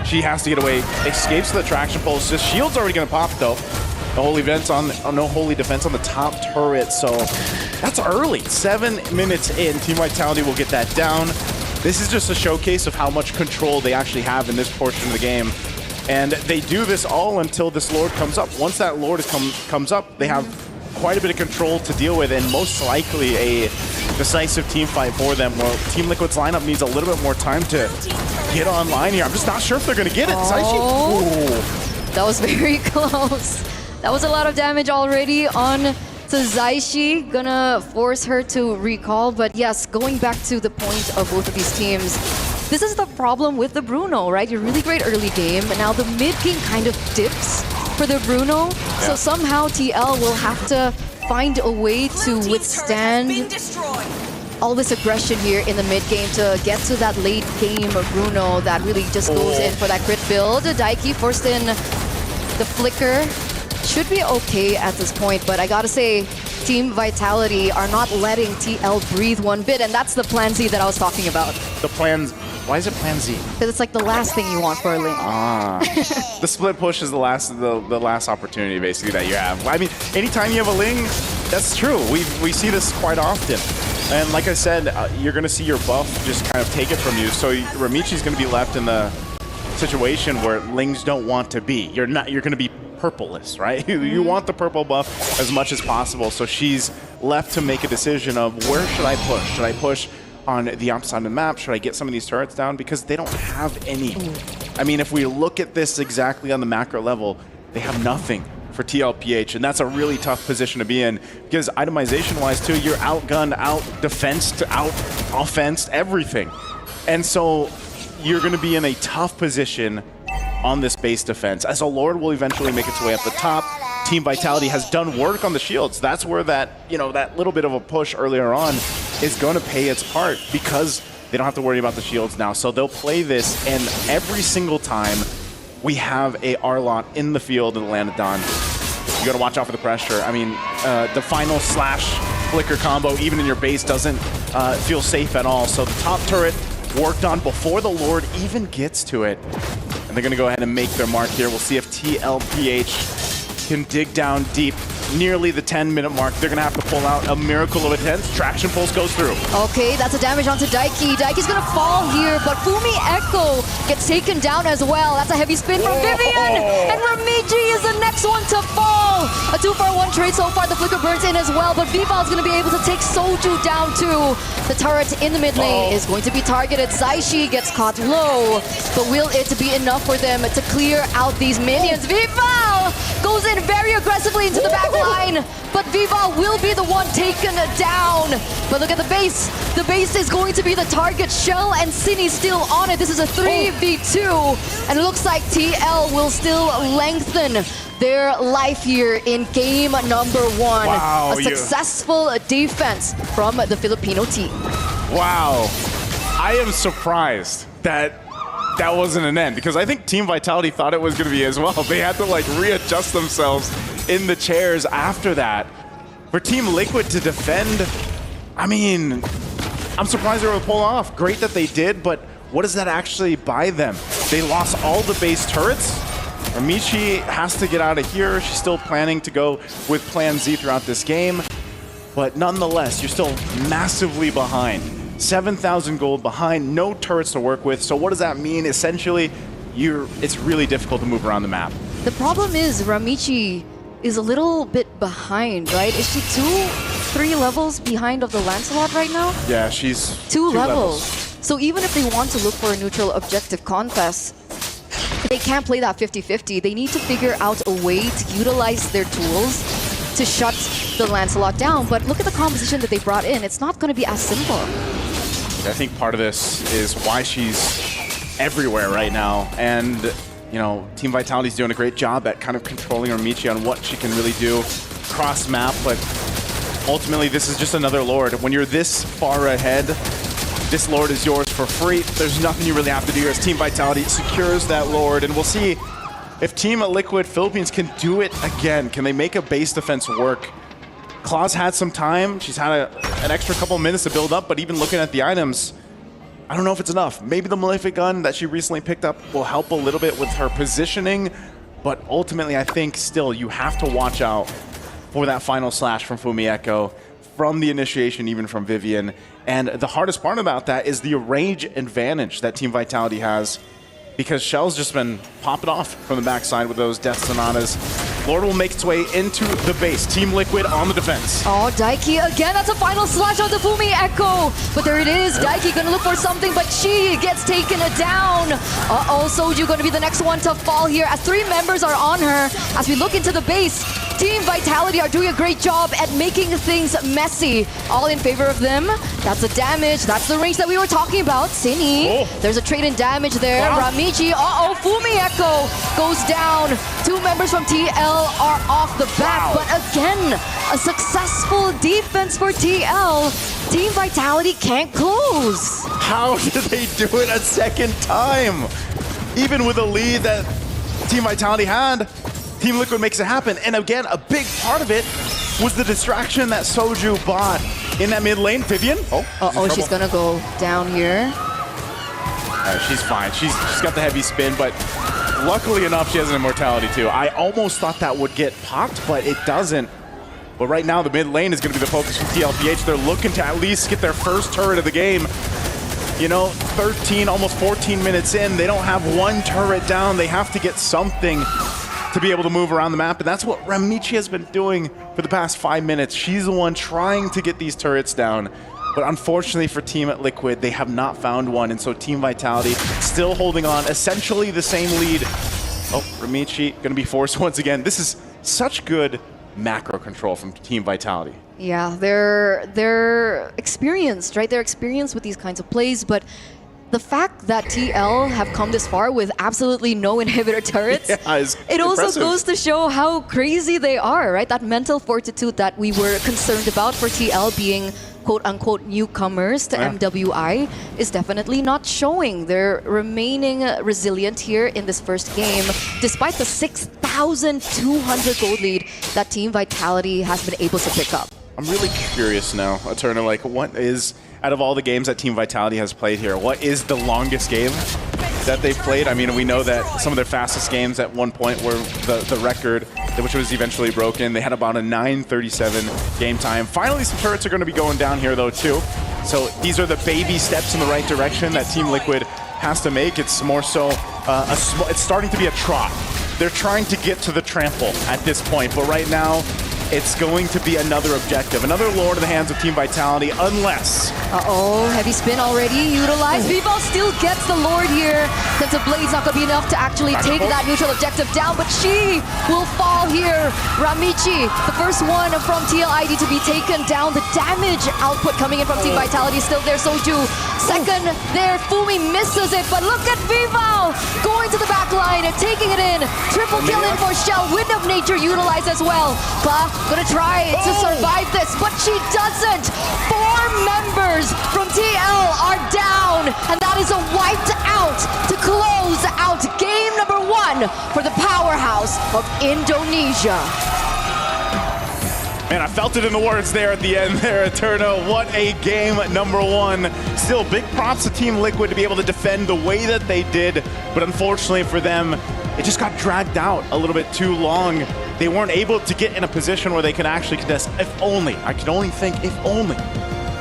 she has to get away. Escapes the traction pulse. Just shield's already going to pop, though. No holy defense on the top turret, so that's early. 7 minutes in, Team Vitality will get that down. This is just a showcase of how much control they actually have in this portion of the game. And they do this all until this Lord comes up. Once that Lord comes up, they have quite a bit of control to deal with, and most likely a decisive team fight for them. Well, Team Liquid's lineup needs a little bit more time to get online here. I'm just not sure if they're going to get it. Oh, that was very close. That was a lot of damage already on to Zaishi. Gonna force her to recall. But yes, going back to the point of both of these teams, this is the problem with the Bruno, right? You're really great early game, but now the mid game kind of dips for the Bruno. Yeah. So somehow TL will have to find a way to withstand all this aggression here in the mid game to get to that late game Bruno that really just goes in for that crit build. Daiki forced in the flicker. Should be okay at this point, but I gotta say, Team Vitality are not letting TL breathe one bit, and that's the Plan Z that I was talking about. The Plan Why is it Plan Z? Because it's like the last thing you want for a Ling. Ah, the split push is the last opportunity basically that you have. I mean, anytime you have a Ling, that's true. We see this quite often. And like I said, you're going to see your buff just kind of take it from you. So Ramichi's going to be left in the situation where Lings don't want to be. You're going to be purpleless, right? You want the purple buff as much as possible. So she's left to make a decision of where should I push? Should I push on the opposite side of the map? Should I get some of these turrets down? Because they don't have any. I mean, if we look at this exactly on the macro level, they have nothing for TLPH, and that's a really tough position to be in because itemization-wise too, you're outgunned, out-defensed, out-offensed, everything. And so you're going to be in a tough position on this base defense, as a Lord will eventually make its way up the top. Team Vitality has done work on the shields. That's where that, that little bit of a push earlier on is going to pay its part because they don't have to worry about the shields now. So they'll play this, and every single time we have a R-Lot in the field in the Land of Dawn, you got to watch out for the pressure. I mean, the final slash flicker combo, even in your base, doesn't feel safe at all. So the top turret worked on before the Lord even gets to it. And they're going to go ahead and make their mark here. We'll see if TLPH can dig down deep. Nearly the 10-minute mark. They're going to have to pull out a miracle of attempts. Traction pulse goes through. Okay, that's a damage onto Daiki. Daiki's going to fall here, but Fumi Echo gets taken down as well. That's a heavy spin from Vivian. And Ramichi is the next one to fall. A 2-for-1 trade so far. The flicker burns in as well, but Vival is going to be able to take Soju down too. The turret in the mid lane is going to be targeted. Zaishi gets caught low, but will it be enough for them to clear out these minions? Vival goes in very aggressively into the back line, but Vival will be the one taken down. But look at the base. The base is going to be the target. Shell and Cine still on it. This is a 3v2, and it looks like TL will still lengthen their life here in game number 1. Wow, a successful defense from the Filipino team. Wow. I am surprised that that wasn't an end, because I think Team Vitality thought it was going to be as well. They had to readjust themselves in the chairs after that. For Team Liquid to defend, I mean, I'm surprised they were able to pull off. Great that they did, but what does that actually buy them? They lost all the base turrets. Ramichi has to get out of here. She's still planning to go with Plan Z throughout this game. But nonetheless, you're still massively behind. 7,000 gold behind, no turrets to work with. So what does that mean? Essentially, it's really difficult to move around the map. The problem is Ramichi is a little bit behind, right? Is she 2-3 levels behind of the Lancelot right now? Yeah, she's 2 levels. So even if they want to look for a neutral objective contest, they can't play that 50-50. They need to figure out a way to utilize their tools to shut the Lancelot down. But look at the composition that they brought in. It's not going to be as simple. I think part of this is why she's everywhere right now. And, Team Vitality's doing a great job at kind of controlling Ramichi on what she can really do cross-map. But ultimately, this is just another Lord. When you're this far ahead, this Lord is yours for free. There's nothing you really have to do as Team Vitality secures that Lord. And we'll see if Team Liquid Philippines can do it again. Can they make a base defense work? Claw's had some time. She's had an extra couple of minutes to build up, but even looking at the items, I don't know if it's enough. Maybe the Malefic gun that she recently picked up will help a little bit with her positioning, but ultimately I think still you have to watch out for that final slash from Fumi Echo, from the initiation, even from Vivian. And the hardest part about that is the range advantage that Team Vitality has, because Shell's just been popping off from the backside with those Death Sonatas. Lord will make its way into the base. Team Liquid on the defense. Oh, Daiki again. That's a final slash on the Fumi Echo. But there it is. Daiki gonna look for something, but she gets taken down. Uh-oh, Soju gonna be the next one to fall here as 3 members are on her. As we look into the base, Team Vitality are doing a great job at making things messy. All in favor of them. That's the damage. That's the range that we were talking about. Cine. There's a trade in damage there. Wow. Ramichi. Uh-oh, Fumi Echo goes down. 2 members from TL are off the back. Wow. But again, a successful defense for TL. Team Vitality can't close. How did they do it a second time? Even with a lead that Team Vitality had, Team Liquid makes it happen. And again, a big part of it was the distraction that Soju bought in that mid lane. Vivian? Uh-oh, she's gonna go down here. She's fine. She's got the heavy spin, but luckily enough, she has an immortality too. I almost thought that would get popped, but it doesn't. But right now, the mid lane is going to be the focus for TLPH. They're looking to at least get their first turret of the game. You know, 13, almost 14 minutes in, they don't have one turret down. They have to get something to be able to move around the map, and that's what Ramichi has been doing for the past 5 minutes. She's the one trying to get these turrets down. But unfortunately for Team Liquid, they have not found one, and so Team Vitality still holding on, essentially the same lead. Oh, Ramichi going to be forced once again. This is such good macro control from Team Vitality. Yeah, they're experienced, right? They're experienced with these kinds of plays, but the fact that TL have come this far with absolutely no inhibitor turrets, it also goes to show how crazy they are, right? That mental fortitude that we were concerned about for TL being quote-unquote newcomers to MWI is definitely not showing. They're remaining resilient here in this first game, despite the 6,200 gold lead that Team Vitality has been able to pick up. I'm really curious now, Eterna, like what is, out of all the games that Team Vitality has played here, what is the longest game that they've played? I mean, we know that some of their fastest games at one point were the record, which was eventually broken. They had about a 9:37 game time. Finally, some turrets are going to be going down here, though, too. So these are the baby steps in the right direction that Team Liquid has to make. It's more so, it's starting to be a trot. They're trying to get to the trample at this point, but right now, it's going to be another objective, another lore to the hands of Team Vitality, unless... Uh-oh, heavy spin already utilized. Vival still gets the Lord here. Since the Blade's not going to be enough to actually take that neutral objective down, but she will fall here. Ramichi, the first one from TLID to be taken down. The damage output coming in from Team Vitality is still there. Soju, second there. Fumi misses it, but look at Vival going to the back line and taking it in. Triple kill in for Shell. Wind of Nature utilized as well. Kla gonna try to survive this, but she doesn't. 4 members from TL are down, and that is a wiped out to close out game number 1 for the powerhouse of Indonesia. Man, I felt it in the words there at the end there, Eterno. What a game number 1. Still, big props to Team Liquid to be able to defend the way that they did, but unfortunately for them, it just got dragged out a little bit too long. They weren't able to get in a position where they could actually contest. If only, I can only think, if only,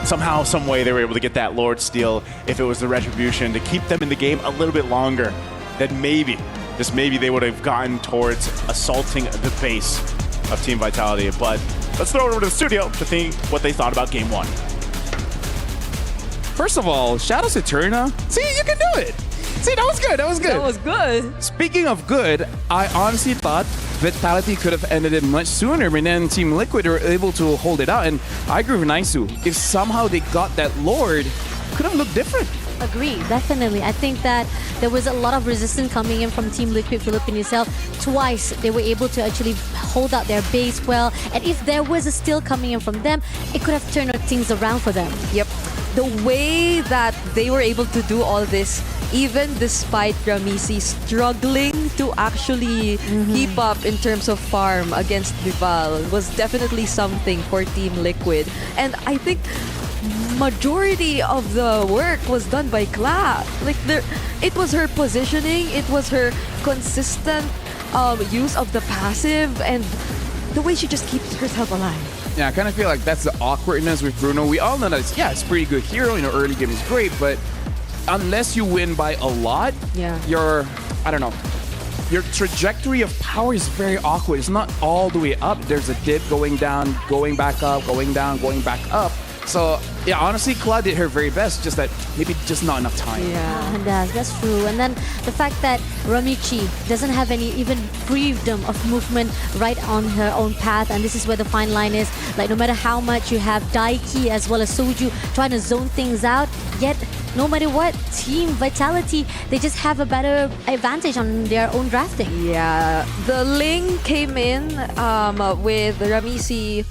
somehow, some way they were able to get that Lord steal, if it was the Retribution, to keep them in the game a little bit longer, then maybe, just maybe they would have gotten towards assaulting the base of Team Vitality. But let's throw it over to the studio to think what they thought about game 1. First of all, shout out to Eterna. See, you can do it. See, that was good. That was good. That was good. Speaking of good, I honestly thought Vitality could have ended it much sooner, but then Team Liquid were able to hold it out. And I agree with Naisu. If somehow they got that Lord, could have looked different. Agree, definitely. I think that there was a lot of resistance coming in from Team Liquid Philippines itself. Twice they were able to actually hold out their base well, and if there was a steal coming in from them, it could have turned things around for them. Yep. The way that they were able to do all this, even despite Ramisi struggling to actually keep up in terms of farm against Vival, was definitely something for Team Liquid. And I think majority of the work was done by Kla. Like it was her positioning, it was her consistent use of the passive, and the way she just keeps herself alive. Yeah, I kind of feel like that's the awkwardness with Bruno. We all know that it's pretty good hero. You know, early game is great, but unless you win by a lot, your trajectory of power is very awkward. It's not all the way up. There's a dip going down, going back up, going down, going back up. So, yeah, honestly, Kla did her very best, just that maybe just not enough time. Yeah, that's true. And then the fact that Ramichi doesn't have any even freedom of movement right on her own path, and this is where the fine line is. Like, no matter how much you have Daiki as well as Soju trying to zone things out, yet no matter what, Team Vitality, they just have a better advantage on their own drafting. Yeah, the Ling came in with Ramisi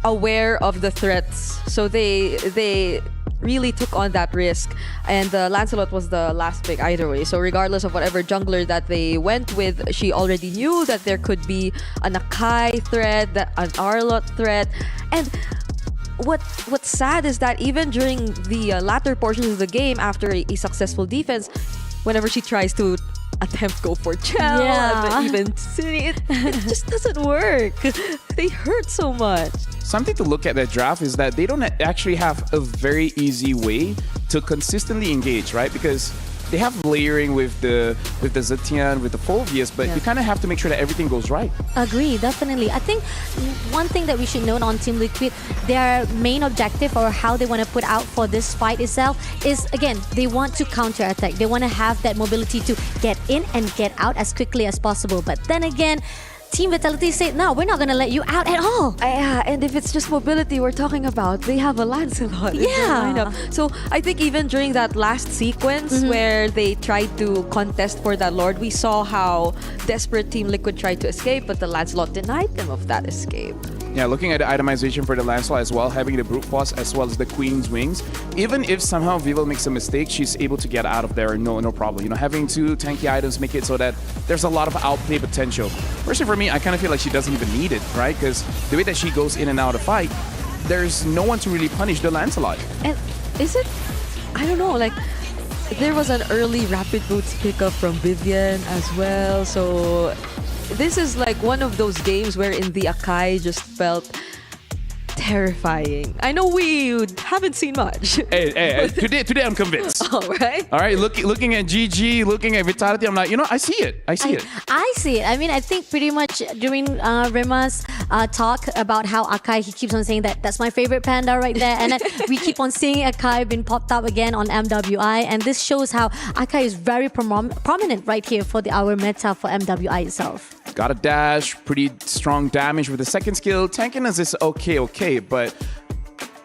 aware of the threats, so they really took on that risk, and Lancelot was the last pick either way. So regardless of whatever jungler that they went with, she already knew that there could be an Akai threat, an Arlot threat, and what's sad is that even during the latter portions of the game, after a successful defense, whenever she tries to attempt go for Chell and even City, it just doesn't work. They hurt so much. Something to look at that draft is that they don't actually have a very easy way to consistently engage, right? Because they have layering with the Zetian, with the Phobias, but you kind of have to make sure that everything goes right. Agree, definitely. I think one thing that we should note on Team Liquid, their main objective or how they want to put out for this fight itself is, again, they want to counter-attack. They want to have that mobility to get in and get out as quickly as possible. But then again, Team Vitality say, no, we're not going to let you out at all. And if it's just mobility we're talking about, they have a Lancelot in their lineup. So I think even during that last sequence where they tried to contest for that Lord, we saw how desperate Team Liquid tried to escape, but the Lancelot denied them of that escape. Yeah, looking at the itemization for the Lancelot as well, having the Brute Force as well as the Queen's Wings, even if somehow Vivo makes a mistake, she's able to get out of there, no problem. You know, having two tanky items make it so that there's a lot of outplay potential. Personally, for me, I kind of feel like she doesn't even need it, right? Because the way that she goes in and out of fight, there's no one to really punish the Lancelot. And is it? I don't know, like, there was an early Rapid Boots pickup from Vivian as well, so this is like one of those games wherein the Akai just felt terrifying. I know we haven't seen much. Hey, today I'm convinced. All right, looking at GG, looking at Vitality, I'm like, you know, I see it. I see it. I mean, I think pretty much during Rima's talk about how Akai, he keeps on saying that that's my favorite panda right there. And then we keep on seeing Akai being popped up again on MWI. And this shows how Akai is very prominent right here for our meta for MWI itself. Got a dash, pretty strong damage with the second skill. Tankiness is okay, but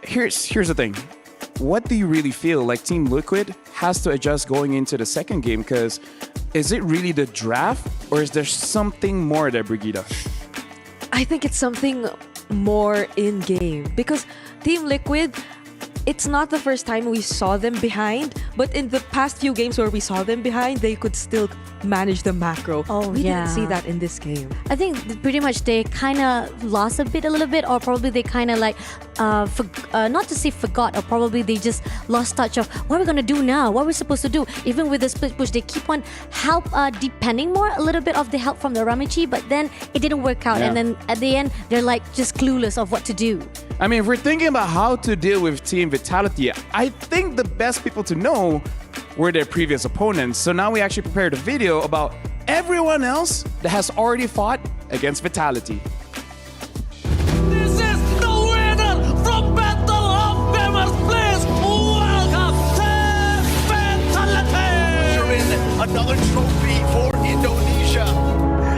here's the thing. What do you really feel like Team Liquid has to adjust going into the second game? Because is it really the draft or is there something more there, Brigida? I think it's something more in-game because Team Liquid, it's not the first time we saw them behind, but in the past few games where we saw them behind, they could still manage the macro. We didn't see that in this game. I think pretty much they kind of lost a little bit, or probably they kind of like, not to say forgot, or probably they just lost touch of what we're going to do now, what we're supposed to do. Even with the split push, they keep on depending more a little bit of the help from the Ramichi, but then it didn't work out. And then at the end, they're like just clueless of what to do. I mean, if we're thinking about how to deal with Team Vitality, I think the best people to know were their previous opponents. So now we actually prepared a video about everyone else that has already fought against Vitality. This is the winner from Battle of Famous Place. Welcome to Vitality. Another trophy for Indonesia.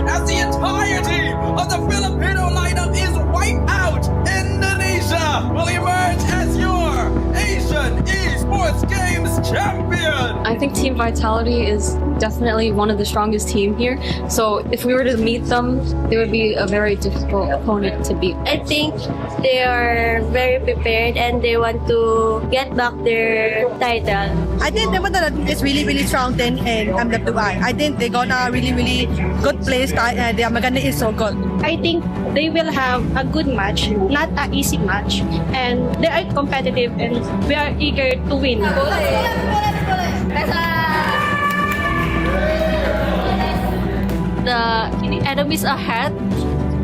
As the entirety of the Filipino lineup is wiped out, Indonesia will emerge as your Asian Esports Games champion. I think Team Vitality is definitely one of the strongest team here. So if we were to meet them, they would be a very difficult opponent to beat. I think they are very prepared and they want to get back their title. I think the is really strong then in MWI. I think they're gonna really good place. Their Maganda is so good. I think they will have a good match, not an easy match, and they are competitive and we are eager to win. The enemies ahead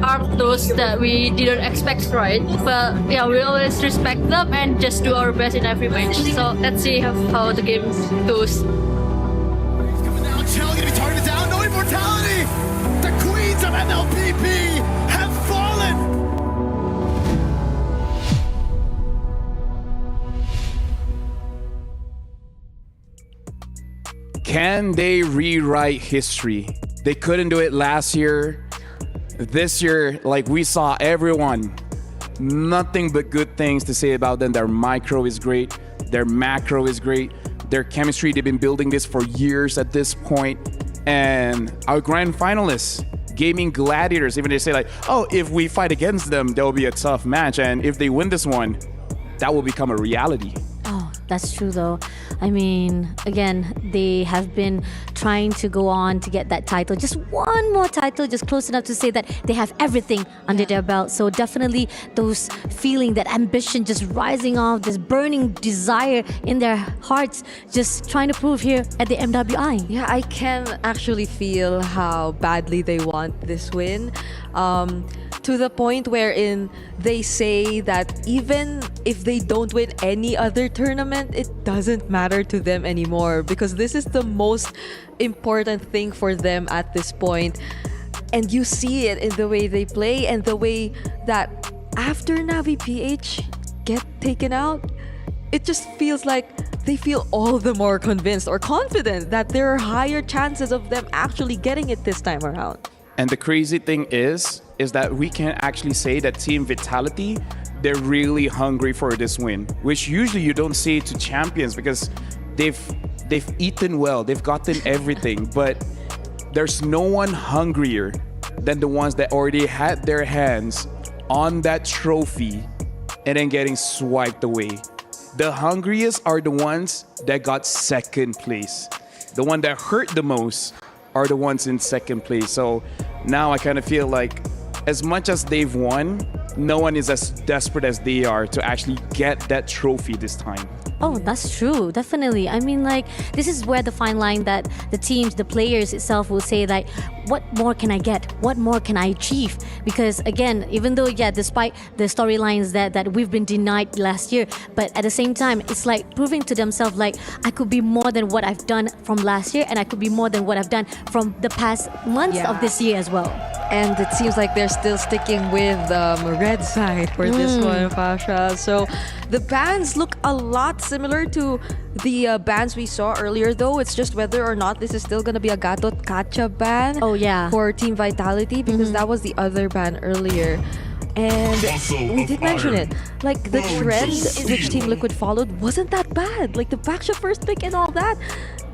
are those that we didn't expect, right? But yeah, we always respect them and just do our best in every match. So let's see how the game goes. Now Chell gonna be targeted down. No immortality. The queens of MLBB have fallen. Can they rewrite history? They couldn't do it last year. This year, like we saw everyone, nothing but good things to say about them. Their micro is great. Their macro is great. Their chemistry, they've been building this for years at this point. And our grand finalists, Gaming Gladiators, even they say like, oh, if we fight against them, there will be a tough match. And if they win this one, that will become a reality. Oh, That's true, though. I mean, again, they have been trying to go on to get that title. Just one more title, just close enough to say that they have everything under their belt. So definitely those feeling, that ambition just rising off, this burning desire in their hearts, just trying to prove here at the MWI. Yeah, I can actually feel how badly they want this win. To the point wherein they say that even if they don't win any other tournament, it doesn't matter to them anymore because this is the most important thing for them at this point. And you see it in the way they play and the way that after Navi PH get taken out, it just feels like they feel all the more convinced or confident that there are higher chances of them actually getting it this time around. And the crazy thing is that we can actually say that Team Vitality, they're really hungry for this win, which usually you don't say to champions because they've eaten well, they've gotten everything, but there's no one hungrier than the ones that already had their hands on that trophy and then getting swiped away. The hungriest are the ones that got second place. The one that hurt the most are the ones in second place. So now I kind of feel like as much as they've won, no one is as desperate as they are to actually get that trophy this time. Oh, that's true. Definitely. I mean, like, this is where the fine line that the teams, the players itself will say, like, what more can I get? What more can I achieve? Because, again, even though, yeah, despite the storylines that we've been denied last year, but at the same time, it's like proving to themselves, like, I could be more than what I've done from last year, and I could be more than what I've done from the past months of this year as well. And it seems like they're still sticking with red side for this one, Pasha. So the bans look a lot similar to the bans we saw earlier, though. It's just whether or not this is still going to be a Gatot Kacha ban for Team Vitality, because that was the other ban earlier. And we did mention it. Like, the trend in which Team Liquid followed wasn't that bad. Like, the Baksha first pick and all that,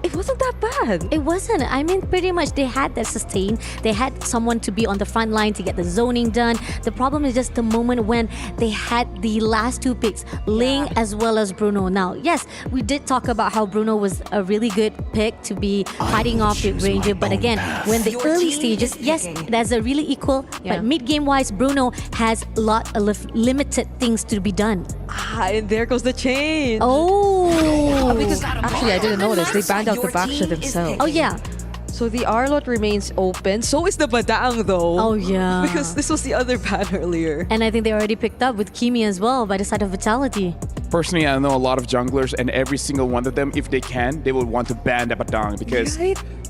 it wasn't that bad. It wasn't. I mean, pretty much they had that sustain. They had someone to be on the front line to get the zoning done. The problem is just the moment when they had the last two picks, Ling as well as Bruno. Now, yes, we did talk about how Bruno was a really good pick to be fighting off with Ranger. But again, when the early stages, yes, that's a really equal. But mid-game wise, Bruno has a lot of limited things to be done. And there goes the change. Oh, because actually I didn't notice. They banned out the Baksha themselves. Oh, yeah. So the R-Lot remains open. So is the Badaang, though. Oh, yeah. Because this was the other ban earlier. And I think they already picked up with Kimi as well by the side of Vitality. Personally, I know a lot of junglers, and every single one of them, if they can, they would want to ban the Badaang because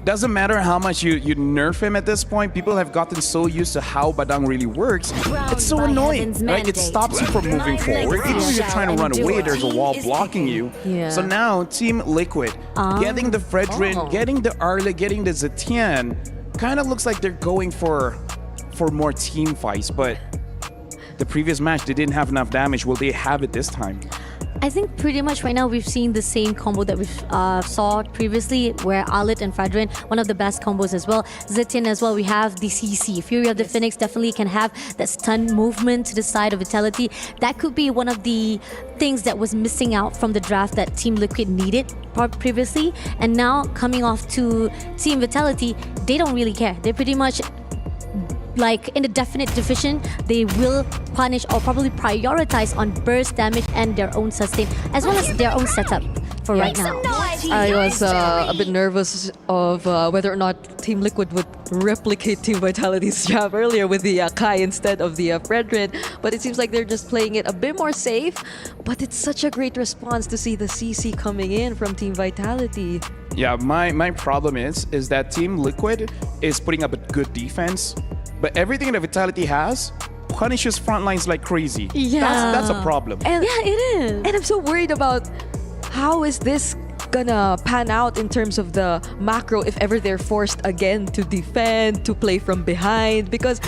doesn't matter how much you nerf him at this point, people have gotten so used to how Badaang really works. It's so annoying, right? It stops you from moving forward. Even if you're trying to run away, there's a wall blocking you. So now, Team Liquid, getting the Fredrin, getting the Arle, getting the Zetian, kind of looks like they're going for more team fights, but the previous match, they didn't have enough damage. Will they have it this time? I think pretty much right now we've seen the same combo that we saw previously, where Alit and Fredrin, one of the best combos as well. Zetian as well, we have the CC. Fury of the Phoenix definitely can have that stun movement to the side of Vitality. That could be one of the things that was missing out from the draft that Team Liquid needed previously. And now coming off to Team Vitality, they don't really care. They pretty much, like, in the definite division, they will punish or probably prioritize on burst damage and their own sustain, as well as their own setup for right now. I was a bit nervous of whether or not Team Liquid would replicate Team Vitality's job earlier with the Kai instead of the Fredrin, but it seems like they're just playing it a bit more safe. But it's such a great response to see the CC coming in from Team Vitality. Yeah, my problem is that Team Liquid is putting up a good defense, but everything that Vitality has punishes front lines like crazy. Yeah. That's a problem. And, yeah, it is. And I'm so worried about how is this gonna pan out in terms of the macro if ever they're forced again to defend, to play from behind. Because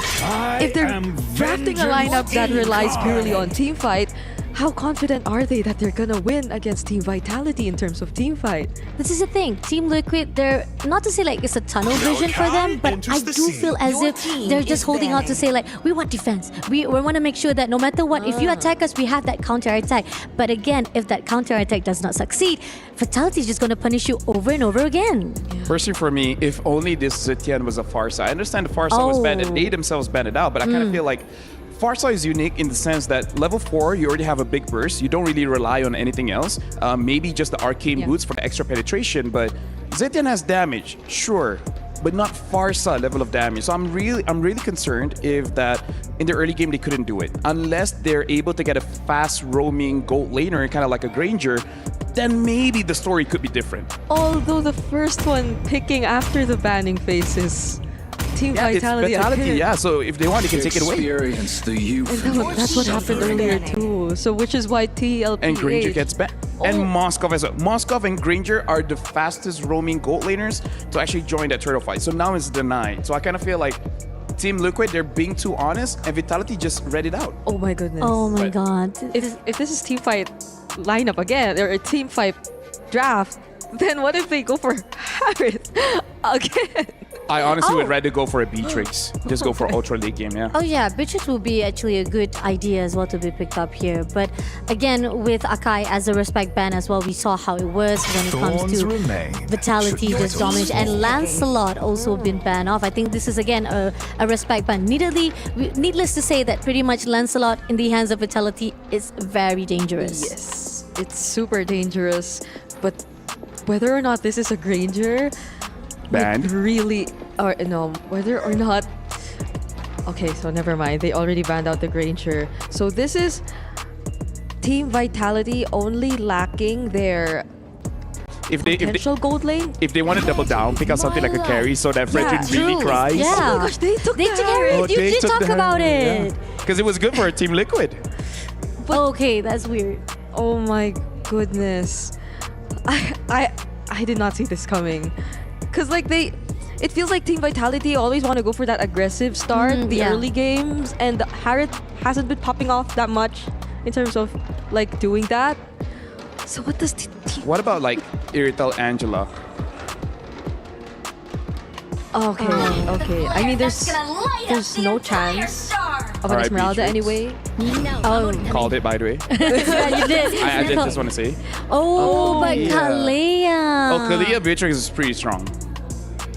if they're drafting a lineup that relies purely on team fight, how confident are they that they're gonna win against Team Vitality in terms of team fight? This is the thing. Team Liquid, they're not to say like it's a tunnel vision for them, but I do feel as if they're just holding out to say like, we want defense. We want to make sure that no matter what, if you attack us, we have that counter attack. But again, if that counter attack does not succeed, Vitality is just going to punish you over and over again. Personally, for me, if only this Zetian was a Farsa. I understand the Farsa was banned and they themselves banned it out, but I kind of feel like Farsa is unique in the sense that level 4, you already have a big burst. You don't really rely on anything else. Maybe just the arcane boots for the extra penetration, but Zetian has damage, sure, but not Farsa level of damage. So I'm really concerned if that in the early game they couldn't do it. Unless they're able to get a fast roaming gold laner, kind of like a Granger, then maybe the story could be different. Although the first one picking after the banning phase is Team Vitality. It's Vitality, yeah. So if they want, they can take it away. Experience the youth. And that's what happened earlier too. So which is why TLPH and Granger gets banned. And Moskov as well. Moskov and Granger are the fastest roaming gold laners to actually join that turtle fight. So now it's denied. So I kind of feel like Team Liquid, they're being too honest, and Vitality just read it out. Oh my goodness. Oh my god. If this is team fight lineup again, or a team fight draft, then what if they go for Harris again? I honestly would rather go for a Beatrix. Just go for ultra late game, yeah. Oh yeah, Beatrix will be actually a good idea as well to be picked up here. But again, with Akai as a respect ban as well, we saw how it was when it comes to Vitality just domination. And Lancelot also been banned off. I think this is again a respect ban. Needless to say that pretty much Lancelot in the hands of Vitality is very dangerous. Yes, it's super dangerous. But whether or not this is a Granger, banned really, or no, whether or not, okay, so never mind, they already banned out the Granger. So this is Team Vitality only lacking their potential gold lane. If they want to double down, pick out something like a carry so that Fredrin really cries. Yeah. Oh my gosh, they took the carry. You did talk about it. Because it was good for Team Liquid. Okay, that's weird. Oh my goodness, I did not see this coming. Because like it feels like Team Vitality always want to go for that aggressive start, the early games, and Harith hasn't been popping off that much in terms of like doing that. So what does What about like Irital Angela? Okay. I mean, there's no chance of an Esmeralda anyway. Called it, by the way. Yeah, you did. I did just want to say. But Kalea. Oh, Kalea Beatrix is pretty strong.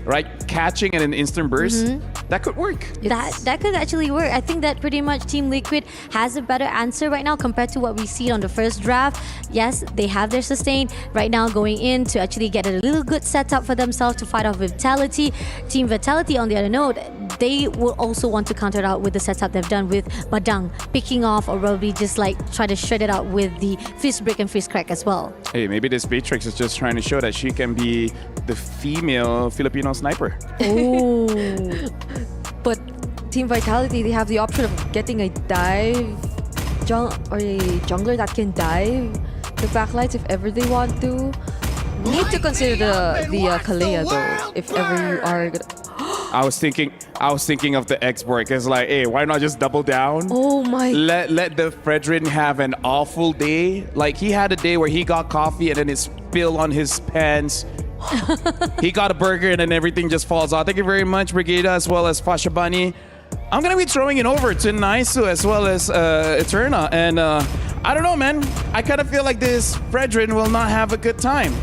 Right? Catching in an instant burst, that could work. That could actually work. I think that pretty much Team Liquid has a better answer right now compared to what we see on the first draft. Yes, they have their sustain right now going in to actually get a little good setup for themselves to fight off Vitality. Team Vitality, on the other note, they will also want to counter it out with the setup they've done with Badang picking off, or probably just like try to shred it out with the Fist Break and Fist Crack as well. Hey, maybe this Beatrix is just trying to show that she can be the female Filipino sniper. Oh. But Team Vitality, they have the option of getting a dive or a jungler that can dive the backlights if ever they want to. Need to consider the Kalea though, if ever you are gonna. I was thinking of the export. It's like, hey, why not just double down? Oh my! Let the Fredrin have an awful day. Like he had a day where he got coffee and then it spilled on his pants. He got a burger and then everything just falls out. Thank you very much, Brigida, as well as Fashabani. I'm gonna be throwing it over to Naisu as well as Eterna, and I don't know, man. I kind of feel like this Fredrin will not have a good time.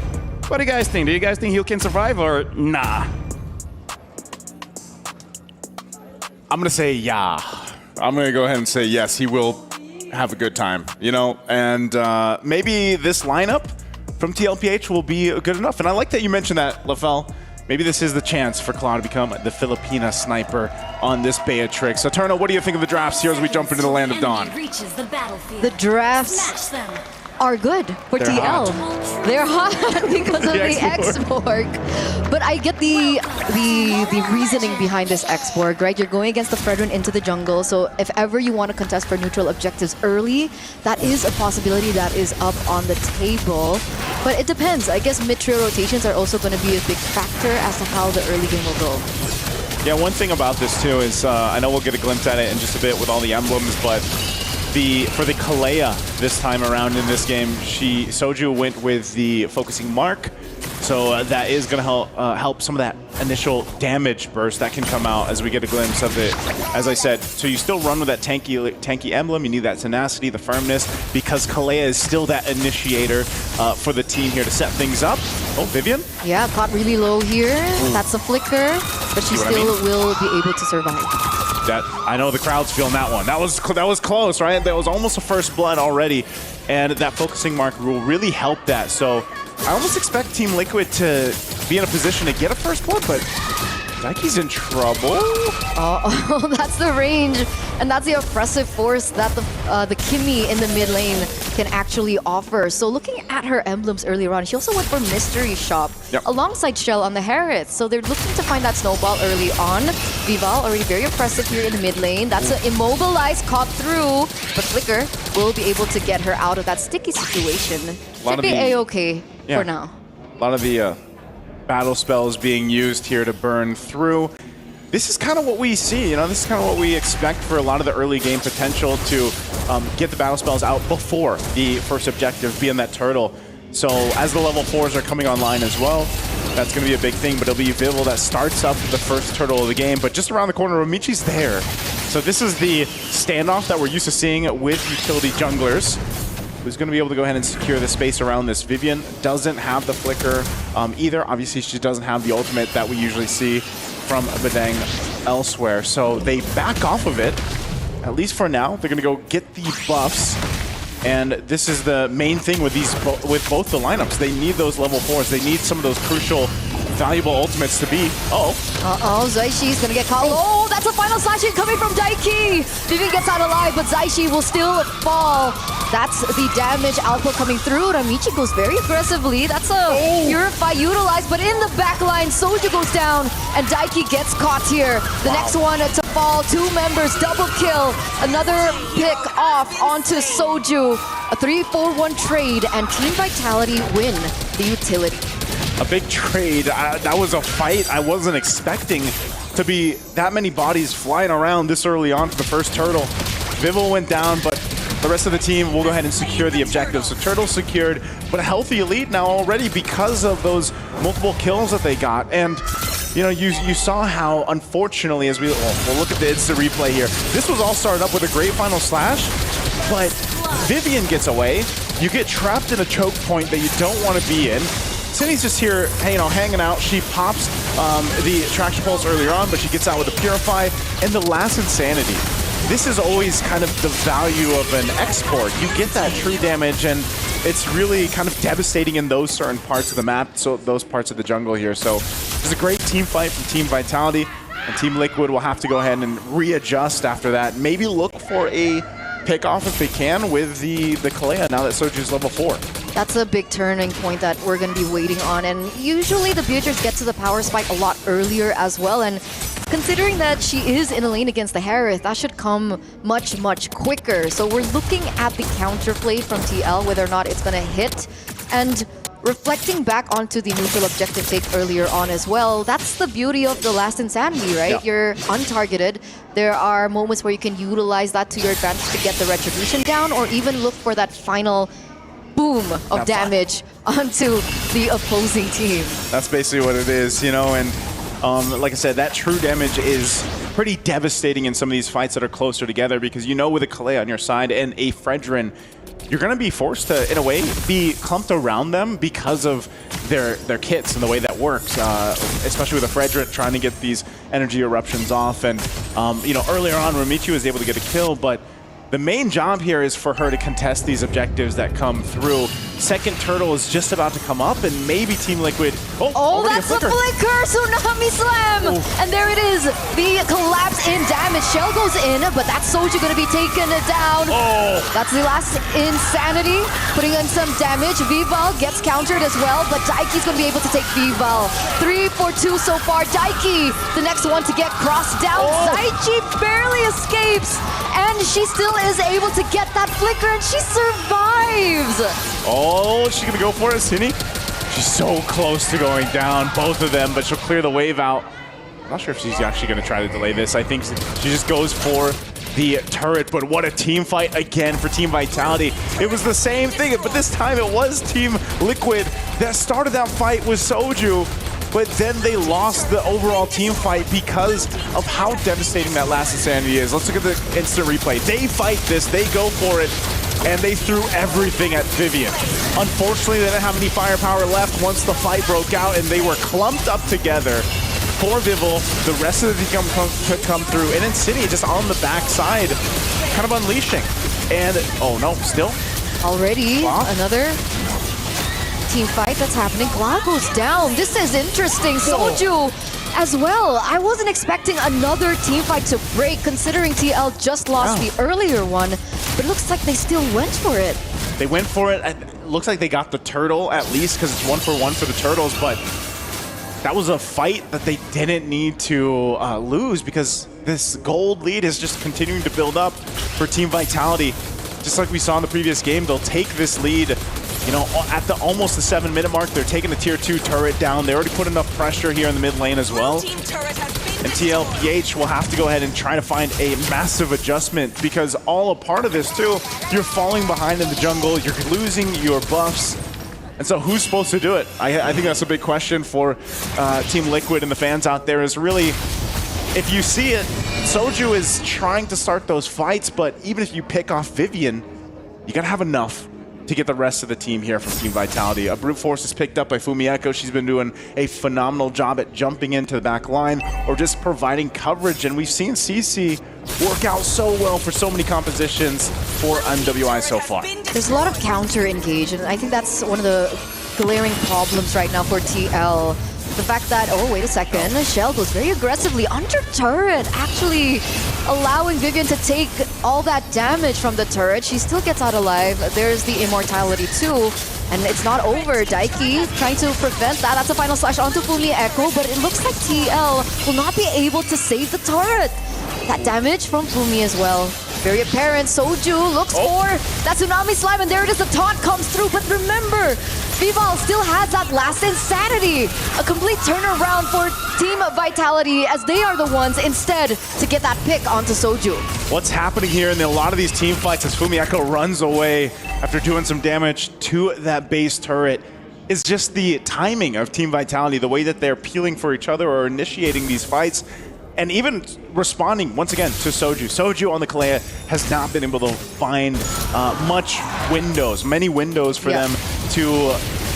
What do you guys think? Do you guys think he can survive or nah? I'm going to say yeah. I'm going to go ahead and say yes, he will have a good time, you know? And maybe this lineup from TLPH will be good enough. And I like that you mentioned that, LaFell. Maybe this is the chance for Cloud to become the Filipina sniper on this Beatrix. So, Eterna, what do you think of the drafts here as we jump into the Land of Dawn? The drafts are good for They're TL. hot. They're hot because of the X-Borg. But I get the reasoning behind this X-Borg, right? You're going against the Fredrin into the jungle, so if ever you want to contest for neutral objectives early, that is a possibility that is up on the table. But it depends. I guess mid-tier rotations are also going to be a big factor as to how the early game will go. Yeah, one thing about this too is, I know we'll get a glimpse at it in just a bit with all the emblems, but For the Kalea this time around in this game, Soju went with the focusing mark. So that is going to help some of that initial damage burst that can come out as we get a glimpse of it. As I said, so you still run with that tanky emblem. You need that tenacity, the firmness, because Kalea is still that initiator for the team here to set things up. Oh, Vivian? Yeah, caught really low here. That's a flicker, but she still will be able to survive. That I know the crowd's feeling that one. That was close, right? That was almost a first blood already, and that focusing mark will really help that. So I almost expect Team Liquid to be in a position to get a first blood, but Daiki's in trouble. Oh, that's the range, and that's the oppressive force that the Kimmy in the mid lane can actually offer. So looking at her emblems earlier on, she also went for Mystery Shop alongside Shell on the Harriet. So they're looking to find that snowball early on. Vival already very oppressive here in the mid lane. That's an immobilized, caught through, but Flicker will be able to get her out of that sticky situation. Should be A-okay for now. A lot of the battle spells being used here to burn through. This is kind of what we see, you know, this is kind of what we expect for a lot of the early game potential to get the battle spells out before the first objective, being that turtle. So as the level 4s are coming online as well, that's going to be a big thing, but it'll be Vival that starts up the first turtle of the game, but just around the corner, Romichi's there. So this is the standoff that we're used to seeing with utility junglers. Who's going to be able to go ahead and secure the space around this. Vivian doesn't have the flicker either. Obviously, she doesn't have the ultimate that we usually see from Badang elsewhere. So they back off of it, at least for now. They're going to go get the buffs. And this is the main thing with with both the lineups. They need those level 4s. They need some of those crucial, valuable ultimates to be. Zaixi's gonna get caught. Oh, that's a final slash hit coming from Daiki. Vivian gets out alive, but Zaishi will still fall. That's the damage output coming through. Ramichi goes very aggressively. That's a Purify utilized, but in the back line, Soju goes down, and Daiki gets caught here. The next one to fall, 2 members, double kill. Another pick off onto Soju. A 3-4-1 trade, and Team Vitality win the utility. A big trade. That was a fight I wasn't expecting to be that many bodies flying around this early on for the first turtle. Vival went down, but the rest of the team will go ahead and secure the objective. So turtle secured, but a healthy elite now already because of those multiple kills that they got. And you know, you saw how, unfortunately, as we'll look at the instant replay here, this was all started up with a great final slash, but Vivian gets away. You get trapped in a choke point that you don't want to be in. Cindy's just here, you know, hanging out. She pops the Attraction Pulse earlier on, but she gets out with the Purify and the last Insanity. This is always kind of the value of an export. You get that true damage, and it's really kind of devastating in those certain parts of the map, so those parts of the jungle here. So it's a great team fight from Team Vitality, and Team Liquid will have to go ahead and readjust after that. Maybe look for a pick off if they can with the Kalea now that Soju's level 4. That's a big turning point that we're going to be waiting on, and usually the Beatrix get to the power spike a lot earlier as well, and considering that she is in a lane against the Harith, that should come much, much quicker. So we're looking at the counterplay from TL, whether or not it's going to hit, and reflecting back onto the neutral objective take earlier on as well, that's the beauty of the last Insanity, right? Yeah. You're untargeted. There are moments where you can utilize that to your advantage to get the retribution down, or even look for that final boom of damage onto the opposing team. That's basically what it is, you know, and like I said, that true damage is pretty devastating in some of these fights that are closer together, because you know with a Kalea on your side and a Fredrin, you're going to be forced to, in a way, be clumped around them because of their kits and the way that works, especially with a Fredrin trying to get these energy eruptions off. And, you know, earlier on, Ramichi was able to get a kill, but the main job here is for her to contest these objectives that come through. Second turtle is just about to come up, and maybe Team Liquid... Oh, that's a flicker! Tsunami Slam! And there it is! The collapse in damage. Shell goes in, but that's Soju going to be taken down. That's the last Insanity, putting in some damage. Vival gets countered as well, but Daiki's going to be able to take Vival. 3 for 2 so far. Daiki, the next one to get crossed down. Zaichi barely escapes, and she still is able to get that flicker, and she survives. Oh, is she gonna go for it, Cindy? She's so close to going down, both of them, but she'll clear the wave out. I'm not sure if she's actually gonna try to delay this. I think she just goes for the turret, but what a team fight again for Team Vitality. It was the same thing, but this time it was Team Liquid that started that fight with Soju, but then they lost the overall team fight because of how devastating that last Insanity is. Let's look at the instant replay. They fight this, they go for it, and they threw everything at Vivian. Unfortunately, they didn't have any firepower left once the fight broke out, and they were clumped up together. For Vival, the rest of the team could come through, and Insidia just on the backside, kind of unleashing. And, oh no, still? Already, another team fight that's happening. Gla goes down. This is interesting. Soju as well. I wasn't expecting another team fight to break, considering TL just lost the earlier one, but it looks like they still went for it. They went for it. It looks like they got the turtle at least, because it's 1-for-1 for the turtles, but that was a fight that they didn't need to lose, because this gold lead is just continuing to build up for Team Vitality. Just like we saw in the previous game, they'll take this lead, you know, at the almost the 7-minute mark. They're taking the tier 2 turret down. They already put enough pressure here in the mid lane as well. And TLPH will have to go ahead and try to find a massive adjustment, because all a part of this too, you're falling behind in the jungle, you're losing your buffs. And so who's supposed to do it? I think that's a big question for Team Liquid and the fans out there, is really, if you see it, Soju is trying to start those fights, but even if you pick off Vivian, you gotta have enough to get the rest of the team here from Team Vitality. A brute force is picked up by Fumi Echo. She's been doing a phenomenal job at jumping into the back line or just providing coverage, and we've seen CC work out so well for so many compositions for MWI so far. There's a lot of counter engage, and I think that's one of the glaring problems right now for TL. The fact that, oh, wait a second, Shell goes very aggressively under turret, actually allowing Vivian to take all that damage from the turret. She still gets out alive. There's the immortality too, and it's not over. Daiki trying to prevent that. That's a final slash onto Fumi Echo, but it looks like TL will not be able to save the turret. That damage from Fumi as well. Very apparent. Soju looks for that Tsunami Slime, and there it is. The taunt comes through, but remember, Vival still has that last Insanity. A complete turnaround for Team Vitality, as they are the ones instead to get that pick onto Soju. What's happening here in a lot of these team fights as Fumi Echo runs away after doing some damage to that base turret is just the timing of Team Vitality, the way that they're peeling for each other or initiating these fights, and even responding, once again, to Soju. Soju on the Kalea has not been able to find many windows for them to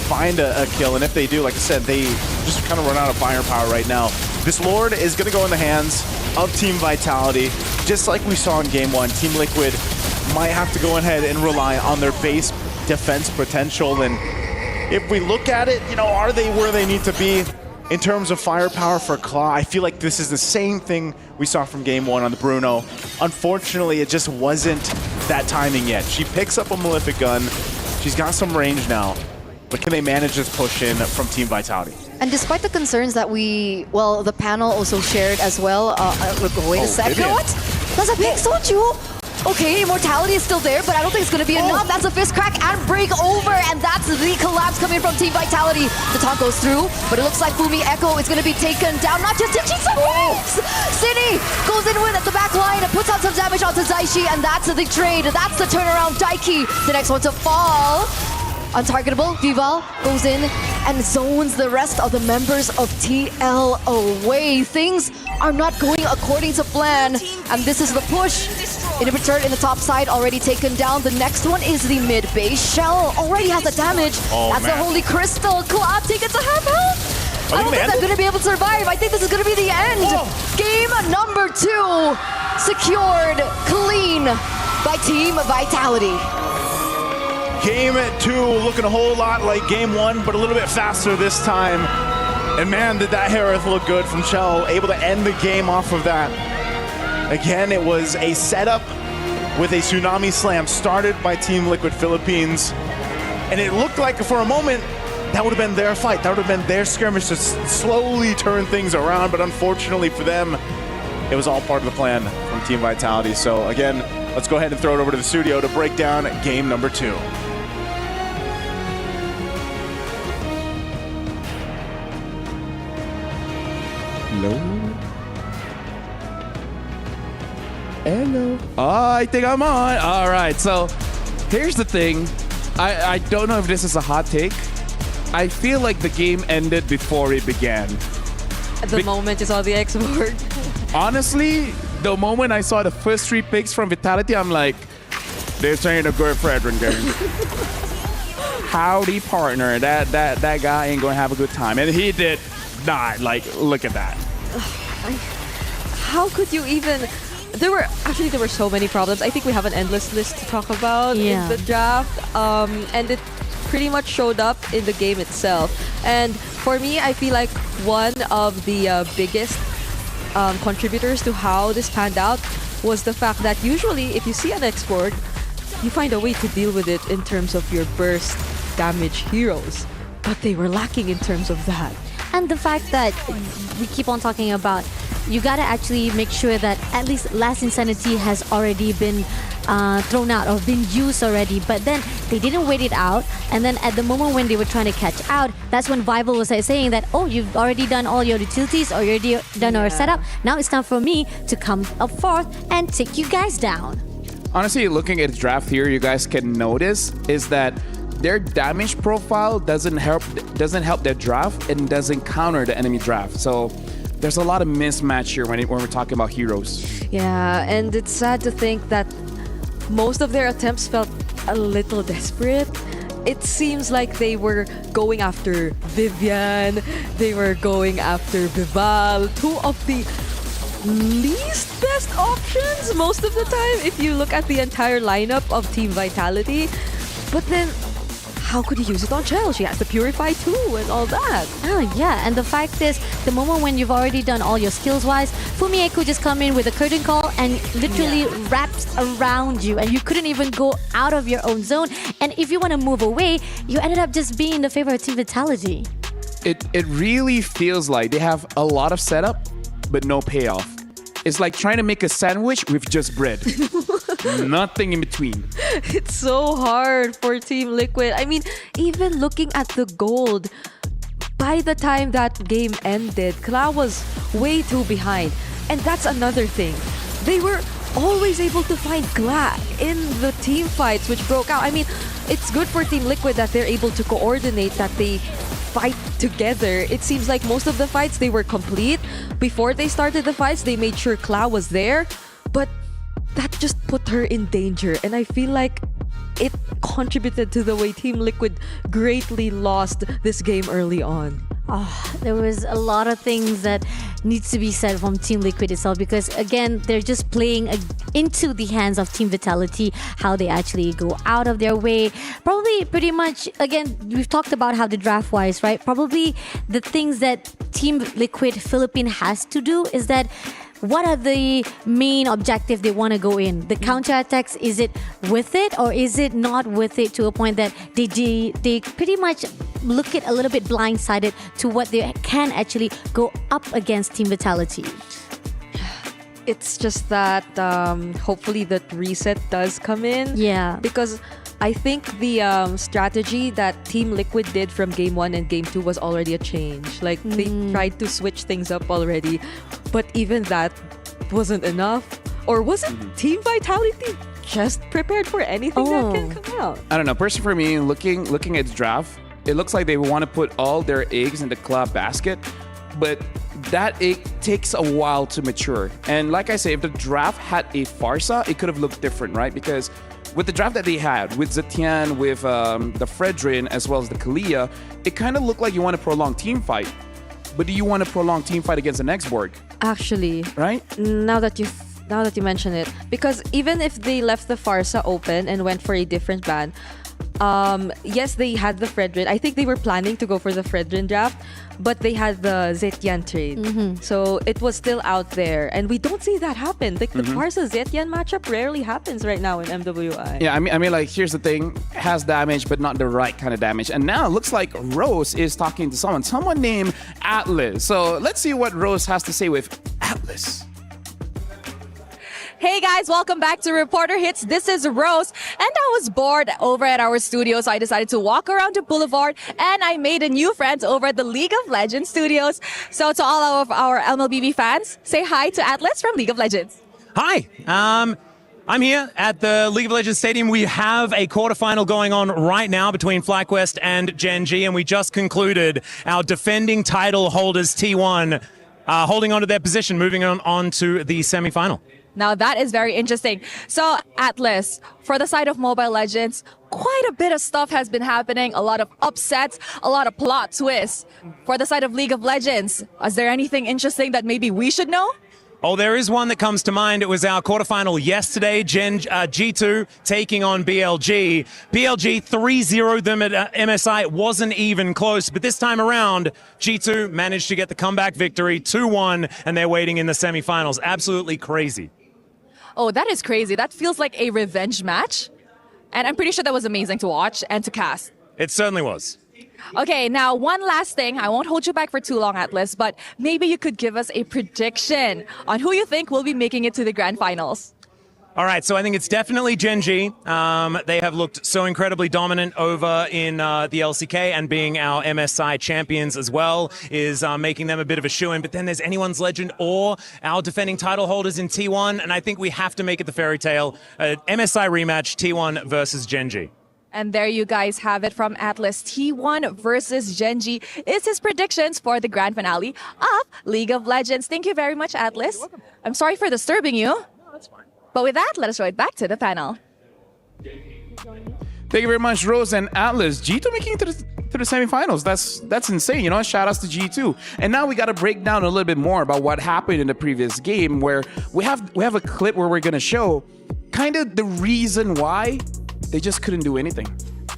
find a kill. And if they do, like I said, they just kind of run out of firepower right now. This Lord is going to go in the hands of Team Vitality. Just like we saw in Game 1, Team Liquid might have to go ahead and rely on their base defense potential. And if we look at it, you know, are they where they need to be? In terms of firepower for Claw, I feel like this is the same thing we saw from Game 1 on the Bruno. Unfortunately, it just wasn't that timing yet. She picks up a Malefic gun. She's got some range now. But can they manage this push in from Team Vitality? And despite the concerns that the panel also shared as well. Wait a second. Vivian. What? That's a big Soju. Okay, immortality is still there, but I don't think it's going to be enough. That's a fist crack and break over, and that's the collapse coming from Team Vitality. The taunt goes through, but it looks like Fumi Echo is going to be taken down. Not just him, she survives! Cine goes in with at the back line and puts out some damage onto Zaishi, and that's the trade. That's the turnaround. Daiki, the next one to fall. Untargetable, Vival goes in and zones the rest of the members of TL away. Things are not going according to plan, and this is the push. Inhibitor in the top side already taken down. The next one is the mid base. Shell already has the damage. That's the Holy Crystal. Claw taken to half health. I don't think they're going to be able to survive. I think this is going to be the end. Game number 2 secured clean by Team Vitality. Game 2 looking a whole lot like Game 1, but a little bit faster this time. And man, did that Hereth look good from Shell, able to end the game off of that. Again, it was a setup with a Tsunami Slam started by Team Liquid Philippines. And it looked like for a moment, that would have been their fight. That would have been their skirmish to slowly turn things around. But unfortunately for them, it was all part of the plan from Team Vitality. So again, let's go ahead and throw it over to the studio to break down game number 2. Hello. Hello. Oh, I think I'm on. All right. So here's the thing. I don't know if this is a hot take. I feel like the game ended before it began. The moment you saw the export. Honestly, the moment I saw the first 3 picks from Vitality, I'm like, this ain't a good Fredrin game. Howdy, partner. That guy ain't gonna have a good time. And he did not. Like, look at that. How could you even... There were so many problems. I think we have an endless list to talk about in the draft. And it pretty much showed up in the game itself. And for me, I feel like one of the biggest contributors to how this panned out was the fact that usually if you see an export, you find a way to deal with it in terms of your burst damage heroes. But they were lacking in terms of that. And the fact that we keep on talking about, you gotta actually make sure that at least Last Insanity has already been thrown out or been used already, but then they didn't wait it out, and then at the moment when they were trying to catch out, that's when Vival was saying that, oh, you've already done all your utilities or you've already done our setup, now it's time for me to come up forth and take you guys down. Honestly, looking at the draft here, you guys can notice is that their damage profile doesn't help their draft and doesn't counter the enemy draft. So there's a lot of mismatch here when we're talking about heroes. Yeah, and it's sad to think that most of their attempts felt a little desperate. It seems like they were going after Vivian, they were going after Vival, 2 of the least best options most of the time if you look at the entire lineup of Team Vitality. But then, how could you use it on Chell? She has to Purify too and all that. Oh yeah, and the fact is, the moment when you've already done all your skills-wise, Fumieku just come in with a curtain call and literally wraps around you, and you couldn't even go out of your own zone. And if you want to move away, you ended up just being in the favor of Team Vitality. It really feels like they have a lot of setup, but no payoff. It's like trying to make a sandwich with just bread. Nothing in between. It's so hard for Team Liquid. I mean, even looking at the gold, by the time that game ended, Kla was way too behind. And that's another thing. They were always able to find Kla in the team fights which broke out. I mean, it's good for Team Liquid that they're able to coordinate, that they fight together. It seems like most of the fights they were complete. Before they started the fights, they made sure Kla was there, but that just put her in danger, and I feel like it contributed to the way Team Liquid greatly lost this game early on. There was a lot of things that needs to be said from Team Liquid itself, because again, they're just playing into the hands of Team Vitality, how they actually go out of their way. Probably pretty much, again, we've talked about how the draft wise, right? Probably the things that Team Liquid Philippines has to do is that what are the main objectives they want to go in? The counterattacks, is it with it or is it not with it, to a point that they pretty much look at a little bit blindsided to what they can actually go up against Team Vitality? It's just that hopefully that reset does come in. Yeah. Because I think the strategy that Team Liquid did from Game 1 and Game 2 was already a change. Like, they tried to switch things up already. But even that wasn't enough. Or was it Team Vitality just prepared for anything that can come out? I don't know. Personally, for me, looking at the draft, it looks like they want to put all their eggs in the Kla basket. But that egg takes a while to mature. And like I say, if the draft had a Farsa, it could have looked different, right? Because with the draft that they had, with Zetian, with the Fredrin, as well as the Kalia, it kind of looked like you want a prolonged team fight. But do you want a prolonged team fight against an X-Borg? Actually, right? Now that you mention it, because even if they left the Farsa open and went for a different ban, yes, they had the Fredrin. I think they were planning to go for the Fredrin draft, but they had the Zetian trade. So it was still out there. And we don't see that happen. Like, the Farsa-Zetian matchup rarely happens right now in MWI. Yeah, I mean, like, here's the thing. Has damage, but not the right kind of damage. And now it looks like Rose is talking to someone named Atlas. So let's see what Rose has to say with Atlas. Hey guys, welcome back to Reporter Hits. This is Rose, and I was bored over at our studio, so I decided to walk around the boulevard, and I made a new friend over at the League of Legends studios. So to all of our MLBB fans, say hi to Atlas from League of Legends. Hi. I'm here at the League of Legends Stadium. We have a quarterfinal going on right now between FlyQuest and Gen G, and we just concluded our defending title holders T1 holding on to their position, moving on to the semifinal. Now that is very interesting. So Atlas, for the side of Mobile Legends, quite a bit of stuff has been happening, a lot of upsets, a lot of plot twists. For the side of League of Legends, is there anything interesting that maybe we should know? Oh, there is one that comes to mind. It was our quarterfinal yesterday. G2 taking on BLG. BLG 3-0'd them at MSI. It wasn't even close. But this time around, G2 managed to get the comeback victory, 2-1, and they're waiting in the semifinals. Absolutely crazy. Oh, that is crazy. That feels like a revenge match. And I'm pretty sure that was amazing to watch and to cast. It certainly was. Okay, now one last thing. I won't hold you back for too long, Atlas, but maybe you could give us a prediction on who you think will be making it to the grand finals. All right, so I think it's definitely Gen G. They have looked so incredibly dominant over in the LCK, and being our MSI champions as well is making them a bit of a shoo-in. But then there's Anyone's Legend or our defending title holders in T1, and I think we have to make it the fairy tale. MSI rematch, T1 versus Gen G. And there you guys have it from Atlas. T1 versus Gen G is his predictions for the grand finale of League of Legends. Thank you very much, Atlas. I'm sorry for disturbing you. No, that's fine. But with that, let us throw it back to the panel. Thank you very much, Rose and Atlas. G2 making it to the semifinals. That's insane. You know, shout outs to G2. And now we got to break down a little bit more about what happened in the previous game, where we have a clip where we're going to show kind of the reason why they just couldn't do anything.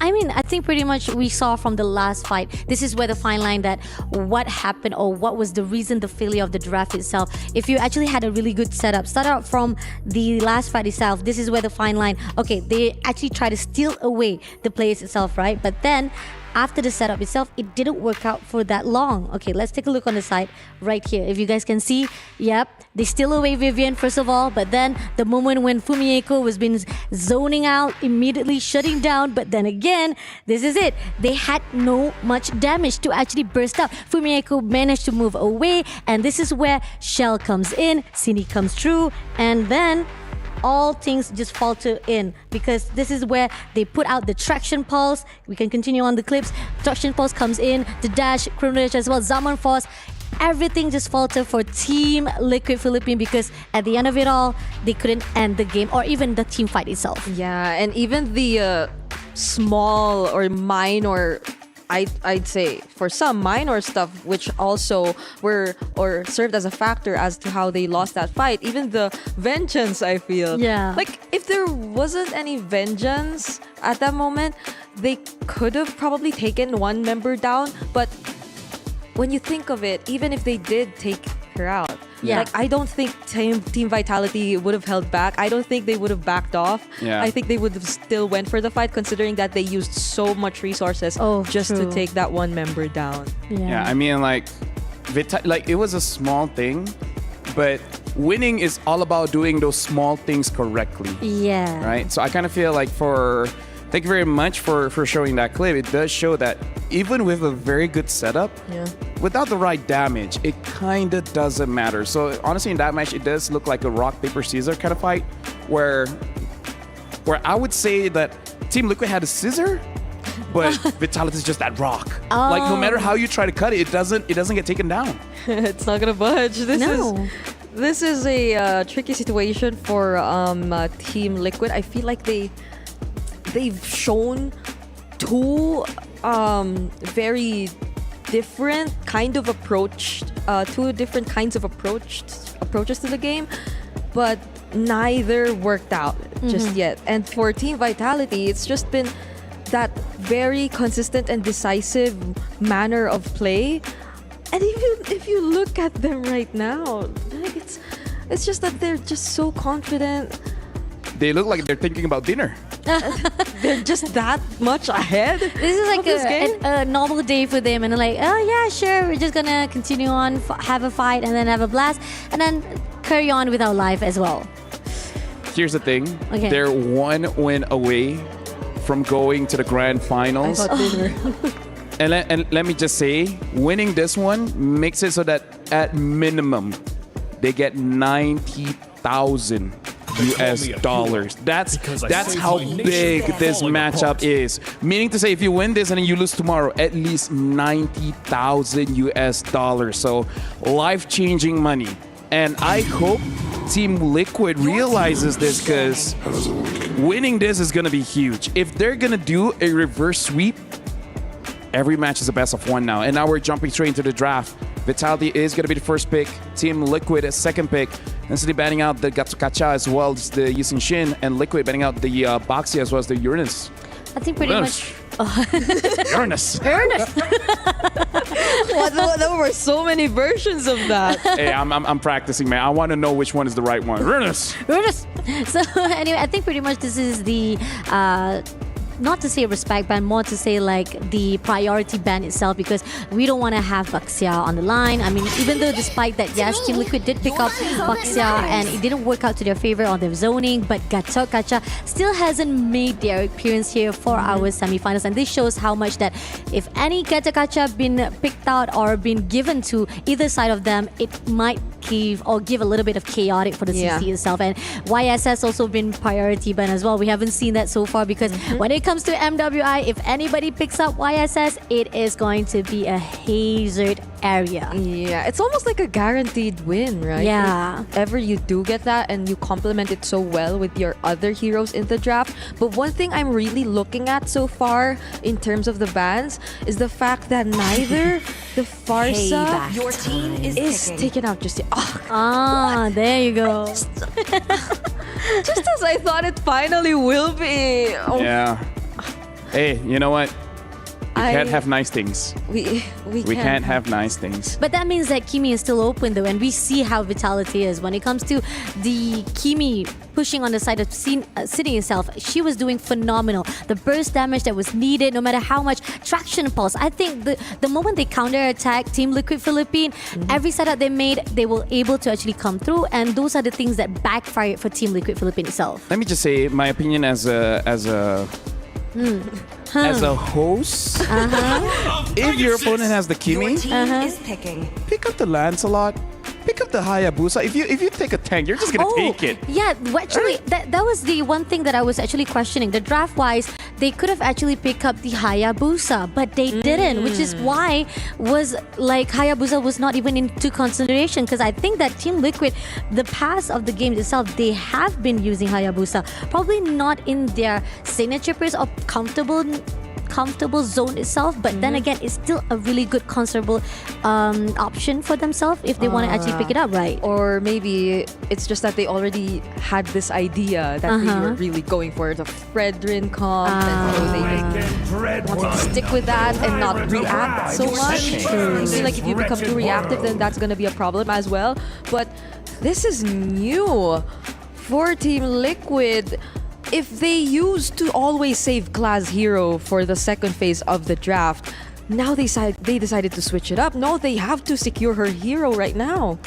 I mean, I think pretty much we saw from the last fight, this is where the fine line that what happened or what was the reason, the failure of the draft itself. If you actually had a really good setup, start out from the last fight itself, this is where the fine line, okay, they actually try to steal away the players itself, right? But then after the setup itself, it didn't work out for that long. Okay, let's take a look on the side right here. If you guys can see, yep, they steal away Vivian first of all, but then the moment when Fumieko was been zoning out, immediately shutting down, but then again, this is it. They had no much damage to actually burst up. Fumieko managed to move away, and this is where Shell comes in, Cindy comes through, and then all things just falter in, because this is where they put out the traction pulse. We can continue on the clips. Traction pulse comes in, the dash, Chrono Dash as well, Zaman Force. Everything just faltered for Team Liquid Philippines, because at the end of it all, they couldn't end the game or even the team fight itself. Yeah, and even the small or minor, I'd say for some minor stuff, which also were or served as a factor as to how they lost that fight. Even the vengeance, I feel. Yeah. Like if there wasn't any vengeance at that moment, they could have probably taken one member down. But when you think of it, even if they did take her out, yeah, like I don't think Team Vitality would have held back. I don't think they would have backed off. Yeah. I think they would have still went for the fight, considering that they used so much resources just true. to take that one member down. Yeah, I mean, like it was a small thing, but winning is all about doing those small things correctly. Yeah. Right? So I kind of feel like thank you very much for showing that clip. It does show that even with a very good setup, without the right damage, it kind of doesn't matter. So honestly, in that match, it does look like a rock, paper, scissors kind of fight, where I would say that Team Liquid had a scissor, but Vitality is just that rock. Like no matter how you try to cut it, it doesn't get taken down. It's not gonna budge. This is a tricky situation for Team Liquid. I feel like they've shown two very different kind of approach, two different kinds of approaches to the game, but neither worked out just yet. And for Team Vitality, it's just been that very consistent and decisive manner of play. And if you look at them right now, like it's just that they're just so confident. They look like they're thinking about dinner. They're just that much ahead. This is like a normal day for them, and they're like, oh yeah, sure, we're just gonna continue on, have a fight, and then have a blast, and then carry on with our life as well. Here's the thing. Okay. They're one win away from going to the grand finals. And let me just say, winning this one makes it so that at minimum, they get 90 $90,000 US. That's how big this matchup is. Meaning to say, if you win this and then you lose tomorrow, at least $90,000 US. So life-changing money. And I hope Team Liquid realizes this, because winning this is going to be huge. If they're going to do a reverse sweep, every match is a best of one now. And now we're jumping straight into the draft. Vitality is going to be the first pick. Team Liquid is second pick. Instantly banning out the Gatsukacha as well as the Yusin Shin. And Liquid banning out the Boxy as well as the Uranus. I think pretty much. Uranus. There were so many versions of that. Hey, I'm practicing, man. I want to know which one is the right one. Uranus. So anyway, I think pretty much this is the not to say respect ban, more to say like the priority ban itself, because we don't want to have Baxia on the line. I mean, even though despite that, yes, Team Liquid did pick up Baxia and it didn't work out to their favor on their zoning, but Gatsukacha still hasn't made their appearance here for our semifinals, and this shows how much that if any Gatsukacha been picked out or been given to either side of them, it might give a little bit of chaotic for the CC itself. And YSS also been priority ban as well. We haven't seen that so far, because when it comes to MWI, if anybody picks up YSS, it is going to be a hazard area. Yeah, it's almost like a guaranteed win, right? Yeah. If ever you do get that and you complement it so well with your other heroes in the draft. But one thing I'm really looking at so far in terms of the bans is the fact that neither the Farsa Your team is taken out just yet. There you go. Just as I thought it finally will be. Yeah. Hey, you know what? We can't have nice things. We can't have nice things. But that means that Kimi is still open though, and we see how Vitality is. When it comes to the Kimi pushing on the side of City itself, she was doing phenomenal. The burst damage that was needed, no matter how much traction pulse. I think the moment they counter-attack Team Liquid Philippines, every setup they made, they were able to actually come through, and those are the things that backfired for Team Liquid Philippines itself. Let me just say my opinion as a host. If your opponent has the Kimi, pick up the Lancelot, pick up the Hayabusa. If you take a tank, you're just gonna take it. Yeah, actually, that was the one thing that I was actually questioning. The draft-wise, they could have actually picked up the Hayabusa, but they didn't, which is why Hayabusa was not even into consideration, because I think that Team Liquid, the past of the game itself, they have been using Hayabusa. Probably not in their signature place or comfortable zone itself, but then again, it's still a really good conservable option for themselves if they want to actually pick it up, right? Or maybe it's just that they already had this idea that they were really going for the Fredrin comp, and so they want to stick with that and not react so much. I feel like if you become too reactive, then that's going to be a problem as well. But this is new for Team Liquid. If they used to always save class hero for the second phase of the draft, now they decided to switch it up. No, they have to secure her hero right now.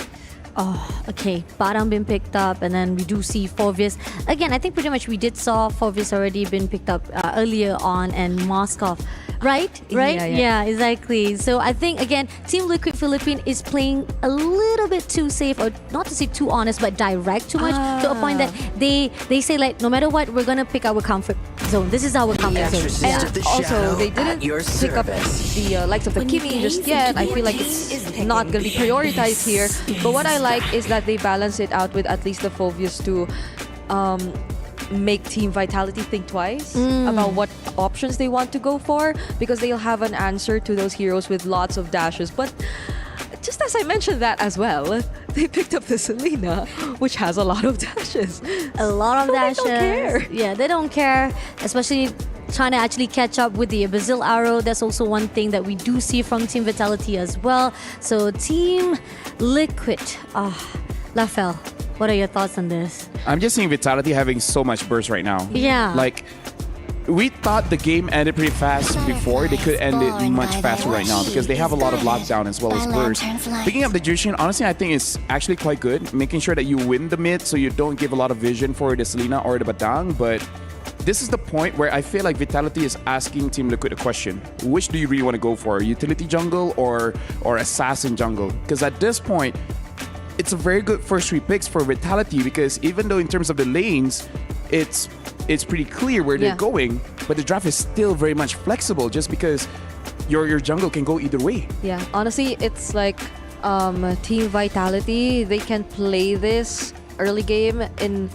Oh, okay. Barang been picked up, and then we do see Forvis. Again, I think pretty much we did saw Forvis already been picked up earlier on, and Moskov. Right? Yeah, exactly. So I think, again, Team Liquid Philippines is playing a little bit too safe, or not to say too honest, but direct too much, to a point that they say, like, no matter what, we're going to pick our comfort zone. This is our comfort zone. And also, they didn't pick up the likes of the Kimi just yet. I feel like it's not going to be prioritized here. But what I like is that they balance it out with at least the Phobius to make Team Vitality think twice about what options they want to go for, because they'll have an answer to those heroes with lots of dashes. But just as I mentioned that as well, they picked up the Selena, which has a lot of dashes. A lot of dashes. They don't care. Yeah, they don't care, especially trying to actually catch up with the Brazil Arrow. That's also one thing that we do see from Team Vitality as well. So Team Liquid, Lafel, what are your thoughts on this? I'm just seeing Vitality having so much burst right now. Yeah. Like, we thought the game ended pretty fast before. They could end it much faster right now because they have a lot of lockdown as well as burst. Picking up the Jushin, honestly, I think it's actually quite good. Making sure that you win the mid so you don't give a lot of vision for the Selena or the Batang. But this is the point where I feel like Vitality is asking Team Liquid a question. Which do you really want to go for? Utility jungle or assassin jungle? Because at this point, it's a very good first 3 picks for Vitality, because even though in terms of the lanes, it's pretty clear where they're going, but the draft is still very much flexible just because your jungle can go either way. Yeah, honestly, it's like Team Vitality. They can play this early game in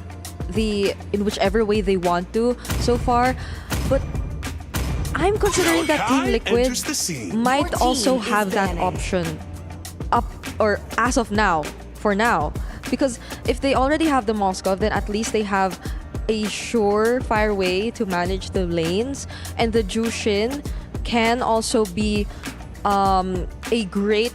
whichever way they want to so far, but I'm considering that Team Liquid might also have that option up, or as of now, for now, because if they already have the Moskov, then at least they have a surefire way to manage the lanes, and the Jushin can also be a great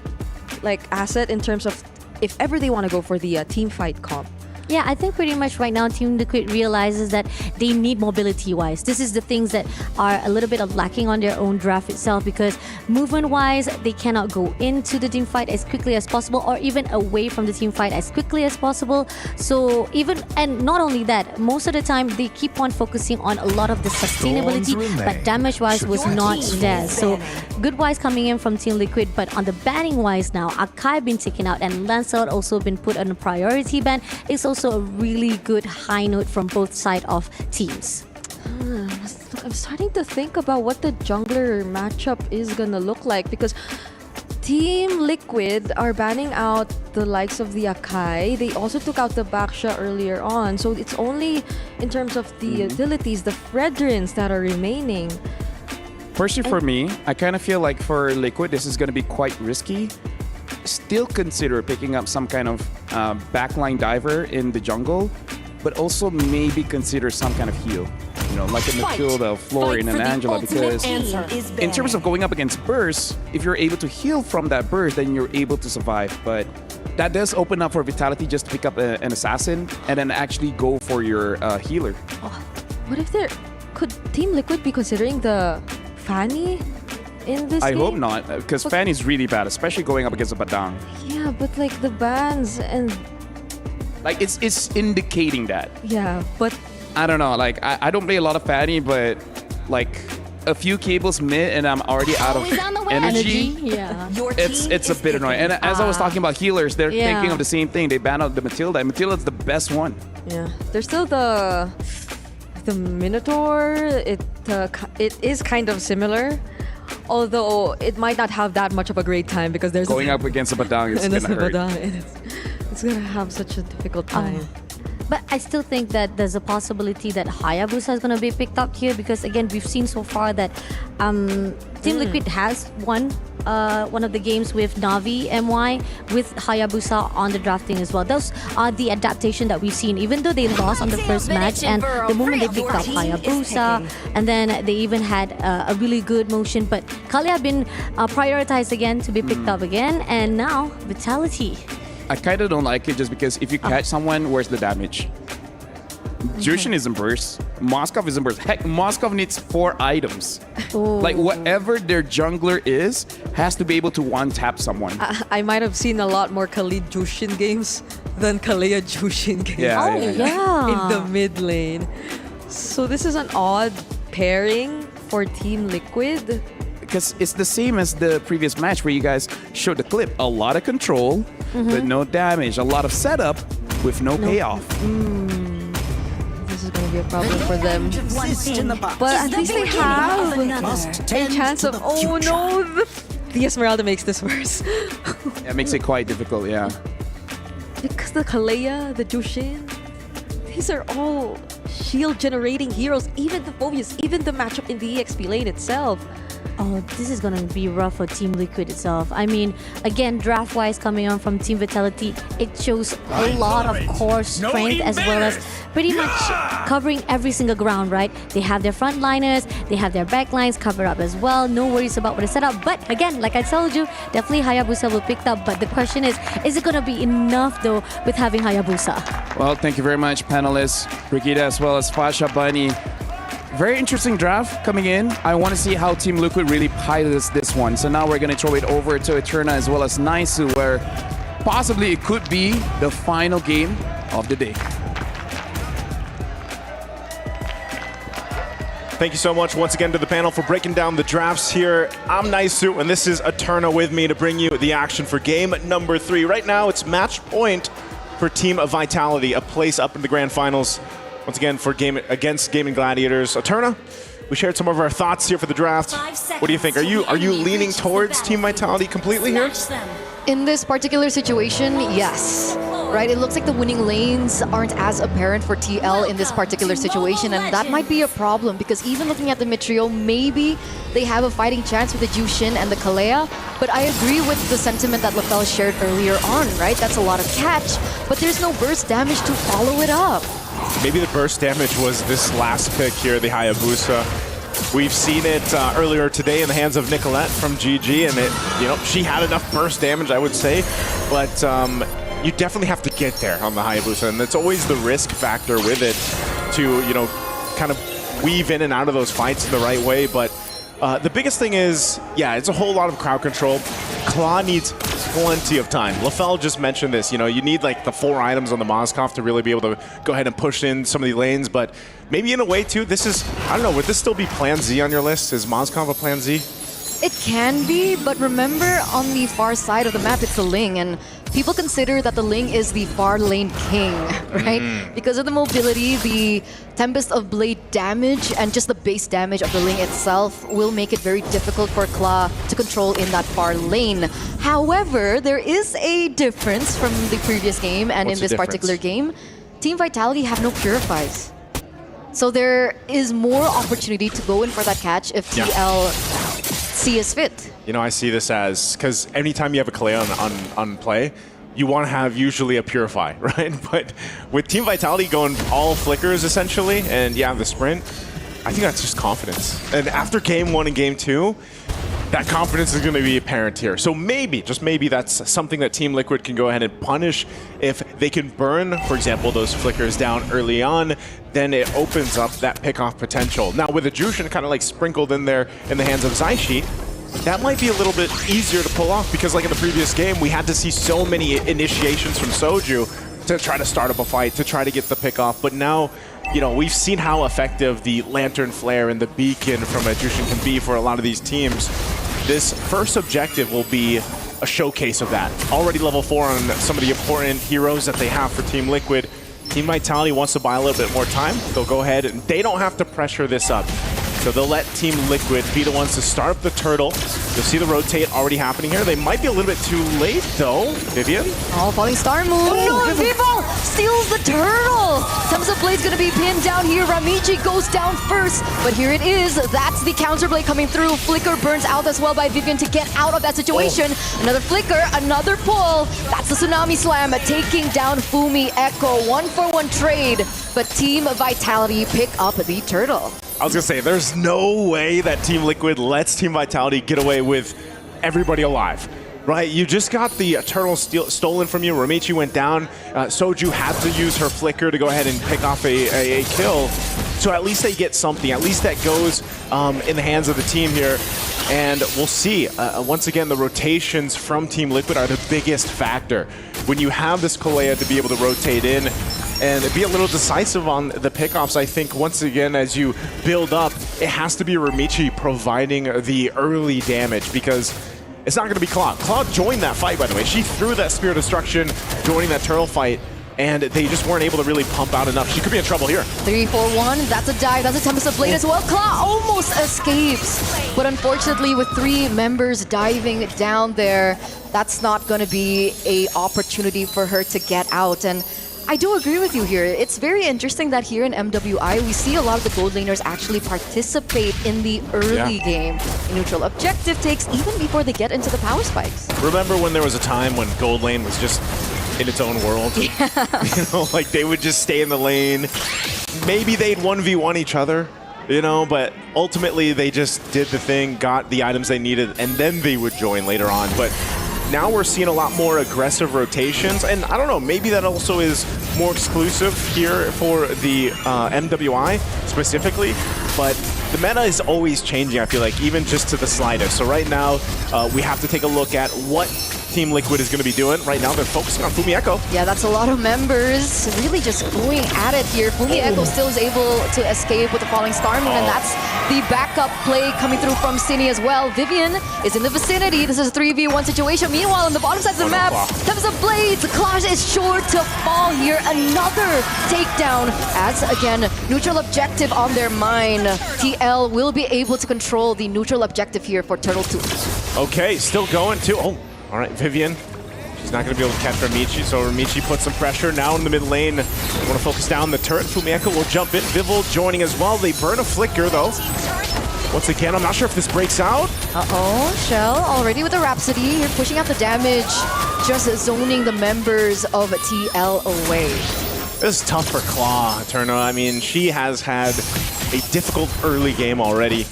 asset in terms of if ever they want to go for the team fight comp. Yeah, I think pretty much right now Team Liquid realizes that they need mobility-wise. This is the things that are a little bit of lacking on their own draft itself, because movement-wise, they cannot go into the team fight as quickly as possible, or even away from the team fight as quickly as possible. So and not only that, most of the time they keep on focusing on a lot of the sustainability, but damage-wise was not there. So good-wise coming in from Team Liquid, but on the banning-wise now, Akai been taken out and Lancelot also been put on a priority ban. It's also a really good high note from both sides of teams. I'm starting to think about what the jungler matchup is gonna look like, because Team Liquid are banning out the likes of the Akai. They also took out the Baksha earlier on, so it's only in terms of the utilities, the Fredrins, that are remaining. Personally, for me, I kind of feel like for Liquid, this is going to be quite risky. Still consider picking up some kind of backline diver in the jungle, but also maybe consider some kind of heal. You know, like a Matilda, Florian, and Angela, because in terms of going up against bursts, if you're able to heal from that burst, then you're able to survive. But that does open up for Vitality just to pick up an assassin and then actually go for your healer. What if could Team Liquid be considering the Fanny in this I game? hope not, because Fanny's really bad, especially going up against a Badang. Yeah, but like the bans and... Like, it's indicating that. Yeah, but... I don't know, like, I don't play a lot of Fanny, but like a few cables mid and I'm already out of energy. Yeah. It's a bit annoying. And as I was talking about healers, they're thinking of the same thing. They ban out the Matilda, and Matilda's the best one. Yeah, there's still the Minotaur. It is kind of similar, although it might not have that much of a great time because there's going up against a Badang is gonna hurt. It's gonna have such a difficult time. But I still think that there's a possibility that Hayabusa is going to be picked up here, because again, we've seen so far that Team Liquid has won one of the games with Navi MY with Hayabusa on the drafting as well. Those are the adaptation that we've seen, even though they lost on the first match, and the moment they picked up Hayabusa, and then they even had a really good motion, but Kalia been prioritized again to be picked up again, and now Vitality. I kind of don't like it just because if you catch someone, where's the damage? Jushin isn't burst. Moskov isn't burst. Heck, Moskov needs 4 items. Like, whatever their jungler is, has to be able to one-tap someone. I might have seen a lot more Khalid Jushin games than Kalea Jushin games. Yeah, in the mid lane. So this is an odd pairing for Team Liquid. Because it's the same as the previous match where you guys showed the clip. A lot of control, but no damage. A lot of setup with no payoff. This is going to be a problem for them. But at least they have a chance of... Oh no! The Esmeralda makes this worse. Yeah, it makes it quite difficult, yeah. Because the Kalea, the Jushin, these are all shield-generating heroes. Even the Phobias, even the matchup in the EXP lane itself. Oh, this is going to be rough for Team Liquid itself. I mean, again, draft-wise coming on from Team Vitality, it shows a lot of core strength as well as pretty much covering every single ground, right? They have their frontliners, they have their backlines covered up as well. No worries about what is set up. But again, like I told you, definitely Hayabusa will pick up. But the question is it going to be enough though with having Hayabusa? Well, thank you very much, panelists. Brigida as well as Fasha Bunny. Very interesting draft coming in. I want to see how Team Liquid really pilots this one. So now we're going to throw it over to Eterna as well as Naisu, where possibly it could be the final game of the day. Thank you so much once again to the panel for breaking down the drafts here. I'm Naisu, and this is Eterna with me to bring you the action for game number 3. Right now, it's match point for Team Vitality, a place up in the grand finals. Once again, for game against Gaming Gladiators. Eterna, we shared some of our thoughts here for the draft. What do you think? Are you leaning towards Team Vitality completely here? In this particular situation, yes. Right, it looks like the winning lanes aren't as apparent for TL in this particular situation, and that might be a problem because even looking at the mid trio, maybe they have a fighting chance with the Jushin and the Kalea, but I agree with the sentiment that LaFell shared earlier on, right? That's a lot of catch, but there's no burst damage to follow it up. Maybe the burst damage was this last pick here, the Hayabusa. We've seen it earlier today in the hands of Nicolette from GG, and she had enough burst damage, I would say, but you definitely have to get there on the Hayabusa, and it's always the risk factor with it to, kind of weave in and out of those fights the right way. But the biggest thing is, yeah, it's a whole lot of crowd control. Claw needs plenty of time. LaFell just mentioned this, you need like the 4 items on the Moskov to really be able to go ahead and push in some of the lanes, but maybe in a way too, this is, I don't know, would this still be Plan Z on your list? Is Moskov a Plan Z? It can be, but remember on the far side of the map, it's the Ling, and people consider that the Ling is the far lane king, right? Because of the mobility, the Tempest of Blade damage, and just the base damage of the Ling itself will make it very difficult for Claw to control in that far lane. However, there is a difference from the previous game, and in this particular game, Team Vitality have no Purifies. So there is more opportunity to go in for that catch if TL sees fit. I see this as, because anytime you have a Kalea on play, you want to have usually a Purify, right? But with Team Vitality going all flickers essentially, and the sprint, I think that's just confidence. And after game 1 and game 2, that confidence is going to be apparent here. So maybe, just maybe, that's something that Team Liquid can go ahead and punish. If they can burn, for example, those flickers down early on, then it opens up that pick-off potential. Now with a Jushin kind of like sprinkled in there in the hands of Zaishi, that might be a little bit easier to pull off because like in the previous game, we had to see so many initiations from Soju to try to start up a fight, to try to get the pick off. But now, we've seen how effective the Lantern Flare and the Beacon from a Jushin can be for a lot of these teams. This first objective will be a showcase of that. Already level 4 on some of the important heroes that they have for Team Liquid. Team Vitality wants to buy a little bit more time. They'll go ahead and they don't have to pressure this up. So they'll let Team Liquid be the ones to start up the turtle. You'll see the rotate already happening here. They might be a little bit too late though. Vivian? Oh, falling star move. Oh no, Vivo steals the turtle. Tempest of Blade's gonna be pinned down here. Ramichi goes down first, but here it is. That's the counterblade coming through. Flicker burns out as well by Vivian to get out of that situation. Another flicker, another pull. That's the Tsunami Slam taking down Fumi Echo. 1-for-1 trade, but Team Vitality pick up the turtle. I was gonna say, there's no way that Team Liquid lets Team Vitality get away with everybody alive, right? You just got the Eternal stolen from you. Ramichi went down. Soju had to use her flicker to go ahead and pick off a kill. So at least they get something. At least that goes in the hands of the team here. And we'll see. Once again, the rotations from Team Liquid are the biggest factor. When you have this Kalea to be able to rotate in and be a little decisive on the pickoffs, I think once again, as you build up, it has to be Ramichi providing the early damage because it's not going to be Claw. Claw joined that fight, by the way. She threw that Spear of Destruction, joining that turtle fight, and they just weren't able to really pump out enough. She could be in trouble here. 3-4-1, that's a dive, that's a Tempest of Blade as well. Claw almost escapes, but unfortunately with 3 members diving down there, that's not going to be an opportunity for her to get out. And I do agree with you here. It's very interesting that here in MWI, we see a lot of the gold laners actually participate in the early game. Neutral objective takes even before they get into the power spikes. Remember when there was a time when gold lane was just in its own world? Yeah. Like they would just stay in the lane. Maybe they'd 1v1 each other, but ultimately they just did the thing, got the items they needed, and then they would join later on. But now we're seeing a lot more aggressive rotations, and I don't know, maybe that also is more exclusive here for the MWI specifically, but the meta is always changing, I feel like, even just to the slightest. So right now, we have to take a look at what Team Liquid is going to be doing. Right now, they're focusing on Fumieko. Yeah, that's a lot of members really just going at it here. Fumieko still is able to escape with the falling Star Moon, and that's the backup play coming through from Cine as well. Vivian is in the vicinity. This is a 3v1 situation. Meanwhile, on the bottom side of the map, comes a Blades. Clash is sure to fall here. Another takedown as, again, neutral objective on their mind. TL will be able to control the neutral objective here for Turtle 2. Okay, still going too. Oh, all right, Vivian. She's not going to be able to catch Ramichi, so Ramichi puts some pressure now in the mid lane. They want to focus down the turret. Fumieko will jump in. Vival joining as well. They burn a flicker, though. Once again, I'm not sure if this breaks out. Uh-oh, Shell already with the Rhapsody. You're pushing out the damage, just zoning the members of TL away. This is tough for Claw, Eterno. I mean, she has had a difficult early game already.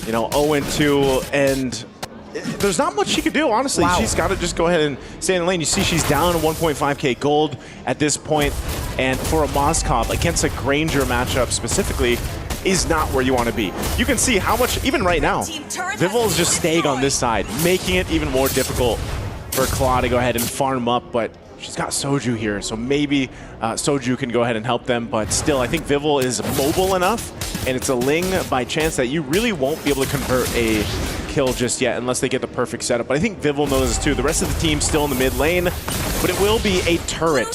You know, 0-2, and there's not much she could do, honestly. Wow. She's got to just go ahead and stay in the lane. You see she's down 1.5k gold at this point, and for a Moskov against a Granger matchup specifically is not where you want to be. You can see how much, even right now, Vival is just staying on this side, making it even more difficult for Claw to go ahead and farm up, but she's got Soju here, so maybe Soju can go ahead and help them, but still, I think Vival is mobile enough, and it's a Ling by chance that you really won't be able to convert a kill just yet unless they get the perfect setup. But I think Vival knows this too. The rest of the team's still in the mid lane, but it will be a turret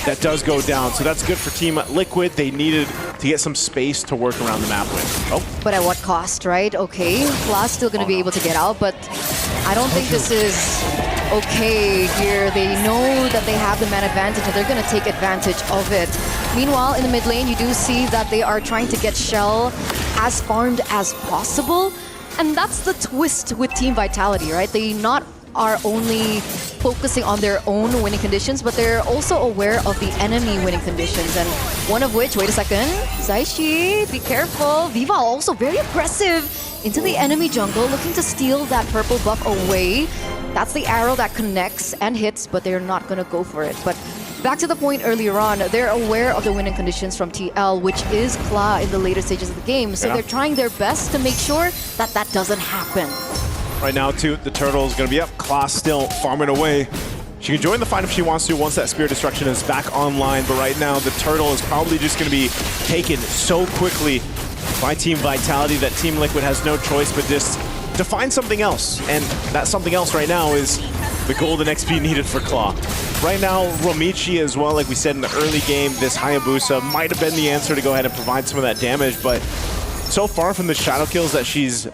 that does go down. So that's good for Team Liquid. They needed to get some space to work around the map with. Oh. But at what cost, right? Okay, Fla's still going to be able to get out, but I don't think this is okay here. They know that they have the man advantage and they're going to take advantage of it. Meanwhile, in the mid lane, you do see that they are trying to get Shell as farmed as possible. And that's the twist with Team Vitality, right? They not are only focusing on their own winning conditions, but they're also aware of the enemy winning conditions. And one of which, wait a second, Zaishi, be careful. Viva also very aggressive into the enemy jungle, looking to steal that purple buff away. That's the arrow that connects and hits, but they're not gonna go for it. But back to the point earlier on, they're aware of the winning conditions from TL, which is Kla in the later stages of the game. So they're trying their best to make sure that that doesn't happen. Right now, too, the turtle is going to be up. Kla still farming away. She can join the fight if she wants to once that Spirit Destruction is back online. But right now, the turtle is probably just going to be taken so quickly by Team Vitality that Team Liquid has no choice but just to find something else. And that something else right now is the golden XP needed for Claw. Right now, Romichi as well, like we said in the early game, this Hayabusa might have been the answer to go ahead and provide some of that damage, but so far from the shadow kills that she's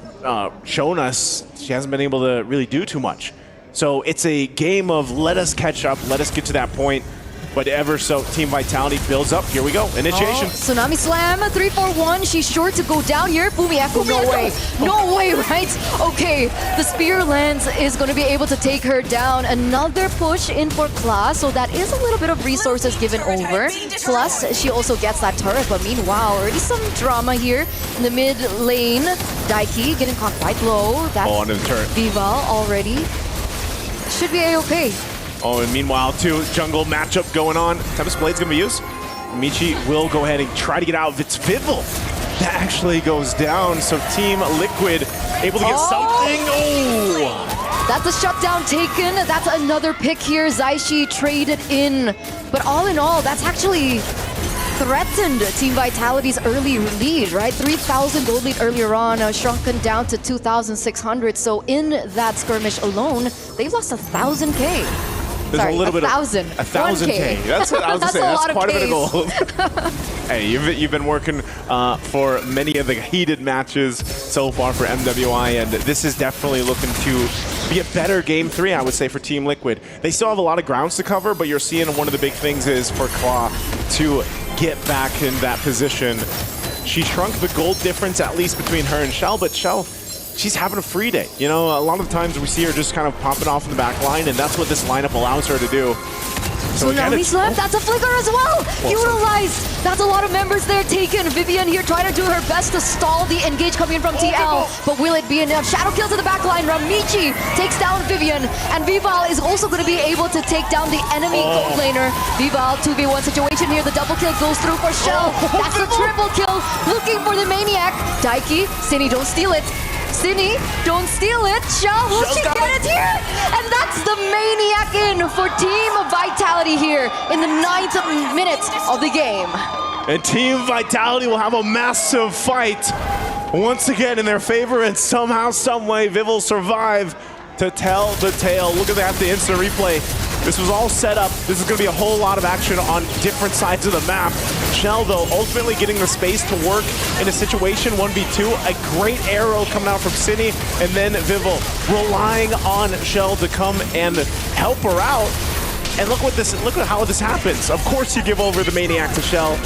shown us, she hasn't been able to really do too much. So it's a game of let us catch up, let us get to that point. But ever so, Team Vitality builds up. Here we go. Initiation. Oh, Tsunami Slam, 3-4-1. She's sure to go down here. Fumieko, no way. No way, right? Okay, the Spear Lens is going to be able to take her down. Another push in for Kla, so that is a little bit of resources given over. Plus, she also gets that turret. But meanwhile, already some drama here in the mid lane. Daiki getting caught quite low. That's under the turret. Viva already. Should be A-okay. Oh, and meanwhile, too, jungle matchup going on. Tempest Blade's gonna be used. Michi will go ahead and try to get out. It's Vival that actually goes down. So Team Liquid able to get something. Oh! That's a shutdown taken. That's another pick here. Zaishi traded in. But all in all, that's actually threatened Team Vitality's early lead, right? 3,000 gold lead earlier on, shrunken down to 2,600. So in that skirmish alone, they've lost 1,000K. There's a little bit of 1,000K. That's what I was gonna say. That's quite a bit of gold. Hey, you've been working for many of the heated matches so far for MWI, and this is definitely looking to be a better Game 3, I would say, for Team Liquid. They still have a lot of grounds to cover, but you're seeing one of the big things is for Claw to get back in that position. She shrunk the gold difference, at least between her and Shell, but Shell, she's having a free day. You know, a lot of times we see her just kind of popping off in the back line, and that's what this lineup allows her to do. So now he's left. That's a flicker as well. Utilized. That's a lot of members there taken. Vivian here trying to do her best to stall the engage coming in from TL. But will it be enough? Shadow kill to the back line. Ramichi takes down Vivian. And Vival is also going to be able to take down the enemy gold laner. Vival, 2v1 situation here. The double kill goes through for Shell. That's a triple kill. Looking for the Maniac. Daiki, Cine, don't steal it. Cine, don't steal it. Shell, will she get it here? And that's the Maniac in for Team Vitality here in the 9th minute of the game. And Team Vitality will have a massive fight once again in their favor, and somehow, someway, Viv will survive to tell the tale. Look at that, the instant replay. This was all set up. This is going to be a whole lot of action on different sides of the map. Shell, though, ultimately getting the space to work in a situation 1v2. A great arrow coming out from Cine, and then Vival relying on Shell to come and help her out. And look at how this happens. Of course you give over the Maniac to Shell.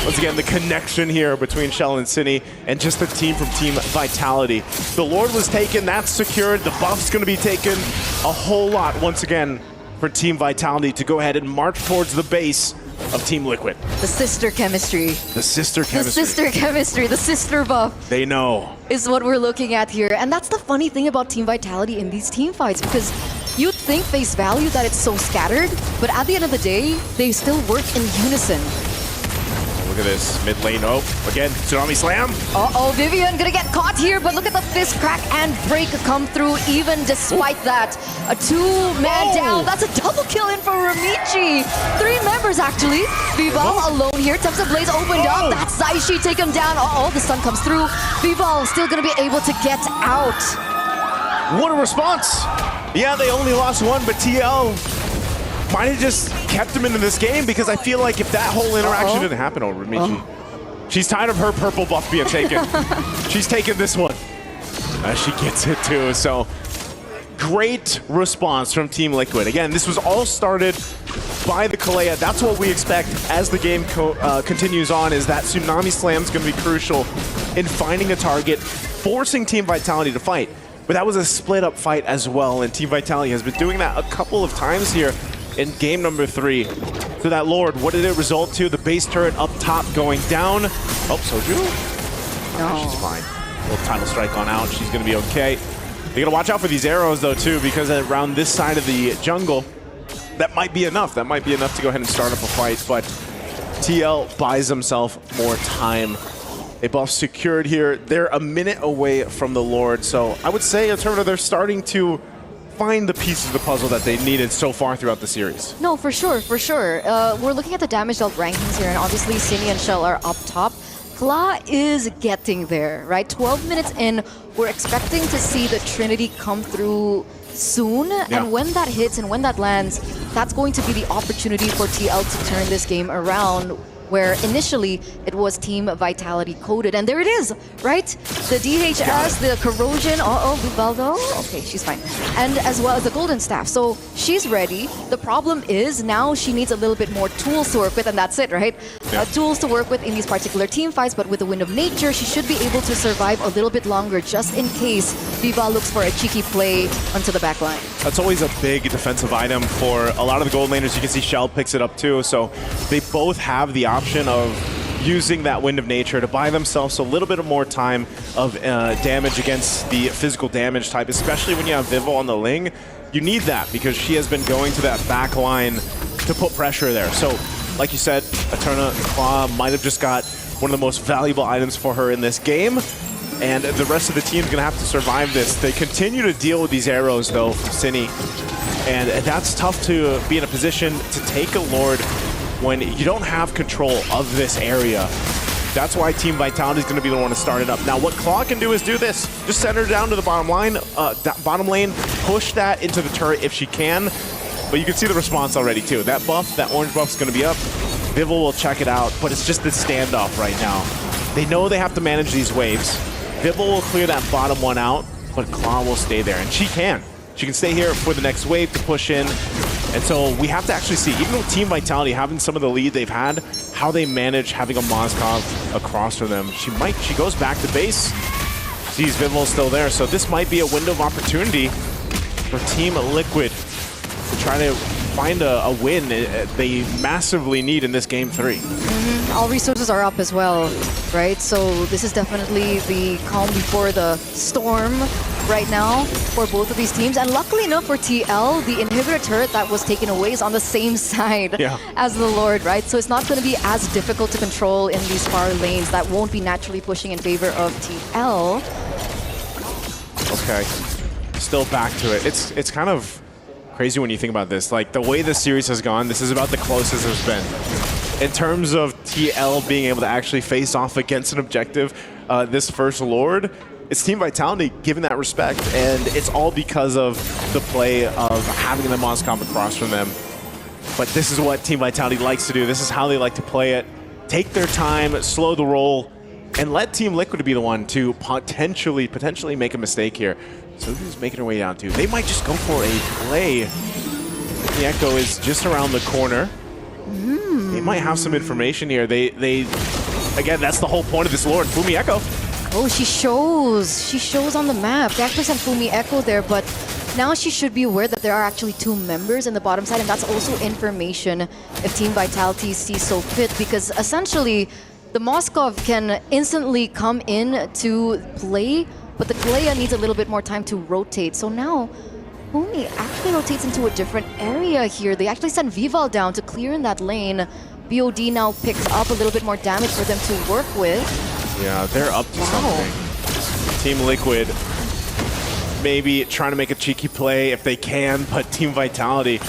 Once again, the connection here between Shell and Cine, and just the team from Team Vitality. The Lord was taken, that's secured. The buff's going to be taken. A whole lot, once again, for Team Vitality to go ahead and march towards the base of Team Liquid. The sister chemistry. The sister chemistry. The sister chemistry, the sister buff. They know. Is what we're looking at here. And that's the funny thing about Team Vitality in these team fights, because you'd think face value that it's so scattered, but at the end of the day, they still work in unison. Look at this, mid lane, oh, again, Tsunami Slam. Uh-oh, Vivian gonna get caught here, but look at the fist crack and break come through even despite that. A 2-man down, that's a double kill in for Ramichi. 3 members actually. Vival alone here, Temps of Blaze opened up, that's Zaishi taken down. Uh-oh, the stun comes through. Vival still gonna be able to get out. What a response. Yeah, they only lost one, but TL might have just kept him into this game, because I feel like if that whole interaction didn't happen over Michi, she's tired of her purple buff being taken. She's taking this one. She gets it too, so great response from Team Liquid. Again, this was all started by the Kalea. That's what we expect as the game continues on, is that Tsunami Slam is going to be crucial in finding a target, forcing Team Vitality to fight. But that was a split-up fight as well, and Team Vitality has been doing that a couple of times here in game number 3. So that Lord, what did it result to? The base turret up top going down. Oh, Soju? No. She's fine. Little Tidal Strike on out. She's going to be okay. You got to watch out for these arrows, though, too, because around this side of the jungle, that might be enough. That might be enough to go ahead and start up a fight, but TL buys himself more time. A buff secured here. They're a minute away from the Lord, so I would say, in terms of they're starting to find the pieces of the puzzle that they needed so far throughout the series. No, for sure, for sure. We're looking at the damage dealt rankings here, and obviously Cine and Shell are up top. Kla is getting there, right? 12 minutes in, we're expecting to see the Trinity come through soon, and when that hits and when that lands, that's going to be the opportunity for TL to turn this game around, where initially it was Team Vitality coded. And there it is, right? The DHS, the Corrosion, Vivaldo, okay, she's fine. And as well as the Golden Staff. So she's ready. The problem is now she needs a little bit more tools to work with, and that's it, right? Tools to work with in these particular team fights, but with the Wind of Nature, she should be able to survive a little bit longer, just in case Viva looks for a cheeky play onto the back line. That's always a big defensive item for a lot of the gold laners. You can see Shell picks it up too, so they both have the option of using that Wind of Nature to buy themselves a little bit of more time of damage against the physical damage type, especially when you have Vival on the Ling. You need that because she has been going to that back line to put pressure there. So, like you said, Eterna Claw might have just got one of the most valuable items for her in this game, and the rest of the team's gonna have to survive this. They continue to deal with these arrows though from Cine, and that's tough to be in a position to take a Lord when you don't have control of this area. That's why Team Vitality is going to be the one to start it up. Now, what Claw can do is do this. Just send her down to the bottom line, bottom lane, push that into the turret if she can. But you can see the response already, too. That buff, that orange buff is going to be up. Vival will check it out, but it's just the standoff right now. They know they have to manage these waves. Vival will clear that bottom one out, but Claw will stay there, and she can. She can stay here for the next wave to push in. And so we have to actually see, even with Team Vitality having some of the lead they've had, how they manage having a Moskov across from them. She goes back to base, sees Vival still there, so this might be a window of opportunity for Team Liquid to try to find a win they massively need in this game 3. All resources are up as well, right? So this is definitely the calm before the storm right now for both of these teams. And luckily enough for TL, the inhibitor turret that was taken away is on the same side as the Lord, right? So it's not going to be as difficult to control in these far lanes that won't be naturally pushing in favor of TL. Okay. Still back to it. It's kind of crazy when you think about this. Like, the way the series has gone, this is about the closest it's been. In terms of TL being able to actually face off against an objective, this first Lord, it's Team Vitality giving that respect, and it's all because of the play of having the Mozcom across from them. But this is what Team Vitality likes to do. This is how they like to play it. Take their time, slow the roll, and let Team Liquid be the one to potentially make a mistake here. So who's making her way down to? They might just go for a play. The Echo is just around the corner. They might have some information here. They again, that's the whole point of this Lord, Fumi Echo. Oh, she shows. She shows on the map. They actually sent Fumi Echo there, but now she should be aware that there are actually 2 members in the bottom side, and that's also information if Team Vitality sees so fit, because essentially the Moskov can instantly come in to play, but the Kalea needs a little bit more time to rotate. So now Fumi actually rotates into a different area here. They actually send Vival down to clear in that lane. BOD now picks up a little bit more damage for them to work with. Yeah, they're up to something. Team Liquid maybe trying to make a cheeky play if they can, but Team Vitality,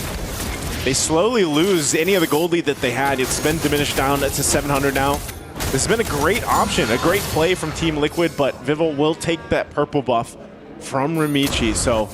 they slowly lose any of the gold lead that they had. It's been diminished down to 700 now. This has been a great option, a great play from Team Liquid, but Vival will take that purple buff from Ramichi. So,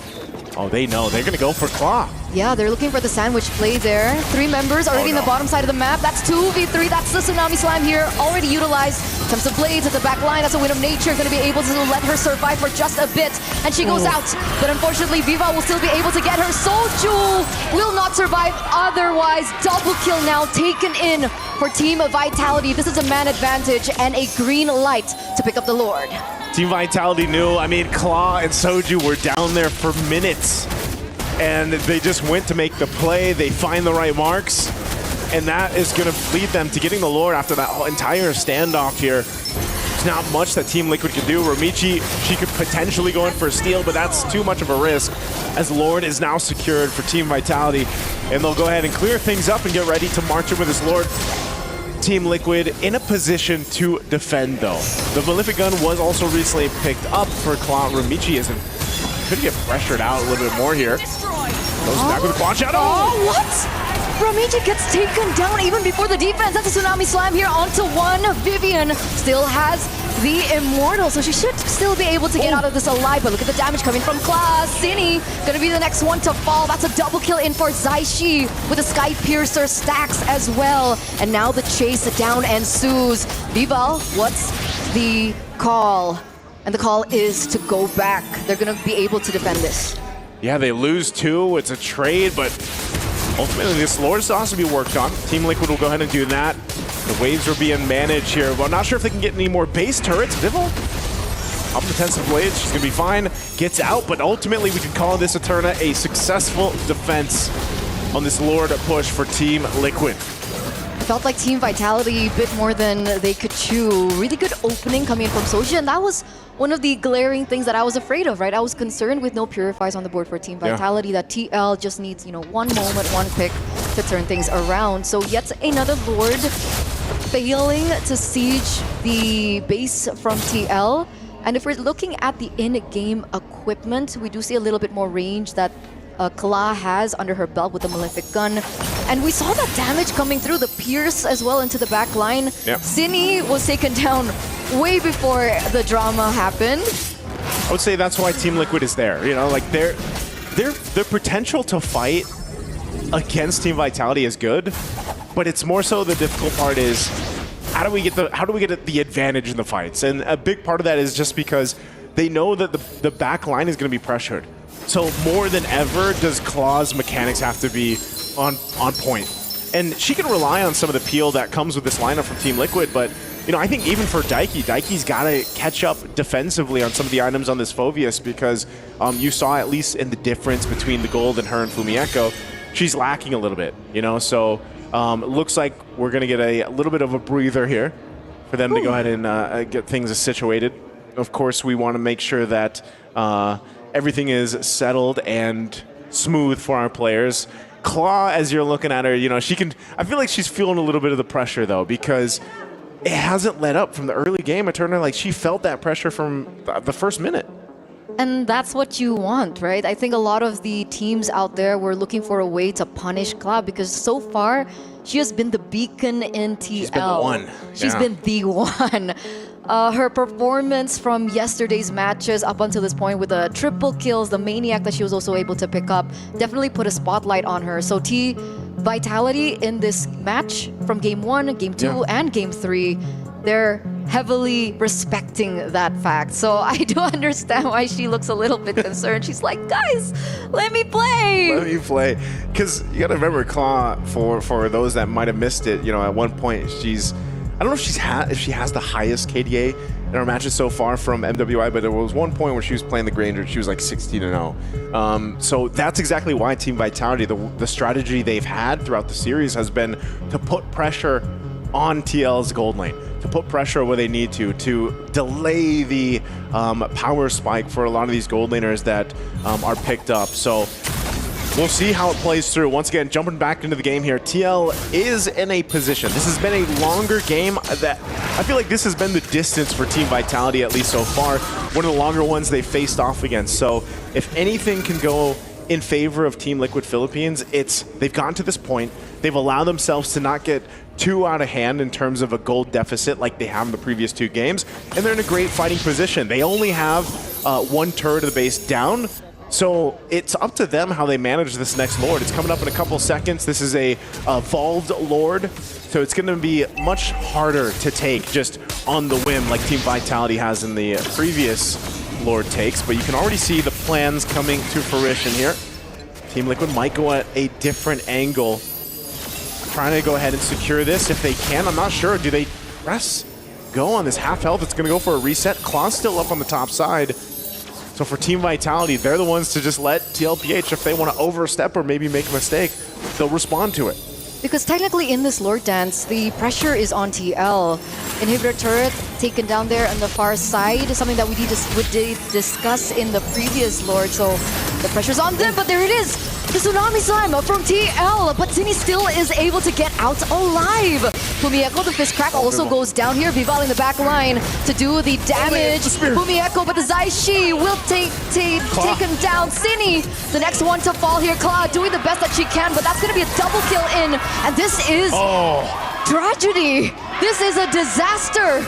oh, they know. They're going to go for Claw. Yeah, they're looking for the sandwich play there. 3 members already in the bottom side of the map. That's 2v3. That's the Tsunami Slam here, already utilized. Comes to Blades at the back line. That's a win of nature. Going to be able to let her survive for just a bit. And she goes out. But unfortunately, Viva will still be able to get her. Soulju will not survive otherwise. Double kill now taken in for Team Vitality. This is a man advantage and a green light to pick up the Lord. Team Vitality knew. I mean, Claw and Soju were down there for minutes. And they just went to make the play. They find the right marks. And that is going to lead them to getting the Lord after that whole entire standoff here. There's not much that Team Liquid can do. Ramichi, she could potentially go in for a steal, but that's too much of a risk, as Lord is now secured for Team Vitality. And they'll go ahead and clear things up and get ready to march in with this Lord. Team Liquid in a position to defend, though. The Malefic Gun was also recently picked up for Claw. Ramichi could get pressured out a little bit more here. Goes back with a quad shadow. Oh, what? Ramichi gets taken down even before the defense. That's a Tsunami Slam here onto 1. Vivian still has the Immortal, so she should still be able to get out of this alive. But look at the damage coming from Claw. Cine gonna be the next one to fall. That's a double kill in for Zaishi with a Sky Piercer stacks as well. And now the chase down ensues. Vival, what's the call? And the call is to go back. They're gonna be able to defend this. Yeah, they lose 2. It's a trade, but ultimately this Lord still has to be worked on. Team Liquid will go ahead and do that. The waves are being managed here. Well, I'm not sure if they can get any more base turrets. Vival, up the defensive blades, she's gonna be fine. Gets out, but ultimately we can call this Eterna a successful defense on this Lord push for Team Liquid. Felt like Team Vitality a bit more than they could chew. Really good opening coming in from Soji, and that was one of the glaring things that I was afraid of, right? I was concerned with no Purifiers on the board for Team Vitality, that TL just needs, one moment, one pick to turn things around. So yet another Lord failing to siege the base from TL. And if we're looking at the in-game equipment, we do see a little bit more range that Kala has under her belt with the Malefic Gun. And we saw that damage coming through, the Pierce as well into the back line. Cine was taken down way before the drama happened. I would say that's why Team Liquid is there. Like their potential to fight against Team Vitality is good, but it's more so the difficult part is how do we get the advantage in the fights? And a big part of that is just because they know that the back line is going to be pressured. So more than ever does Claw's mechanics have to be on point. And she can rely on some of the peel that comes with this lineup from Team Liquid, but I think even for Daiki's got to catch up defensively on some of the items on this Phoveus, because you saw at least in the difference between the gold and her and Fumi Echo, she's lacking a little bit, so it looks like we're going to get a little bit of a breather here for them to go ahead and get things situated. Of course, we want to make sure that everything is settled and smooth for our players. Claw, as you're looking at her, I feel like she's feeling a little bit of the pressure, though, because it hasn't let up from the early game. Eterna, like, she felt that pressure from the first minute. And that's what you want, right? I think a lot of the teams out there were looking for a way to punish Cloud because so far she has been the beacon in TL. She's been the one. She's Yeah. been the one. Her performance from yesterday's matches up until this point with the triple kills, the maniac that she was also able to pick up, definitely put a spotlight on her. So T Vitality in this match from game 1, game 2, and game 3, they're heavily respecting that fact. So I do understand why she looks a little bit concerned. She's like, guys, let me play. Let me play. Because you got to remember, Claw, for those that might have missed it, you know, at one point she's, I don't know if she has the highest KDA in our matches so far from MWI, but there was one point where she was playing the Granger, she was like 16-0. So that's exactly why Team Vitality, the strategy they've had throughout the series has been to put pressure on TL's gold lane, to put pressure where they need to delay the power spike for a lot of these gold laners that are picked up. So we'll see how it plays through. Once again, jumping back into the game here, TL is in a position. This has been a longer game that I feel like this has been the distance for Team Vitality, at least so far. One of the longer ones they faced off against. So if anything can go in favor of Team Liquid Philippines, it's they've gotten to this point. They've allowed themselves to not get too out of hand in terms of a gold deficit like they have in the previous 2 games, and they're in a great fighting position. They only have 1 turret of the base down, so it's up to them how they manage this next Lord. It's coming up in a couple seconds. This is a evolved Lord, so it's going to be much harder to take just on the whim like Team Vitality has in the previous Lord takes, but you can already see the plans coming to fruition here. Team Liquid might go at a different angle, trying to go ahead and secure this if they can. I'm not sure. Do they press go on this half health? It's going to go for a reset. Claw's still up on the top side. So for Team Vitality, they're the ones to just let TLPH, if they want to overstep or maybe make a mistake, they'll respond to it. Because technically in this Lord Dance, the pressure is on TL. Inhibitor turret taken down there on the far side, something that we did discuss in the previous Lord. So the pressure's on them, but there it is! The Tsunami Slime from TL, but Tini still is able to get out alive. Fumieko, the fist crack also goes down here. Vival in the back line to do the damage. Fumieko, but the Zaishi will take him down. Cini, the next one to fall here. Claw doing the best that she can, but that's going to be a double kill in. And this is tragedy. This is a disaster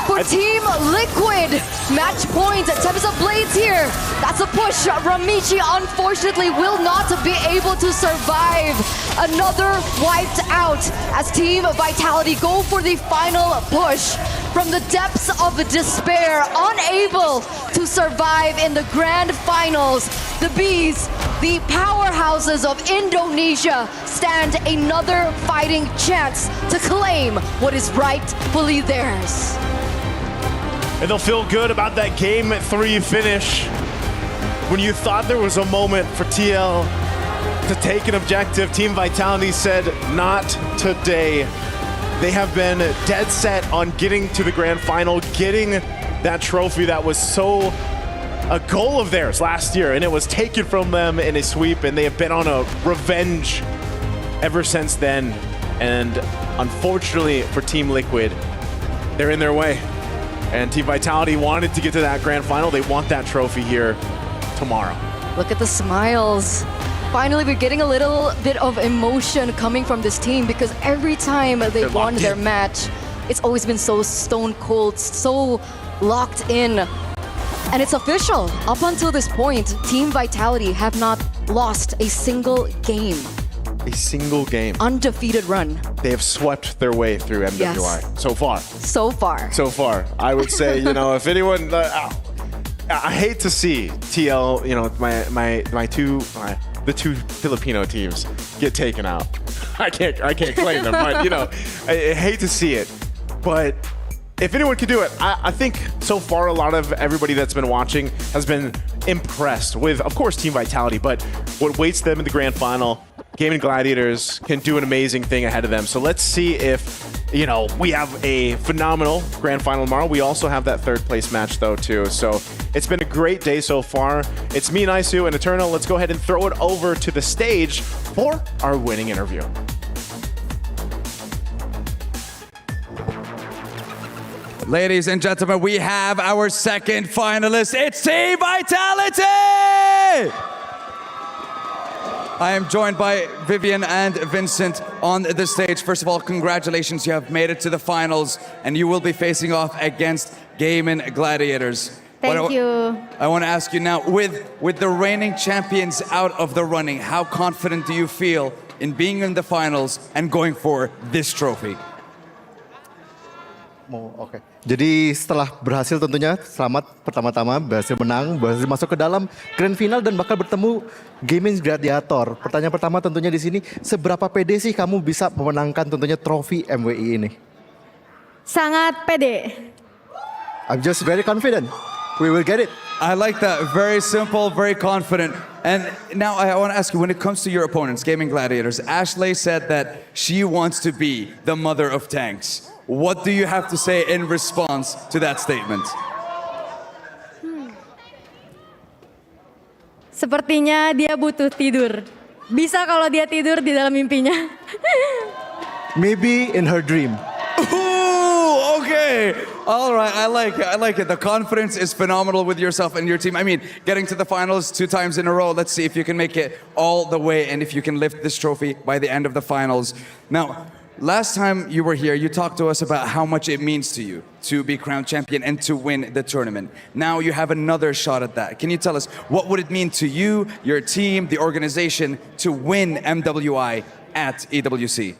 for Team Liquid. Match point, Tempest Blades here. That's a push. Ramichi unfortunately will not be able to survive. Another wiped out as Team Vitality go for the final push. From the depths of despair, unable to survive in the grand finals, the Bees, the powerhouses of Indonesia, stand another fighting chance to claim what is rightfully theirs. And they'll feel good about that Game 3 finish. When you thought there was a moment for TL to take an objective, Team Vitality said, not today. They have been dead set on getting to the grand final, getting that trophy that was so a goal of theirs last year, and it was taken from them in a sweep, and they have been on a revenge ever since then. And unfortunately for Team Liquid, they're in their way. And Team Vitality wanted to get to that grand final. They want that trophy here tomorrow. Look at the smiles. Finally, we're getting a little bit of emotion coming from this team because every time they've won their match, it's always been so stone cold, so locked in. And it's official. Up until this point, Team Vitality have not lost a single game. A single game. Undefeated run. They have swept their way through MWI so far. So far. So far. I would say, you know, if anyone... I hate to see TL, you know, the 2 Filipino teams get taken out. I can't claim them, but, you know, I hate to see it. But if anyone can do it, I think so far a lot of everybody that's been watching has been impressed with, of course, Team Vitality, but what waits them in the grand final, Gaming Gladiators can do an amazing thing ahead of them. So let's see if, you know, we have a phenomenal grand final tomorrow. We also have that 3rd place match though too. So it's been a great day so far. It's me, Naisu, and Eternal. Let's go ahead and throw it over to the stage for our winning interview. Ladies and gentlemen, we have our second finalist. It's Team Vitality! I am joined by Vivian and Vincent on the stage. First of all, congratulations, you have made it to the finals and you will be facing off against Gaming Gladiators. Thank you. I want to ask you now, with the reigning champions out of the running, how confident do you feel in being in the finals and going for this trophy? Oke. Jadi setelah berhasil tentunya selamat pertama-tama berhasil menang, berhasil masuk ke dalam grand final dan bakal bertemu Gaming Gladiator. Pertanyaan pertama tentunya di sini, seberapa pede sih kamu bisa memenangkan tentunya trofi MWI ini? Sangat pede. I'm just very confident. We will get it. I like that. Very simple, very confident. And now I want to ask you, when it comes to your opponents, Gaming Gladiators, Ashley said that she wants to be the mother of tanks. What do you have to say in response to that statement? Sepertinya dia butuh tidur. Bisa kalau dia tidur di dalam mimpinya. Maybe in her dream. Ooh, okay. All right, I like it. I like it. The confidence is phenomenal with yourself and your team. I mean, getting to the finals 2 times in a row. Let's see if you can make it all the way and if you can lift this trophy by the end of the finals. Now, last time you were here, you talked to us about how much it means to you to be crowned champion and to win the tournament. Now you have another shot at that. Can you tell us, what would it mean to you, your team, the organization to win MWI at EWC?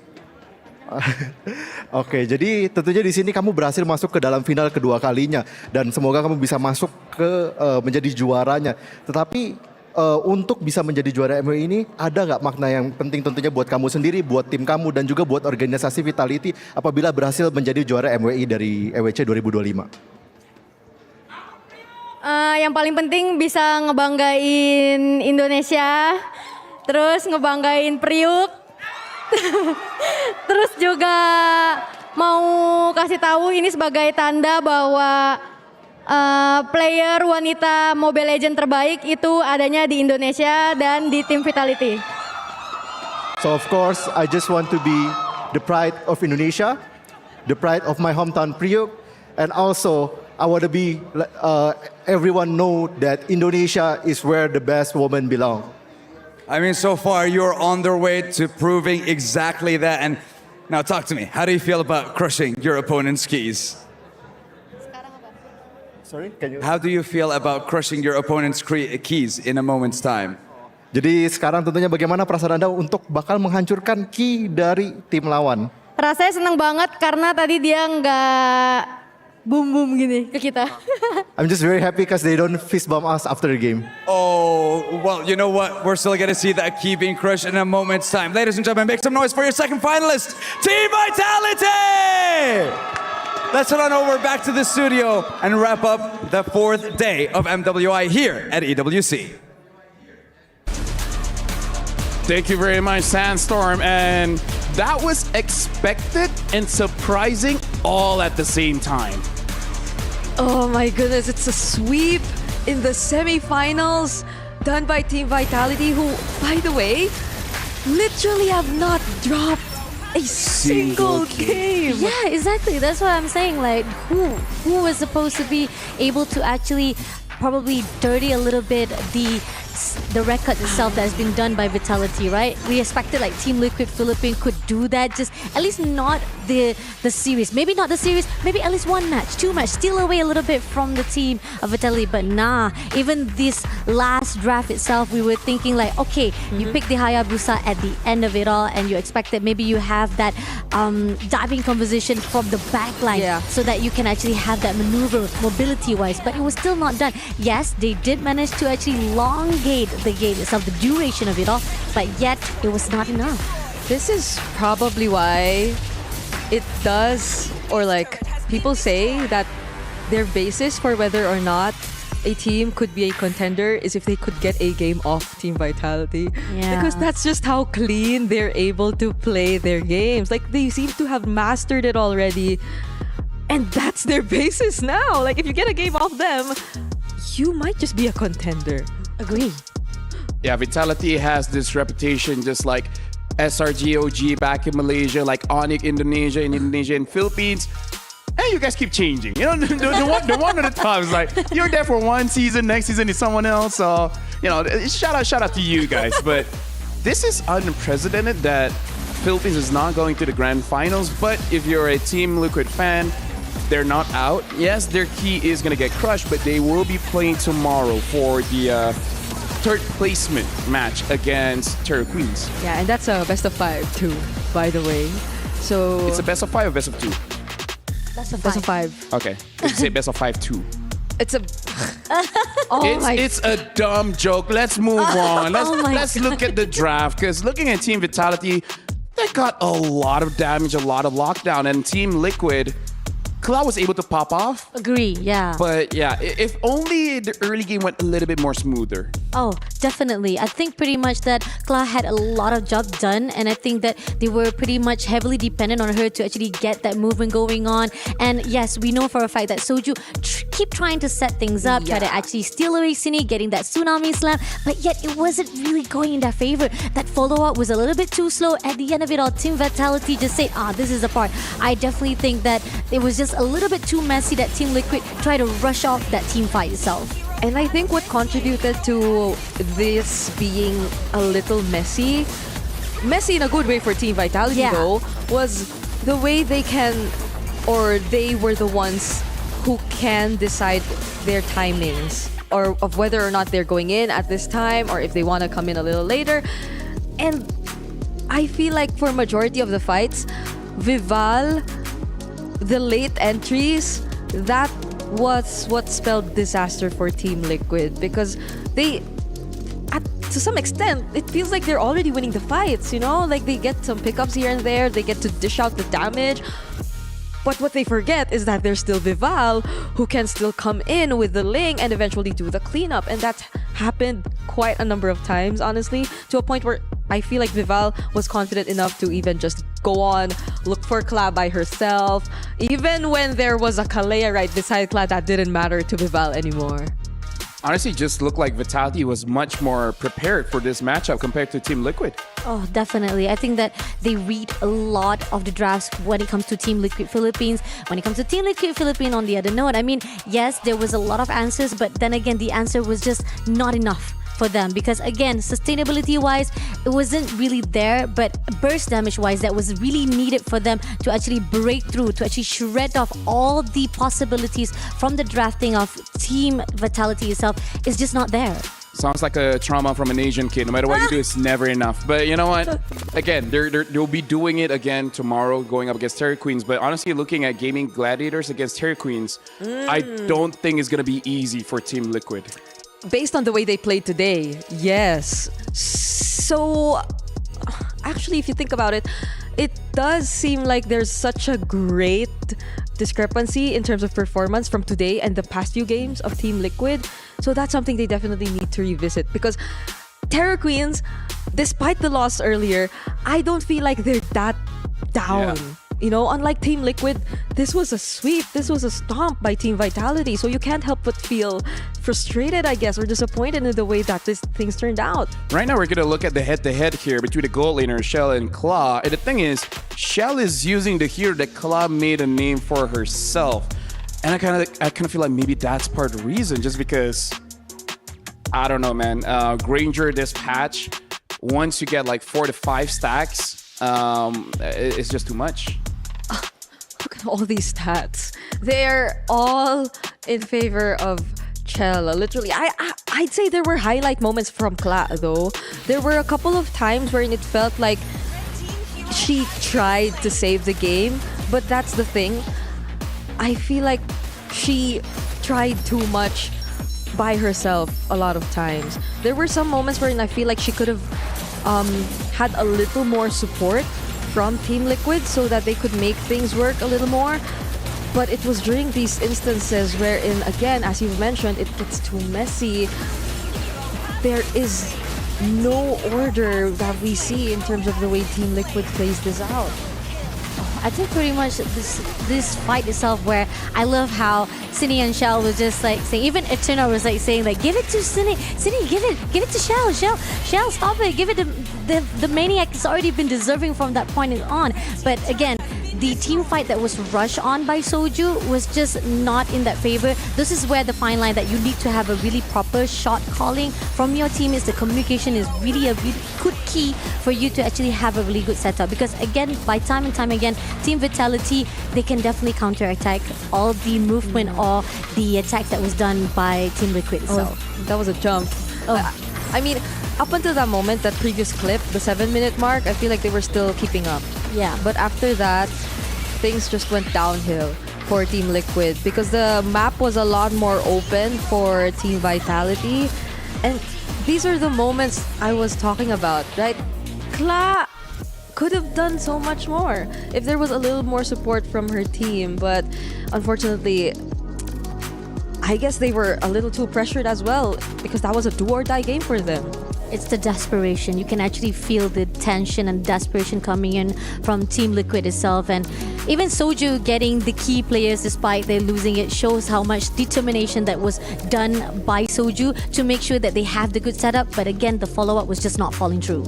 Oke, jadi tentunya di sini kamu berhasil masuk ke dalam final kedua kalinya dan semoga kamu bisa masuk ke menjadi juaranya. Tetapi untuk bisa menjadi juara MWI ini ada nggak makna yang penting tentunya buat kamu sendiri, buat tim kamu dan juga buat organisasi Vitality apabila berhasil menjadi juara MWI dari EWC 2025? Yang paling penting bisa ngebanggain Indonesia, terus ngebanggain Priuk. Terus juga mau kasih tahu ini sebagai tanda bahwa player wanita Mobile Legends terbaik itu adanya di Indonesia dan di tim Vitality. So of course, I just want to be the pride of Indonesia, the pride of my hometown Priok, and also I want to be everyone know that Indonesia is where the best women belong. I mean, so far you're on their way to proving exactly that. And now talk to me. How do you feel about crushing your opponent's keys? Sorry, can you? How do you feel about crushing your opponent's keys in a moment's time? Jadi sekarang tentunya bagaimana perasaan Anda untuk bakal menghancurkan key dari tim lawan? Rasanya senang banget karena tadi dia nggak boom gini ke kita. I'm just very happy because they don't fist bump us after the game. Oh, well, you know what? We're still going to see that key being crushed in a moment's time. Ladies and gentlemen, make some noise for your second finalist, Team Vitality! Let's head on over back to the studio and wrap up the 4th day of MWI here at EWC. Thank you very much, Sandstorm. And that was expected and surprising all at the same time. Oh my goodness, it's a sweep in the semifinals done by Team Vitality, who, by the way, literally have not dropped a single game. Yeah, exactly. That's what I'm saying. Like, who was supposed to be able to actually probably dirty a little bit the record itself that has been done by Vitality, right? We expected like Team Liquid Philippines could do that, just at least not the series. Maybe not the series, maybe at least 1 match, 2 match, steal away a little bit from the team of Vitality. But nah, even this last draft itself, we were thinking like, okay, you pick the Hayabusa at the end of it all and you expected maybe you have that diving composition from the backline so that you can actually have that maneuver mobility-wise, but it was still not done. Yes, they did manage to actually elongate the game itself, the duration of it all, but yet it was not enough. This is probably why it does, or like people say that their basis for whether or not a team could be a contender is if they could get a game off Team Vitality. Yeah. Because that's just how clean they're able to play their games. Like, they seem to have mastered it already. And that's their basis now. Like, if you get a game off them, you might just be a contender. Agree. Yeah, Vitality has this reputation just like SRGOG back in Malaysia, like Onyx Indonesia in Indonesia and Philippines. and you guys keep changing. You know, the one at the top is like, you're there for one season, next season is someone else. So, you know, shout out to you guys. But this is unprecedented that Philippines is not going to the grand finals. But if you're a Team Liquid fan, they're not out. Yes, their key is going to get crushed, but they will be playing tomorrow for the third placement match against Terror Queens. Yeah, and that's a best of 5 too, by the way. So It's a best of 5 or best of 2? Best of 5. best of 5. Okay, let's say best of 5 2. It's a It's a dumb joke. Let's move on. Let's look at the draft, because looking at Team Vitality, they got a lot of damage, a lot of lockdown, and Team Liquid, Cloud was able to pop off. Agree, yeah. But yeah, if only the early game went a little bit more smoother. Oh, definitely. I think pretty much that Kla had a lot of job done, and I think that they were pretty much heavily dependent on her to actually get that movement going on. And yes, we know for a fact that Soju keep trying to set things up, try to actually steal away Cine, getting that tsunami slam, but yet it wasn't really going in their favor. That follow-up was a little bit too slow. At the end of it all, Team Vitality just said, this is the part. I definitely think that it was just a little bit too messy that Team Liquid tried to rush off that team fight itself. And I think what contributed to this being a little messy in a good way for Team Vitality though, was the way they were the ones who can decide their timings, or of whether or not they're going in at this time, or if they want to come in a little later. And I feel like for majority of the fights, Vival, the late entries, that was what spelled disaster for Team Liquid, because they, to some extent, it feels like they're already winning the fights, you know? Like they get some pickups here and there, they get to dish out the damage. But what they forget is that there's still Vival, who can still come in with the Ling and eventually do the cleanup. And that's happened quite a number of times, honestly, to a point where I feel like Vival was confident enough to even just go on, look for Kla by herself. Even when there was a Kalea right beside Kla, that didn't matter to Vival anymore. Honestly, just looked like Vitality was much more prepared for this matchup compared to Team Liquid. Oh, definitely. I think that they read a lot of the drafts when it comes to Team Liquid Philippines. When it comes to Team Liquid Philippines, on the other note, I mean, yes, there was a lot of answers, but then again, the answer was just not enough for them, because again, sustainability wise, it wasn't really there, but burst damage wise, that was really needed for them to actually break through, to actually shred off all the possibilities from the drafting of Team Vitality itself, is just not there. Sounds like a trauma from an Asian kid. No matter what you do, it's never enough. But you know what? Again, they'll be doing it again tomorrow, going up against Terror Queens. But honestly, looking at Gaming Gladiators against Terror Queens, I don't think it's going to be easy for Team Liquid. Based on the way they played today, yes. So, actually, if you think about it, it does seem like there's such a great discrepancy in terms of performance from today and the past few games of Team Liquid. So that's something they definitely need to revisit, because Terror Queens, despite the loss earlier, I don't feel like they're that down. Yeah. You know, unlike Team Liquid, this was a sweep, this was a stomp by Team Vitality. So you can't help but feel frustrated, I guess, or disappointed in the way that things turned out. Right now, we're going to look at the head-to-head here between the gold laner, Shell and Kla. And the thing is, Shell is using the hero that Kla made a name for herself. And I kind of feel like maybe that's part of the reason, just because, I don't know, man. Granger, this patch, once you get like 4 to 5 stacks, it's just too much. Look at all these stats. They're all in favor of Chella. Literally, I'd say there were highlight moments from Kla, though. There were a couple of times wherein it felt like she tried to save the game, but that's the thing. I feel like she tried too much by herself a lot of times. There were some moments wherein I feel like she could have had a little more support from Team Liquid so that they could make things work a little more. But it was during these instances wherein, again, as you've mentioned, it gets too messy. There is no order that we see in terms of the way Team Liquid plays this out. I think pretty much this fight itself, where I love how Cine and Shell was just like saying, even Eternal was like saying like, give it to Cine, give it to Shell, stop it, give it to the Maniac has already been deserving from that point on. But again, the team fight that was rushed on by Soju was just not in that favor. This is where the fine line that you need to have a really proper shot calling from your team is the communication is really a really good key for you to actually have a really good setup. Because again, by time and time again, Team Vitality, they can definitely counter-attack all the movement or the attacks that was done by Team Liquid itself. That was a jump. I mean, up until that moment, that previous clip, the 7-minute mark, I feel like they were still keeping up. Yeah. But after that, things just went downhill for Team Liquid because the map was a lot more open for Team Vitality. And these are the moments I was talking about, right? Kla could have done so much more if there was a little more support from her team. But unfortunately, I guess they were a little too pressured as well because that was a do-or-die game for them. It's the desperation. You can actually feel the tension and desperation coming in from Team Liquid itself. And even Soju getting the key players despite they losing it shows how much determination that was done by Soju to make sure that they have the good setup. But again, the follow-up was just not falling through.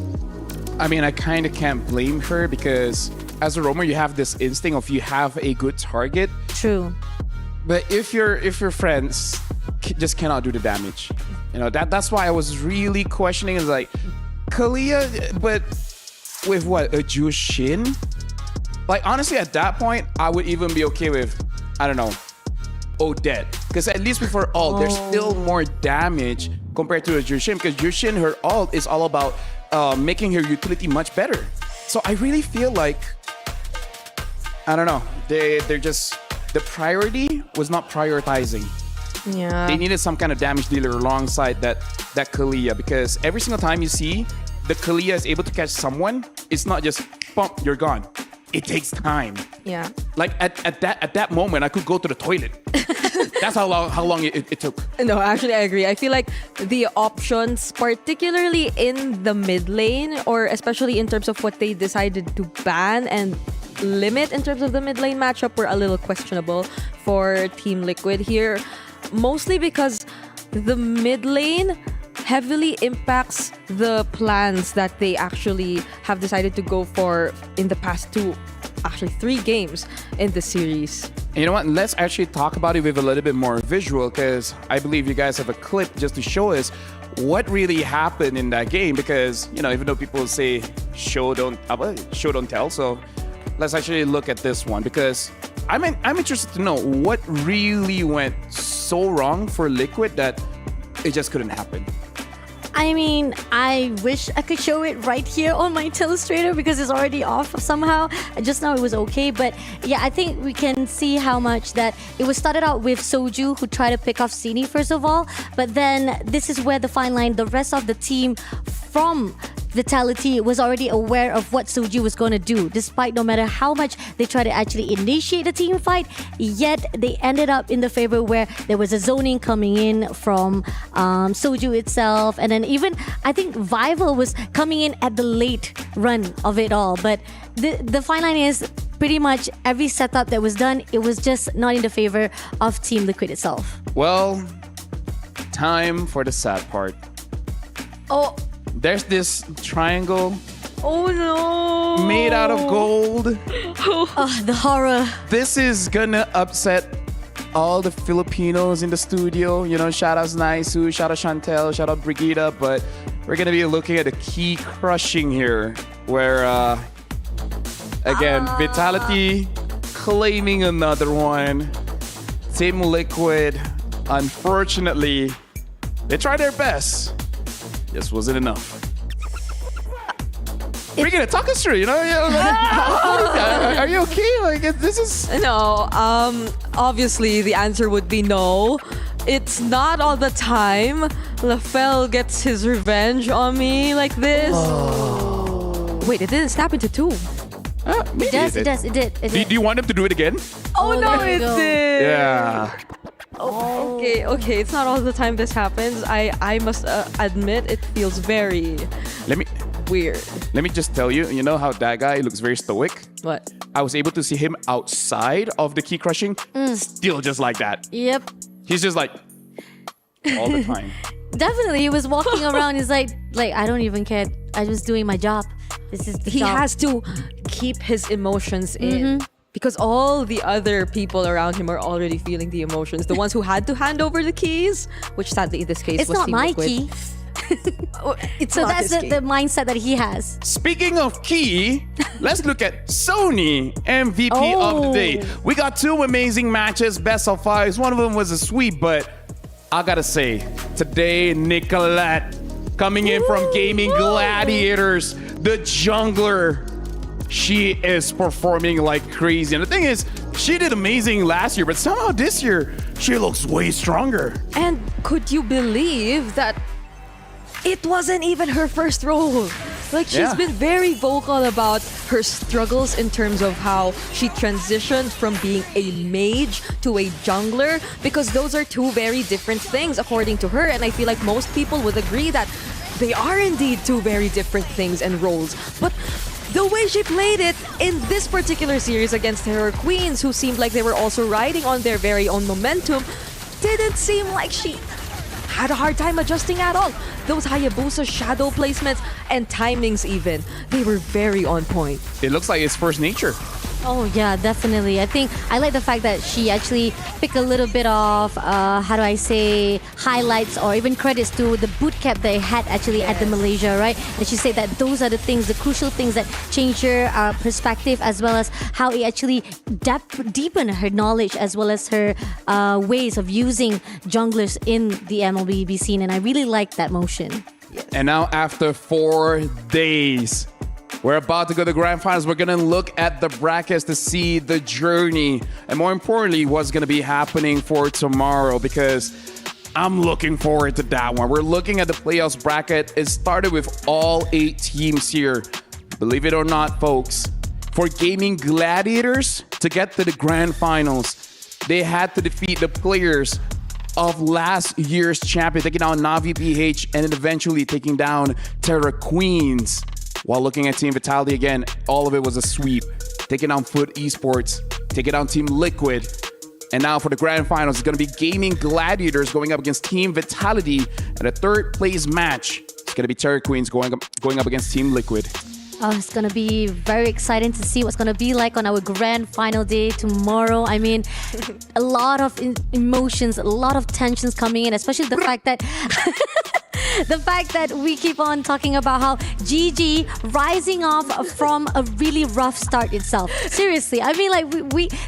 I mean, I kind of can't blame her because as a roamer, you have this instinct of you have a good target. True. But if your friends just cannot do the damage, you know, that's why I was really questioning. Is like, Kalia, but with what, a Jushin? Like, honestly, at that point, I would even be okay with, I don't know, Odette. Because at least with her ult, there's still more damage compared to a Jushin. Because Jushin, her ult is all about making her utility much better. So I really feel like, I don't know, they're just, the priority was not prioritizing. Yeah. They needed some kind of damage dealer alongside that Kalia, because every single time you see the Kalia is able to catch someone, it's not just bump, you're gone. It takes time. Yeah. Like at that moment, I could go to the toilet. That's how long it took. No, actually, I agree. I feel like the options, particularly in the mid lane, or especially in terms of what they decided to ban and limit in terms of the mid lane matchup, were a little questionable for Team Liquid here. Mostly because the mid lane heavily impacts the plans that they actually have decided to go for in the past 3 games in the series. And you know what? Let's actually talk about it with a little bit more visual, because I believe you guys have a clip just to show us what really happened in that game. Because, you know, even though people say show don't tell, so let's actually look at this one, because I'm interested to know what really went so wrong for Liquid that it just couldn't happen. I mean, I wish I could show it right here on my Telestrator because it's already off somehow. Just now it was okay, but yeah, I think we can see how much that it was started out with Soju, who tried to pick off Sini first of all, but then this is where the fine line, the rest of the team from Vitality was already aware of what Soju was going to do, despite no matter how much they try to actually initiate the team fight, yet they ended up in the favor where there was a zoning coming in from Soju itself, and then even I think Vival was coming in at the late run of it all. But the fine line is pretty much every setup that was done, it was just not in the favor of Team Liquid itself. Well, time for the sad part. Oh, there's this triangle. Oh no! Made out of gold. Oh, the horror. This is gonna upset all the Filipinos in the studio. You know, shout out Naisu, shout out Chantel, shout out Brigida. But we're gonna be looking at the key crushing here, where again, Vitality claiming another one. Team Liquid, unfortunately, they tried their best. Just wasn't enough. Brigida, talk us through, you know? Are you okay? Like, this is... No, obviously the answer would be no. It's not all the time LaFell gets his revenge on me like this. Oh. Wait, it didn't snap into 2. It did. Do you want him to do it again? Oh no, there you it go. did. Yeah. Oh. Okay. It's not all the time this happens. I must admit it feels very weird. Let me just tell you, you know how that guy looks very stoic? What? I was able to see him outside of the key crushing, still just like that. Yep. He's just like, all the time. Definitely, he was walking around. He's like I don't even care. I'm just doing my job. This is the He job. has to keep his emotions in. because all the other people around him are already feeling the emotions. The ones who had to hand over the keys, which sadly in this case It's was not Team my Liquid. key. It's So not that's his key. the mindset that he has. Speaking of key, let's look at Sony MVP of the day. We got two amazing matches, best of fives. One of them was a sweep, but I gotta say, today, Nicolette coming in from Gaming Gladiators, the jungler. She is performing like crazy. And the thing is, she did amazing last year, but somehow this year, she looks way stronger. And could you believe that it wasn't even her first role? Like, she's been very vocal about her struggles in terms of how she transitioned from being a mage to a jungler, because those are two very different things according to her. And I feel like most people would agree that they are indeed two very different things and roles. But the way she played it in this particular series against Terror Queens, who seemed like they were also riding on their very own momentum, didn't seem like she had a hard time adjusting at all. Those Hayabusa shadow placements and timings even, they were very on point. It looks like it's first nature. Oh yeah, definitely. I think I like the fact that she actually picked a little bit of how do I say, highlights or even credits to the boot camp they had actually at the Malaysia, right? And she said that those are the things, the crucial things that change her perspective, as well as how it actually deepened her knowledge as well as her ways of using junglers in the MLBB scene. And I really like that motion. And now after 4 days, we're about to go to the grand finals. We're going to look at the brackets to see the journey. And more importantly, what's going to be happening for tomorrow, because I'm looking forward to that one. We're looking at the playoffs bracket. It started with all 8 teams here. Believe it or not, folks, for Gaming Gladiators to get to the grand finals, they had to defeat the players of last year's champion, taking down Na'Vi PH and then eventually taking down Terra Queens. While looking at Team Vitality again, all of it was a sweep. Taking down Foot Esports, taking down Team Liquid. And now for the grand finals, it's going to be Gaming Gladiators going up against Team Vitality. And a third place match, it's going to be Terra Queens going up against Team Liquid. Oh, it's going to be very exciting to see what's going to be like on our grand final day tomorrow. I mean, a lot of emotions, a lot of tensions coming in, especially the fact that the fact that we keep on talking about how GG rising off from a really rough start itself. Seriously, I mean, like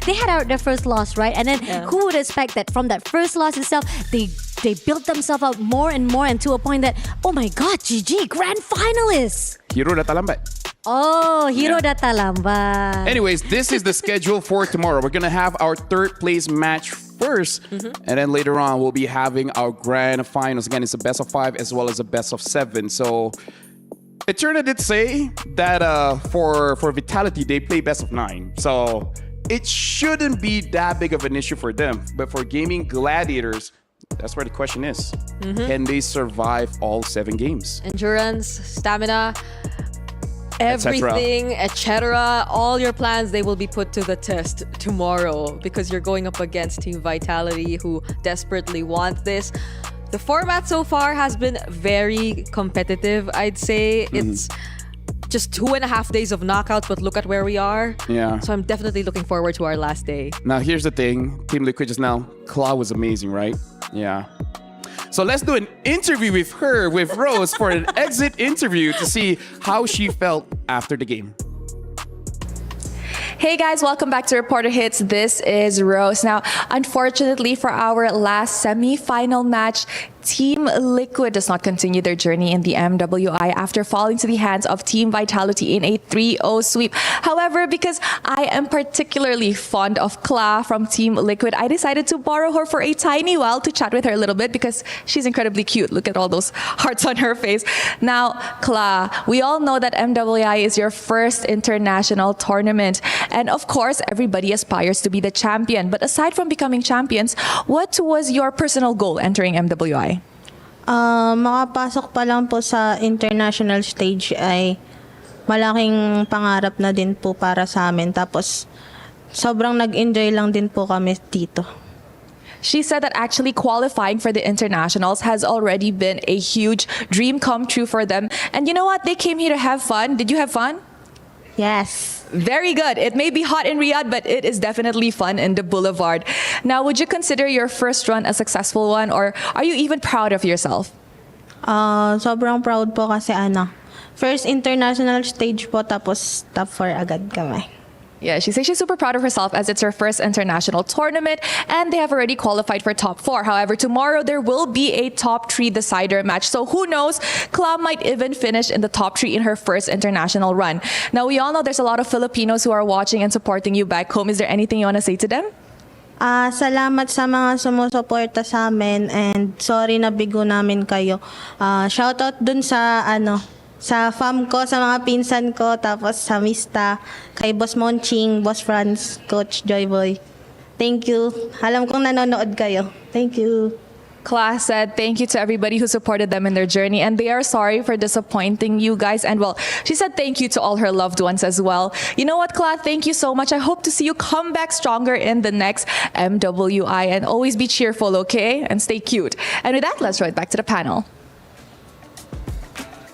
they had their first loss, right? And then who would expect that from that first loss itself, they built themselves up more and more, and to a point that, oh my God, GG, grand finalists. Hero data lambat. Oh, Hero data lambat. Anyways, this is the schedule for tomorrow. We're going to have our third place match first, and then later on we'll be having our grand finals. Again, it's a best of 5 as well as a best of 7. So Eterna did say that for Vitality, they play best of 9. So it shouldn't be that big of an issue for them. But for Gaming Gladiators, that's where the question is. Can they survive all 7 games? Endurance, stamina, everything, etc. All your plans, they will be put to the test tomorrow, because you're going up against Team Vitality, who desperately want this. The format so far has been very competitive, I'd say. It's just 2.5 days of knockouts, but look at where we are. Yeah. So I'm definitely looking forward to our last day. Now, here's the thing. Team Liquid just now, Claw was amazing, right? Yeah. So let's do an interview with her, with Rose, for an exit interview to see how she felt after the game. Hey guys, welcome back to Reporter Hits. This is Rose. Now, unfortunately for our last semi-final match, Team Liquid does not continue their journey in the MWI after falling to the hands of Team Vitality in a 3-0 sweep. However, because I am particularly fond of Kla from Team Liquid, I decided to borrow her for a tiny while to chat with her a little bit, because she's incredibly cute. Look at all those hearts on her face. Now, Kla, we all know that MWI is your first international tournament. And of course, everybody aspires to be the champion. But aside from becoming champions, what was your personal goal entering MWI? Makapasok pa lang po sa international stage ay malaking pangarap na din po para sa amin. Tapos sobrang nag-enjoy lang din po kami dito. She said that actually qualifying for the internationals has already been a huge dream come true for them. And you know what? They came here to have fun. Did you have fun? Yes. Very good. It may be hot in Riyadh, but it is definitely fun in the Boulevard. Now, would you consider your first run a successful one, or are you even proud of yourself? Sobrang proud po kasi first international stage po, tapos top 4 agad kami. Yeah, she says she's super proud of herself as it's her first international tournament and they have already qualified for top 4. However, tomorrow there will be a top 3 decider match. So who knows, Kla might even finish in the top 3 in her first international run. Now, we all know there's a lot of Filipinos who are watching and supporting you back home. Is there anything you want to say to them? Salamat sa mga sumusuporta sa amin and sorry na bigo namin kayo. Shoutout dun sa sa fam ko, sa mga pinsan ko, tapos sa Mista, kay Boss Monching, Boss Franz, Coach Joyboy. Thank you. Alam kong nanonood kayo. Thank you. Class said thank you to everybody who supported them in their journey and they are sorry for disappointing you guys. And well, she said thank you to all her loved ones as well. You know what, Class? Thank you so much. I hope to see you come back stronger in the next MWI and always be cheerful, okay? And stay cute. And with that, let's throw it back to the panel.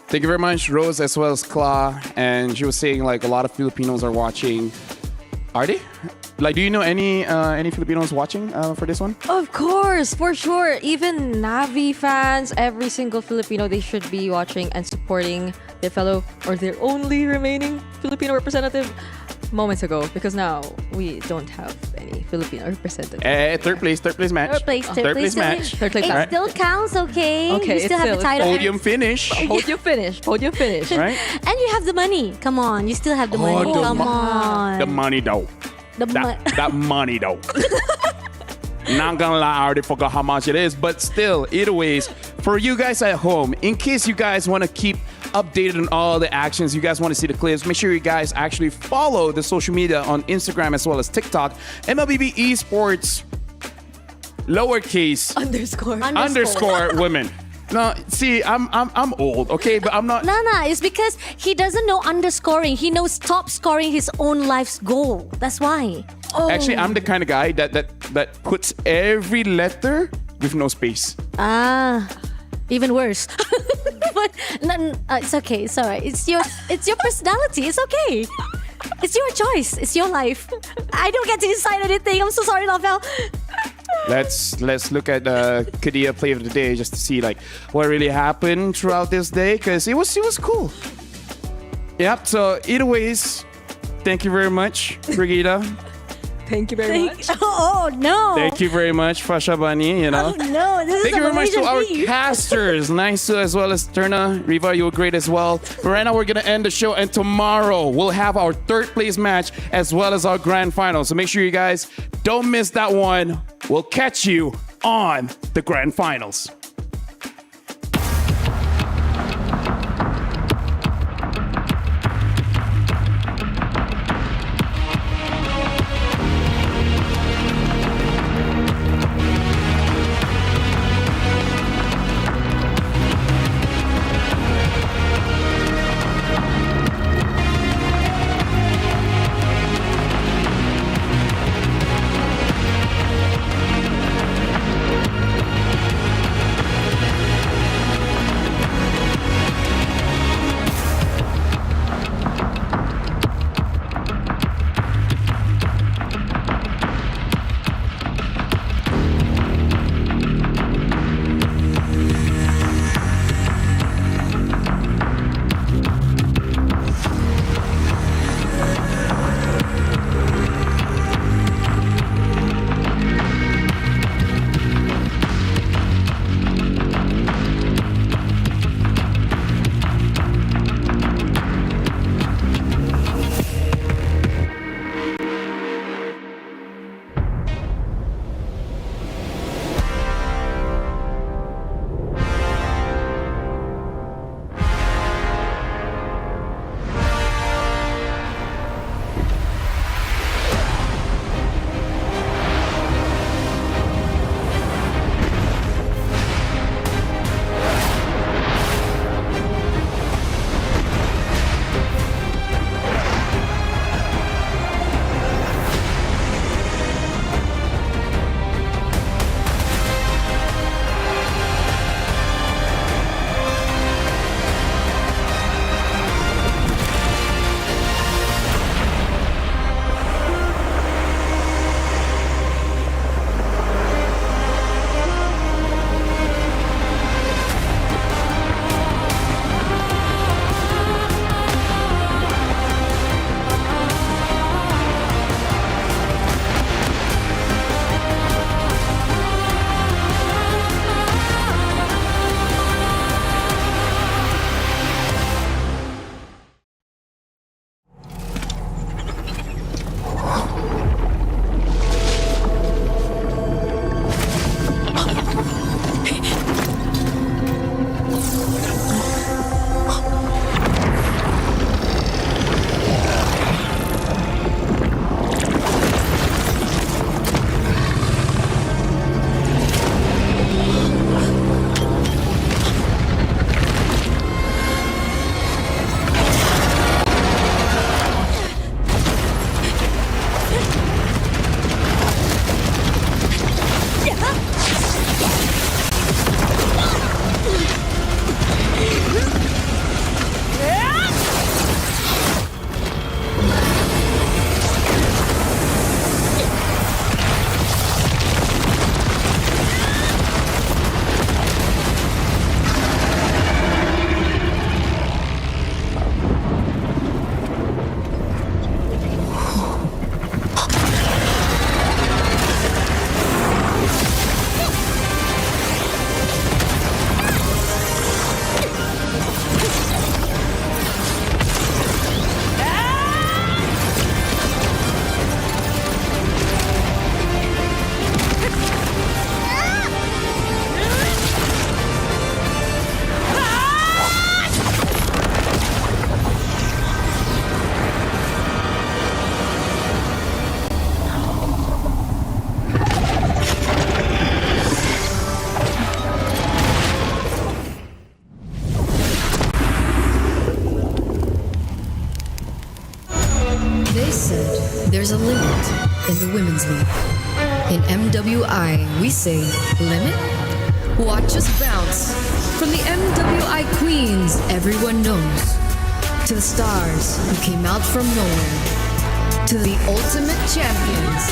Thank you very much, Rose, as well as Kla. And she was saying like a lot of Filipinos are watching. Are they? Like, do you know any Filipinos watching for this one? Of course, for sure. Even Navi fans, every single Filipino, they should be watching and supporting their fellow or their only remaining Filipino representative moments ago, because now we don't have any Filipino representative. Third place match. Third place match. It still counts, okay? Okay, you still have the title. Podium finish. Podium finish. Right? And you have the money. Come on, you still have the money. Come on. The money though. That money though. Not gonna lie, I already forgot how much it is, but still, either ways, for you guys at home, in case you guys want to keep updated on all the actions, you guys want to see the clips, make sure you guys actually follow the social media on Instagram as well as TikTok. MLBB Esports lowercase underscore women. No, see, I'm old, okay, but I'm not. No, it's because he doesn't know underscoring. He knows top scoring his own life's goal. That's why. Oh. Actually, I'm the kind of guy that puts every letter with no space. Even worse. But it's okay. It's alright. It's your personality. It's okay. It's your choice. It's your life. I don't get to decide anything. I'm so sorry, Novel. Let's look at Kadia play of the day just to see like what really happened throughout this day, because it was cool. Yep. So either ways, thank you very much, Brigida. Thank you very much. Oh no! Thank you very much, Fasha Bani. You know. Oh no! This Thank is you very much to our Malaysian beef. casters, Nice as well as Turna. Riva, you were great as well. But right now we're gonna end the show, and tomorrow we'll have our third place match as well as our grand final. So make sure you guys don't miss that one. We'll catch you on the grand finals. in the Women's League. In MWI, we say limit. Watch us bounce. From the MWI queens everyone knows, to the stars who came out from nowhere, to the ultimate champions.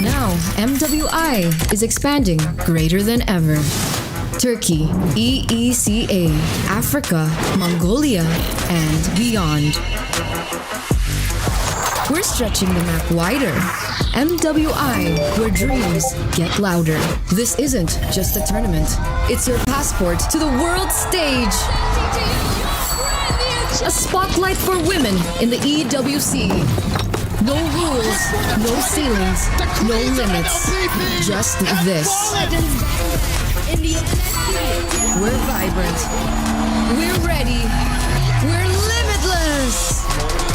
Now, MWI is expanding greater than ever. Turkey, EECA, Africa, Mongolia, and beyond. We're stretching the map wider. MWI, where dreams get louder. This isn't just a tournament. It's your passport to the world stage. A spotlight for women in the EWC. No rules, no ceilings, no limits. Just this. We're vibrant. We're ready. We're limitless.